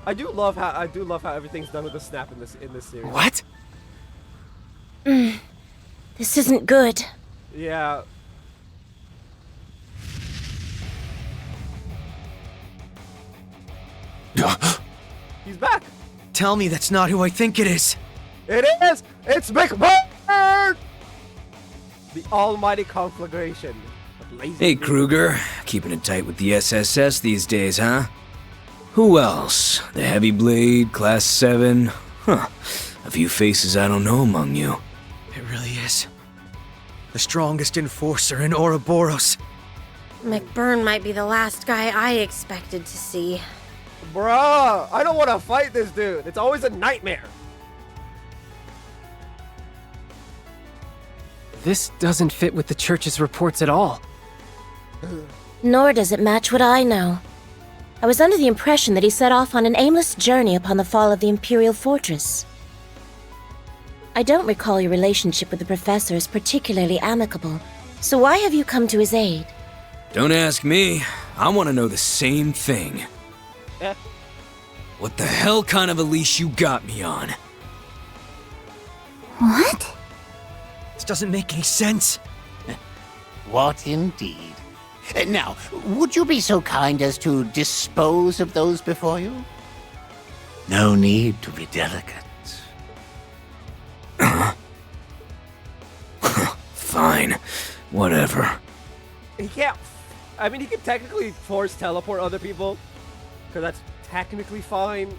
I do love how everything's done with a snap in this series. What? This isn't good. Yeah. He's back. Tell me that's not who I think it is. It is. It's McBurn. The almighty conflagration. Hey, Kruger. Keeping it tight with the SSS these days, huh? Who else? The Heavy Blade, Class 7? Huh. A few faces I don't know among you. It really is. The strongest enforcer in Ouroboros. McBurn might be the last guy I expected to see. Bruh, I don't want to fight this dude. It's always a nightmare. This doesn't fit with the church's reports at all. Nor does it match what I know. I was under the impression that he set off on an aimless journey upon the fall of the Imperial Fortress. I don't recall your relationship with the Professor as particularly amicable, so why have you come to his aid? Don't ask me. I want to know the same thing. What the hell kind of a leash you got me on? What? This doesn't make any sense. What indeed? Now, would you be so kind as to dispose of those before you? No need to be delicate. Fine. Whatever. He can't... I mean, he can technically force teleport other people. Because that's technically fine.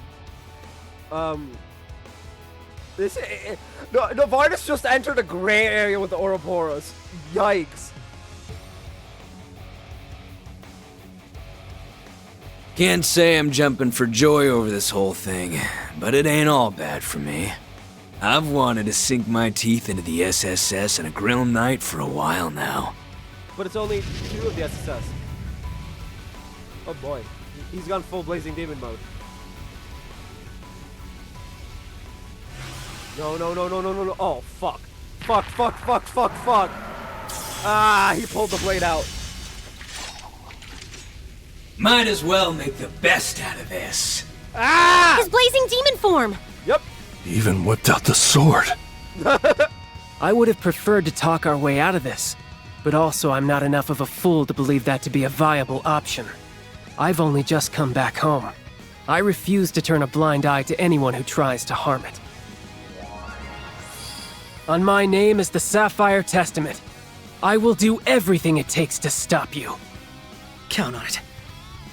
Novartis just entered a gray area with the Ouroboros. Yikes. Can't say I'm jumping for joy over this whole thing, but it ain't all bad for me. I've wanted to sink my teeth into the SSS and a Grill Knight for a while now. But it's only 2 of the SSS. Oh boy. He's gone full Blazing Demon mode. No. Oh, fuck. Fuck. Ah, he pulled the blade out. Might as well make the best out of this. Ah! His blazing demon form! Yep. Even whipped out the sword. I would have preferred to talk our way out of this, but also I'm not enough of a fool to believe that to be a viable option. I've only just come back home. I refuse to turn a blind eye to anyone who tries to harm it. On my name is the Sapphire Testament. I will do everything it takes to stop you. Count on it.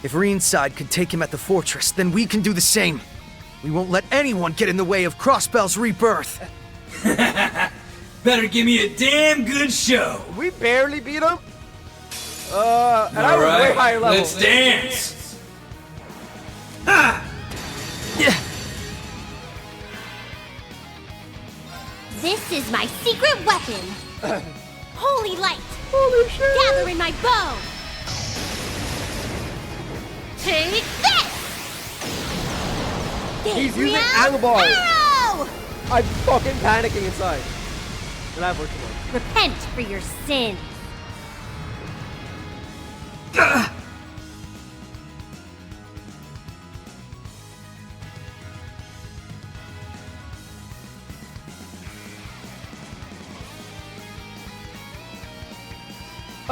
If Ringside could take him at the fortress, then we can do the same. We won't let anyone get in the way of Crossbell's rebirth. Better give me a damn good show. We barely beat him. And I was way higher level. Let's dance. This is my secret weapon. Holy light. Holy shit. Gather in my bow. Take this. He's using Gabriel Angball. Arrow! I'm fucking panicking inside. And I've worked it. Repent for your sins.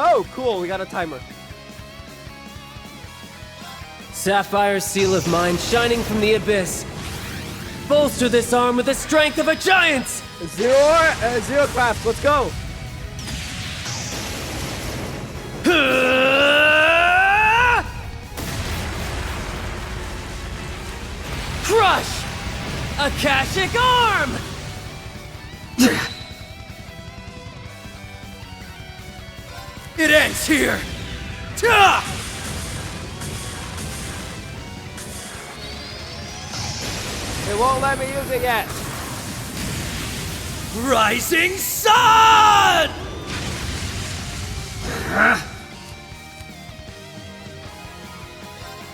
Oh, cool. We got a timer. Sapphire seal of mine shining from the abyss. Bolster this arm with the strength of a giant! Zero craft. Let's go. Akashic Arm! It ends here! Ta! They won't let me use it yet. Rising Sun!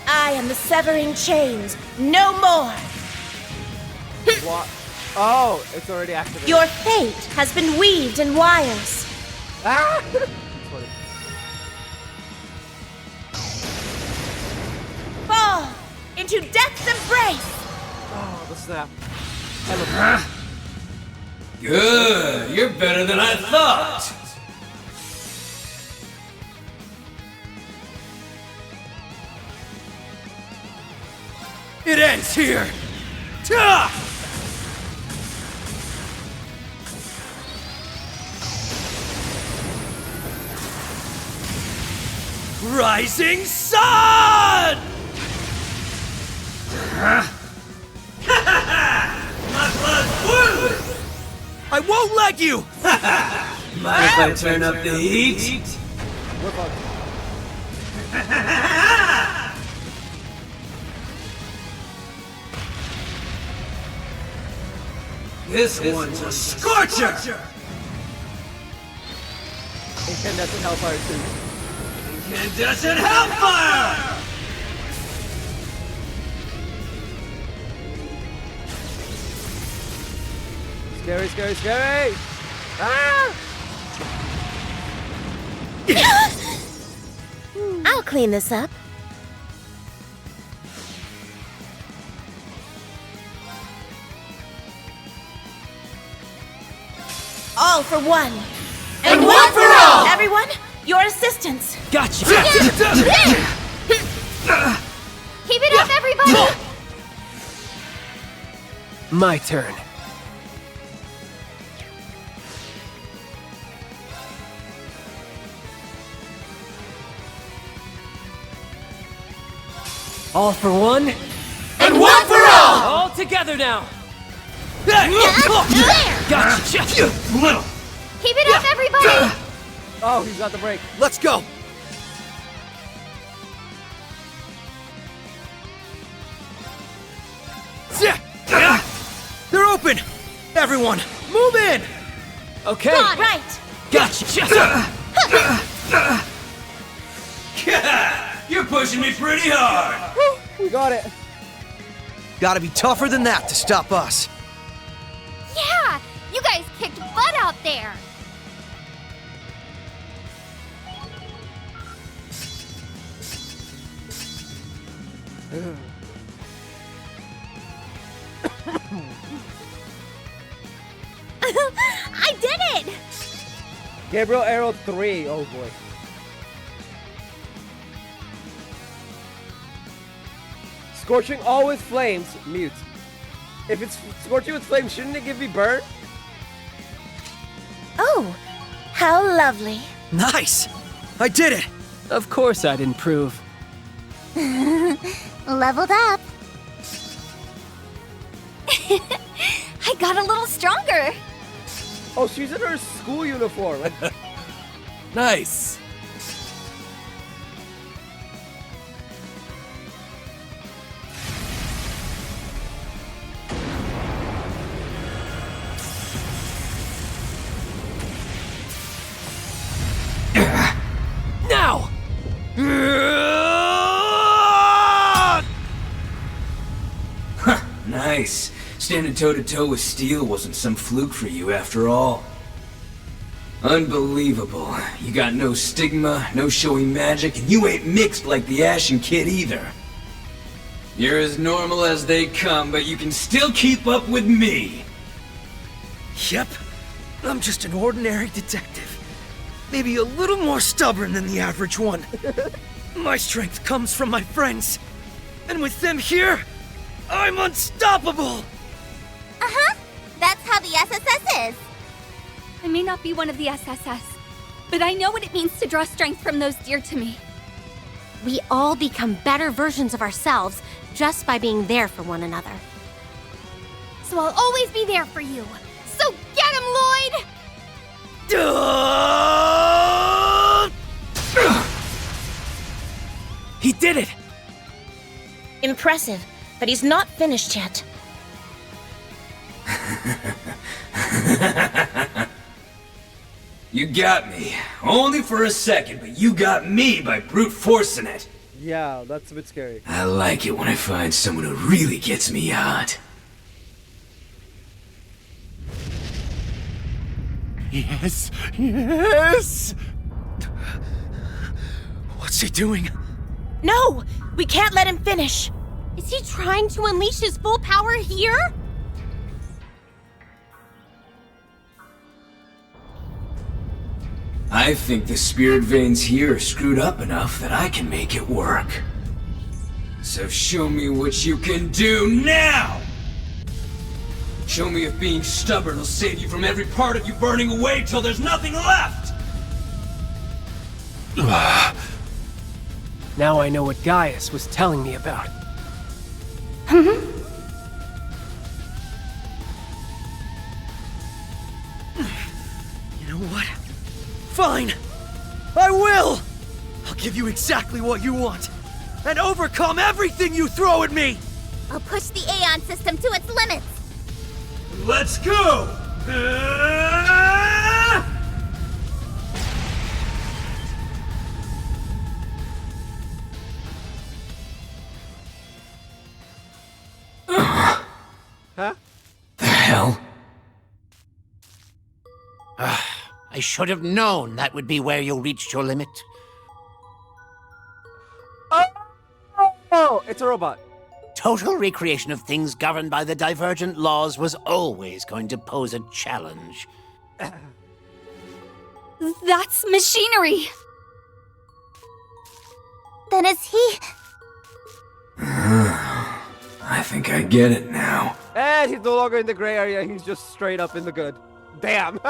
I am the severing chains. No more. What? Oh, it's already activated. Your fate has been weaved in wires. Ah! Fall into death's embrace. Oh, the snap. Good, you're better than I thought. It ends here. Ta! Rising Sun! My blood's boiling! I won't let you! Mind if I turn up the heat? This one's a scorcher! Incandescent Hellfire too. Incandescent Hellfire! Scary, scary, scary! Ah! I'll clean this up. All for one. And one for all! Everyone, your assistance. Gotcha! Keep it up, everybody! My turn. All for one. And one for all! All together now. There! Gotcha! Keep it up, everybody! Oh, he's got the break. Let's go! They're open! Everyone, move in! Okay. Got right! Gotcha! You're pushing me pretty hard! We got it. Gotta be tougher than that to stop us. Yeah! You guys kicked butt out there! I did it! Gabriel Arrow 3. Oh boy. Scorching all with flames. Mute. If it's scorching with flames, shouldn't it give me burn? Oh, how lovely. Nice! I did it! Of course I'd improve. Leveled up. I got a little stronger. Oh, she's in her school uniform. Nice. Now! Nice. Standing toe-to-toe with steel wasn't some fluke for you after all. Unbelievable. You got no stigma, no showy magic, and you ain't mixed like the Ashen Kid either. You're as normal as they come, but you can still keep up with me. Yep, I'm just an ordinary detective. Maybe a little more stubborn than the average one. My strength comes from my friends. And with them here, I'm unstoppable! Uh-huh. That's how the SSS is. I may not be one of the SSS, but I know what it means to draw strength from those dear to me. We all become better versions of ourselves just by being there for one another. so I'll always be there for you. So get him, Lloyd! He did it! Impressive, but he's not finished yet. You got me. Only for a second, but you got me by brute forcing it. Yeah, that's a bit scary. I like it when I find someone who really gets me hot. Yes! Yes! What's he doing? No! We can't let him finish! Is he trying to unleash his full power here? I think the spirit veins here are screwed up enough that I can make it work. So show me what you can do now! Show me if being stubborn will save you from every part of you burning away till there's nothing left! Now I know what Gaius was telling me about. You know what? Fine! I will! I'll give you exactly what you want, and overcome everything you throw at me! I'll push the Aeon system to its limits. Let's go! Huh? The hell? I should have known that would be where you reached your limit. Oh, it's a robot. Total recreation of things governed by the divergent laws was always going to pose a challenge. That's machinery! Then is he... I think I get it now. And he's no longer in the gray area, he's just straight up in the good. Damn!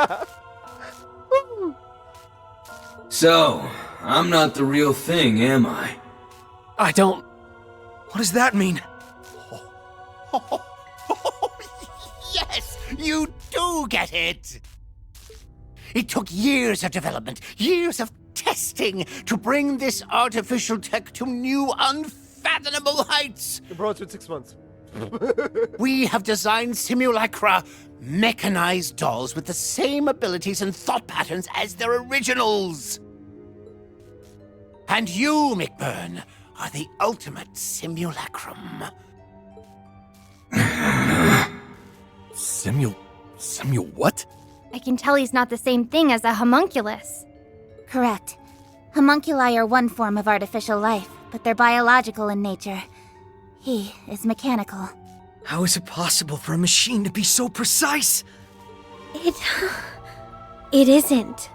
So, I'm not the real thing, am I? I don't... What does that mean? Yes, you do get it! It took years of development, years of testing to bring this artificial tech to new, unfathomable heights. Bro, it's been 6 months. We have designed simulacra, mechanized dolls with the same abilities and thought patterns as their originals. And you, McBurn, are the ultimate simulacrum. Simul what? I can tell he's not the same thing as a homunculus. Correct. Homunculi are one form of artificial life, but they're biological in nature. He is mechanical. How is it possible for a machine to be so precise? It isn't.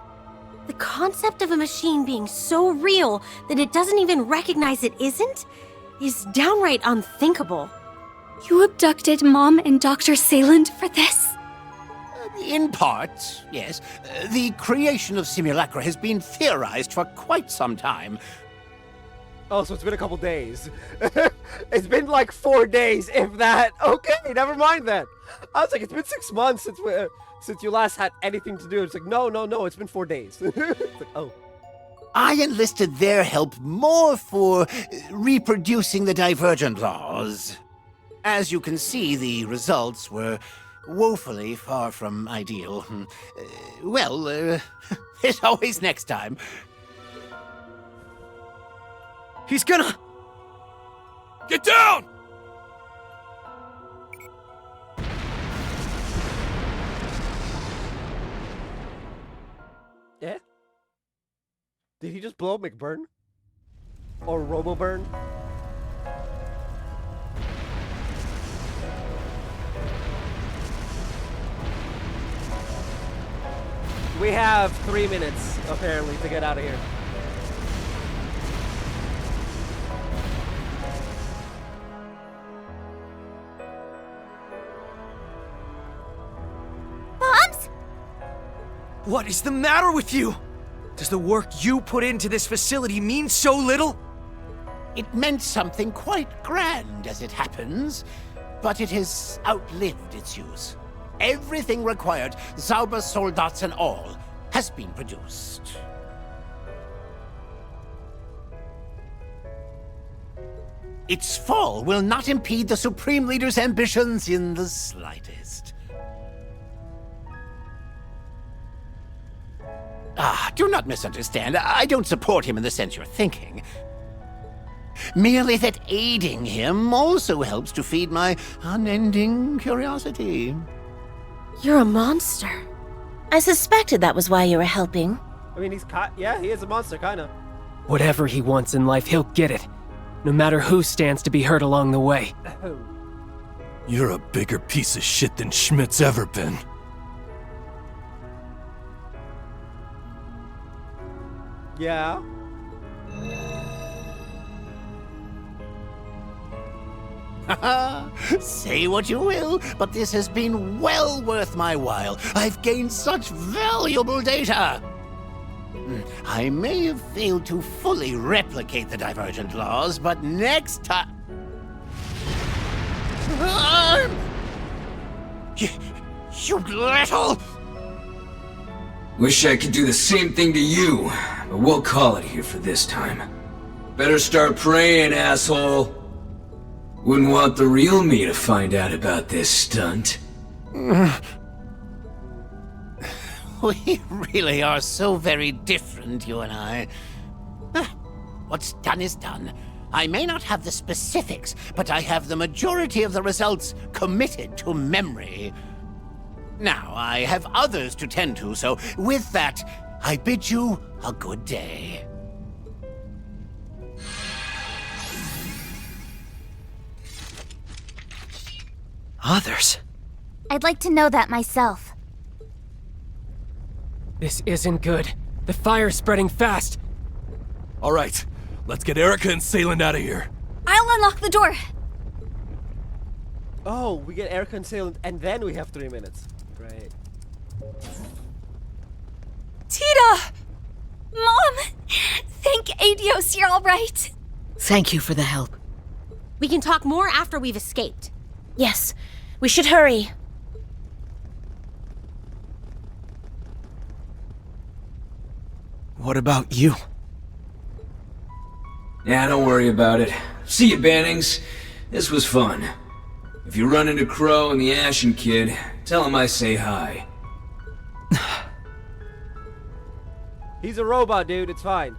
The concept of a machine being so real that it doesn't even recognize it isn't is downright unthinkable. You abducted Mom and Dr. Sayland for this? In part, yes. The creation of simulacra has been theorized for quite some time. Oh, so it's been a couple days. It's been like 4 days, if that. Okay, never mind that. I was like, it's been 6 months since you last had anything to do. It's like, no, it's been 4 days. It's like, oh. I enlisted their help more for reproducing the divergent laws. As you can see, the results were woefully far from ideal. There's always next time. He's gonna... Get down! Yeah? Did he just blow up McBurn? Or Roboburn? We have 3 minutes, apparently, to get out of here. Bombs? What is the matter with you? Does the work you put into this facility mean so little? It meant something quite grand, as it happens. but it has outlived its use. Everything required, Zauber's soldats and all, has been produced. Its fall will not impede the Supreme Leader's ambitions in the slightest. Do not misunderstand. I don't support him in the sense you're thinking. Merely that aiding him also helps to feed my unending curiosity. You're a monster. I suspected that was why you were helping. I mean, yeah, he is a monster, kinda. Whatever he wants in life, he'll get it. No matter who stands to be hurt along the way. You're a bigger piece of shit than Schmidt's ever been. Yeah. Say what you will, but this has been well worth my while. I've gained such valuable data. I may have failed to fully replicate the divergent laws, but next time... You little... Wish I could do the same thing to you, but we'll call it here for this time. Better start praying, asshole. Wouldn't want the real me to find out about this stunt. We really are so very different, you and I. What's done is done. I may not have the specifics, but I have the majority of the results committed to memory. Now, I have others to tend to, so with that, I bid you a good day. Others? I'd like to know that myself. This isn't good. The fire's spreading fast. All right, let's get Erica and Salen out of here. I'll unlock the door. Oh, we get Erica and Salem, and then we have 3 minutes. Great. Tita! Mom! Thank Adios, you're alright. Thank you for the help. We can talk more after we've escaped. Yes, we should hurry. What about you? Nah, don't worry about it. See you, Bannings. This was fun. If you run into Crow and the Ashen Kid, tell him I say hi. He's a robot, dude. It's fine.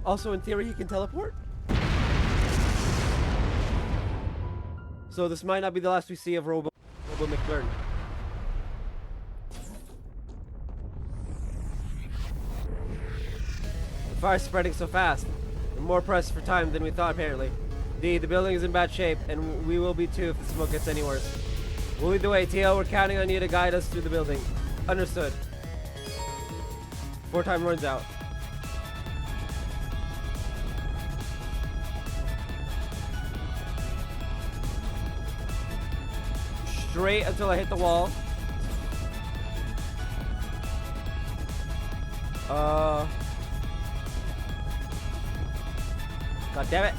Also, in theory, he can teleport. So this might not be the last we see of Robo McLearn. The fire's spreading so fast. We're more pressed for time than we thought, apparently. The building is in bad shape, and we will be too if the smoke gets any worse. We'll lead the way, Tio. We're counting on you to guide us through the building. Understood. Before time runs out. Straight until I hit the wall. God damn it.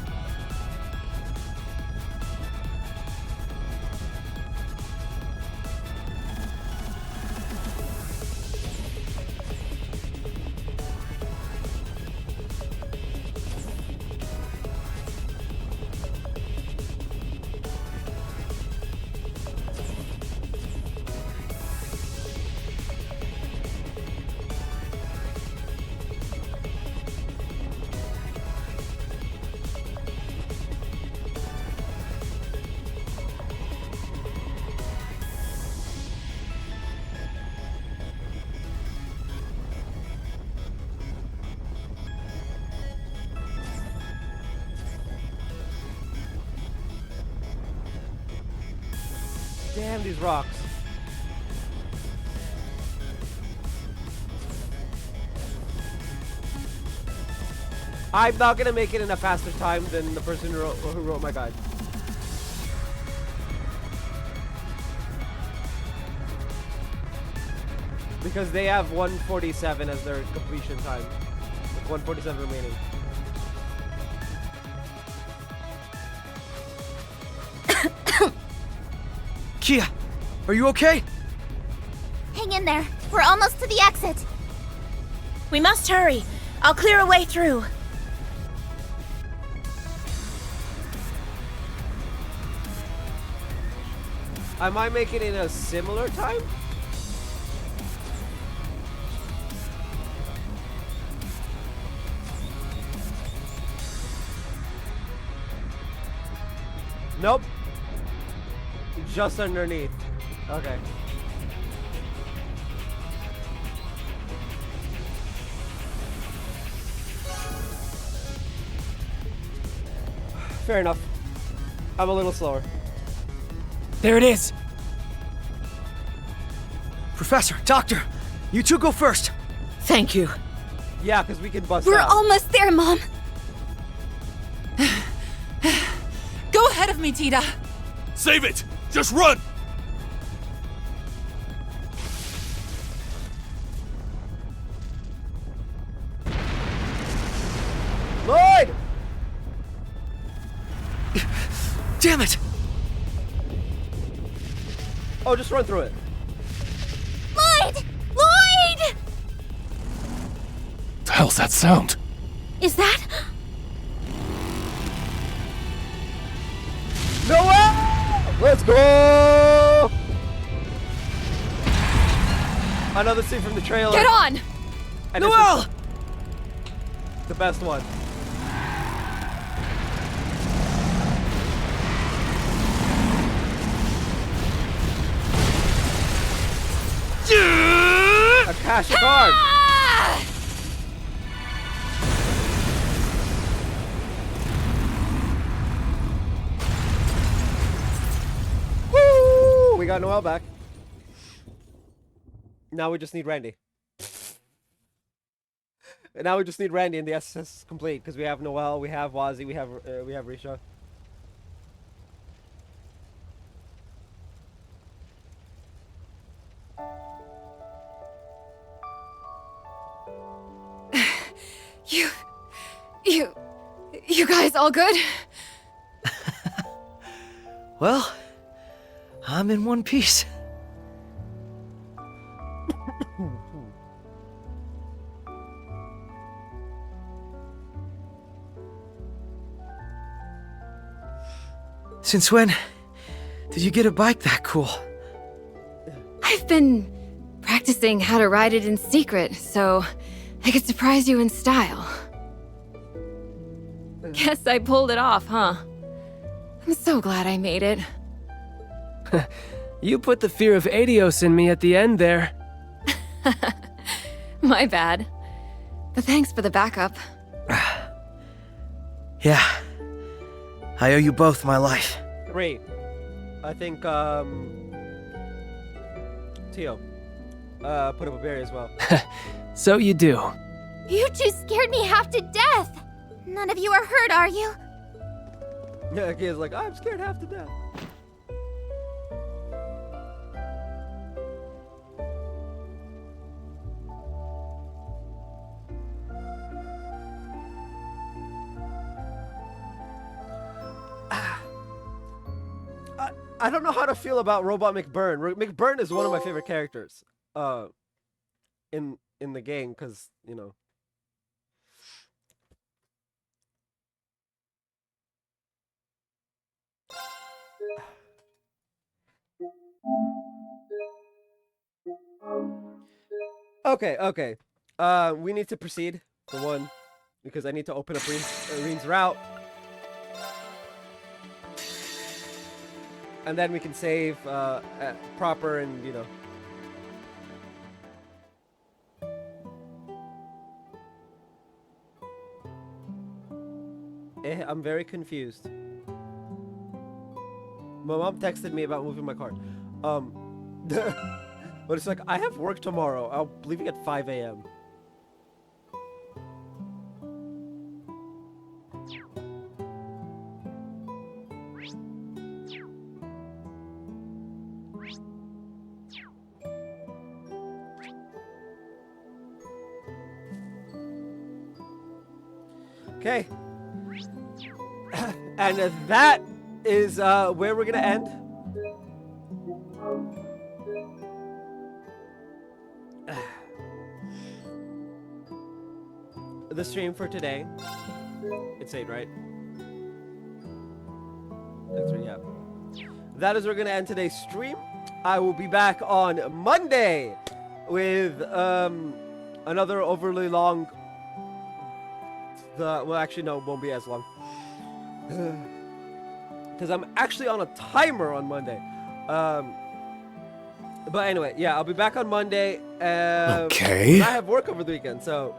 Damn these rocks. I'm not gonna make it in a faster time than the person who wrote my guide. Because they have 147 as their completion time. Like 147 remaining. Kia, are you okay? Hang in there. We're almost to the exit. We must hurry. I'll clear a way through. Am I making it in a similar time? Nope. Just underneath. Okay. Fair enough. I'm a little slower. There it is. Professor, Doctor, you two go first. Thank you. Yeah, because we can bust We're out. almost there, Mom. Go ahead of me, Tita. Save it! Just run! Lloyd! Damn it! Oh, just run through it. Lloyd! Lloyd! The hell's that sound? Is that? Noah! Let's go! Another scene from the trailer. Get on! And Noel! The best one. Akasha card. Woo! We got Noel back. Now we just need Randy. And now we just need Randy and the SS is complete because we have Noel, we have Wazzy, we have Risha. You guys all good? Well, I'm in one piece. Since when did you get a bike that cool? I've been practicing how to ride it in secret, so I could surprise you in style. Guess I pulled it off, huh? I'm so glad I made it. You put the fear of Adios in me at the end there. My bad. But thanks for the backup. Yeah. I owe you both my life. Great. I think Tio put up a berry as well. So you do. You two scared me half to death. None of you are hurt, are you? Yeah, kid's like, I'm scared half to death. I don't know how to feel about Robot McBurn. McBurn is one of my favorite characters in the game because, you know. Okay. We need to proceed, for one, because I need to open up Reen's route. And then we can save proper and, you know. I'm very confused. My mom texted me about moving my car. But it's like, I have work tomorrow. I'll be leaving at 5 a.m. Okay. And that is where we're gonna end. the stream for today. It's 8, right? That's right, yeah. That is where we're gonna end today's stream. I will be back on Monday with another overly long. Well, actually, no, it won't be as long. Because I'm actually on a timer on Monday. But anyway, yeah, I'll be back on Monday. Okay. I have work over the weekend, so